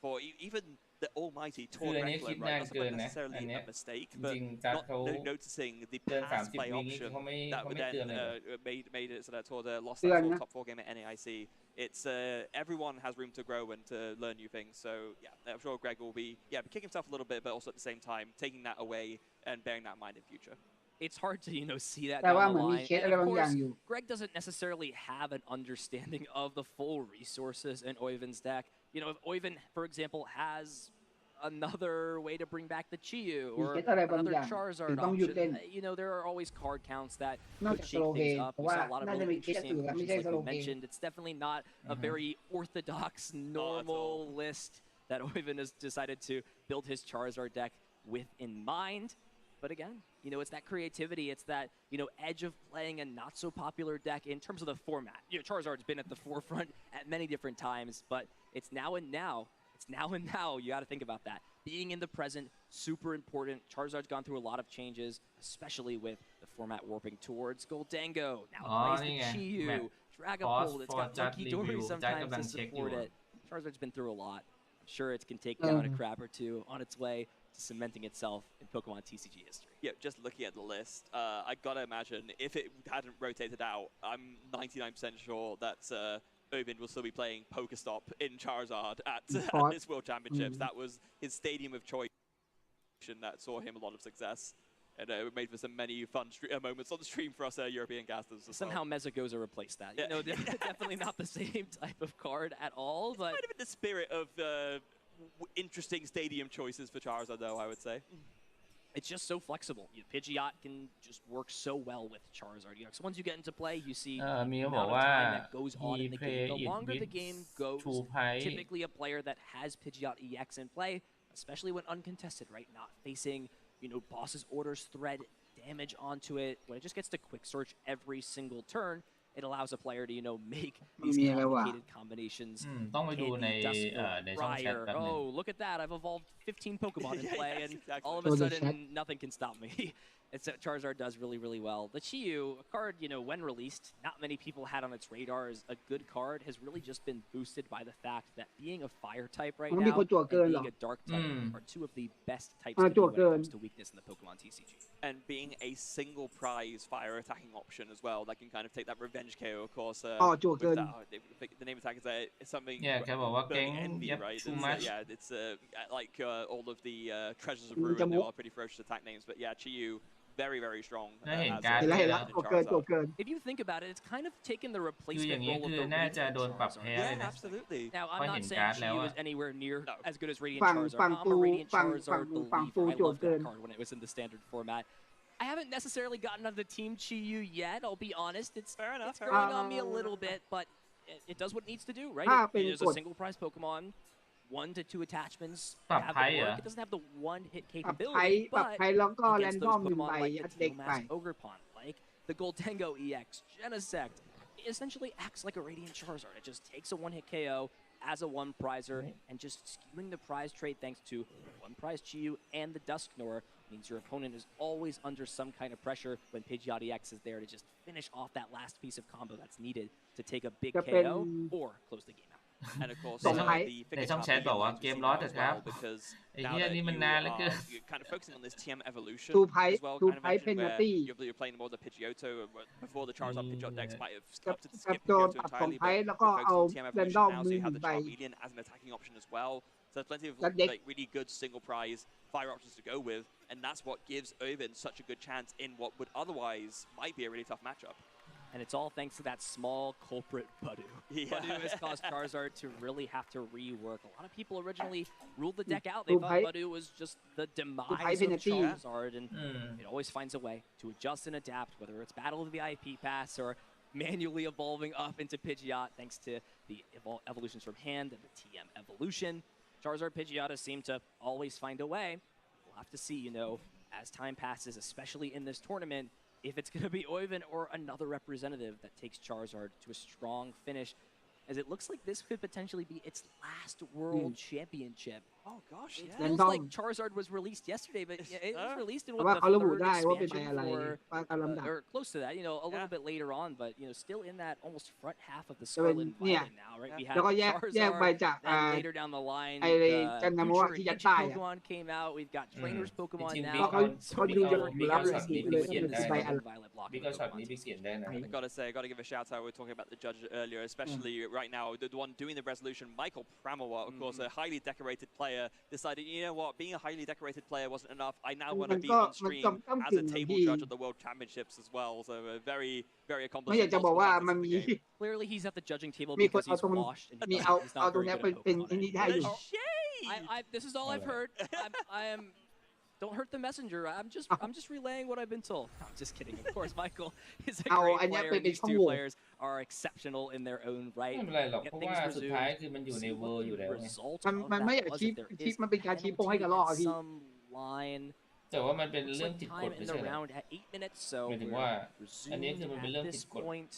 S9: for even the almighty Torn Reckler, right? Not necessarily a mistake, but not noticing the pass play option that would then made it so that Torda lost that top 4 game at NAIC. It's everyone has room to grow and to learn new things. So yeah, I'm sure Greg will be kicking himself a little bit, but also at the same time taking that away and bearing that in mind in future.
S10: It's hard to, you know, see that down the line. And of course, Greg doesn't necessarily have an understanding of the full resources in Oiven's deck. You know, if Oiven, for example, has another way to bring back the Chi-Yu or another Charizard option, you know, there are always card counts that could shake things up. We saw a lot of really interesting evolutions, like we mentioned. It's definitely not a very orthodox, normal list that Oiven has decided to build his Charizard deck with in mind. But again, you know, it's that creativity. It's that, you know, edge of playing a not-so-popular deck in terms of the format. You know, Charizard's been at the forefront at many different times, but it's now and now. It's now and now. You got to think about that. Being in the present, super important. Charizard's gone through a lot of changes, especially with the format warping towards Goldango. Now it plays the Chi-Yu, Dragapult. It's got Monkey Dory sometimes to support it. Charizard's been through a lot. I'm sure it can take down a crab or two on its way to cementing itself in Pokemon TCG history.
S9: Yeah, just looking at the list, I gotta imagine if it hadn't rotated out, I'm 99% sure that Oiven will still be playing Pokestop in Charizard at this World Championships. That was his stadium of choice that saw him a lot of success. And it made for some many fun moments on the stream for us European casters.
S10: Somehow Mezagoza replaced that.
S9: Yeah.
S10: You know, definitely not the same type of card at all. But
S9: it's kind of in the spirit of interesting stadium choices for Charizard, though, I would say.
S10: It's just so flexible. Pidgeot can just work so well with Charizard EX. Once you get into play, you see the
S3: มีเขาบ
S10: amount
S3: อก
S10: of
S3: ว่า
S10: time that goes on
S3: he
S10: in the
S3: play
S10: game. The
S3: it
S10: longer the
S3: with
S10: game goes,
S3: two pipe.
S10: typically a player that has Pidgeot EX in play, especially when uncontested, right? Not facing, boss's orders thread damage onto it. When it just gets to quick search every single turn, it allows a player to, make these complicated combinations.
S3: ต้องไปดูใน ในช่องแชท
S10: Briar.
S3: แป๊บนึง
S10: Oh, look at that. I've evolved 15 Pokemon in play, and
S9: exactly.
S10: all of a sudden, nothing can stop me. It's Charizard does really, really well. The Chi-Yu, a card, when released, not many people had on its radar as a good card, has really just been boosted by the fact that being a fire type right now and being a dark type are two of the best types to be when it comes to weakness in the Pokemon TCG.
S9: And being a single prize fire attacking option as well, that can kind of take that revenge KO, of course. The name attack is something.
S3: Yeah,
S9: burning envy, right?
S3: Too much.
S9: Yeah, it's like all of the treasures of ruin. They are pretty ferocious attack names, but yeah, Chi-Yu. Very, very strong.
S10: If you think about it, it's kind of taken the replacement role of the
S3: น่าจะโดนปรับ
S10: Radiant
S3: แพ้
S10: Charizard.
S3: เลยนะ
S9: Absolutely.
S10: Now,
S3: เพ
S10: I'm
S3: ราะเห็
S10: not
S3: น
S10: saying
S3: การ์ดแล้ว
S10: Chi-Yu
S3: อะ
S10: is anywhere near as good as Radiant
S8: ฝั่ง
S10: Charizard.
S8: ฝั่ง
S10: I'm
S8: ปู
S10: a Radiant
S8: ฝั่ง
S10: Charizard
S8: ฝั่
S10: believer.
S8: ง
S10: I
S8: ปู
S10: love
S8: โจท
S10: that
S8: ย์เกิน
S10: card when it was in the standard format. I haven't necessarily gotten out of the Team Chi-Yu yet, I'll be honest. It's growing on me a little bit, but it does what it needs to do, right? It is a single prize Pokemon. 1 to 2 attachments.
S3: ปรับ
S10: Have
S3: ไพ่
S10: the
S3: เหรอ
S10: work. It doesn't have the one-hit
S4: ปรับไพ่
S10: capability,
S4: ปรับ
S10: but
S4: ไพ่แล้วก็แรน
S10: against
S4: ดอ
S10: those
S4: มหนึ่ง
S10: Pokemon
S4: ใบ
S10: like
S4: ยัด
S10: the
S4: เด็กไป
S10: Tailmass Ogrepon, like the Goldengo EX, Genesect, it essentially acts like a Radiant Charizard. It just takes a one-hit KO as a one-prizer, and just skewing the prize trade thanks to one prize Chi-Yu and the Dusknoir means your opponent is always under some kind of pressure when Pidgeot EX is there to just finish off that last piece of combo that's needed to take a big KO or close the game out.
S9: And of course,
S3: ในช่องแชทบอกว่าเกมร้อนนะครับ
S9: because
S3: ไอ้เหี้ยนี่มันนานเหลือเกิน
S9: you're kind of focusing on this TM evolution
S4: Two pipe-
S9: as well.
S4: two
S9: Kind of
S4: pipe
S9: mentioned where
S4: penalty.
S9: you're playing more the Pidgeotto before the Charizard Pidgeot decks might have
S4: กับ
S9: opted to
S4: กับ
S9: skip
S4: โดน
S9: Pidgeotto
S4: ปรับสอง
S9: entirely,
S4: ไพ่
S9: but
S4: แล้วก็
S9: you're
S4: เอา
S9: focusing on TM
S4: แรน
S9: evolution
S4: ดอม
S9: now,
S4: มื
S9: so
S4: อ
S9: you
S4: ห
S9: have
S4: นึ่
S9: the
S4: งใบ
S9: Charmeleon as an attacking option as well. So there's plenty of
S4: That deck-
S9: really good single prize fire options to go with, and that's what gives Oven such a good chance in what would otherwise might be a really tough matchup.
S10: And it's all thanks to that small culprit Budu.
S9: Yeah.
S10: Budu has caused Charizard to really have to rework. A lot of people originally ruled the deck out. They
S4: Two
S10: thought
S4: pipe-
S10: Budu was just the
S4: pipe
S10: demise of
S4: penalty.
S10: Charizard, and it always finds a way to adjust and adapt, whether it's Battle of the VIP Pass or manually evolving up into Pidgeot thanks to the evolutions from hand and the TM evolution. Charizard Pidgeotto seem to always find a way. We'll have to see, as time passes, especially in this tournament, if it's going to be Oiven or another representative that takes Charizard to a strong finish, as it looks like this could potentially be its last World Championship.
S9: Oh gosh,
S10: It
S9: yeah.
S10: feels
S4: Random.
S10: like Charizard was released yesterday, but it was released in
S4: แต่
S10: what
S4: ว่า
S10: the
S4: เขาระบุ
S10: third
S4: ได้ว่าเป็นใบ
S10: expansion
S4: อะไร
S10: for,
S4: ว่าตามลำดับ
S10: or close to that, a little bit later on, but still in that almost front half of the
S4: จะเป็น
S10: Scarlet and
S4: เนี่ย
S10: Violet now, right? We
S4: แล้ว
S10: have
S4: ก็แยกใบ
S10: Charizard,
S4: จาก
S10: then later down the line,
S4: ไอ้จันทมวะ
S10: Future
S4: ที่
S10: and
S4: ยัด
S10: Ichi
S4: ใต้อะ
S10: Pokemon came out. We've got Trainers Pokemon
S3: จริงๆ
S10: now.
S4: เขา
S10: So
S4: เขา
S10: many
S4: ดูจะ
S10: different
S4: รับ
S10: makers
S4: สี
S10: of
S4: เลย
S10: Pokemon
S4: เป็นใบอะไร
S10: and Violet blocking
S3: บิ๊กก็ช็อต
S10: Pokemon.
S3: นี้บิ๊กเสียงได้นะ
S9: I gotta say, I gotta give a shout out. We were talking about the judge earlier, especially right now, the one doing the resolution, Michael Pramowa, of course, a highly decorated player, decided, you know what, being a highly decorated player wasn't enough. I now want to be on stream as a table judge at the World Championships as well. So very, very
S4: ไม่
S9: accomplished.
S4: อยากจะบอกว่ามันมี
S10: Clearly, he's at the judging table
S4: มีคน
S10: because
S4: เอา
S10: he's
S4: ตรง
S10: washed and
S4: มี
S10: he's
S4: เอา
S10: not
S4: ตรง
S10: very
S4: นี้
S10: good
S4: เป็น
S10: at
S4: เป็น
S10: Pokemon
S4: อันนี้ได้
S10: anymore.
S4: อยู่
S10: This is all I've heard. I am. Don't hurt the messenger. I'm just relaying what I've been told. No, I'm just kidding. Of course, Michael is a
S4: เอา
S10: great
S4: อันนี้
S10: player.
S4: เป็น
S10: These
S4: ข้อ
S10: two
S4: มูล
S10: players are exceptional in their own right.
S3: ไม่เป็นไรหรอก
S10: Get
S3: เพราะ
S10: things
S3: ว่าสุด
S10: resumed.
S3: ท้ายคือมันอยู่ใน
S10: See
S3: เวอ
S10: what
S3: ร์อยู่
S10: the
S3: แล้วไง
S10: result
S4: มัน
S10: of
S4: มันไม่
S10: that
S4: อยาก
S10: was.
S4: ชี้
S10: If there
S4: ชี้
S10: is
S4: มันเป็นการชี้โป้งให้กระรอกอะ
S10: penalty
S4: พี่
S10: at some line.
S3: แต่ว่ามันเป็นเรื่อง
S10: Looks
S3: ผิด
S10: like
S3: กฎ
S10: time
S3: ไม่
S10: in
S3: ใช่
S10: the
S3: เหรอ
S10: round at 8 minutes, so
S3: หมายถึงว่า
S10: we're
S3: อันนี้คือ
S10: resumed
S3: มันเป็น
S10: at
S3: เรื่อง
S10: this
S3: ผิดกฎ
S10: point.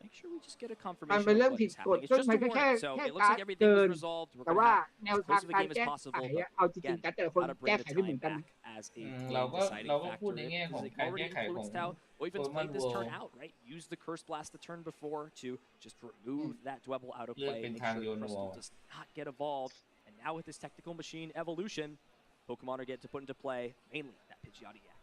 S10: Make sure we just get a
S4: มัน
S10: confirmation
S4: เป็น
S10: of
S4: เรื่อง
S10: what
S4: ผิด
S10: is
S4: กฎ
S10: happening. It's
S4: ก็
S10: just
S4: มัน
S10: a
S4: ก็แค่
S10: warrant, so
S4: แค่
S10: it looks
S4: การ
S10: like everything
S4: เกิ
S10: was
S4: น
S10: resolved. We're
S4: แต่
S10: gonna
S4: ว่า
S10: have
S4: แนว
S10: as
S4: ทาง
S10: close of a
S4: การ
S10: game as
S4: แก้ไข
S10: possible.
S4: อะเอาจริง
S10: Again,
S4: ๆกันแต่ละคน
S10: how to
S4: แก้
S10: bring
S4: ไข
S10: the
S4: ไม่เหมือ
S10: time
S4: นกัน
S10: back as a
S3: เรา
S10: game
S3: ก็
S10: deciding
S3: เราก็พูด
S10: factor.
S3: ในแง่ของ
S10: Because
S3: การ
S10: they've
S3: แก้
S10: already
S3: ไขของ
S10: influenced how Oiven's
S3: Pokemon
S10: played this turn
S3: World
S10: out, right? Use the Curse Blast the turn before to just remove that Dwebble out of
S3: เลือก
S10: play.
S3: เป็น
S10: Make
S3: ทาง
S10: sure
S3: โยน
S10: Crystal
S3: วอล
S10: does not get evolved. And now with this Technical Machine evolution, Pokemon are getting to put into play mainly that Pidgeot EX.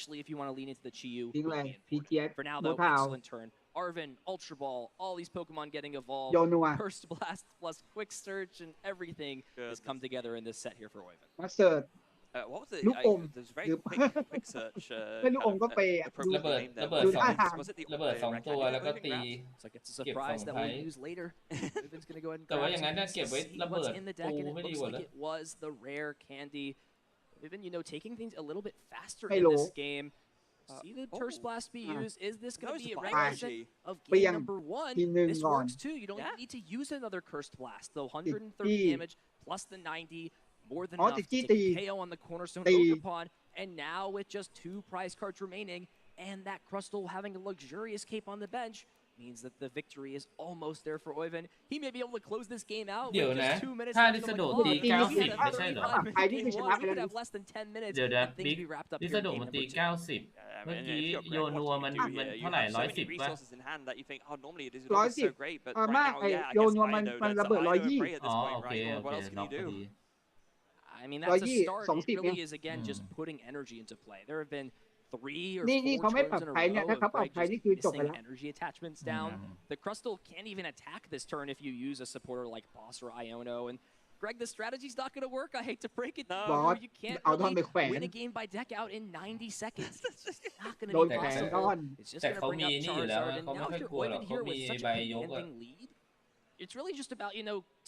S10: especially if you want to lean into the Chiyu.
S15: ทิ้งเลยพีเจีย
S10: For now,
S15: โม
S10: though,
S15: ทาว
S10: excellent turn. Arvin, Ultra Ball, all these Pokemon getting evolved.
S15: โยนัว
S10: Burst Blast plus Quick Search and everything has come together in this set here for Oiven.
S15: มาเสิร์ช
S9: what was it?
S15: ลูกอม
S9: There's very quick search.
S15: ไม่ลูกอมก็เปย์
S3: ระเบิด
S15: ดูท่าทาง
S3: ระเบิดสองตัวแล้วก็ตี
S10: It's like it's a surprise that we'll use later. Oiven's gonna go ahead and
S3: แต่ว่า
S10: grab
S3: อย่างนั้น
S10: some
S3: ถ้าเก็บไว้
S10: see
S3: ระเบิ
S10: what's
S3: ด
S10: in the deck,
S3: ปู
S10: and it
S3: ไม่ดี
S10: looks
S3: กว่า
S10: like it was the rare candy. Oiven, taking things a little bit faster
S15: ไม่
S10: in
S15: รู้
S10: this game. see the Terse Blast be used. Is this going to be
S15: Noticeable.
S10: reminiscent of
S15: เปลี่
S10: game
S15: ยน
S10: number 1?
S15: ทีหนึ่ง
S10: This
S15: ก่อน
S10: works too. You don't even need to use another Cursed Blast. The 130
S15: ที่
S10: damage plus the 90, more than
S15: อ๋อ
S10: enough
S15: ติ
S10: to
S15: ดจี้
S10: take
S15: ตี
S10: a KO on the Cornerstone
S15: ตี
S10: Ogerpon. And now with just 2 prize cards remaining and that Crustle having a luxurious cape on the bench, means that the victory is almost there for Oivan. He may be able to close this game out
S3: เดี๋ยว
S10: with
S3: นะ
S10: just 2 minutes
S3: ถ้า
S10: left
S3: ลิ
S10: on
S3: ซา
S10: the
S3: โด
S10: clock.
S3: ตี
S10: We had a
S3: 90 ไม่ใช่เหรอ
S10: 35-minute game 1. We could have less than 10 minutes
S3: เดี๋ยวนะ
S10: and things be wrapped up
S3: ลิ
S10: here
S3: ซา
S10: in
S3: โด
S10: game
S3: มัน
S10: number
S3: ตี
S10: 2.
S3: 90 เมื่อกี้โยนัวมันเท่าไหร่
S9: so many
S3: 110 ป่ะ
S9: resources in hand that you think, oh, normally it is
S15: 110
S9: so great, but
S15: ไม่
S9: right now,
S15: ไอ้
S9: yeah, I
S15: โย
S9: guess
S15: นัว
S9: I
S15: มัน
S9: know
S15: มัน
S9: that's
S15: ระเบิด
S9: I know a prey at
S3: อ๋
S9: this
S3: อ
S9: point,
S3: โอเค
S9: right?
S3: โอ
S9: What
S3: เค
S9: else can
S3: น็อก
S9: you
S3: พอ
S9: do?
S3: ดี
S10: I mean, that's a
S15: 120
S10: start.
S15: 210
S10: It
S15: ไง
S10: really is, again, just putting energy into play. There have been 3 or
S15: นี่
S10: 4
S15: เขาไม่ปรับ
S10: turns in a
S15: ไฟเนี่ย
S10: row
S15: ถ้า
S10: of
S15: เขาปรับ
S10: Greg
S15: ไฟ
S10: just
S15: นี่คือจบไป
S10: missing
S15: แล้ว
S10: energy attachments down. The Crustle can't even attack this turn if you use a supporter like Boss or Iono. And Greg, the strategy's not going to work. I hate to break it to you.
S15: Boss,
S10: You can't
S15: เอาท่อนไป
S10: really
S15: แขวน
S10: win a game by deck out in 90 seconds. It's not going
S15: โด
S10: to
S15: น
S10: be
S15: แขวน
S10: possible.
S15: ท่อน
S10: It's just
S3: แต่
S10: going to
S3: เขา
S10: bring
S3: มี
S10: up
S3: นี่อยู่แล้ว
S10: Charizard.
S3: นะ
S10: And
S3: เขาไม่
S10: now
S3: ค่อย
S10: if you're
S3: กลัวหรอก
S10: Oivan
S3: เขา
S10: here
S3: มี
S10: with such
S3: ใบ
S10: a
S3: ยกอะ
S10: commanding lead, it's really just about,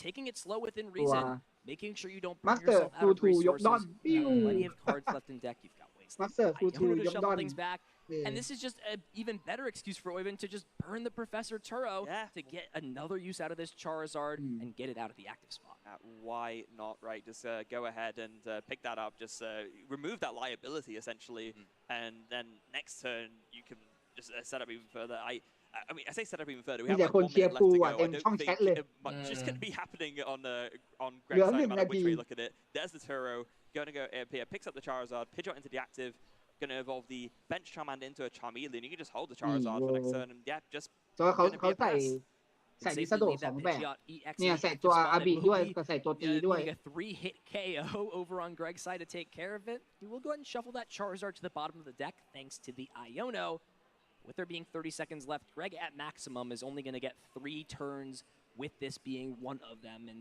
S10: taking it slow within reason, making sure you don't burn
S15: มาสเตอร์
S10: yourself
S15: ฟู
S10: out of
S15: ทูยกดอน
S10: resources.
S15: ปิ้ว
S10: Plenty of cards left in deck. You've got ways
S15: มาสเตอร์ฟูทู
S10: Iono to
S15: ยกด
S10: shuffle
S15: อน
S10: things back. And this is just an even better excuse for Oivan to just burn the Professor Turo to get another use out of this Charizard and get it out of the active spot.
S9: Why not, right? Just go ahead and pick that up. Just remove that liability, essentially. And then next turn, you can just set up even further. I mean, I say set up even further. We
S15: มี
S9: have
S15: แต่
S9: like
S15: คน
S9: 1
S15: เชียร์
S9: minute
S15: ฟู
S9: left to
S15: อ่ะ
S9: go.
S15: เต็
S9: I
S15: ม
S9: don't
S15: ช่อง
S9: think
S15: แชทเลย
S9: much is going to be happening on Greg's
S15: เหลือ
S9: side,
S15: 1
S9: no matter
S15: นา
S9: which
S15: ที
S9: way you look at it. There's the Turo. Going to go here, picks up the Charizard, Pidgeot into the active. Going to evolve the bench Charmander into a Charmeleon. You can just hold the Charizard for next turn, and yeah, just
S15: เพราะว่าเขา
S9: gonna be a
S15: ใส่
S9: pass.
S15: ใส่
S10: And
S15: ลิ
S10: safely
S15: ซาโด
S10: leave
S15: สอง
S10: that
S15: แบบ
S10: Pidgeot EX
S15: เนี่ย
S10: in the
S15: ใส่
S10: active
S15: ตัว
S10: spot.
S15: อา
S10: It
S15: บิ
S10: will
S15: ด้วย
S10: be
S15: ก็ใส่ตัวตีด้วย
S10: being a 3-hit KO over on Greg's side to take care of it. We will go ahead and shuffle that Charizard to the bottom of the deck thanks to the Iono. With there being 30 seconds left, Greg at maximum is only going to get 3 turns, with this being one of them. And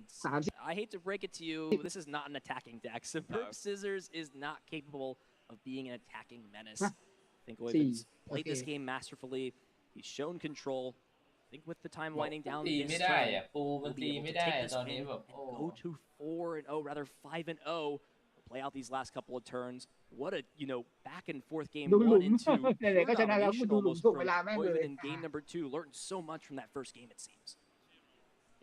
S10: I hate to break it to you, this is not an attacking deck. Superb Scissors is not capable of being an attacking menace. I think Oivan's played this game masterfully. He's shown control. I think with the time winding down,
S3: ตี
S10: this
S3: ไม่ได้
S10: turn,
S3: อะปูมัน
S10: we'll
S3: ตี
S10: be able
S3: ไม่
S10: to
S3: ได้
S10: take this
S3: ตอนนี้
S10: win
S3: แบบ
S10: and go to 4-0, rather 5-0. Play out these last couple of turns. What a, back and forth game
S15: ดูหลุ
S10: 1
S15: ม
S10: and 2.
S15: ไหนๆก็ชนะแล้วกู
S10: Domination
S15: ดูหลุม
S10: almost
S15: ถูก
S10: from
S15: เวลาแม่งเลย
S10: Oivan in game number 2. Learned so much from that first game, it seems.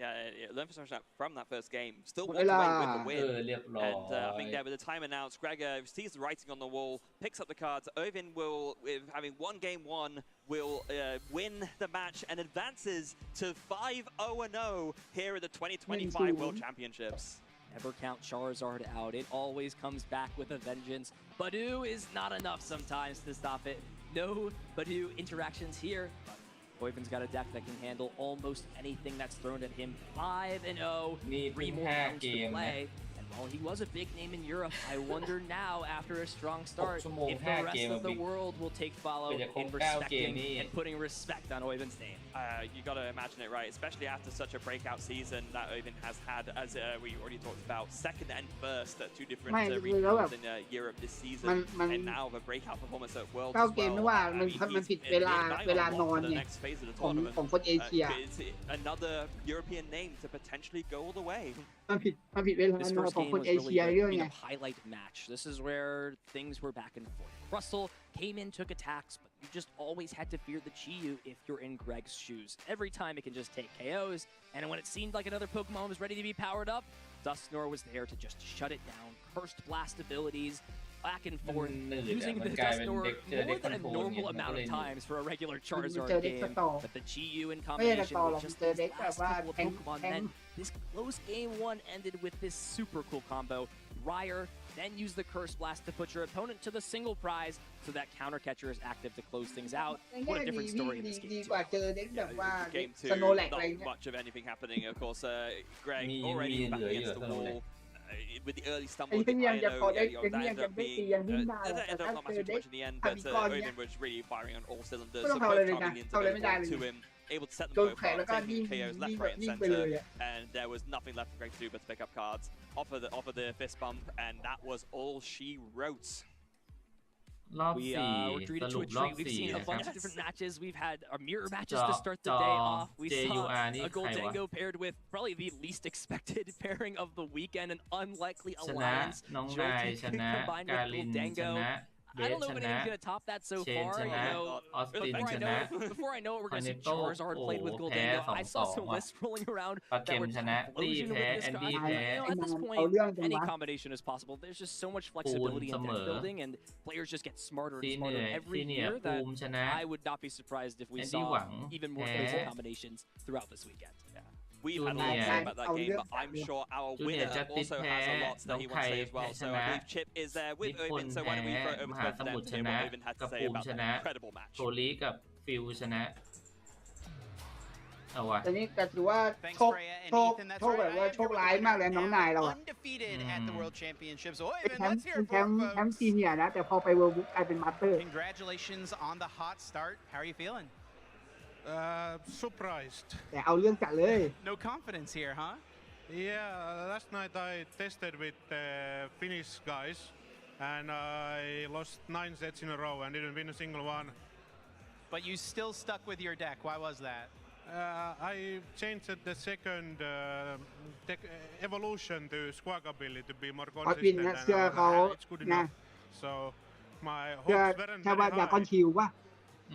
S9: Yeah, learn so much from that first game. Still
S15: Hot
S9: walked away
S15: ela.
S9: with the win.
S3: เรียบร้อย
S9: And I think there with the time announced, Greg sees the writing on the wall, picks up the cards. Oivan will, with having won game 1, will win the match and advances to 5-0-0 here at the 2025 World Championships.
S10: Never count Charizard out. It always comes back with a vengeance. Badu is not enough sometimes to stop it. No Badu interactions here. Oivan's got a deck that can handle almost anything that's thrown at him. 5-0, 3 more rounds to play. And while he was a big name in Europe, I wonder now, after a strong start, if the rest of the world will take follow in respecting and putting respect on Oivan's name.
S9: You got to imagine it, right? Especially after such a breakout season that Oivan has had, as we already talked about, second and first at 2 different regions in Europe this season, and now the breakout performance at Worlds
S15: เข้า
S9: as
S15: เกม
S9: well.
S15: ไม่ว่ามันผิดเวลา นอน
S9: the
S15: ไง
S9: next phase of the
S15: ของ
S9: tournament.
S15: คนเอเชีย
S9: It's another European name to potentially go all the way.
S15: มันผิดเวลา
S10: This
S15: นอน
S10: first
S15: ของ
S10: game
S15: คน
S10: was
S15: เอ
S10: really
S15: เชีย
S10: the
S15: เรื่องไง
S10: highlight match. This is where things were back and forth. Russell came in, took attacks, but you just always had to fear the Chi-Yu if you're in Greg's shoes. Every time it can just take KOs, and when it seemed like another Pokemon was ready to be powered up, Dusknor was there to just shut it down. Cursed Blast abilities, back and forth, using the Dusknor more than a normal amount of times for a regular Charizard game. But the Chi-Yu in combination with just these last couple of Pokemon, then this close game 1 ended with this super cool combo. Ryer, then use the Curse Blast to put your opponent to the single prize so that Counter Catcher is active to close things out. What a different story in this game.
S15: ดีกว่าเจอเด็กแบบว่า
S9: Game
S15: ส
S9: 2,
S15: โนแลกอะไร
S9: not
S15: เงี้ย
S9: much of anything happening. Of course, Greg already back against the wall. With the early stumble, that ended up not much too much in the end, but Oivan was really firing on all cylinders. So both Charmeleons available to him, able to set them both up, taking KOs left, right, and center, and there was nothing left for Greg to do but to pick up cards off of the fist bump, and that was all she wrote.
S3: รอบ
S10: We
S3: 4
S10: were
S3: ส
S10: treated
S3: รุ
S10: to
S3: ป
S10: a
S3: รอบ
S10: treat. We've
S3: 4
S10: seen a
S3: นะครั
S10: bunch
S3: บ
S10: of different matches. We've had our mirror matches to start the day off. We saw
S3: JUR นี่
S10: a
S3: ใครวะ
S10: Goldango paired with probably the least expected pairing of the weekend, an unlikely
S3: ชนะ
S10: alliance.
S3: น้องนาย
S10: Joltik
S3: ชนะ
S10: combined
S3: กา
S10: with
S3: ลินช
S10: Goldango.
S3: นะ
S10: I don't know if anything's going to top that so far. Before I know it, we're going to see Charizard played with Goldango. I saw some lists rolling around that were Typhlosion with this guy. At this point, any combination is possible. There's just so much flexibility in deck building, and players just get smarter and smarter every year that I would not be surprised if we saw even more crazy combinations throughout this weekend.
S9: We've had a lot to say about that game, but I'm sure our winner also has a lot that he wants to say as well. So I believe Chip is there with Oven, so why don't we throw it over to both of them to hear what Oven had to say about that incredible match.
S3: โทลิกับฟิลชนะเอาวะ
S4: ตอนนี้ก็ถือว่าโชคแบบว่าโชคร้ายมากเลยน้องนายเราอะแชมป์ซีเนียร์นะแต่พอไปเวิลด์บุ๊กกลายเป็นมาสเตอร์
S5: Congratulations on the hot start. How are you feeling?
S21: Surprised.
S4: แต่เอาเรื่องจัดเลย
S5: No confidence here, huh?
S21: Yeah, last night I tested with Finnish guys, and I lost 9 sets in a row and didn't win a single one.
S5: But you still stuck with your deck. Why was that?
S21: I changed the second evolution to Squawkabilly to be more consistent, and it's good enough. So my hopes weren't very high.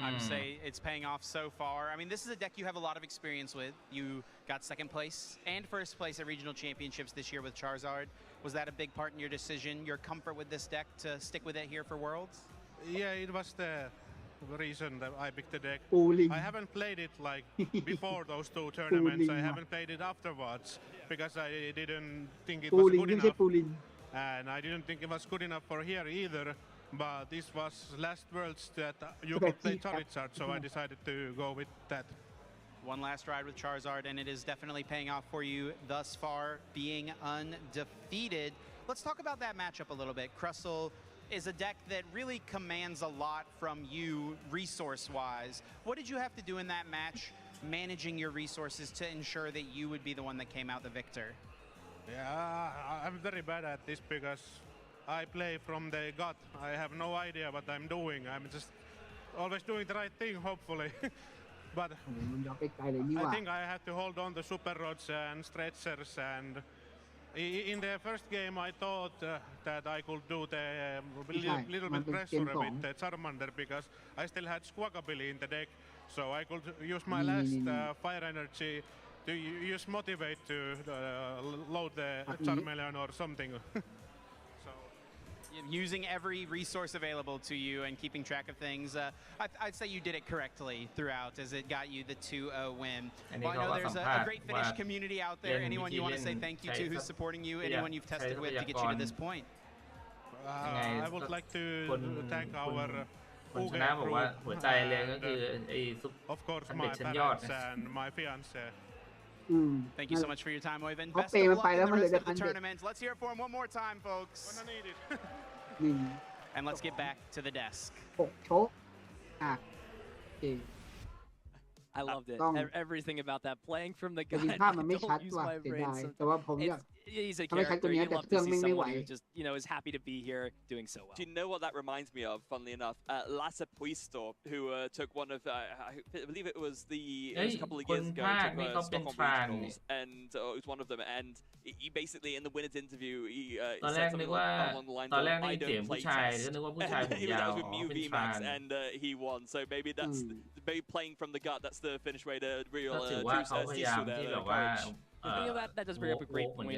S5: I would say it's paying off so far. I mean, this is a deck you have a lot of experience with. You got second place and first place at regional championships this year with Charizard. Was that a big part in your decision, your comfort with this deck to stick with it here for Worlds?
S21: Yeah, it was the reason that I picked the deck. I haven't played it like before those 2 tournaments. I haven't played it afterwards because I didn't think it was good enough. And I didn't think it was good enough for here either. But this was last Worlds that you could play Charizard, so I decided to go with that.
S5: One last ride with Charizard, and it is definitely paying off for you thus far, being undefeated. Let's talk about that matchup a little bit. Crustle is a deck that really commands a lot from you resource-wise. What did you have to do in that match, managing your resources to ensure that you would be the one that came out the victor?
S21: Yeah, I'm very bad at this because I play from the gut. I have no idea what I'm doing. I'm just always doing the right thing, hopefully. But I think I had to hold on the super rods and stretchers. And in the first game, I thought that I could do the little bit pressure with the Charmander because I still had Squawkabilly in the deck. So I could use my last fire energy to use Motivate to load the Charmeleon or something.
S5: Using every resource available to you and keeping track of things. I'd say you did it correctly throughout as it got you the 2-0 win. Well, I know there's a great Finnish community out there. Anyone you want to say thank you to who's supporting you? Anyone you've tested with to get you to this point?
S21: I would like to thank our
S3: คนชนะบอกว่าหัวใจเลยก็คือไอ้ซุป
S21: of course
S3: เด็
S21: my
S3: กชั้นยอด
S21: parents and my fiance.
S5: Thank you so much for your time, Oivan. Best of luck in the rest of the tournament. Let's hear it for him one more time, folks. And let's get back to the desk.
S10: I loved it. Everything about that. Playing from the gut. Don't use my brain. He's a character. You love to see someone who just, is happy to be here doing so well.
S9: Do you know what that reminds me of, funnily enough? Lasse Puisto, who took one of, I believe it was a couple of years ago, took Stockholm Regionals, and it was one of them. And he basically, in the winner's interview, he said something along the lines of, I don't play test. And that was with Mew VMAX, and he won. So maybe that's maybe playing from the gut. That's the Finnish way to real courage.
S10: That does bring up a great point.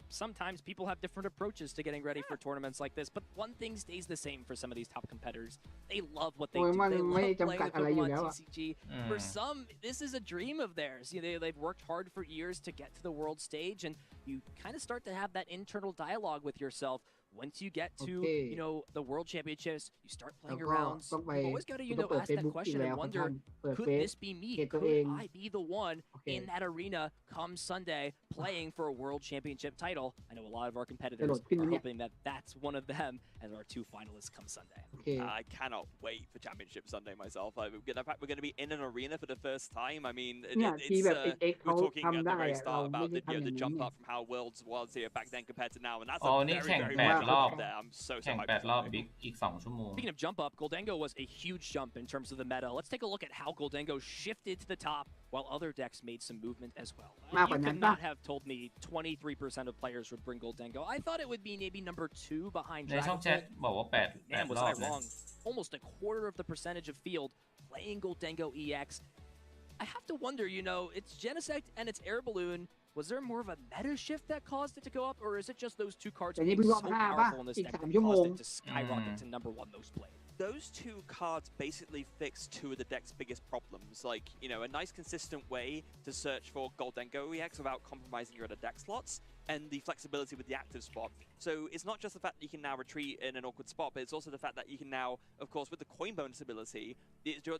S10: Sometimes people have different approaches to getting ready for tournaments like this, but one thing stays the same for some of these top competitors. They love what they do. They love playing with Pokemon TCG. For some, this is a dream of theirs. They've worked hard for years to get to the world stage, and you kind of start to have that internal dialogue with yourself. Once you get to, the World Championships, you start playing around. You've always got to, ask that question and wonder, could this be me? Could I be the one in that arena come Sunday playing for a World Championship title? I know a lot of our competitors are hoping that that's one of them as our 2 finalists come Sunday.
S9: I cannot wait for Championship Sunday myself. In fact, we're going to be in an arena for the first time. I mean, we're talking at the very start about the jump up from how Worlds was here back then compared to now, and that's a very, very
S3: รอบ
S9: there. I'm so
S3: แข่ง
S9: hyped
S3: 8
S9: for
S3: รอบ
S9: that.
S3: บิ๊กอีก2 ชั่วโมง
S10: Speaking of jump up, Goldango was a huge jump in terms of the meta. Let's take a look at how Goldango shifted to the top while other decks made some movement as well. You could not have told me 23% of players would bring Goldango. I thought it would be maybe number 2 behind
S3: ในช่องแชท
S10: Dragon
S3: บอกว่า
S10: Man,
S3: 8
S10: was
S3: รอบ
S10: I wrong? Almost a quarter of the percentage of field playing Goldango EX. I have to wonder, you know, it's Genesect and it's Air Balloon. Was there more of a meta shift that caused it to go up, or is it just those two cards
S8: But
S10: being
S8: you
S10: so
S8: bring up
S10: powerful in this
S8: Haba,
S10: deck that
S8: it's
S10: caused
S8: Sam
S10: it to skyrocket to number 1 most played?
S9: Those two cards basically fix two of the deck's biggest problems. Like, you know, a nice consistent way to search for Goldango EX without compromising your other deck slots, and the flexibility with the active spot. So it's not just the fact that you can now retreat in an awkward spot, but it's also the fact that you can now, of course, with the coin bonus ability,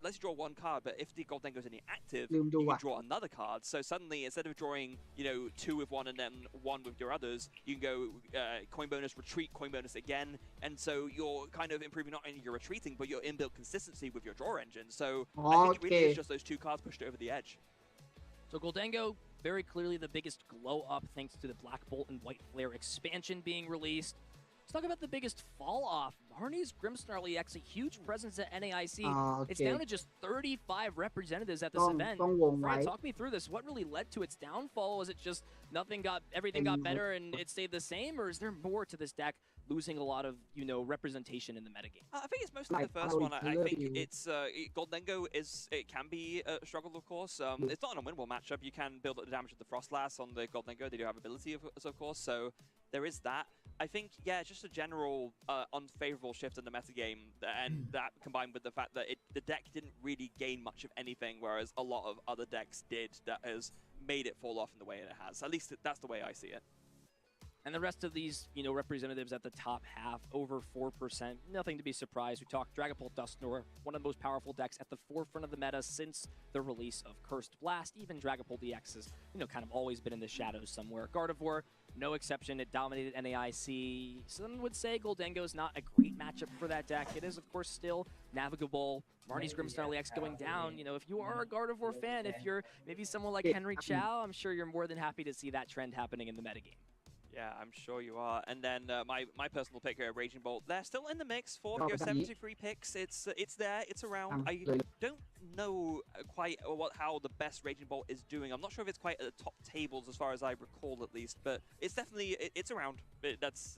S9: let's draw 1 card, but if the Goldango is in the active, you can draw another card. So suddenly, instead of drawing, you know, 2 with 1 and then 1 with your others, you can go coin bonus, retreat, coin bonus again, and so you're kind of improving not only your retreating, but your inbuilt consistency with your draw engine. So I think it really is just those 2 cards pushed over the edge.
S10: So Goldango, very clearly the biggest glow up thanks to the Black Bolt and White Flare expansion being released. Let's talk about the biggest fall off. Marnie's Grimmsnarl EX, a huge presence at NAIC. It's down to just 35 representatives at this event. Fran, talk me through this. What really led to its downfall? Was it just everything got better and it stayed the same, or is there more to this deck losing a lot of, you know, representation in the metagame?
S9: I think it's mostly the first one. I think it's Goldango it can be a struggle, of course. It's not an unwinnable matchup. You can build up the damage with the Frostlass on the Goldango. They do have ability, of course, so there is that. I think, yeah, just a general unfavorable shift in the metagame, and that combined with the fact that the deck didn't really gain much of anything, whereas a lot of other decks did, that has made it fall off in the way it has. At least that's the way I see it.
S10: And the rest of these, you know, representatives at the top half, over 4%, nothing to be surprised. We talked Dragapult Dusknoir, one of the most powerful decks at the forefront of the meta since the release of Cursed Blast. Even Dragapult EX has, you know, kind of always been in the shadows somewhere. Gardevoir, no exception. It dominated NAIC. Some would say Goldango is not a great matchup for that deck. It is, of course, still navigable. Marnie's Grimmsnarl EX going down. You know, if you are a Gardevoir fan, if you're maybe someone like Henry Chow, I'm sure you're more than happy to see that trend happening in the metagame.
S9: Yeah, I'm sure you are. And then my personal pick, Raging Bolt, they're still in the mix. 73 picks. It's there. It's around. I don't know quite how the best Raging Bolt is doing. I'm not sure if it's quite at the top tables as far as I recall, at least. But it's definitely it's around. That's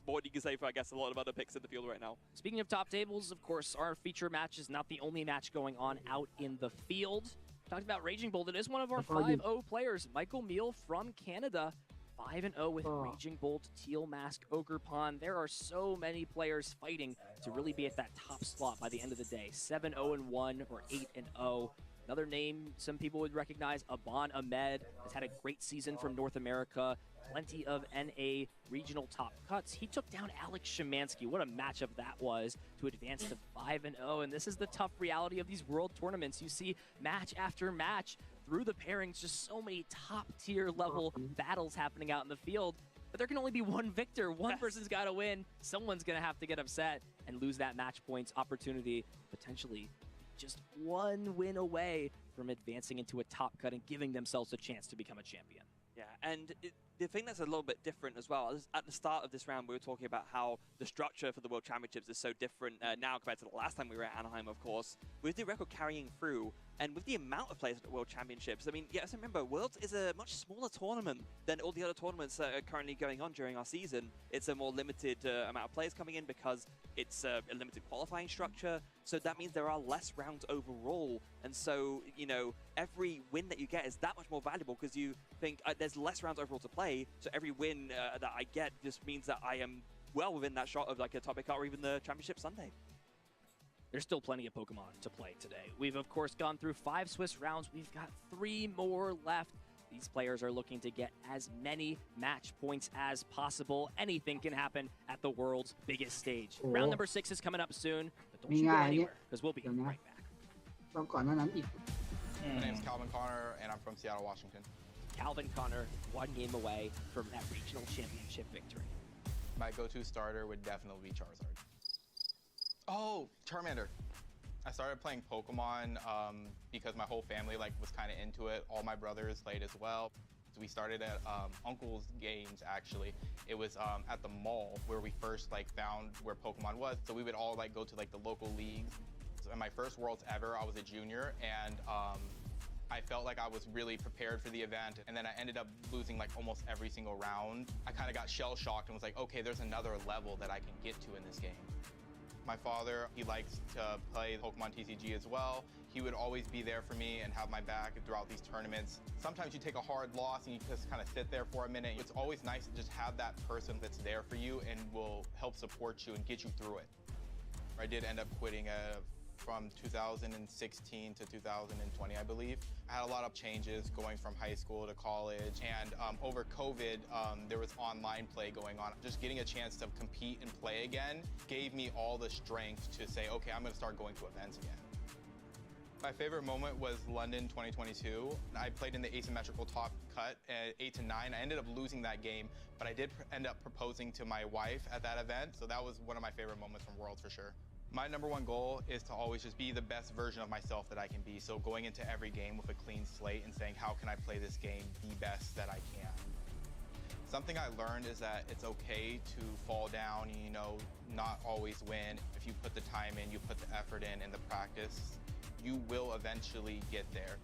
S9: more you can say for, I guess, a lot of other picks in the field right now.
S10: Speaking of top tables, of course, our feature match is not the only match going on out in the field. Talked about Raging Bolt. It is one of our 5-0 players, Michael Meal from Canada. 5-0 with Raging Bolt, Teal Mask, Ogre Pond. There are so many players fighting to really be at that top slot by the end of the day. 7-0-1 or 8-0. Another name some people would recognize, Aban Ahmed, has had a great season from North America. Plenty of NA regional top cuts. He took down Alex Szymanski. What a matchup that was to advance to 5-0. And this is the tough reality of these world tournaments. You see match after match through the pairings, just so many top tier level battles happening out in the field. But there can only be one victor. One person's got to win. Someone's going to have to get upset and lose that match points opportunity, potentially just one win away from advancing into a top cut and giving themselves a chance to become a champion.
S9: Yeah, and the thing that's a little bit different as well, is at the start of this round, we were talking about how the structure for the World Championships is so different now compared to the last time we were at Anaheim, of course. With the record carrying through, and with the amount of players at the World Championships, I mean, yeah, so remember, Worlds is a much smaller tournament than all the other tournaments that are currently going on during our season. It's a more limited amount of players coming in because it's a limited qualifying structure, so that means there are less rounds overall. And so, you know, every win that you get is that much more valuable because you think there's less rounds overall to play, so every win that I get just means that I am well within that shot of like a top cut or even the Championship Sunday.
S10: There's still plenty of Pokemon to play today. We've, of course, gone through 5 Swiss rounds. We've got 3 more left. These players are looking to get as many match points as possible. Anything can happen at the world's biggest stage. Round number 6 is coming up soon, but don't you go anywhere, because we'll be right back.
S12: My name's Calvin Connor, and I'm from Seattle, Washington.
S10: Calvin Connor, 1 game away from that regional championship victory.
S12: My go-to starter would definitely be Charizard. Oh, Charmander. I started playing Pokemon because my whole family was kind of into it. All my brothers played as well.
S1: We started at Uncle's Games, actually. It was at the mall where we first found where Pokemon was. So we would all go to the local leagues. So in my first Worlds ever, I was a junior, and I felt like I was really prepared for the event, and then I ended up losing almost every single round. I kind of got shell-shocked and was like, okay, there's another level that I can get to in this game. My father, he likes to play Pokemon TCG as well. He would always be there for me and have my back throughout these tournaments. Sometimes you take a hard loss and you just kind of sit there for a minute. It's always nice to just have that person that's there for you and will help support you and get you through it. I did end up quitting from 2016 to 2020, I believe. I had a lot of changes going from high school to college, and over COVID, there was online play going on. Just getting a chance to compete and play again gave me all the strength to say, okay, I'm gonna start going to events again. My favorite moment was London 2022. I played in the asymmetrical top cut at 8 to 9. I ended up losing that game, but I did end up proposing to my wife at that event, so that was one of my favorite moments from Worlds for sure. My #1 goal is to always just be the best version of myself that I can be. So going into every game with a clean slate and saying, how can I play this game the best that I can? Something I learned is that it's okay to fall down, not always win. If you put the time in, you put the effort in the practice, you will eventually get there.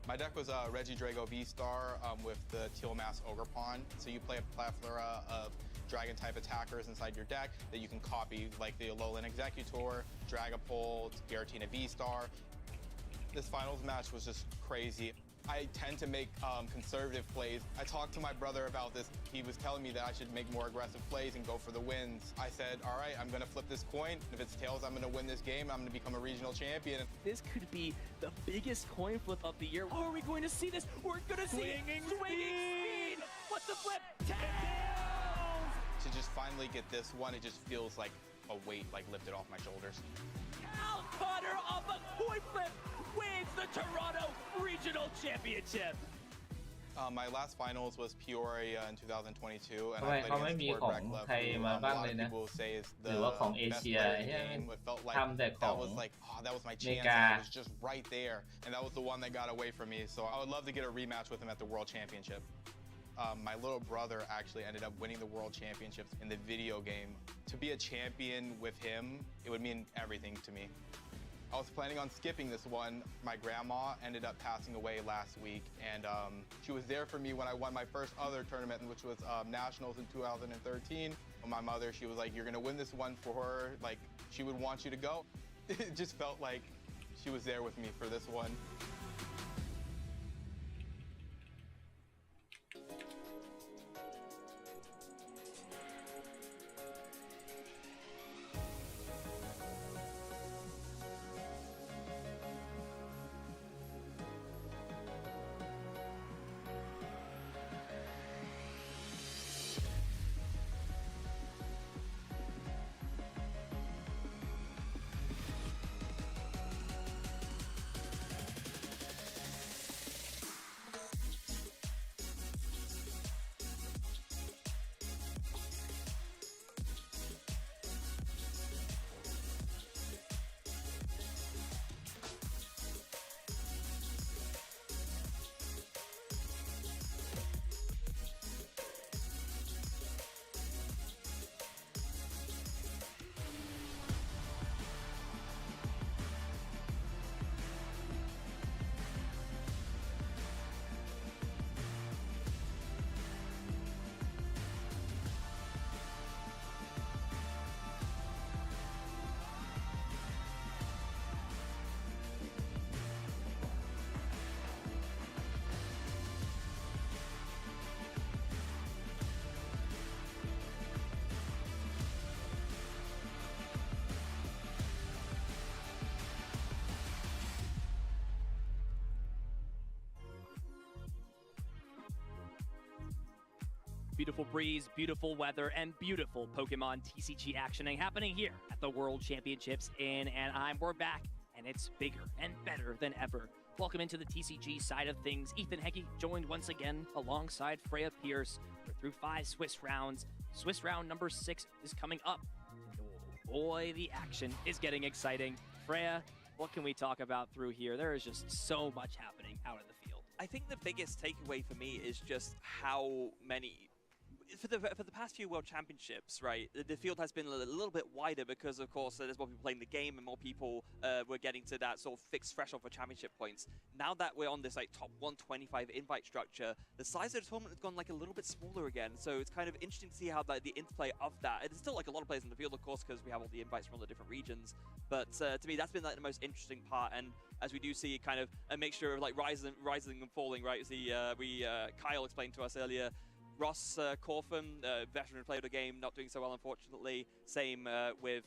S1: My deck was a Regidrago V-Star with the Teal Mask Ogerpon. So you play a plethora of Dragon-type attackers inside your deck that you can copy, like the Alolan Executor, Dragapult, Giratina V-Star. This finals match was just crazy. I tend to make conservative plays. I talked to my brother about this. He was telling me that I should make more aggressive plays and go for the wins. I said, all right, I'm gonna flip this coin. If it's tails, I'm gonna win this game. I'm gonna become a regional champion.
S10: This could be the biggest coin flip of the year. Oh, are we going to see this? We're gonna see swinging speed. What's the flip? Tails!
S1: To just finally get this one, it just feels like a weight lifted off my shoulders.
S22: Cal Cotter off a coin flip wins the Toronto Regional Championship.
S1: My last finals was Peoria in 2022, and
S3: ทำไม
S1: I
S3: เขาไม่
S1: played
S3: มี
S1: against
S3: ของ
S1: Fort Breck
S3: ใคร
S1: who
S3: มา
S1: a
S3: บ้าง
S1: lot
S3: เล
S1: of
S3: ยนะ
S1: people say is
S3: หรื
S1: the
S3: อว่าของเอ
S1: best
S3: เชีย
S1: player in the
S3: เนี่ย
S1: game. It felt
S3: ทำแต่
S1: like
S3: ของ
S1: that was that was my
S3: อเมริ
S1: chance.
S3: กา
S1: And it was just right there, and that was the one that got away from me. So I would love to get a rematch with him at the World Championship. My little brother actually ended up winning the World Championships in the video game. To be a champion with him, it would mean everything to me. I was planning on skipping this one. My grandma ended up passing away last week, and she was there for me when I won my first other tournament, which was Nationals in 2013. My mother, she was like, you're gonna win this one for her. She would want you to go. It just felt like she was there with me for this one.
S7: Beautiful breeze, beautiful weather, and beautiful Pokemon TCG actioning happening here at the World Championships in Anaheim. We're back, and it's bigger and better than ever. Welcome into the TCG side of things. Ethan Heggie joined once again alongside Freya Pierce. We're through 5 Swiss rounds. Swiss round number 6 is coming up. Oh boy, the action is getting exciting. Freya, what can we talk about through here? There is just so much happening out in the field.
S9: I think the biggest takeaway for me is just how many. For the past few World Championships, right, the field has been a little bit wider because, of course, there's more people playing the game and more people were getting to that sort of fixed threshold for championship points. Now that we're on this like top 125 invite structure, the size of the tournament has gone like a little bit smaller again. So it's kind of interesting to see how like the interplay of that. There's still like a lot of players in the field, of course, because we have all the invites from all the different regions. But to me, that's been like the most interesting part. And as we do see kind of a mixture of like rising and falling, right? Kyle explained to us earlier. Ross Corfin, veteran player of the game, not doing so well, unfortunately. Same with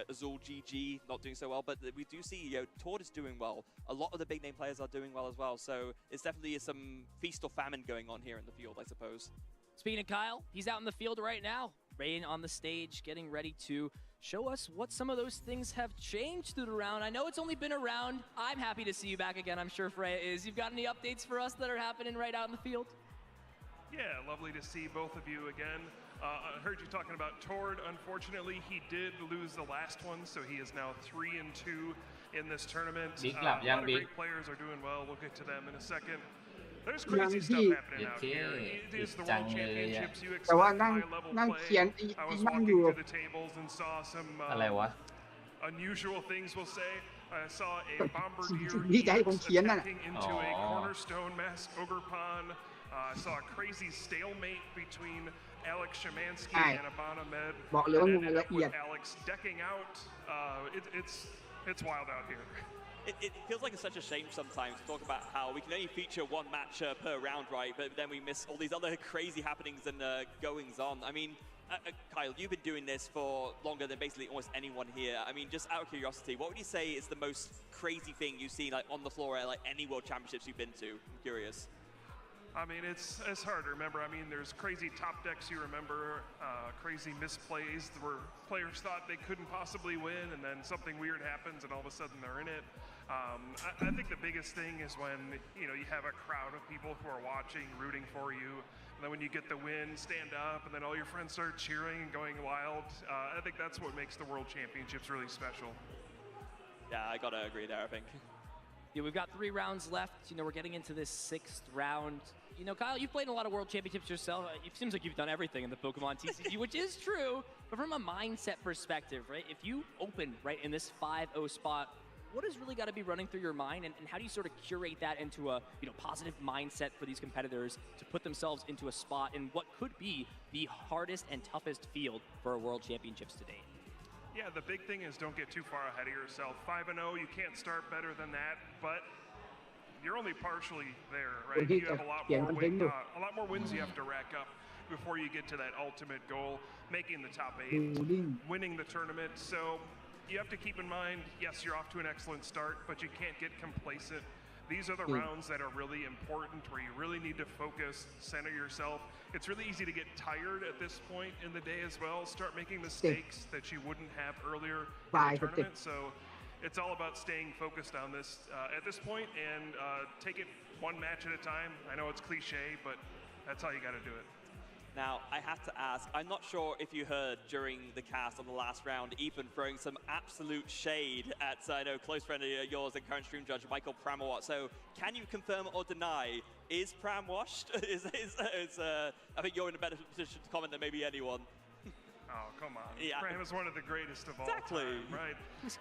S9: Azul GG, not doing so well. But we do see, Tord is doing well. A lot of the big name players are doing well as well. So it's definitely some feast or famine going on here in the field, I suppose.
S10: Speaking of Kyle, he's out in the field right now. Rain on the stage, getting ready to show us what some of those things have changed through the round. I know it's only been a round. I'm happy to see you back again. I'm sure Freya is. You've got any updates for us that are happening right out in the field?
S21: Yeah, lovely to see both of you again. I heard you talking about Tord. Unfortunately, he did lose the last one, so he is now 3-2 in this tournament. A lot of great players are doing well. We'll get to them in a second. There's crazy stuff happening out here. It is the World Championships. You expect high-level play. I was walking through the tables and saw some unusual things, we'll say. I saw a Bombardier attacking into a Cornerstone Mask Ogre Pawn. I saw a crazy stalemate between Alex Shemansky and Abana Med. And then ended up with Alex decking out. It's wild out here.
S9: It feels like it's such a shame sometimes to talk about how we can only feature one match per round, right? But then we miss all these other crazy happenings and goings on. I mean, Kyle, you've been doing this for longer than basically almost anyone here. I mean, just out of curiosity, what would you say is the most crazy thing you've seen like on the floor at like any World Championships you've been to? I'm curious.
S21: I mean, it's hard to remember. I mean, there's crazy top decks you remember, crazy misplays where players thought they couldn't possibly win, and then something weird happens, and all of a sudden they're in it. I think the biggest thing is when you have a crowd of people who are watching, rooting for you, and then when you get the win, stand up, and then all your friends start cheering and going wild. I think that's what makes the World Championships really special.
S9: Yeah, I gotta agree there, I think.
S10: Yeah, we've got 3 rounds left. We're getting into this 6th round. Kyle, you've played in a lot of World Championships yourself. It seems like you've done everything in the Pokemon TCG, which is true. But from a mindset perspective, right, if you open right in this 5-0 spot, what has really got to be running through your mind, and how do you sort of curate that into a positive mindset for these competitors to put themselves into a spot in what could be the hardest and toughest field for a World Championships to date?
S21: Yeah, the big thing is don't get too far ahead of yourself. 5-0, you can't start better than that, but you're only partially there, right? You have a lot more wins you have to rack up before you get to that ultimate goal, making the top 8, winning the tournament. So you have to keep in mind, yes, you're off to an excellent start, but you can't get complacent. These are the rounds that are really important, where you really need to focus, center yourself. It's really easy to get tired at this point in the day as well, start making mistakes that you wouldn't have earlier in the tournament. So it's all about staying focused on this at this point and take it one match at a time. I know it's cliche, but that's how you got to do it.
S9: Now, I have to ask, I'm not sure if you heard during the cast on the last round, Ethan throwing some absolute shade at, I know, close friend of yours and current stream judge, Michael Pramawat. So, can you confirm or deny, is Pram washed? I think you're in a better position to comment than maybe anyone.
S21: Oh, come on.
S9: Yeah.
S21: Pram is one of the greatest of all
S9: Exactly.
S21: time, right?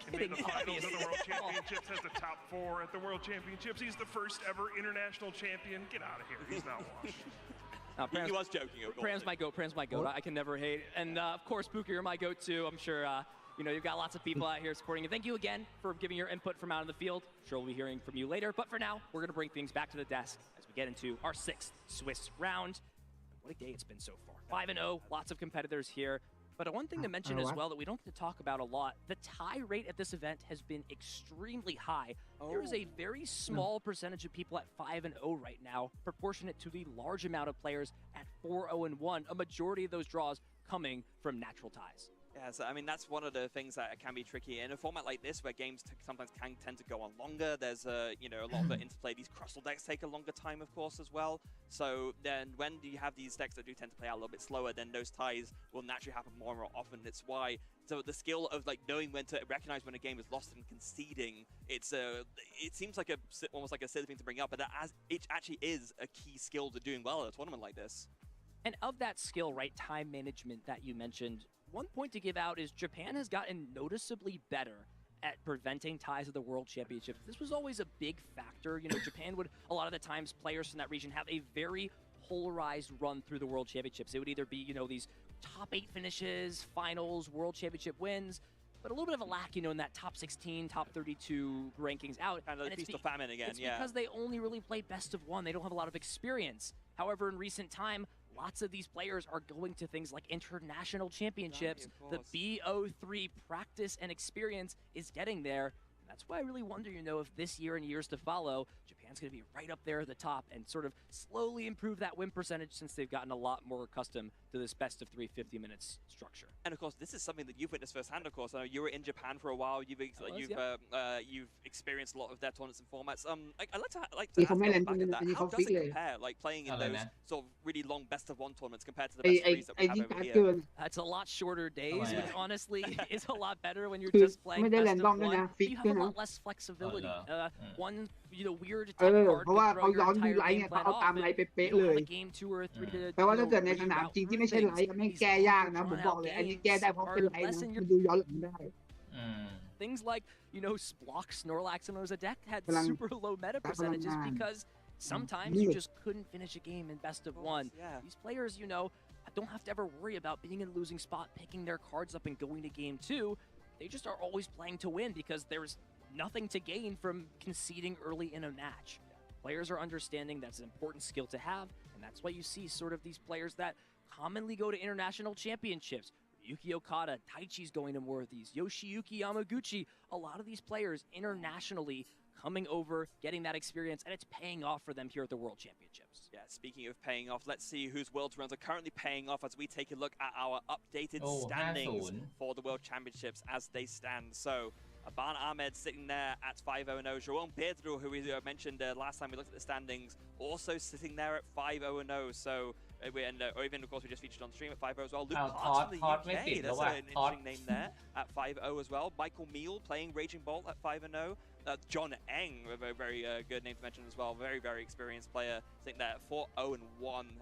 S21: He made the finals of the World Championships, has the top 4 at the World Championships. He's the first ever international champion. Get out of here. He's not washed.
S9: He was joking, of course.
S10: Pram's my goat. Pram's my goat. I can never hate. And of course, Buka, you're my goat too. I'm sure you've got lots of people out here supporting you. Thank you again for giving your input from out in the field. Sure, we'll be hearing from you later. But for now, we're going to bring things back to the desk as we get into our 6th Swiss round. What a day it's been so far. 5-0, lots of competitors here. But one thing to mention as well that we don't get to talk about a lot, the tie rate at this event has been extremely high. There is a very small percentage of people at 5-0 right now, proportionate to the large amount of players at 4-0-1, a majority of those draws coming from natural ties.
S9: Yeah, so I mean, that's one of the things that can be tricky in a format like this, where games sometimes can tend to go on longer. There's a lot of the interplay. These crystal decks take a longer time, of course, as well. So then, when you have these decks that do tend to play out a little bit slower, then those ties will naturally happen more and more often. It's why the skill of like knowing when to recognize when a game is lost and conceding, it seems like almost like a silly thing to bring up, but it actually is a key skill to doing well at a tournament like this.
S10: And of that skill, right, time management that you mentioned, one point to give out is Japan has gotten noticeably better at preventing ties at the World Championships. This was always a big factor. Japan would, a lot of the times, players from that region have a very polarized run through the World Championships. It would either be, these top 8 finishes, finals, World Championship wins, but a little bit of a lack, in that top 16, top 32 rankings out.
S9: And it's feast of famine again,
S10: it's because they only really play best of 1. They don't have a lot of experience. However, in recent time, lots of these players are going to things like international championships. The BO3 practice and experience is getting there. And that's why I really wonder, if this year and years to follow, Japan's going to be right up there at the top and sort of slowly improve that win percentage, since they've gotten a lot more accustomed to this best of 3 50 minutes structure.
S9: And of course, this is something that you've witnessed firsthand. Of course, I know you were in Japan for a while. You've experienced a lot of their tournaments and formats. I'd like to ask you back at that. How does it compare, like playing in those sort of really long best of 1 tournaments compared to the best of 3s that we have over here?
S10: That's a lot shorter days, which honestly is a lot better when you're just playing best of 1. You have a lot less flexibility. One weird tech card could throw your entire game plan off. You don't have a game 2 or 3 to
S8: แปลว่าถ้าเกิดในสนามจริงที่ไม่ใช่ไลฟ์ไม่แก้ยากนะผมบอกเลยอันนี้แก้ได้เพราะเป็นไลฟ์นะมันดูย้อนหลังได้
S10: Things like, Splock, Snorlax, and Ozadek had super low meta percentages because sometimes you just couldn't finish a game in best of 1. These players, don't have to ever worry about being in a losing spot, picking their cards up and going to game 2. They just are always playing to win because there's nothing to gain from conceding early in a match. Players are understanding that's an important skill to have, and that's why you see sort of these players that commonly go to international championships. Yuki Okada, Taichi's going to more of these. Yoshiyuki Yamaguchi, a lot of these players internationally coming over, getting that experience, and it's paying off for them here at the World Championships.
S9: Yeah, speaking of paying off, let's see whose Worlds runs are currently paying off as we take a look at our updated standings for the World Championships as they stand. So, Aban Ahmed sitting there at 5-0-0. João Pedro, who we mentioned last time we looked at the standings, also sitting there at 5-0-0. So, Oivin, of course, we just featured on stream at 5-0 as well. Luke Parts from the UK, that's an interesting name there at 5-0 as well. Michael Meal playing Raging Bolt at 5-0. John Eng, a very good name to mention as well. Very, very experienced player, sitting there at 4-0-1.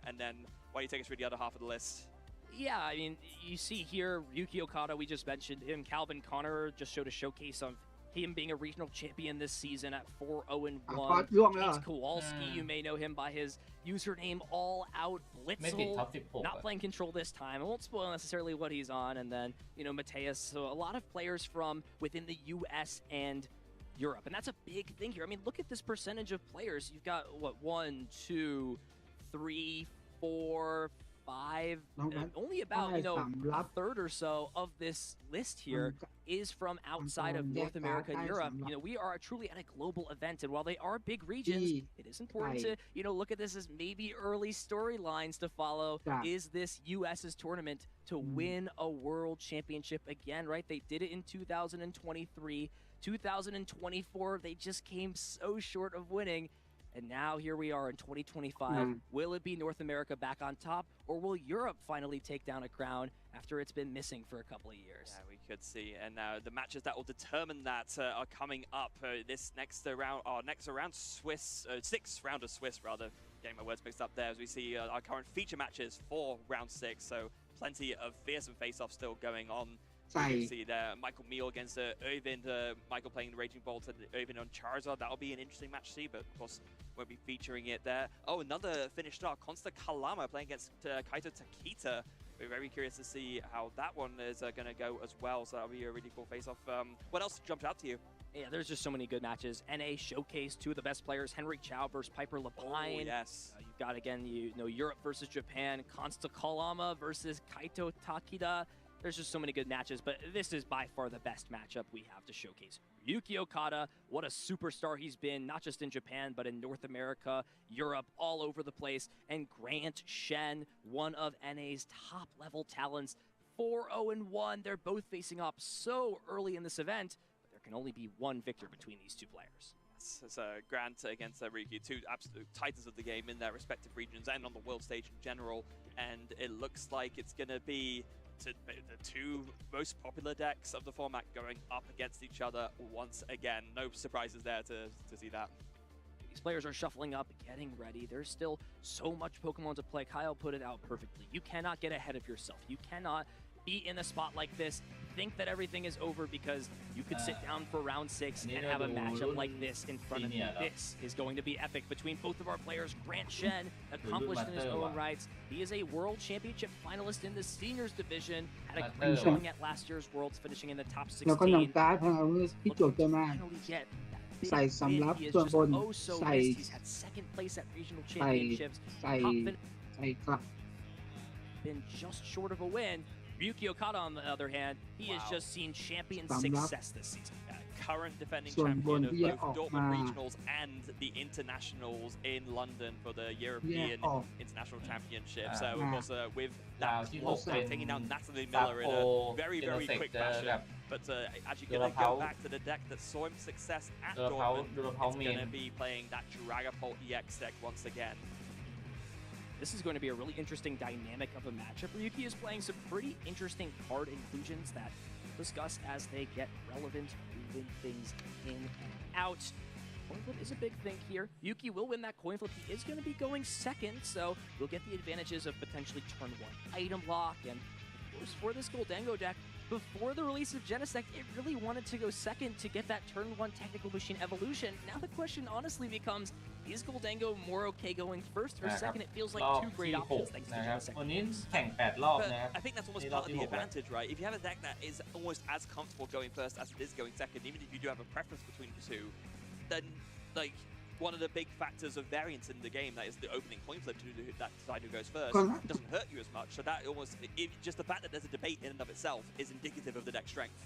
S9: And then, why don't you take us through the other half of the list?
S10: Yeah, I mean, you see here, Yuki Okada, we just mentioned him. Calvin Connor just showed a showcase of him being a regional champion this season at 4-0-1. James Kowalski, you may know him by his username All Out Blitzel. Not playing control this time. I won't spoil necessarily what he's on. And then, Mateus. So a lot of players from within the US and Europe. And that's a big thing here. I mean, look at this percentage of players. You've got, 1, 2, 3, 4, 5, only about, a third or so of this list here is from outside of North America and Europe. We are truly at a global event, and while they are big regions, it is important to, look at this as maybe early storylines to follow. Is this US's tournament to win a world championship again, right? They did it in 2023. 2024, they just came so short of winning. And now here we are in 2025. Will it be North America back on top, or will Europe finally take down a crown after it's been missing for a couple of years?
S9: Yeah, we could see. And the matches that will determine that are coming up. This next round, sixth round of Swiss, rather. Getting my words mixed up there as we see our current feature matches for round 6. So plenty of fearsome face-offs still going on. You can see there, Michael Meal against Oivin, Michael playing the Raging Bolt and Oivin on Charizard. That'll be an interesting match to see, but of course won't be featuring it there. Oh, another Finnish star, Consta Kalama playing against Kaito Takita. We're very curious to see how that one is going to go as well, so that'll be a really cool face-off. What else jumped out to you?
S10: Yeah, there's just so many good matches. NA showcase 2 of the best players, Henry Chow versus Piper Lapine.
S9: Oh, yes.
S10: You've got, again, Europe versus Japan, Consta Kalama versus Kaito Takita. There's just so many good matches, but this is by far the best matchup we have to showcase. Yuki Okada, what a superstar he's been, not just in Japan, but in North America, Europe, all over the place. And Grant Shen, one of NA's top-level talents, 4-0-1. They're both facing off so early in this event, but there can only be one victor between these two players.
S9: It's Grant against Ryukyu, two absolute titans of the game in their respective regions and on the world stage in general. And it looks like it's going to be the two most popular decks of the format going up against each other once again. No surprises there to see that.
S10: These players are shuffling up, getting ready. There's still so much Pokemon to play. Kyle put it out perfectly. You cannot get ahead of yourself. You cannot be in a spot like this, think that everything is over because you could sit down for round 6 and have a matchup like this in front of you. This is going to be epic between both of our players. Grant Shen, accomplished in his own rights. He is a World Championship finalist in the seniors division. Had a great showing at last year's Worlds, finishing in the top 16.
S8: แล้วก็น้องการ์ดของเราที่โจทย์เยอะมาก
S10: Finally get that big
S8: ใส่สำรับ
S10: win. He is
S8: ส่วน
S10: just
S8: บน
S10: oh so
S8: ใส่
S10: missed. He's had second place at regional
S8: ใส่
S10: championships.
S8: ใส่
S10: Top fin-
S8: ใส่กลับ
S10: been just short of a win. Ryuki Okada, on the other hand, he has just seen champion success this season.
S9: Current defending
S8: ส่วนบน
S9: champion of
S8: ที่แยกอ
S9: both
S8: อก
S9: Dortmund
S8: มา
S9: regionals and the internationals in London for the European International Championship. So of course with that lockdown, taking down Natalie Miller in a very quick fashion. But actually going to go back to the deck that saw him success at Dortmund. It's going to be playing that Dragapult EX deck once again.
S10: This is going to be a really interesting dynamic of a matchup. Ryuki is playing some pretty interesting card inclusions that we'll discuss as they get relevant, moving things in and out. Coin flip is a big thing here. Yuki will win that coin flip. He is going to be going second, so we'll get the advantages of potentially turn 1 item lock. And of course, for this Goldango deck, before the release of Genesect, it really wanted to go second to get that turn 1 technical machine evolution. Now the question honestly becomes, is Goldango more okay going first or second? It feels like two great options thanks to Genesect.
S3: วันนี้แข่ง8 รอบนะ
S9: I think that's almost part of the advantage, right? If you have a deck that is almost as comfortable going first as it is going second, even if you do have a preference between the two, then like one of the big factors of variance in the game, that is the opening coin flip to that side who goes first, doesn't hurt you as much. So that almost, just the fact that there's a debate in and of itself is indicative of the deck strength.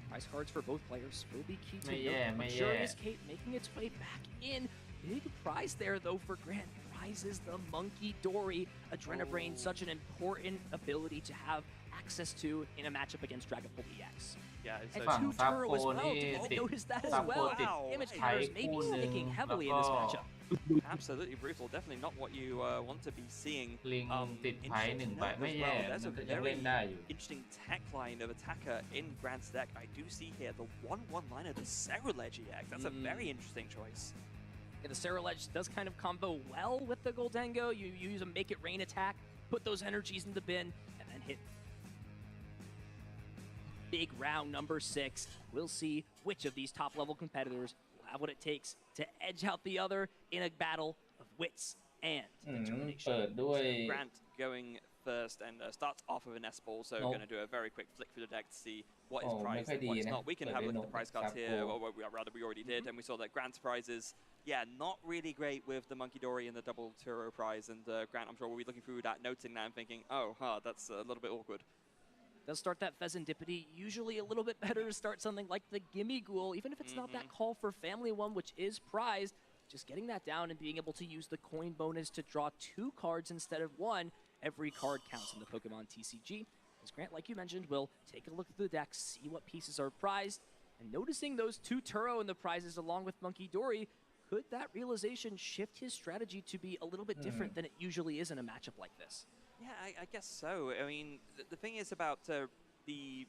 S10: Prize cards for both players will be key to note. Luxurious Kate making its way back in. Big prize there, though, for Grant. Prize is the Monkey Dory. Adrenabrain, such an important ability to have access to in a matchup against Dragapult EX.
S9: Yeah, it's
S10: and 2 Turo as well. Did you notice that as well? Wow. Image counters may be sticking heavily in this matchup.
S9: Absolutely brutal. Definitely not what you want to be seeing.
S3: ลิงติดไพ่1 ใบไม่แย่
S9: There's
S3: มัน
S9: a
S3: ก็ยังเล่นได้อยู่
S9: very interesting tech line of attacker in Grant's deck. I do see here the 1/1 liner, the Ceruledge EX. That's a very interesting choice.
S10: Yeah, the Ceruledge does kind of combo well with the Goldango. You use a Make It Rain attack, put those energies in the bin, and then hit big round number 6. We'll see which of these top-level competitors will have what it takes to edge out the other in a battle of wits and determination.
S3: เปิดด้วย
S9: Grant going first and starts off with an S-ball, so going to do a very quick flick through the deck to see what is prized and what is not. We can have a look at the prize cards here, or rather we already did, and we saw that Grant's prizes, yeah, not really great with the Monkey Dory and the double Turo prize, and Grant, I'm sure we'll be looking through that, noting that and thinking, oh, that's a little bit awkward.
S10: Does start that Pheasantipity. Usually a little bit better to start something like the Gimme Ghoul, even if it's not that Call for Family one, which is prized. Just getting that down and being able to use the coin bonus to draw 2 cards instead of 1. Every card counts in the Pokemon TCG. As Grant, like you mentioned, will take a look at the deck, see what pieces are prized, and noticing those 2 Turo in the prizes along with Monkey Dory, could that realization shift his strategy to be a little bit different than it usually is in a matchup like this?
S9: Yeah, I guess so. I mean, the thing is about the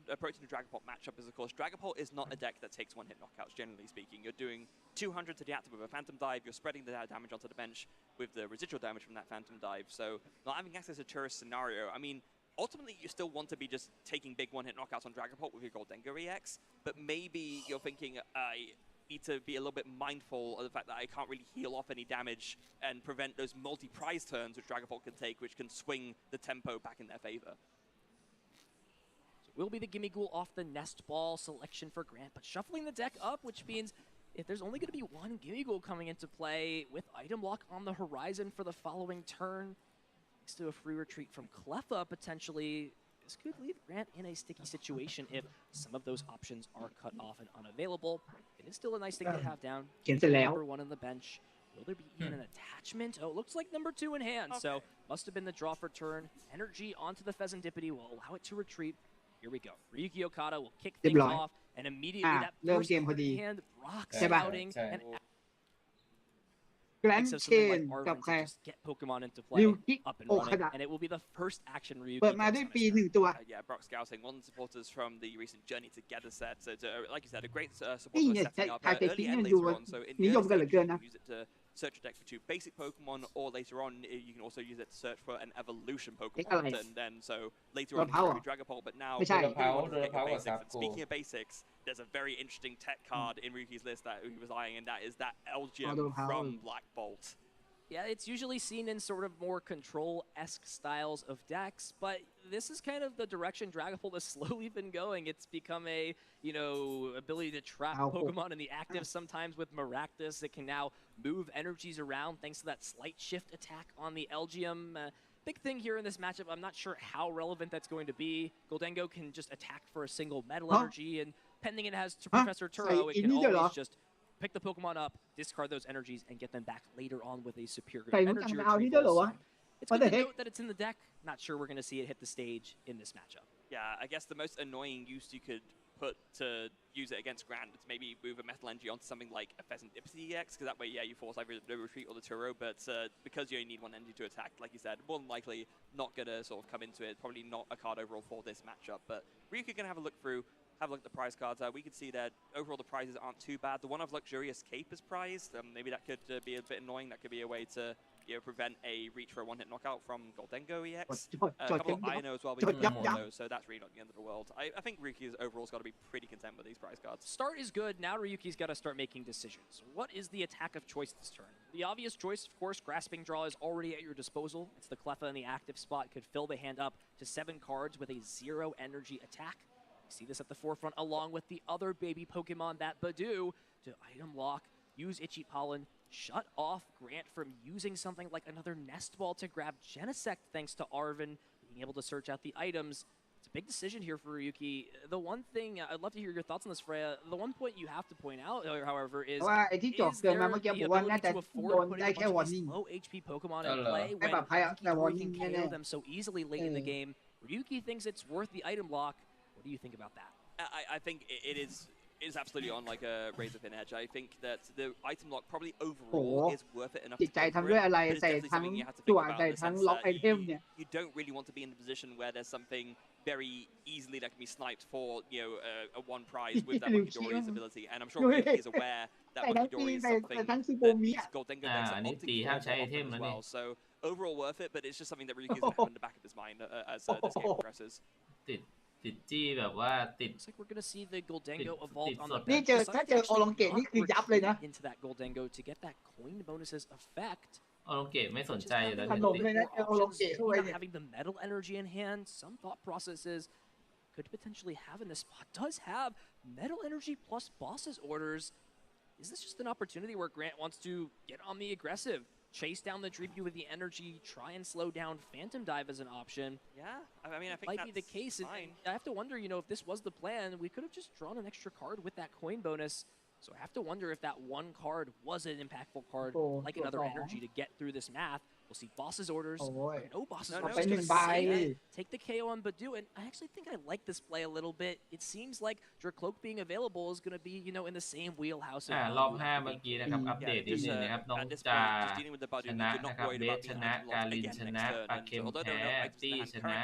S9: approach to the Dragapult matchup is, of course, Dragapult is not a deck that takes one-hit knockouts, generally speaking. You're doing 200 to the active with a Phantom Dive, you're spreading the damage onto the bench with the residual damage from that Phantom Dive, so not having access to Tourist scenario, I mean, ultimately you still want to be just taking big one-hit knockouts on Dragapult with your Goldango EX, but maybe you're thinking, I need to be a little bit mindful of the fact that I can't really heal off any damage and prevent those multi-prize turns which Dragapult can take, which can swing the tempo back in their favor.
S10: Will be the Gimme Ghoul off the Nest Ball selection for Grant, but shuffling the deck up, which means if there's only going to be 1 Gimme Ghoul coming into play with item lock on the horizon for the following turn, next to a free retreat from Cleffa potentially, this could leave Grant in a sticky situation if some of those options are cut off and unavailable. It is still a nice thing to have down.
S8: Number
S10: 1 on the bench. Will there be even an attachment? Oh, it looks like number 2 in hand. So must have been the draw for turn. Energy onto the Pheasantipity will allow it to retreat. Here we go. Ryuki Okada will kick things off, and immediately that first card in hand, rock scouting, and
S8: แกรน
S10: so
S8: เช
S10: something
S8: น
S10: like
S8: กับ
S10: Arvin
S8: ใคร
S10: to just get Pokemon into
S8: ริ
S10: play
S8: วกิ
S10: up and
S8: โอ
S10: running,
S8: คาดะ
S10: and it will be the first action Ryuki
S8: เปิดมา
S10: gets
S8: ด้วย
S10: on
S8: ปี
S10: his
S8: หนึ่งตัว
S5: Yeah, Brock Scouting, one of the supporters from the recent Journey Together set. So, like you said, a great support
S8: นี่
S5: for
S8: เนี่ย
S5: setting up
S8: ถ่ายแต่
S5: early
S8: ทิ้ง
S5: and
S8: ยังอยู่
S5: later on. So, in
S8: นิ
S5: the
S8: ย
S5: early
S8: มกันเหลือ
S5: stages,
S8: เกิน
S5: you
S8: นะ
S5: can use it to search a deck for 2 basic Pokemon, or later on, you can also use it to search for an evolution Pokemon. And then, so later on, it's Dragapult, but now you really want to get your basics. And speaking of basics, there's a very interesting tech card in Ryuki's list that he was eyeing, and that is that Elgium from Black Bolt.
S10: Yeah, it's usually seen in sort of more control-esque styles of decks, but this is kind of the direction Dragapult has slowly been going. It's become a, ability to trap Pokemon in the active sometimes with Maractus. It can now move energies around thanks to that slight shift attack on the Elgium. Big thing here in this matchup, I'm not sure how relevant that's going to be. Goldengo can just attack for a single metal energy, and pending it has to Professor Turo, it can always just pick the Pokemon up, discard those energies, and get them back later on with a superior energy retrieval. So it's good to note that it's in the deck. Not sure we're going to see it hit the stage in this matchup.
S5: Yeah, I guess the most annoying use you could put to use it against Grand is maybe move a Metal Energy onto something like a Pheasantipity EX, because that way, yeah, you force either the retreat or the Turo, but because you only need 1 energy to attack, like you said, more than likely not going to sort of come into it. Probably not a card overall for this matchup, but Ryuki can have a look through. Have a look at the prize cards. We can see that overall the prizes aren't too bad. The one of Luxurious Cape is prized. Maybe that could be a bit annoying. That could be a way to prevent a reach for a 1-hit knockout from Goldengo EX. A couple of Ino as well. We can more of those, so that's really not the end of the world. I think Ryuki's overall's got to be pretty content with these prize cards.
S10: Start is good. Now Ryuki's got to start making decisions. What is the attack of choice this turn? The obvious choice, of course, Grasping Draw is already at your disposal. It's the Cleffa in the active spot. Could fill the hand up to 7 cards with a 0 energy attack. See this at the forefront along with the other baby Pokemon, that Badoo, to item lock, use Itchy Pollen, shut off Grant from using something like another Nest Ball to grab Genesect thanks to Arvin, being able to search out the items. It's a big decision here for Ryuki. The one thing, I'd love to hear your thoughts on this, Freya. The one point you have to point out, however, is there the ability to afford putting a bunch of these low HP Pokemon in play when Ryuki can KO them so easily late in the game? Ryuki thinks it's worth the item lock. What do you think about that?
S5: I think it is absolutely on like a razor-thin edge. I think that the item lock probably overall is worth it enough to go for it, but it's definitely something you have to think about in the sense that you don't really want to be in a position where there's something very easily that can be sniped for, a 1 prize with that Monkidori's ability. And I'm sure Ryuki is aware that Monkidori is something that these Goldengo decks are opting for as well. So overall worth it, but it's just something that Ryuki is going to have in the back of his mind as this game progresses.
S3: ติดจี้แบบว่าติด
S10: Looks like we're going to see the Goldengo evolve on the
S8: นี่
S10: bench.
S8: ถ้าเจอโอลองเกตนี่คือยับเลยนะ
S10: Into that Goldengo to get that coin bonuses effect.
S3: โอลงเกตไม่สนใจอยู่แล้ว
S8: ขนมเลยนะเจอโอลองเกตเข้าไปเนี่ย
S10: Having the metal energy in hand, some thought processes could potentially have in this spot. Does have metal energy plus bosses orders. Is this just an opportunity where Grant wants to get on the aggressive? Chase down the Dreepy with the energy, try and slow down Phantom Dive as an option.
S5: Yeah, I mean, I think
S10: might be the case. And I have to wonder, if this was the plan, we could have just drawn an extra card with that coin bonus. So I have to wonder if that 1 card was an impactful card, like another energy to get through this math. We'll see bosses orders, no bosses orders. Take the KO on Badoo, and I actually think I like this play a little bit. It seems like Dracloak being available is going to be, in the same wheelhouse.
S3: รอบ 5 เมื่อกี้นะครับ อัปเดตนิดนึงนะครับ น้องจาชนะนะครับ เบสชนะ กาลินชนะ ปาเค็มแพ้ ตี้ชนะ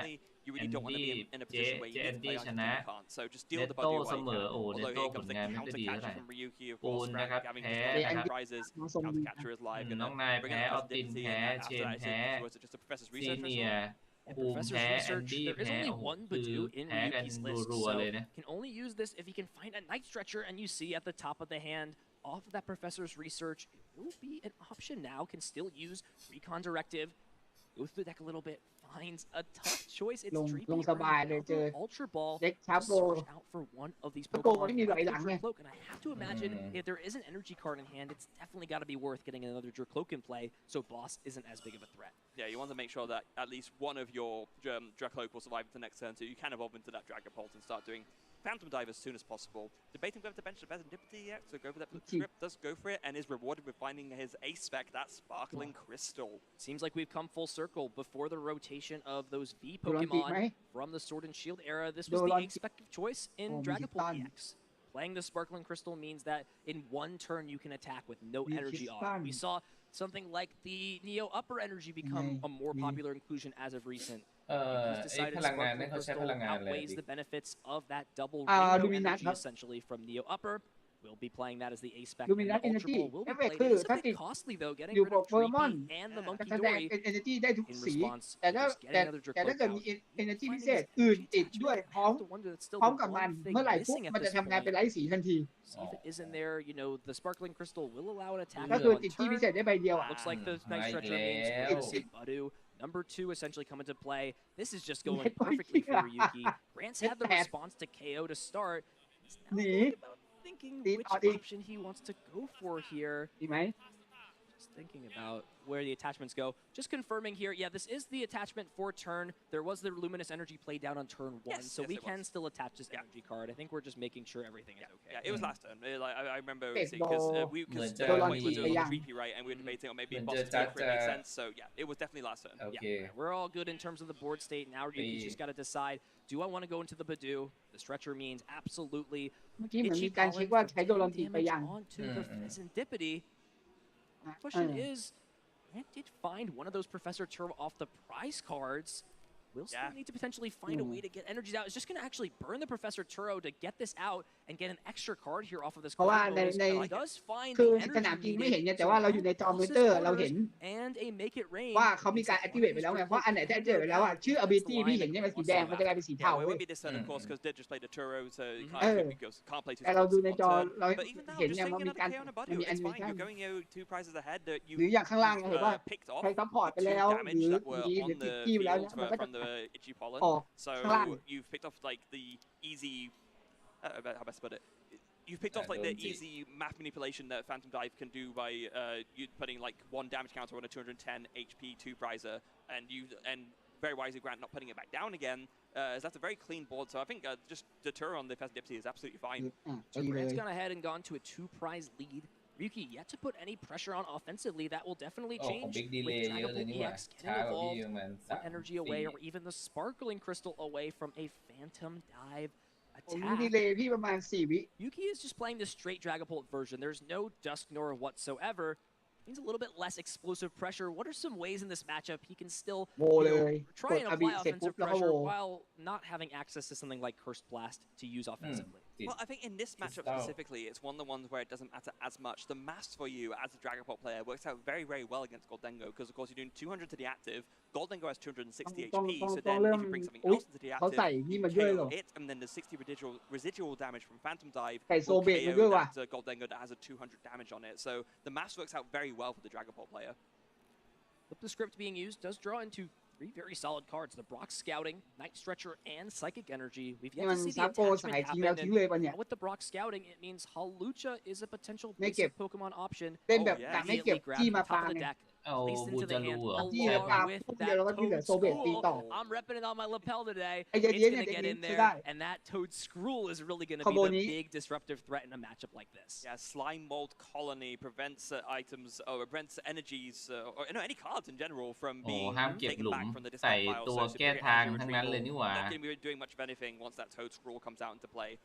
S5: You
S3: แอ
S5: really
S3: น
S5: don't want to
S3: ดี้
S5: be in a
S3: เจ
S5: position where you
S3: แอ
S5: need
S3: น
S5: to
S3: ดี้
S5: play
S3: ช
S5: like
S3: นะ
S5: you can't. So just
S3: เน
S5: deal
S3: ต
S5: the
S3: โต้
S5: Badoo
S3: เส
S5: while
S3: ม
S5: you
S3: อ
S5: can.
S3: โอ้เนต
S5: Although
S3: โต้
S5: here
S3: ผล
S5: comes the
S3: งานไม่ค่อยดี
S5: counter
S3: เท่าไหร่
S5: catcher from Ryuki, of
S3: ปู
S5: course,
S3: นนะครับ
S5: having
S3: แพ้
S5: to
S3: นะครับ
S5: prizes.
S8: น้อง
S5: Counter catcher is live.
S3: น้องนาย
S5: Bring
S3: แพ้
S5: up
S3: ออ
S5: the
S3: ติน
S5: Divinity,
S3: แพ้
S5: and
S3: เช
S5: after
S3: น
S5: that,
S3: แพ้
S5: was it just a Professor's
S3: ซี
S5: Research
S3: เนี
S5: as
S3: ย
S5: well?
S3: ภูมิแพ้แอนดี้
S10: There is
S3: แพ้
S10: only
S3: โอ้โห
S10: 1
S3: คือ
S10: Badoo in
S3: แพ้กัน
S10: Ryuki's list,
S3: รัว
S10: so
S3: ๆเลยนะ
S10: can only use this if he can find a Night Stretcher, and you see at the top of the hand, off of that Professor's Research, it will be an option now, can still use Recon Directive, go through the deck a little bit, finds a tough choice. It's Dreepy
S8: ลงสบายเลยเจอ
S10: Ultra Ball.
S8: เด็กชาร์ปโล
S10: Search out for one of these
S8: โก
S10: Pokemon.
S8: ไม่มีไหลหลังไง
S10: Dracloak, and I have to imagine if there is an energy card in hand, it's definitely got to be worth getting another Dracloak in play, so Boss isn't as big of a threat.
S5: Yeah, you want to make sure that at least one of your Dracloak will survive the next turn, so you can evolve into that Dragapult and start doing
S9: Phantom Dive as soon as possible. Debating whether to bench the Serendipity yet, so go for that script, does go for it, and is rewarded with finding his ace spec, that Sparkling Crystal.
S10: Seems like we've come full circle before the rotation of those V Pokemon from the Sword and Shield era. This was the ace spec of choice in Dragapult EX. Playing the Sparkling Crystal means that in one turn you can attack with no energy off. We saw something like the Neo Upper Energy become a more popular inclusion as of recent. Decided Sparkling Crystal outweighs the benefits of that double rainbow energy essentially from Neo Upper. We'll be playing that as the ace spec. And the Ultra Ball will be played. It is a bit costly though, getting rid of Dreepy and the Monkey Dory in response to just getting another Dracloak out.
S8: energy พิเศษอื่นติดด้วยพร้อมกับมันเมื่อไหร่ปุ๊บมันจะทำงานเป็นไร้สีทันที
S10: See if it isn't there, you know, the Sparkling Crystal will allow an attack.
S8: ก็คือติดที่พิเศษได้ใบเดียว
S10: Looks like the Night Stretcher means we're going to see Budu. Number 2 essentially come into play. This is just going perfectly for Ryuki. Rance had the response to KO to start. He's now thinking which option he wants to go for here. Just thinking about where the attachments go. Just confirming here, yeah, this is the attachment for turn. There was the Luminous Energy played down on turn 1, so we can still attach this energy card. I think we're just making sure everything is okay.
S9: Yeah, it was last turn. I remember because we was creepy, right, and we were debating on maybe boss for it made sense. So yeah, it was definitely last turn.
S10: Yeah, we're all good in terms of the board state. Now Ryuki's just got to decide, do I want to go into the Budu? The Stretcher means absolutely itchy pollen damage onto the Serendipity. The question is, Grant did find one of those Professor Turo off the prize cards. We'll still need to potentially find a way to get energies out. It's just going to actually burn the Professor Turo to get this out and get an extra card here off of this card. It does find
S8: คือสนามจริงไม่เห็นไงแต่ว่าเราอยู่ในจอมอนิเตอร์เราเห็น
S10: and a make it rain
S8: ว่าเขามีการ activate ไปแล้วไงเพราะอันไหนที่ activate ไปแล้วอ่ะชื่อ ability พี่เห็นเนี่ยมันสีแดงมันจะกลายเป็นสีเทา
S9: it
S8: เว้ย
S9: won't be this turn of course because Did just played the Turo, so you can't play two
S8: แต่เราดูในจอ
S9: turn.
S8: เรา
S9: But even now,
S8: เห็น
S9: just
S8: เนี่ยมัน
S9: taking
S8: มีการ
S9: another KO on a
S8: มันมี
S9: Budu, it's fine.
S8: animation
S9: You're going 2 prizes ahead that
S8: หรืออย่างข้างล่าง
S9: you've
S8: เห็นว่า
S9: picked off
S8: ใครซัพพอร์ตไปแล้ว
S9: 2
S8: ห
S9: damage
S8: รือ
S9: that were
S8: หรือ
S9: on
S8: ติด
S9: the
S8: ที่ไปแล้ว
S9: field
S8: เนี่ยมันก็จะ
S9: from the itchy pollen.
S8: ออก
S9: So
S8: ข้างล่าง
S9: you've picked off like the easy, how best to put it? You've picked off like the easy math manipulation that Phantom Dive can do by you putting like 1 damage counter on a 210 HP 2 prizer, and very wisely Grant not putting it back down again. As that's a very clean board, so I think just deter on the Serendipity is absolutely fine.
S10: So Grant's gone ahead and gone to a 2-prize lead. Ryuki yet to put any pressure on offensively. That will definitely change with Dragapult EX getting involved, one energy away, or even the Sparkling Crystal away from a Phantom Dive attack. Yuki is just playing the straight Dragapult version. There's no Dusk Nora whatsoever. Means a little bit less explosive pressure. What are some ways in this matchup he can still try and apply offensive pressure while not having access to something like Cursed Blast to use offensively?
S9: Well, I think in this matchup specifically, it's one of the ones where it doesn't matter as much. The maths for you as a Dragapult player works out very, very well against Goldengo because, of course, you're doing 200 to the active. Goldengo has 260 HP, so then if you bring something else into the active, you KO it, and then the 60 residual damage from Phantom Dive will KO that Goldengo that has a 200 damage on it. So the maths works out very well for the Dragapult player.
S10: But the script being used does draw into 3 very solid cards. The Brock Scouting, Night Stretcher, and Psychic Energy. We've yet to see the attachment happen. And with the Brock Scouting, it means Hawlucha is a potential basic Pokemon option. Immediately grab from the top of the deck. Placed into the hand along with that Toad. I'm repping it on my lapel today. It's going to get in there, and that Toad Scroll is really going to be the big disruptive threat in a matchup like this.
S9: Yeah, Slime Mold Colony prevents items, or prevents energies, or any cards in general from being taken back from the discard pile. So superior energy retrieval, not going to be doing much of anything once that Toad Scroll comes out into play.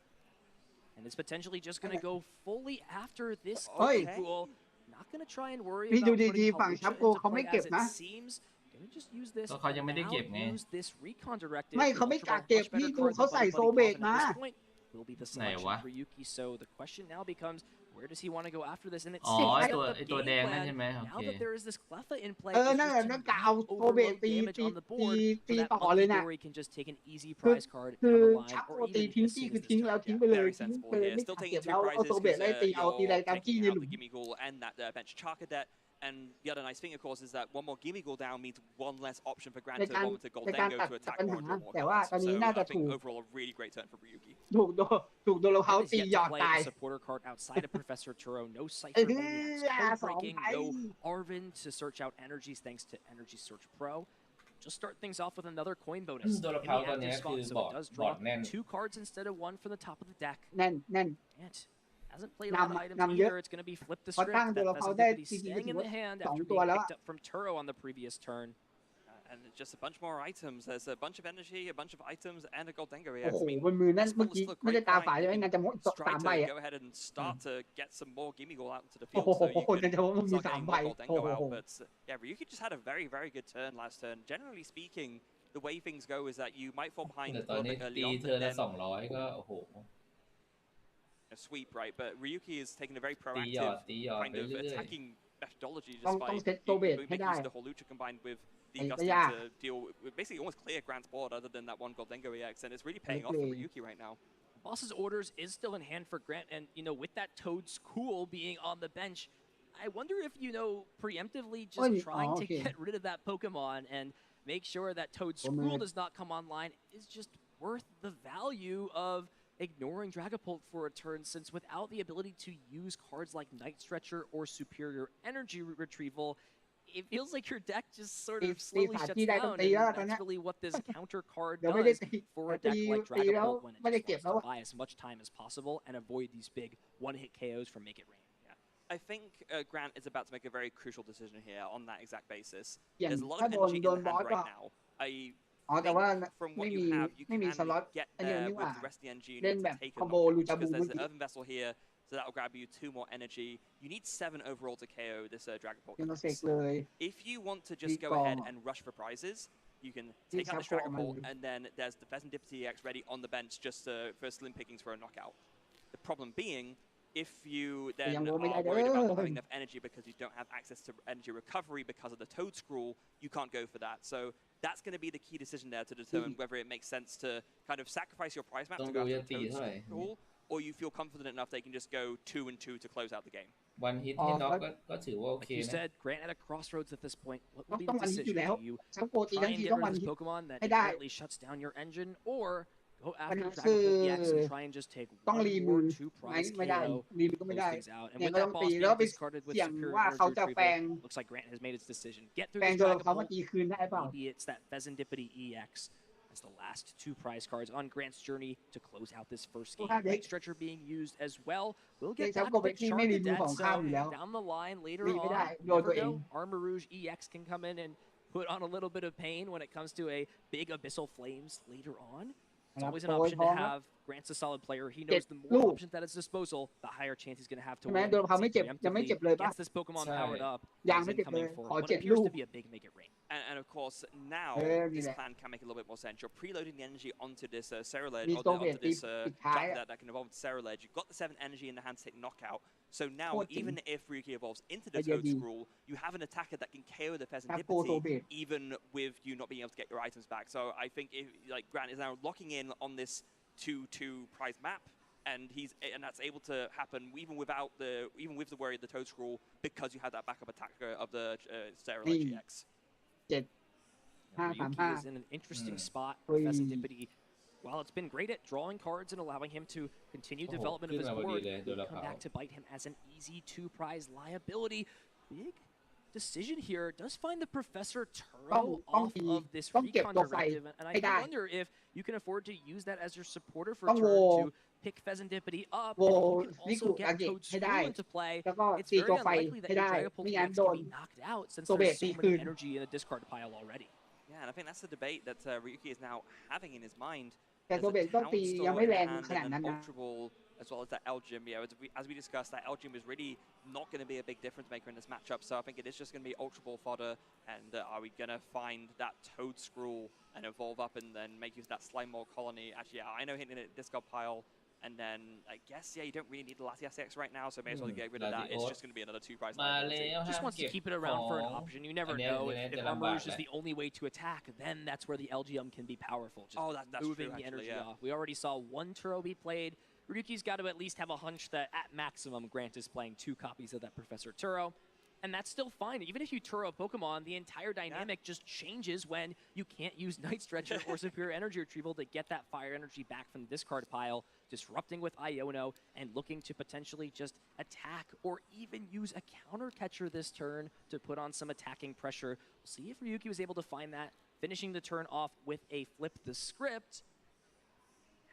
S10: And it's potentially just going to go fully after this Cool. Not going to try and worry about putting Hawlucha into play as it seems. Going to just use this. Now use this recon directive.
S8: ไม่เขาไม่กักเก็บพี่ดูเขาใส่โซเบตมา
S10: Will be the selection for Yuki. So the question now becomes, where does he want to go after this? And it's
S3: ตัวแดงนั่นใช่ไหม
S10: now that there is this Cleffa in play,
S8: นั่นกะเอาโซเบตตีต่อเลยนะ
S10: Dory can just take an easy prize card
S8: คือ
S10: down the line,
S8: ชัก
S10: or
S8: โอตี
S10: even
S8: ทิ้ง
S10: as
S8: จี้
S10: soon
S8: คือ
S10: as
S8: ทิ้ง
S10: this
S8: แล้วทิ้งไปเลยทิ้งไปเลยไม่
S9: Still
S8: กัก
S9: taking
S8: เก็บ
S9: 2
S8: แล้วเอา
S9: prizes
S8: โซเบตไล่ตีเอาตีอะไรตามจี้ใน
S9: you're
S8: หลุม
S9: the Gimmighoul and that bench Charcadet. And the other nice thing, of course, is that 1 more Gimmighoul down means 1 less option for Grant to want to Goldengo to attack more and draw more cards. So I think overall a really great turn for Ryuki.
S8: ถูกโดนเขาตีหยอดตาย
S10: supporter card outside of Professor Turo. No Cypher Maniacs, code breaking, no Arvin to search out energies thanks to Energy Search Pro. just start things off with another coin bonus
S3: ตัวละ
S10: in
S3: เพา
S10: the
S3: ตอนนี้
S10: active
S3: คือ
S10: spot, so
S3: บอร์
S10: it
S3: ด
S10: does
S3: บอร์
S10: draw
S3: ดแน่น
S10: 2 cards instead of 1 from the top of the deck.
S8: แน่น
S10: And hasn't played a lot of items
S8: นำเยอะ
S10: either. It's going to be flip the
S8: พอ
S10: script.
S8: ตั้งตัว
S10: That
S8: ละเพาได้
S10: Pheasant
S8: จริงๆก็
S10: staying
S8: ถื
S10: in
S8: อว่า
S10: the hand
S8: สอง
S10: after
S8: ตัว
S10: being
S8: แล้ว
S10: picked up from Turo on the previous turn.
S9: And just a bunch more items. There's a bunch of energy, a bunch of items, and a Goldengo
S8: โอ้
S9: EX.
S8: โห
S9: I mean,
S8: บนมือนั่น
S9: this
S8: เมื่อ
S9: ball is
S8: กี้
S9: still a
S8: ไม่ได้
S9: great
S8: ตา
S9: find.
S8: ฝาดใช่ไหม
S9: You
S8: น่า
S9: can
S8: จะหมด
S9: try
S8: 3 ใบ
S9: to
S8: อ่ะ
S9: go ahead and start to get some more Gimmighoul out into the
S8: โอ้
S9: field
S8: โห
S9: so you
S8: น่าจะว่ามัน
S9: can
S8: มี
S9: start
S8: 3
S9: getting
S8: ใบ
S9: more
S8: โอ้
S9: Goldengo
S8: โห
S9: out. But yeah, Ryuki just had a very, very good turn last turn. Generally speaking, the way things go is that you might fall behind
S3: แต่
S9: a
S3: ตอน
S9: little
S3: นี้
S9: bit early
S3: ตี
S9: on,
S3: เธอ
S9: but
S3: ละ
S9: then
S3: 200 ก็โอ้โห
S9: a sweep, right? But Ryuki is taking a very
S3: ตีหยอ
S9: proactive
S3: ดตีหยอด
S9: kind
S3: ไป
S9: of
S3: เรื่อย
S9: attacking methodology
S8: ต้อ
S9: just
S8: ง
S9: by
S8: เซตตัวเบสให้
S9: making
S8: ได้
S9: use of the Holucha combined with the
S8: ไอ้ก็
S9: Gusting
S8: ยาก
S9: to deal with basically almost clear Grant's board other than that one Goldengo EX, and it's really paying off for Ryuki right now.
S10: Boss's orders is still in hand for Grant, and with that Toad's Cool being on the bench, I wonder if preemptively just trying to get rid of that Pokemon and make sure that Toad's Cool does not come online is just worth the value of ignoring Dragapult for a turn, since without the ability to use cards like Night Stretcher or Superior Energy Retrieval, it feels like your deck just sort of slowly shuts down, and that's really what this counter card does for a deck like Dragapult when it just wants to buy as much time as possible and avoid these big one-hit KOs from Make It Rain.
S9: I think Grant is about to make a very crucial decision here on that exact basis.
S8: อย่าง
S9: There's a lot
S8: ถ้า
S9: of
S8: โดน
S9: energy
S8: โด
S9: in
S8: น
S9: the
S8: บอส
S9: hand
S8: ก็
S9: right now. I
S8: อ๋อแต่ว่า
S9: think from
S8: ไม่
S9: what
S8: มี
S9: you have, you
S8: ไม่มี
S9: can
S8: สล็อต
S9: get
S8: อันนี้
S9: there
S8: นี่
S9: with
S8: ว่า
S9: the rest of the energy you
S8: เล่น
S9: need
S8: แบบ
S9: to take
S8: คอ
S9: a
S8: มโบ
S9: knockout
S8: ลูจาบู
S9: because
S8: เมื่อ
S9: there's
S8: กี้
S9: an Earthen Vessel here, so that'll grab you 2 more energy. You need 7 overall to KO this Dragapult.
S8: ยังเสกเลย
S9: If you want to just go ahead and rush for prizes, you can take out this Dragapult, and then there's the Pheasant EX ready on the bench just for slim pickings for a knockout. The problem being, if you then are worried about not having enough energy because you don't have access to energy recovery because of the Toad Scroll, you can't go for that. So that's going to be the key decision there to determine whether it makes sense to kind of sacrifice your prize map to go after the Toad Scroll, or you feel confident enough they can just go 2 and 2 to close out the game.
S3: One hit ให้น็อกก็ถือว่าโอเค
S10: Like you
S3: นะ
S10: said, Grant at a crossroads at this point. What will be
S8: ต้อ
S10: the
S8: งวันฮิตอยู่
S10: decision?
S8: แล้ว
S10: Do you
S8: ทั้งโปรตี
S10: try
S8: ทั้ง
S10: and
S8: ที
S10: get
S8: ต้อง
S10: rid
S8: วั
S10: of
S8: น
S10: this
S8: ฮิต
S10: Pokemon that
S8: ให้ได้
S10: immediately shuts down your engine, or go after
S8: มัน
S10: Dragapult
S8: คือ
S10: EX and try and just take
S8: ต้อง
S10: one
S8: รีมื
S10: more
S8: อ
S10: 2-prize
S8: ไม่ได้
S10: KO,
S8: รีมือก็ไม่
S10: close
S8: ได้
S10: things out. And
S8: เนี่ย
S10: with
S8: ก็
S10: that
S8: ต้อง
S10: boss
S8: ตี
S10: being
S8: แล้วไป
S10: discarded with
S8: เสี่ยง
S10: Superior
S8: ว่าเขา
S10: Energy
S8: จะแปลง
S10: Retrieval, looks like Grant has made its decision. Get
S8: แปล
S10: through
S8: ง
S10: this
S8: โดนเขามา
S10: Dragapult.
S8: ตีคืนได้เปล่า
S10: Maybe it's that Pheasantipity EX as the last 2 prize cards on Grant's journey to close out this first game. Night Stretcher being used as well. We'll
S8: เด็ก
S10: get
S8: ซับ
S10: back
S8: โกเบ
S10: with
S8: ที่ไม่
S10: Char
S8: รี
S10: to
S8: มือ
S10: Death,
S8: ของข้ามอยู่แล้ว
S10: so down the line later
S8: รีไม่ได้
S10: on,
S8: โดน
S10: never
S8: ตัวเอง
S10: know, Armor Rouge EX can come in and put on a little bit of pain when it comes to a big Abyssal Flames later on. It's always an option to have. Grant's a solid player. He knows the more options at his disposal, the higher chance he's going to have to
S8: ใช่ไหม
S10: win.
S8: โดนเขาไม่เจ็บยังไม่เจ็บเลยป่ะ
S10: Gets this Pokemon powered up.
S8: ยังไม่เจ็บเลย
S10: Incoming for
S8: ขอ
S10: what
S8: 7
S10: appears
S8: ลูก
S10: to be a big Make It Rain.
S9: And of course, now this plan can make a little bit more sense. You're preloading the energy onto this Ceruledge, or onto this Jump that can evolve into Ceruledge. You've got the 7 energy in the hand to take knockout. So now, even if Ryuki evolves into the Toad Scroll, you have an attacker that can KO the Pheasantipity, even with you not being able to get your items back. So I think Grant is now locking in on this 2-2 prize map, and that's able to happen even with the worry of the Toad Scroll, because you have that backup attacker of the Ceruledge EX.
S10: Ryuki is in an interesting spot for Pheasantipity. While it's been great at drawing cards and allowing him to continue development of his board, will come back to bite him as an easy 2-prize liability. Big decision here does find the Professor Turo off of this Recon Directive, and I wonder if you can afford to use that as your supporter for turn to pick Pheasantipity up, and you can also get Toad Scroll into play. It's very unlikely that your Dragapult EX can be knocked out, since there's so much energy in the discard pile already.
S9: Yeah, and I think that's the debate that Ryuki is now having in his mind.
S8: แต่ตัวเบสก็ตียังไม่แรงขนาดนั้นนะ
S9: Ultra Ball, as well as that Elgym. Yeah, as we discussed, that Elgym is really not going to be a big difference maker in this matchup. So I think it is just going to be Ultra Ball fodder. And are we going to find that Toad Scroll and evolve up and then make use of that Slime Mold colony? Actually, yeah, I know hitting it discard pile. And then I guess, yeah, you don't really need the last SX right now, so may as well get rid of that. It's just going to be another 2-prize liability.
S10: Just wants to keep it around for an option. You never know. If Armor Rouge is the only way to attack, then that's where the LGM can be powerful. Just
S9: that's
S10: moving
S9: true,
S10: the energy
S9: actually, yeah.
S10: off. We already saw 1 Turo be played. Ryuki's got to at least have a hunch that at maximum Grant is playing 2 copies of that Professor Turo. And that's still fine. Even if you Turo a Pokemon, the entire dynamic just changes when you can't use Night Stretcher or Superior Energy Retrieval to get that fire energy back from the discard pile, disrupting with Iono, and looking to potentially just attack or even use a counter catcher this turn to put on some attacking pressure. We'll see if Ryuki was able to find that finishing the turn off with a flip the script.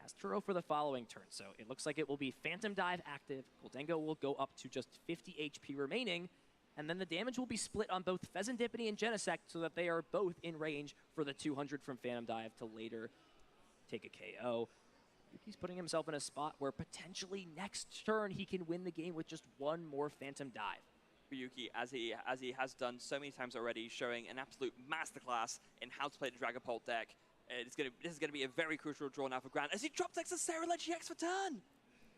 S10: Has Turo for the following turn, so it looks like it will be Phantom Dive active. Gholdengo will go up to just 50 HP remaining, and then the damage will be split on both Pheasantipity and Genesect so that they are both in range for the 200 from Phantom Dive to later take a KO. He's putting himself in a spot where potentially next turn he can win the game with just one more Phantom Dive.
S9: Ryuki, as he has done so many times already, showing an absolute masterclass in how to play the Dragapult deck. This is going to be a very crucial draw now for Grant as he drop decks a Ceruledge EX for turn.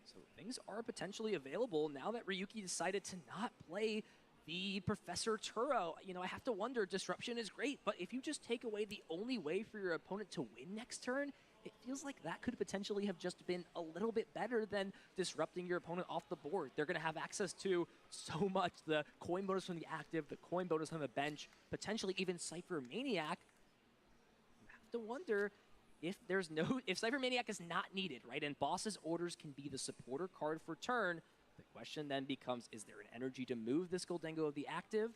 S10: So things are potentially available now that Ryuki decided to not play the Professor Turo. You know, I have to wonder, Disruption is great, but if you just take away the only way for your opponent to win next turn, it feels like that could potentially have just been a little bit better than disrupting your opponent off the board. They're going to have access to so much, the coin bonus from the active, the coin bonus on the bench, potentially even Cypher Maniac. You have to wonder if Cypher Maniac is not needed, right? And Boss's Orders can be the supporter card for turn. The question then becomes, is there an energy to move this Gholdengo of the active?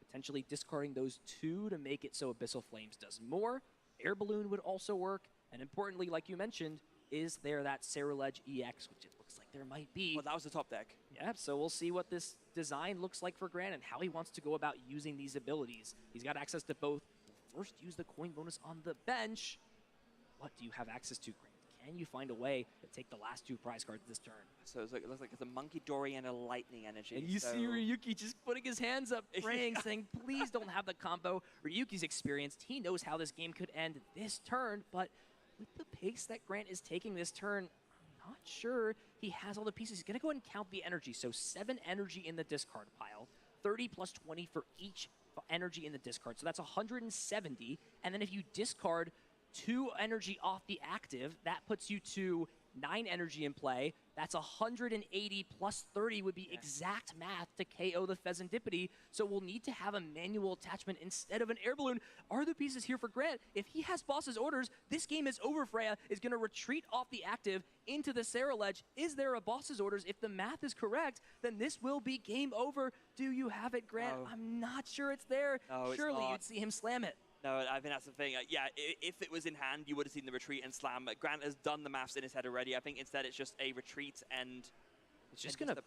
S10: Potentially discarding those two to make it so Abyssal Flames does more. Air Balloon would also work. And importantly, like you mentioned, is there that Ceruledge EX, which it looks like there might be.
S9: Well, that was the top deck.
S10: Yeah, so we'll see what this design looks like for Grant and how he wants to go about using these abilities. He's got access to both. First, use the coin bonus on the bench. What do you have access to, Grant? Can you find a way to take the last two prize cards this turn?
S9: So it looks like it's a Monkey Dory and a Lightning Energy.
S10: And you see Ryuki just putting his hands up, praying, saying, please don't have the combo. Ryuki's experienced. He knows how this game could end this turn, but with the pace that Grant is taking this turn, I'm not sure he has all the pieces. He's going to go ahead and count the energy. So 7 energy in the discard pile, 30 plus 20 for each energy in the discard. So that's 170. And then if you discard 2 energy off the active, that puts you to 9 energy in play. That's 180 plus 30 would be exact math to KO the Pheasantipity. So we'll need to have a manual attachment instead of an air balloon. Are the pieces here for Grant? If he has Boss's Orders, this game is over. Freya is going to retreat off the active into the Ceruledge. Is there a Boss's Orders? If the math is correct, then this will be game over. Do you have it, Grant?
S9: No.
S10: I'm not sure it's there.
S9: No,
S10: Surely
S9: it's
S10: you'd see him slam it.
S9: No, I think that's the thing. Yeah, if it was in hand, you would have seen the retreat and slam. Grant has done the maths in his head already. I think instead it's just a retreat and...
S10: It's just going to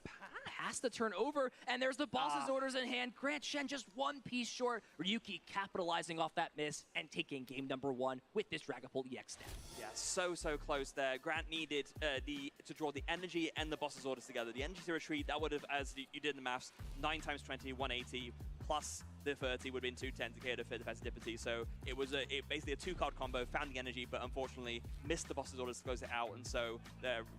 S10: pass the turn over, and there's the Boss's Orders in hand. Grant Shen just one piece short. Ryuki capitalizing off that miss and taking game number 1 with this Dragapult EX deck.
S9: Yeah, so close there. Grant needed to draw the energy and the Boss's Orders together. The energy to retreat, that would have, as you did in the maths, 9 times 20, 180, plus the 30 would have been 210 to KO the Pheasantipity. So it was basically a 2-card combo, found the energy, but unfortunately missed the Boss's Orders to close it out. And so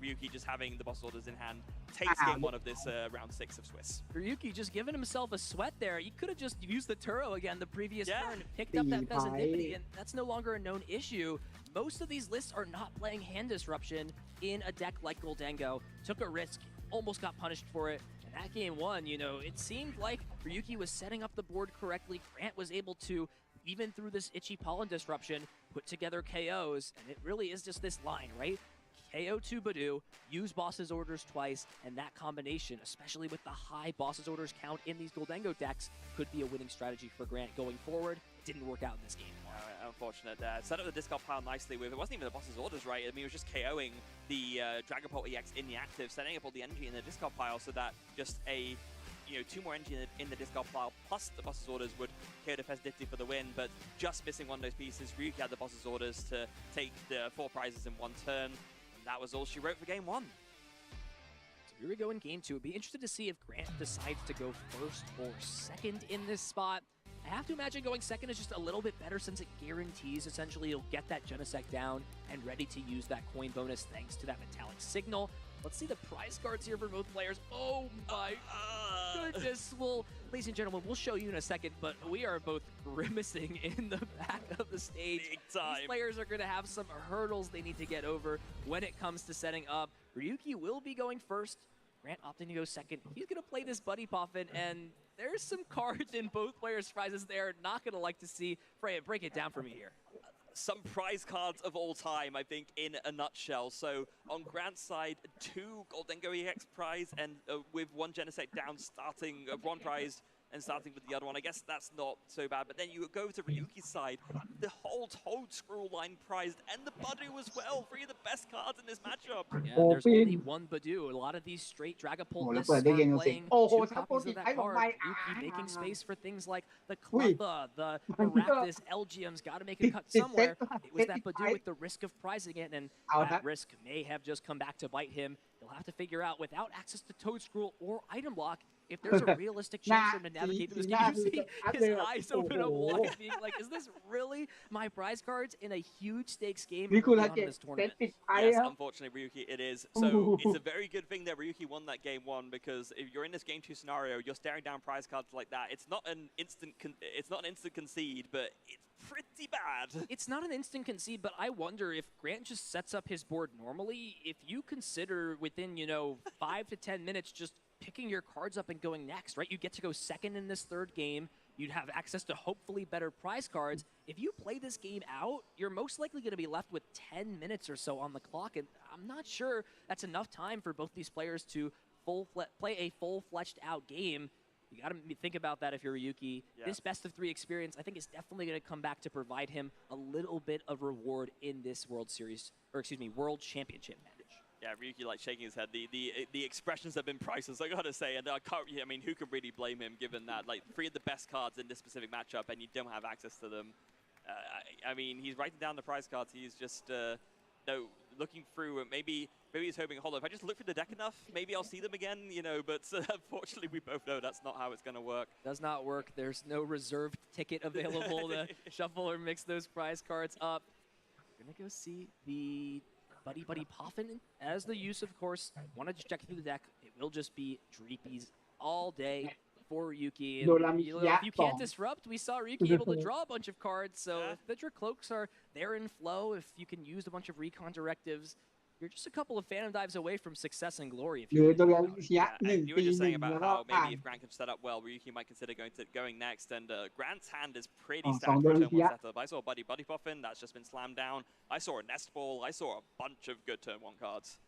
S9: Ryuki just having the Boss's Orders in hand takes game 1 of this round 6 of Swiss.
S10: Ryuki just giving himself a sweat there. You could have just used the Turo again the previous turn, picked up that Pheasantipity, and that's no longer a known issue. Most of these lists are not playing hand disruption in a deck like Gholdengo. Took a risk, almost got punished for it. And that game 1, you know, it seemed like Ryuki was setting up the board correctly. Grant was able to, even through this Itchy Pollen disruption, put together KOs. And it really is just this line, right? KO to Badu, use Boss's Orders twice, and that combination, especially with the high Boss's Orders count in these Gholdengo decks, could be a winning strategy for Grant going forward. It didn't work out in this game.
S9: Unfortunate there. Set up the discard pile nicely with, it wasn't even the Boss's Orders, right? I mean, it was just KOing the Dragapult EX in the active, setting up all the energy in the discard pile so that just a, 2 more energy in the discard pile plus the Boss's Orders would KO the Pheasantipity for the win, but just missing one of those pieces. Ryuki had the Boss's Orders to take the 4 prizes in 1 turn, and that was all she wrote for game 1.
S10: So here we go in game 2. I'd be interested to see if Grant decides to go first or second in this spot. I have to imagine going second is just a little bit better since it guarantees essentially you'll get that Genesect down and ready to use that coin bonus thanks to that metallic signal. Let's see the prize cards here for both players. Oh my goodness. Well, ladies and gentlemen, we'll show you in a second, but we are both grimacing in the back of the stage.
S9: Big time.
S10: These players are going to have some hurdles they need to get over when it comes to setting up. Ryuki will be going first. Grant opting to go second. He's going to play this Buddy Puffin, and there's some cards in both players' prizes they're not going to like to see. Freya, break it down for me here.
S9: Some prize cards of all time, I think, in a nutshell. So on Grant's side, 2 Gholdengo EX prize, and with 1 Genesect down, starting 1 prize and starting with the other one. I guess that's not so bad. But then you go to Ryuki's side, the whole Toad Screw line prized, and the Badu as well. 3 of the best cards in this matchup.
S10: Yeah, and there's only one Badu. A lot of these straight Dragapult lists are playing 2 copies of that card. Ryuki making space for things like the Cleffa, the Rakdos, Elgium's got to make a cut somewhere. It was that Badu with the risk of prizing it, and that risk may have just come back to bite him. He'll have to figure out, without access to Toad Scroll or Item Block, if there's a realistic chance for him to navigate through this game. You see his eyes open up wide, being like, is this really my prize cards in a huge stakes game early on in this tournament?
S9: Yes, unfortunately, Ryuki, it is. So it's a very good thing that Ryuki won that game 1, because if you're in this game 2 scenario, you're staring down prize cards like that. It's not an instant concede, but it's pretty bad.
S10: It's not an instant concede, but I wonder if Grant just sets up his board normally, if you consider within, 5 to 10 minutes just picking your cards up and going next, right? You get to go second in this 3rd game. You'd have access to hopefully better prize cards. If you play this game out, you're most likely going to be left with 10 minutes or so on the clock, and I'm not sure that's enough time for both these players to play a full-fledged out game. You got to think about that if you're Ryuki. Yeah. This best-of-3 experience, I think, is definitely going to come back to provide him a little bit of reward in this World Championship match.
S9: Yeah, Ryuki shaking his head. The expressions have been priceless, I gotta say, and I mean, who can really blame him given that 3 of the best cards in this specific matchup, and you don't have access to them. I mean, he's writing down the prize cards. He's just looking through. Maybe he's hoping, hold on, if I just look through the deck enough, maybe I'll see them again. But unfortunately, we both know that's not how it's gonna work.
S10: Does not work. There's no reserved ticket available to shuffle or mix those prize cards up. We're gonna go see the Buddy Poffin as the use, of course. Wanted to check through the deck. It will just be Dreepies all day for Ryuki. If you can't disrupt, we saw Ryuki able to draw a bunch of cards. So if the Dracloaks are there in flow, if you can use a bunch of recon directives, you're just a couple of Phantom Dives away from success and glory. If you
S9: were just saying about how maybe if Grant can set up well, Ryuki might consider going next. And Grant's hand is pretty stacked for turn 1 setup. I saw Buddy Puffin, that's just been slammed down. I saw a Nest Ball. I saw a bunch of good turn 1 cards.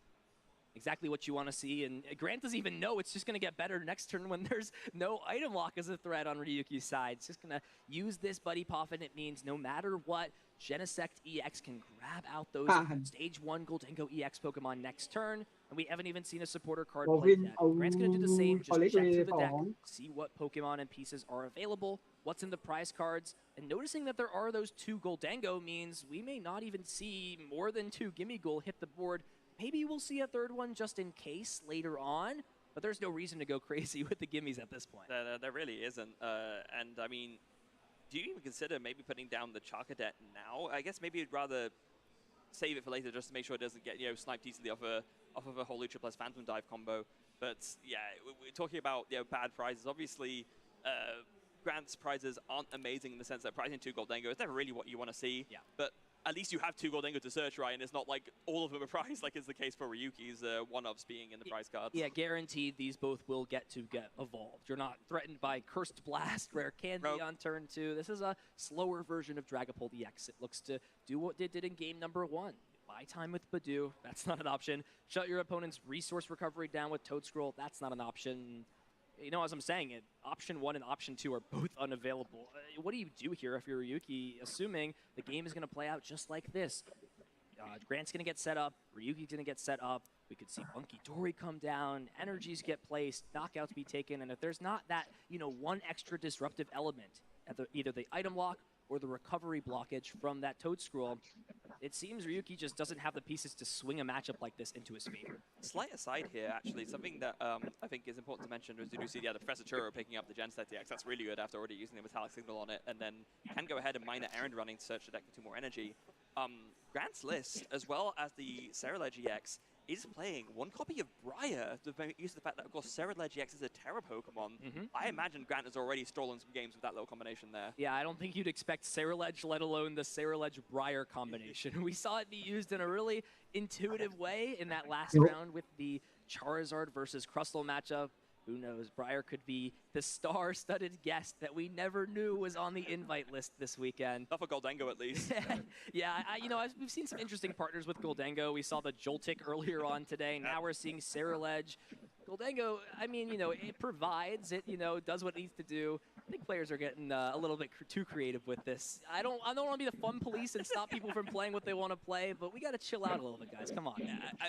S10: Exactly what you want to see, and Grant doesn't even know it's just going to get better next turn when there's no item lock as a threat on Ryuki's side. It's just going to use this Buddy Poffin. It means no matter what, Genesect EX can grab out those Stage 1 Goldengo EX Pokemon next turn, and we haven't even seen a supporter card play yet. Grant's going to do the same, just check through the deck, see what Pokemon and pieces are available, what's in the prize cards, and noticing that there are those 2 Goldengo means we may not even see more than 2 Gimmighoul hit the board. Maybe we'll see a 3rd one just in case later on, but there's no reason to go crazy with the gimmies at this point.
S9: There really isn't. And I mean, do you even consider maybe putting down the Charcadet now? I guess maybe you'd rather save it for later just to make sure it doesn't get sniped easily off of a Holucha plus Phantom Dive combo. But yeah, we're talking about bad prizes. Obviously, Grant's prizes aren't amazing in the sense that prizing 2 Goldengo is never really what you want to see. Yeah. But at least you have 2 Goldengo to search, right? And it's not like all of them are prized like is the case for Ryuki's one-ups being in the prize cards.
S10: Yeah, guaranteed these both will get evolved. You're not threatened by Cursed Blast, Rare Candy on turn 2. This is a slower version of Dragapult EX. It looks to do what it did in game number 1. Buy time with Badu, that's not an option. Shut your opponent's resource recovery down with Toad Scroll, that's not an option. As I'm saying it, option 1 and option 2 are both unavailable. What do you do here if you're Ryuki, assuming the game is going to play out just like this? Grant's going to get set up, Ryuki's going to get set up, we could see Bunky Dory come down, energies get placed, knockouts be taken, and if there's not that, one extra disruptive element at either the item lock or the recovery blockage from that Toad Scroll, it seems Ryuki just doesn't have the pieces to swing a matchup like this into his favor.
S9: Slight aside here, actually, something that I think is important to mention is you do see the Professor Churro picking up the Genesect EX. That's really good after already using the Metallic Signal on it, and then can go ahead and mine the errand running to search the deck for 2 more energy. Grant's list, as well as the Ceruledge EX, is playing 1 copy of Briar to make use of the fact that, of course, Ceruledge EX is a Terra Pokemon. I imagine Grant has already stolen some games with that little combination there.
S10: Yeah, I don't think you'd expect Ceruledge, let alone the Ceruledge Briar combination. We saw it be used in a really intuitive way in that last round with the Charizard versus Crustle matchup. Who knows, Briar could be the star-studded guest that we never knew was on the invite list this weekend.
S9: Not for Goldengo, at least.
S10: Yeah, we've seen some interesting partners with Goldengo. We saw the Joltik earlier on today. Now we're seeing Ceruledge. Goldango, I mean, it provides, it, does what it needs to do. I think players are getting a little bit too creative with this. I don't want to be the fun police and stop people from playing what they want to play, but we got to chill out a little bit, guys. Come on.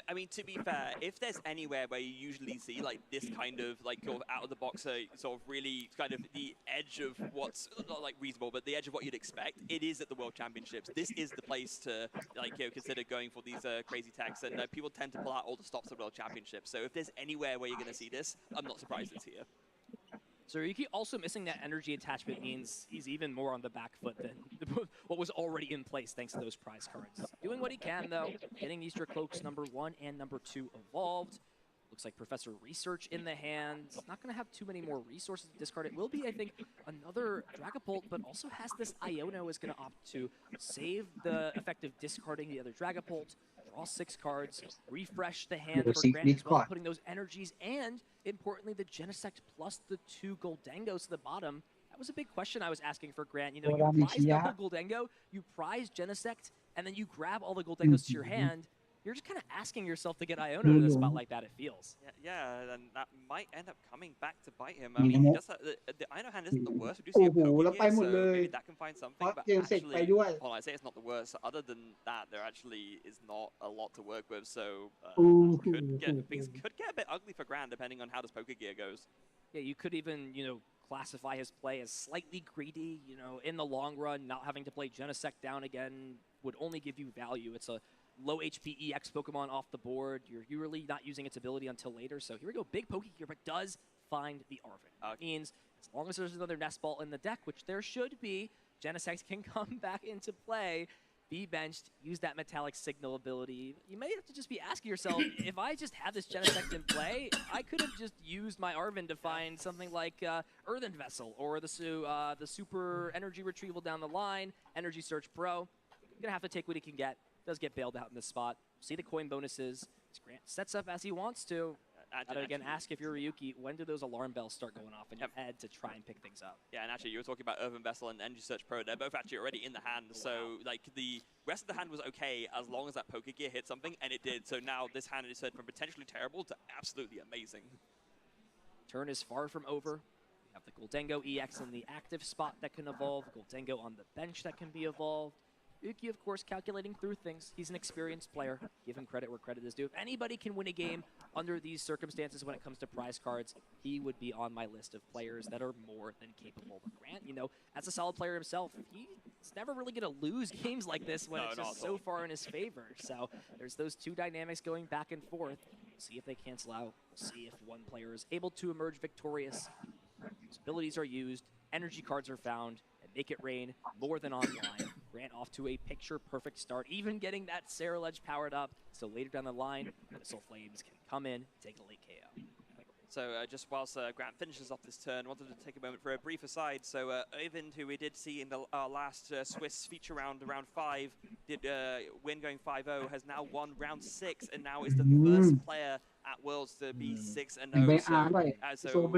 S9: I mean, to be fair, if there's anywhere where you usually see like this kind of like sort of out of the box, sort of really kind of the edge of what's not like reasonable, but the edge of what you'd expect, it is at the World Championships. This is the place to like consider going for these crazy techs, and people tend to pull out all the stops at World Championships. So if there's anywhere where you're going to see this, I'm not surprised it's here.
S10: So Ryuki also missing that energy attachment means he's even more on the back foot than what was already in place thanks to those prize cards. Doing what he can, though, getting these Dracloaks #1 and #2 evolved. Looks like Professor Research in the hand. Not going to have too many more resources to discard. It will be, I think, another Dragapult, but also has this Iono is going to opt to save the effect of discarding the other Dragapult, draw 6 cards, refresh the hand for Grant as well, putting those energies, and importantly, the Genesect plus the 2 Goldengos to the bottom. That was a big question I was asking for Grant. You prize double Goldengo, you prize Genesect, and then you grab all the Goldengos to your hand. You're just kind of asking yourself to get Iono in a spot like that, it feels.
S9: Yeah, and that might end up coming back to bite him. I mean, just the Iono hand isn't the worst. We do see a Poké, so maybe that can find something. But actually, well, I say it's not the worst. Other than that, there actually is not a lot to work with. So things could get a bit ugly for Grant, depending on how this Pokégear goes.
S10: Yeah, you could even, classify his play as slightly greedy. In the long run, not having to play Genesect down again would only give you value. It's a low HP EX Pokemon off the board. You're really not using its ability until later. So here we go, big Pokégear, but does find the Arven. That means as long as there's another Nest Ball in the deck, which there should be, Genesect can come back into play, be benched, use that Metallic Signal ability. You may have to just be asking yourself, if I just had this Genesect in play, I could have just used my Arven to find something like Earthen Vessel or the Super Energy Retrieval down the line, Energy Search Pro. You're going to have to take what he can get. Does get bailed out in this spot. See the coin bonuses. Grant sets up as he wants to. Gotta again ask if you're Ryuki, when do those alarm bells start going off in your head to try and pick things up?
S9: Yeah, and actually you were talking about Earthen Vessel and Energy Search Pro. They're both actually already in the hand, so like the rest of the hand was okay as long as that Pokégear hit something, and it did. So now this hand is turned from potentially terrible to absolutely amazing.
S10: Turn is far from over. We have the Goldengo EX in the active spot that can evolve, Goldengo on the bench that can be evolved. Ryuki, of course, calculating through things. He's an experienced player. Give him credit where credit is due. If anybody can win a game under these circumstances when it comes to prize cards, he would be on my list of players that are more than capable. But Grant, as a solid player himself, he's never really going to lose games like this when it's just so far in his favor. So there's those two dynamics going back and forth. We'll see if they cancel out. We'll see if one player is able to emerge victorious. His abilities are used, energy cards are found, and make it rain more than online. Grant off to a picture-perfect start, even getting that Cerulege powered up. So later down the line, Missile Flames can come in and take a late KO.
S9: So just whilst Grant finishes off this turn, wanted to take a moment for a brief aside. So Oyvind, who we did see in the last Swiss feature round, round 5, did win going 5-0, has now won round 6, and now is the first player at Worlds to be 6-0. So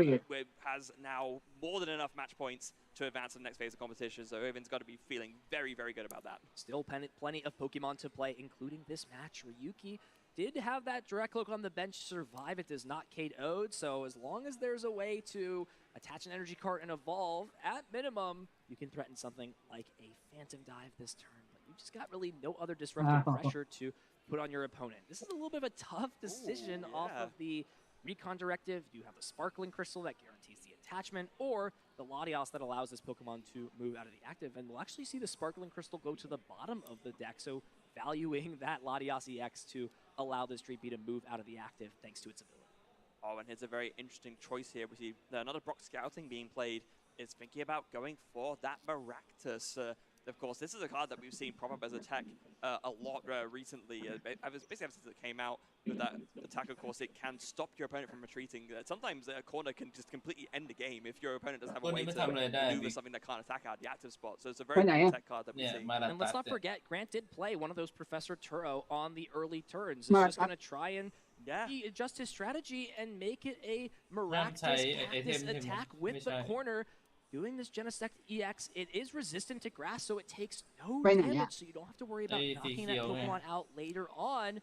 S9: has now more than enough match points to advance to the next phase of competition. So Oyvind's got to be feeling very, very good about that.
S10: Still plenty of Pokemon to play, including this match. Ryuki did have that Direct Cloak on the bench survive. It does not KO'd, so as long as there's a way to attach an energy card and evolve, at minimum, you can threaten something like a Phantom Dive this turn. But you just got really no other disruptive pressure to put on your opponent. This is a little bit of a tough decision off of the Recon Directive. You have the Sparkling Crystal that guarantees the attachment, or the Latios that allows this Pokemon to move out of the active. And we'll actually see the Sparkling Crystal go to the bottom of the deck, so valuing that Latios EX to allow this Dreepy to move out of the active thanks to its ability.
S9: Oh, and it's a very interesting choice here. We see another Brock Scouting being played. Is thinking about going for that Maractus. Of course, this is a card that we've seen prop up as a tech a lot recently. Basically, ever since it came out with that attack, of course, it can stop your opponent from retreating. Sometimes a corner can just completely end the game if your opponent doesn't have a way to maneuver something that can't attack out the active spot. So it's a very good tech card that we see.
S10: And let's not forget, Grant did play one of those Professor Turo on the early turns. He's just going to try and adjust his strategy and make it a Maractus Cactus attack with the corner. Doing this Genesect EX, it is resistant to grass, so it takes no damage, so you don't have to worry about knocking that Pokemon out later on.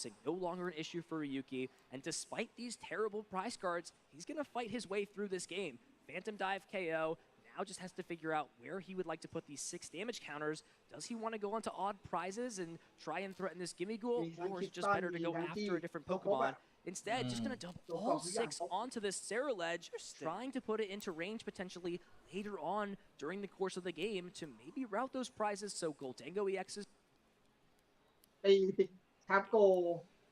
S10: spacing no longer an issue for Ryuki, and despite these terrible prize cards, he's going to fight his way through this game. Phantom Dive KO, now just has to figure out where he would like to put these 6 damage counters. Does he want to go onto odd prizes and try and threaten this gimme ghoul, or is it just better to go after a different Pokemon? Instead, just going to dump all 6 onto this Sarah Ledge, trying to put it into range potentially later on during the course of the game to maybe route those prizes so Goldango EXs.
S8: ชาร์ปโก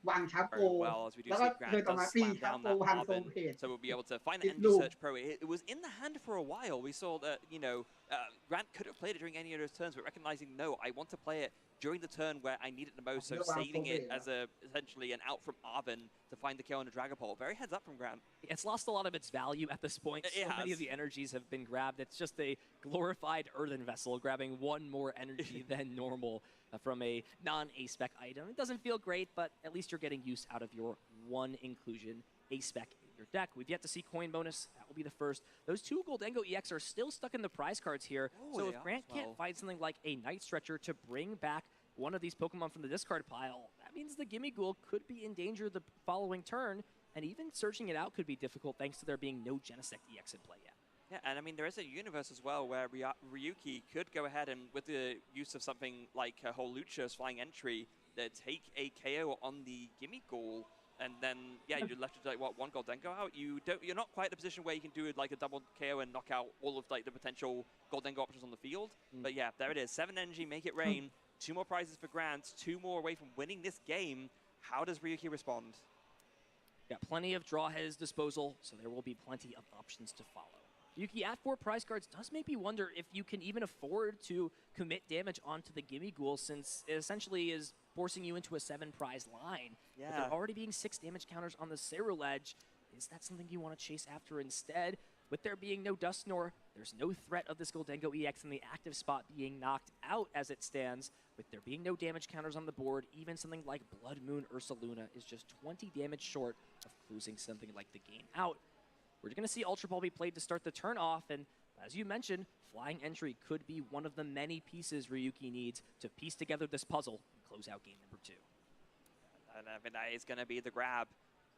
S8: วางชาร์ปโก
S9: well, as we do
S8: แล้วก็
S9: see
S8: เคย
S9: Grant
S8: ต่อมา
S9: does
S8: ตี
S9: slam
S8: ชาร์ป
S9: down
S8: โก
S9: that
S8: วางโซ
S9: Marvin,
S8: เพจ
S9: so we'll be able to find
S8: Big
S9: an Energy
S8: loop.
S9: Search Pro. It was in the hand for a while. We saw that, you know, Grant could have played it during any of those turns, but recognizing, no, I want to play it during the turn where I need it the most, so saving it as essentially an out from Arvin to find the kill on the Dragapult. Very heads up from Grant.
S10: It's lost a lot of its value at this point. So many of the energies have been grabbed. It's just a glorified earthen vessel grabbing 1 more energy than normal from a non-A-spec item. It doesn't feel great, but at least you're getting use out of your 1 inclusion A-spec in your deck. We've yet to see coin bonus. That will be the first. Those 2 Goldango EX are still stuck in the prize cards here. So if Grant can't find something like a Night Stretcher to bring back one of these Pokemon from the discard pile, that means the Gimme Ghoul could be in danger the following turn, and even searching it out could be difficult thanks to there being no Genesect EX in play yet.
S9: Yeah, and I mean, there is a universe as well where Ryuki could go ahead and, with the use of something like Holucha's Flying Entry, take a KO on the Gimme Ghoul, and then, yeah, you're left with, like, what, 1 Goldango out? You're not quite in a position where you can do, like, a double KO and knock out all of, like, the potential Goldango options on the field. But, yeah, there it is. 7 energy, make it rain. 2 more prizes for Grant, 2 more away from winning this game. How does Ryuki respond?
S10: Got plenty of draw at his disposal, so there will be plenty of options to follow. Ryuki at 4 prize cards does make me wonder if you can even afford to commit damage onto the Gimme Ghoul, since it essentially is forcing you into a 7 prize line.
S9: Yeah.
S10: With there already being 6 damage counters on the Sarah Ledge, is that something you want to chase after instead? With there being no Dusknoir, there's no threat of this Goldango EX in the active spot being knocked out as it stands. With there being no damage counters on the board, even something like Blood Moon Ursaluna is just 20 damage short of closing something like the game out. We're going to see Ultra Ball be played to start the turn off, and as you mentioned, Flying Entry could be one of the many pieces Ryuki needs to piece together this puzzle and close out game number 2.
S9: And I mean, that is going to be the grab.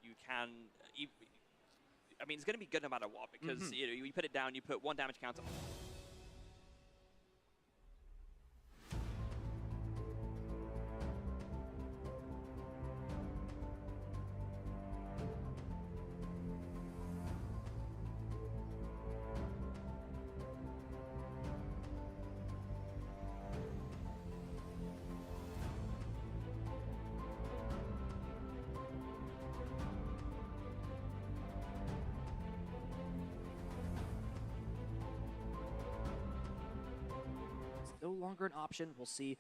S9: You can... I mean, it's going to be good no matter what, because you know, you put it down, you put 1 damage counter.
S10: No longer an option. We'll see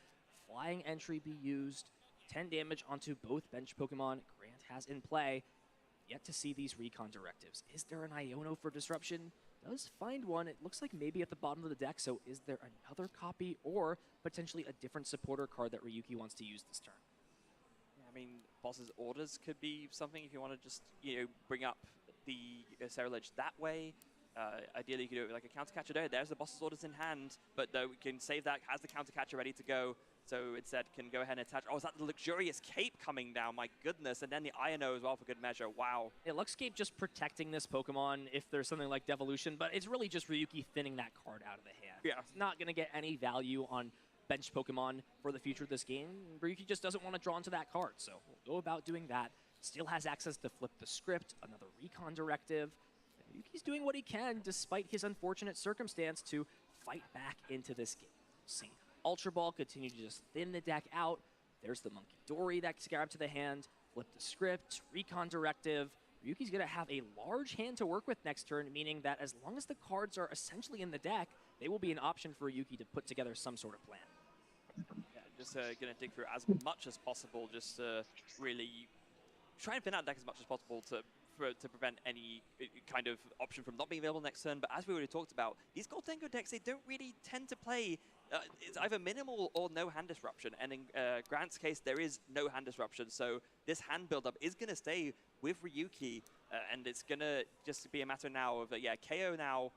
S10: Flying Entry be used. 10 damage onto both bench Pokemon Grant has in play. Yet to see these recon directives. Is there an Iono for disruption? Does find one. It looks like maybe at the bottom of the deck, so is there another copy or potentially a different supporter card that Ryuki wants to use this turn?
S9: Yeah, I mean, Boss's Orders could be something if you want to just, you know, bring up the Sarah Ledge that way. Ideally, you could do it like a counter catcher there. There's the Boss's Orders in hand, but though we can save that, has the counter catcher ready to go. So instead can go ahead and attach. Oh, is that the luxurious cape coming down? My goodness. And then the Iono as well for good measure. Wow.
S10: It looks Cape just protecting this Pokemon if there's something like Devolution, but it's really just Ryuki thinning that card out of the hand.
S9: Yeah.
S10: It's not going to get any value on bench Pokemon for the future of this game. Ryuki just doesn't want to draw into that card, so we'll go about doing that. Still has access to flip the script, another recon directive. Ryuki's doing what he can, despite his unfortunate circumstance, to fight back into this game. We'll see Ultra Ball continue to just thin the deck out. There's the Monkey Dory that's grabbed to the hand. Flip the script, recon directive. Ryuki's going to have a large hand to work with next turn, meaning that as long as the cards are essentially in the deck, they will be an option for Ryuki to put together some sort of plan.
S9: Yeah, just going to dig through as much as possible, just to really try and thin out the deck as much as possible to prevent any kind of option from not being available next turn. But as we already talked about, these Goldango decks, they don't really tend to play. It's either minimal or no hand disruption. And in Grant's case, there is no hand disruption. So this hand buildup is going to stay with Ryuki. And it's going to just be a matter now of, yeah, KO now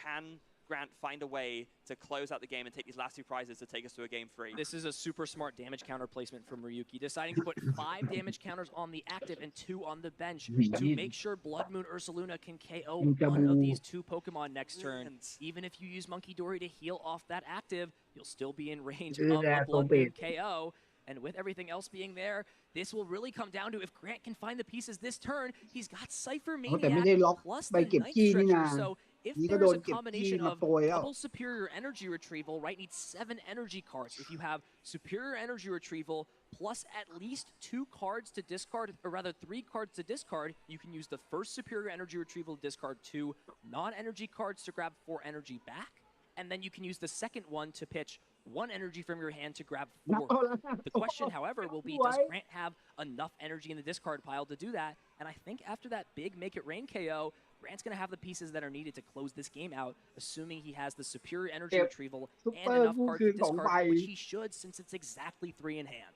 S9: can Grant find a way to close out the game and take these last 2 prizes to take us to a game 3.
S10: This is a super smart damage counter placement from Ryuki, deciding to put 5 damage counters on the active and 2 on the bench to make sure Blood Moon Ursaluna can KO one of these 2 Pokemon next turn. Even if you use Monkey Dory to heal off that active, you'll still be in range of a Blood Moon KO. And with everything else being there, this will really come down to if Grant can find the pieces this turn. He's got Cypher Maniac plus the Night Stretcher. So if there's a combination of double superior energy retrieval, right, needs 7 energy cards. If you have superior energy retrieval plus at least 2 cards to discard, or rather 3 cards to discard, you can use the first superior energy retrieval to discard 2 non-energy cards to grab 4 energy back. And then you can use the second one to pitch 1 energy from your hand to grab 4. The question, however, will be, does Grant have enough energy in the discard pile to do that? And I think after that big Make It Rain KO, Grant's going to have the pieces that are needed to close this game out, assuming he has the superior energy retrieval and enough cards to discard, which he should, since it's exactly 3 in hand.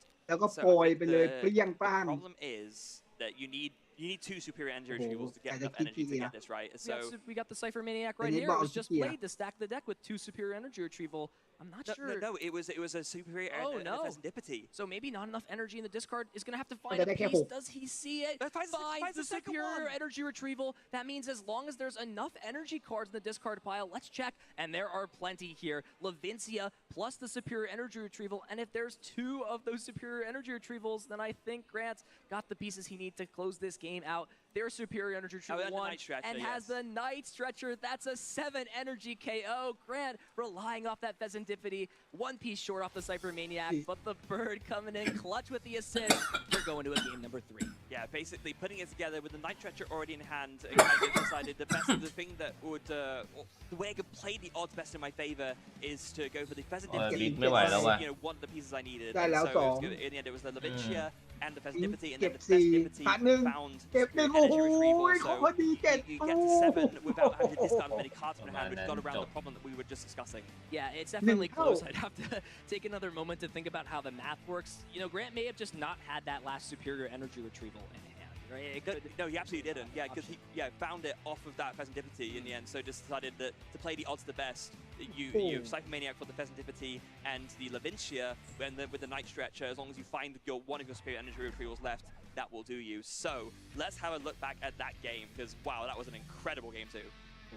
S8: So I think
S9: the problem is that you need 2 superior energy retrievals to get enough energy to get this right. So
S10: we got the Cypher Maniac right here. It was just played to stack the deck with 2 superior energy retrival. I'm not sure.
S9: No, it was a superior Pheasantipity.
S10: So maybe not enough energy in the discard is going to have to find a piece. Does he see it? Finds the superior energy retrieval. That means as long as there's enough energy cards in the discard pile, let's check. And there are plenty here. Lavincia plus the superior energy retrieval. And if there's 2 of those superior energy retrievals, then I think Grant's got the pieces he needs to close this game out. Their superior energy retrieval 1 and has the Night Stretcher. That's a 7 energy KO. Grant relying off that Pheasantipity. 1 piece short off the Cypher Maniac, but the Bird coming in clutch with the assist. They're going to a game number 3.
S9: Yeah, basically putting it together with the Night Stretcher already in hand. I decided the thing that would, the way I could play the odds best in my favor is to go for the Pheasantipity. One of the pieces I needed. So in the end, it was the Lavincia and the Pheasantipity, and then the Pheasantipity found energy retrieval. So you get to 7 without having to discard many cards from hand, which got around the problem that we were just discussing.
S10: Yeah, it's definitely close. I'd have to take another moment to think about how the math works. You know, Grant may have just not had that last superior energy retrieval in hand. Right?
S9: No, he absolutely didn't. Yeah, because he found it off of that Pheasantipity in the end, so just decided that to play the odds the best, you Cypher Maniac for the Pheasantipity and the Lavincia, and then with the Night Stretcher, as long as you find one of your superior energy retrievals left, that will do you. So let's have a look back at that game, because wow, that was an incredible game too.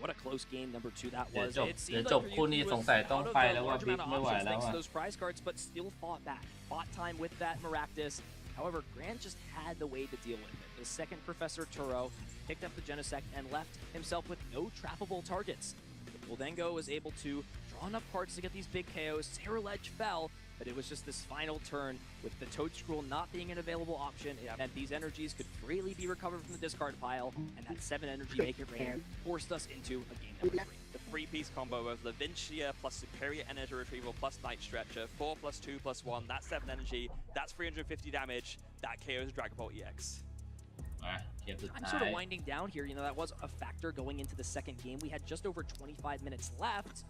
S10: What a close game number 2 that was.
S3: เดี๋ยวจบคู่นี้สงสัยต้องไปแล้วว่าบิ๊กไม่ไหวแล้ว
S10: those prize cards, but still fought back. Fought time with that Maractus. However, Grant just had the way to deal with it. The second Professor Turo picked up the Genesect and left himself with no trappable targets. Uldengo was able to draw enough cards to get these big KOs. Sarilege fell, but it was just this final turn with the Toadstool not being an available option. It meant these energies could freely be recovered from the discard pile, and that 7 energy Make It Rain forced us into a game number 3.
S9: The 3-piece combo of Lavincia plus superior energy retrieval plus Night Stretcher, 4 plus 2 plus 1, that's 7 energy, that's 350 damage, that KOs Dragon Ball EX.
S10: I'm sort of winding down here. You know, that was a factor going into the second game. We had just over 25 minutes left.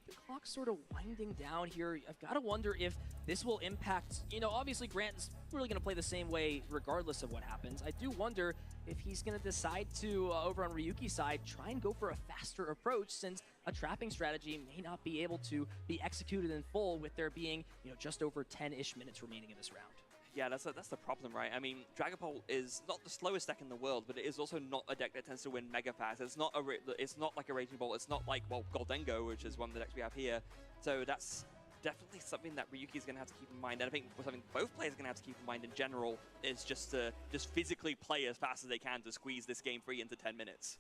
S10: The clock's sort of winding down here. I've got to wonder if this will impact, you know, obviously Grant's really going to play the same way regardless of what happens. I do wonder if he's going to decide to, over on Ryuki's side, try and go for a faster approach, since a trapping strategy may not be able to be executed in full with there being, you know, just over 10-ish minutes remaining in this round.
S9: Yeah, that's the problem, right? I mean, Dragapult is not the slowest deck in the world, but it is also not a deck that tends to win mega fast. It's not like a Raging Bolt. It's not like, well, Goldengo, which is one of the decks we have here. So that's definitely something that Ryuki's going to have to keep in mind. And I think something both players are going to have to keep in mind in general is just to physically play as fast as they can to squeeze this game free into 10 minutes.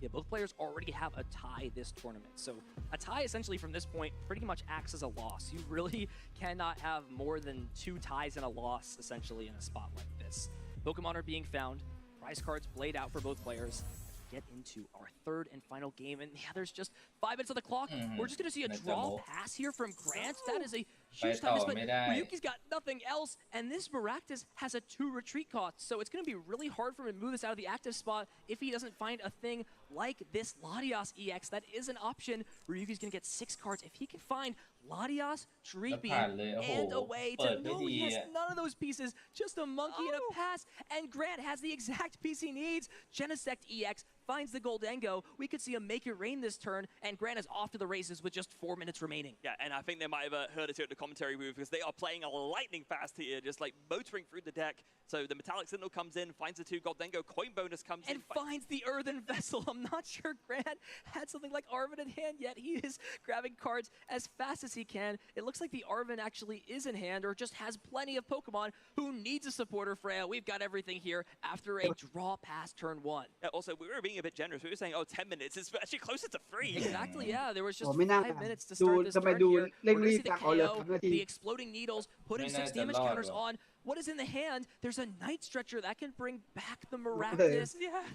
S10: Yeah, both players already have a tie this tournament. So a tie essentially from this point pretty much acts as a loss. You really cannot have more than 2 ties and a loss essentially in a spot like this. Pokemon are being found, prize cards played out for both players. Get into our third and final game, and yeah, there's just 5 minutes on the clock. We're just going to see a draw pass here from Grant. That is a huge time to split. Ryuki's got nothing else, and this Maractus has a 2 retreat cost, so it's going to be really hard for him to move this out of the active spot if he doesn't find a thing like this Latios EX. That is an option. Ryuki's going to get 6 cards. If he can find Latias, Dreepy,
S3: ผ่านเลยโอ้โห
S10: and away
S3: เปิ
S10: to
S3: ดไม่
S10: no,
S3: ดี
S10: he has
S3: อะ
S10: none of those pieces, just a monkey and a pass, and Grant has the exact piece he needs. Genesect EX finds the Goldango. We could see him make it rain this turn, and Grant is off to the races with just 4 minutes remaining.
S9: Yeah, and I think they might have heard it here at the commentary booth because they are playing a lightning fast here, just like motoring through the deck. So the metallic signal comes in, finds the 2 Goldango, coin bonus comes
S10: and
S9: in.
S10: Finds the earthen vessel. I'm not sure Grant had something like Arven in hand yet. He is grabbing cards as fast as he can. It looks like the Arven actually is in hand or just has plenty of Pokemon. Who needs a supporter, Freya? We've got everything here after a draw past turn 1.
S9: Yeah, also, we were being a bit generous. We were saying, oh, 10 minutes. It's actually closer to 3.
S10: Exactly, yeah. There was just
S8: ไม่น่า
S10: 5 minutes to start this turn here. We're going to see the
S8: เอาเลย
S10: KO,
S8: 3 นาที
S10: the exploding needles, putting
S3: ไม่น่า
S10: 6
S3: จะ
S10: damage
S3: รอด
S10: counters
S3: หรอก
S10: on. What is in the hand? There's a Night Stretcher that can bring back the Maractus.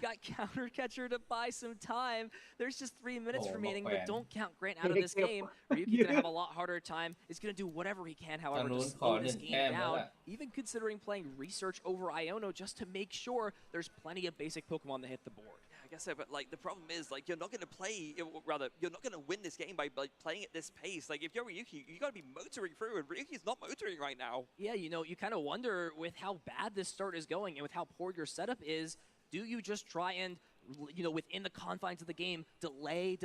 S10: Got Counter Catcher to buy some time. There's just 3 minutes
S3: Oh,
S10: remaining,
S3: my
S10: but
S3: friend.
S10: don't count Grant out of this game. Ryuki's going to have a lot harder time. He's going to do whatever he can, however, to
S3: ทางนู้น
S10: slow
S3: ขอ
S10: this
S3: 1
S10: game
S3: แต้มแล้ว
S10: down.
S3: ล่ะ
S10: Even considering playing Research over Iono just to make sure there's plenty of basic Pokemon to hit the board.
S9: I guess so, but like the problem is like you're not going to play, rather you're not going to win this game by playing at this pace. Like if you're Ryuki, you got to be motoring through, and Ryuki's not motoring right now.
S10: Yeah, you know, you kind of wonder with how bad this start is going and with how poor your setup is, do you just try and, you know, within the confines of the game, delay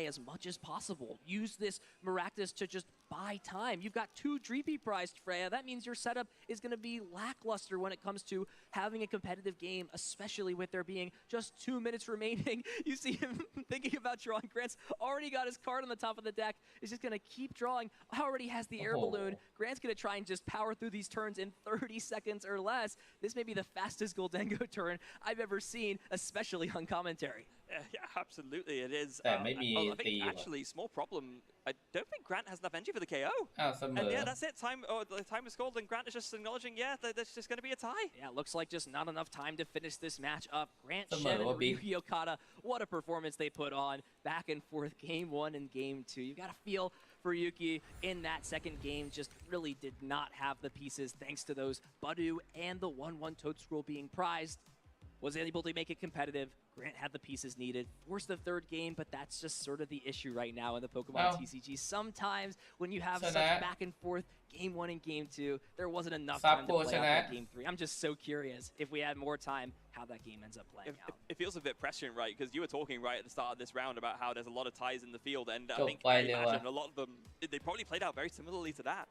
S10: as much as possible? Use this Maractus to just buy time. You've got 2 Dreepy prized, Freya. That means your setup is going to be lackluster when it comes to having a competitive game, especially with there being just 2 minutes remaining. You see him thinking about drawing. Grant's already got his card on the top of the deck. He's just going to keep drawing. Already has the air balloon. Grant's going to try and just power through these turns in 30 seconds or less. This may be the fastest Goldango turn I've ever seen, especially on commentary.
S9: Yeah, absolutely, it is.
S3: แต่ไม่มี
S9: I
S3: ตี
S9: think
S3: ว่ะ
S9: actually, small problem. I don't think Grant has enough energy for the KO.
S3: อ้าวเสม
S9: And
S3: อ
S9: yeah, that's it. The time is called, and Grant is just acknowledging, yeah, there's just going to be a tie.
S10: Yeah, looks like just not enough time to finish this match up. Grant
S3: Tumalo,
S10: Shen and
S3: big.
S10: Ryuki Okada, what a performance they put on. Back and forth, game 1 and game 2. You got to feel for Ryuki in that second game, just really did not have the pieces thanks to those Badu and the 1-1 Toadstool being prized. Was able to make it competitive. Grant had the pieces needed. Forced the 3rd game, but that's just sort of the issue right now in the Pokemon
S3: Well,
S10: TCG. Sometimes when you have
S3: so
S10: such
S3: that-
S10: back and forth, game 1 and game 2, there wasn't enough
S3: Sub
S10: time to
S3: po
S10: play out
S3: siya
S10: that
S3: na.
S10: game 3. I'm just so curious if we had more time, how that game ends up playing out.
S9: It feels a bit prescient, right? Because you were talking right at the start of this round about how there's a lot of ties in the field, and I
S3: จบ
S9: think
S3: ไป
S9: I
S3: เร็ว
S9: imagine
S3: อะ
S9: a lot of them, they probably played out very similarly to that.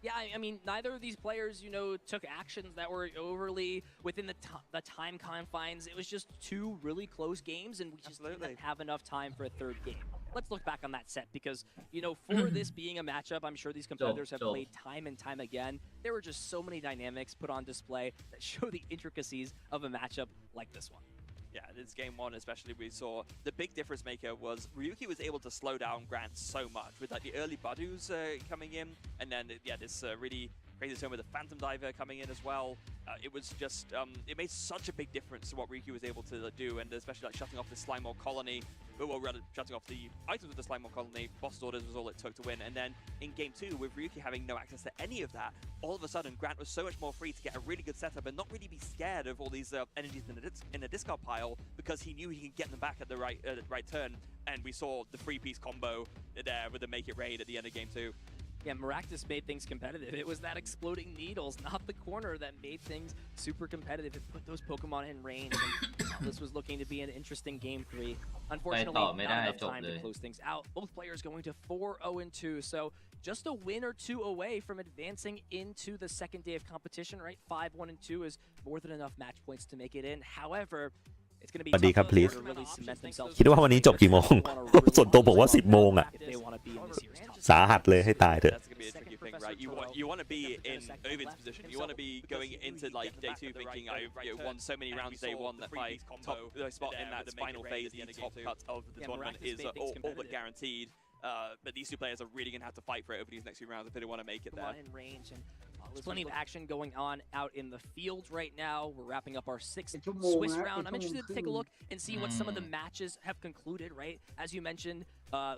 S10: Yeah, I mean, neither of these players, you know, took actions that were overly within the time confines. It was just 2 really close games, and we just didn't have enough time for a 3rd game. Let's look back on that set because, you know, for this being a matchup, I'm sure these competitors have played time and time again. There were just so many dynamics put on display that show the intricacies of a matchup like this one.
S9: Yeah, this game 1 especially, we saw the big difference maker was Ryuki was able to slow down Grant so much with like the early Badus coming in, and then yeah, this really crazy turn with the Phantom Diver coming in as well. It was just, it made such a big difference to what Ryuki was able to do, and especially like shutting off the Slimewall colony, well, rather shutting off the items with the Slimewall colony, boss orders was all it took to win. And then in game 2, with Ryuki having no access to any of that, all of a sudden Grant was so much more free to get a really good setup and not really be scared of all these energies in the discard pile because he knew he could get them back at the right turn. And we saw the 3-piece combo there with the Make It Rain at the end of game 2.
S10: Yeah, Maractus made things competitive. It was that exploding needles, not the corner, that made things super competitive. It put those Pokemon in range, and this was looking to be an interesting game 3. Unfortunately, not enough time to close things out. Both players going to 4-0-2, so just a win or 2 away from advancing into the second day of competition, right? 5-1-2 is more than enough match points to make it in. However, it's going to be
S11: สวัสดีครับ
S10: tough
S11: please
S10: to really cement themselves
S11: คิดว่าวันนี้จบกี่โมง ส่วนตัวบอกว่า 10 โมงอะ
S10: if they want to be in this year's top.
S11: สาหัสเลยให้ตายเถอะ
S9: That's gonna be a tricky thing, right? You want to be in Ovid's position. You want to be going into like day 2 thinking I've won so many rounds day 1 that my top spot in that final phase, the top cut of the tournament is all but guaranteed. But these 2 players are really going to have to fight for it over these next few rounds if they want to make it there.
S10: In range, and There's plenty of action going on out in the field right now. We're wrapping up our 6th Swiss round. I'm interested to take a look and see what some of the matches have concluded, right? As you mentioned,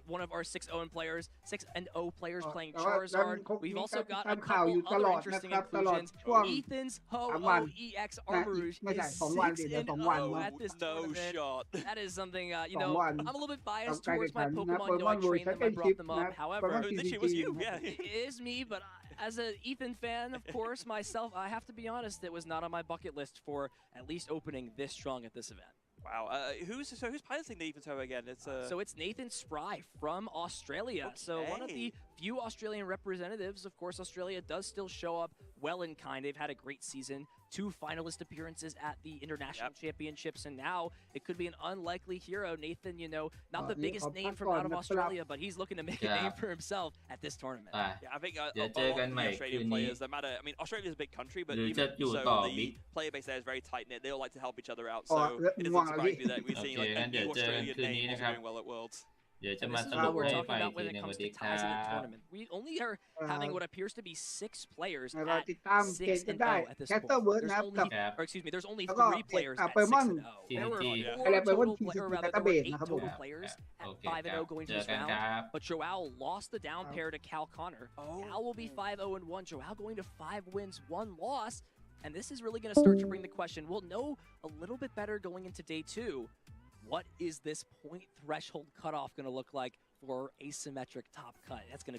S10: one of our 6-0 players, 6-0 players playing Charizard. We've also got a couple other interesting inclusions. Ethan's Ho-Oh EX Armourouge is 6-0 at this tournament. That is something, you know, I'm a little bit biased towards my Pokemon. You know, I trained them, I brought them up. However,
S9: it was you, yeah.
S10: It is me, but as an Ethan fan, of course, myself, I have to be honest, it was not on my bucket list for at least opening this strong at this event.
S9: Wow. Who's piloting the Ethan Toe again?
S10: So it's Nathan Spry from Australia.
S9: Okay.
S10: So one of the few Australian representatives. Of course, Australia does still show up well in kind. They've had a great season. 2 finalist appearances at the International Championships, and now it could be an unlikely hero. Nathan, you know, not the biggest name from out of Australia, but he's looking to make a name for himself at this tournament.
S9: Yeah, I think a lot of the Australian players, no matter, I mean, Australia is a big country, but even so, the player base there is very tight-knit. They all like to help each other out, so it doesn't surprise me that we're seeing like a new Australian name also doing well at Worlds.
S3: เดี๋ยวจะ
S10: And
S3: มา
S10: this
S3: ส
S10: is
S3: รุป
S10: what we're
S3: ให้
S10: talking
S3: ฟังอี
S10: about
S3: กที
S10: when
S3: ห
S10: it
S3: นึ่งส
S10: comes
S3: วัส
S10: to
S3: ดีค
S10: ties
S3: รั
S10: in the
S3: บ
S10: tournament. We only are having what appears to be 6 players
S8: เรา
S10: at
S8: ติดตามเกมกันได้
S10: 6-0 at this
S8: แคสเตอร์
S10: point.
S8: เวิร์ด
S10: There's
S8: นะครับ
S10: only,
S8: กับ
S10: or excuse me, there's only
S8: แล้วก็
S10: 3 players at
S8: เปอร์มอน
S10: 6-0. There were
S8: อะไร
S10: 4
S8: เปอร์มอน
S10: total, or rather,
S8: ดัต
S10: there
S8: เตอร์
S10: were 8
S8: เบสนะครับผม
S10: total players at
S3: โอเคครับ
S10: 5-0 going
S3: เจ
S10: to
S3: อ
S10: this
S3: กัน
S10: round.
S3: ครับ
S10: But Joao lost the down pair to Cal Connor. Cal will be 5-0-1. Joao going to 5 wins, 1 loss. And this is really going to start to bring the question. We'll know a little bit better going into day 2. What is this point threshold cutoff going to look like for asymmetric top cut? That's going to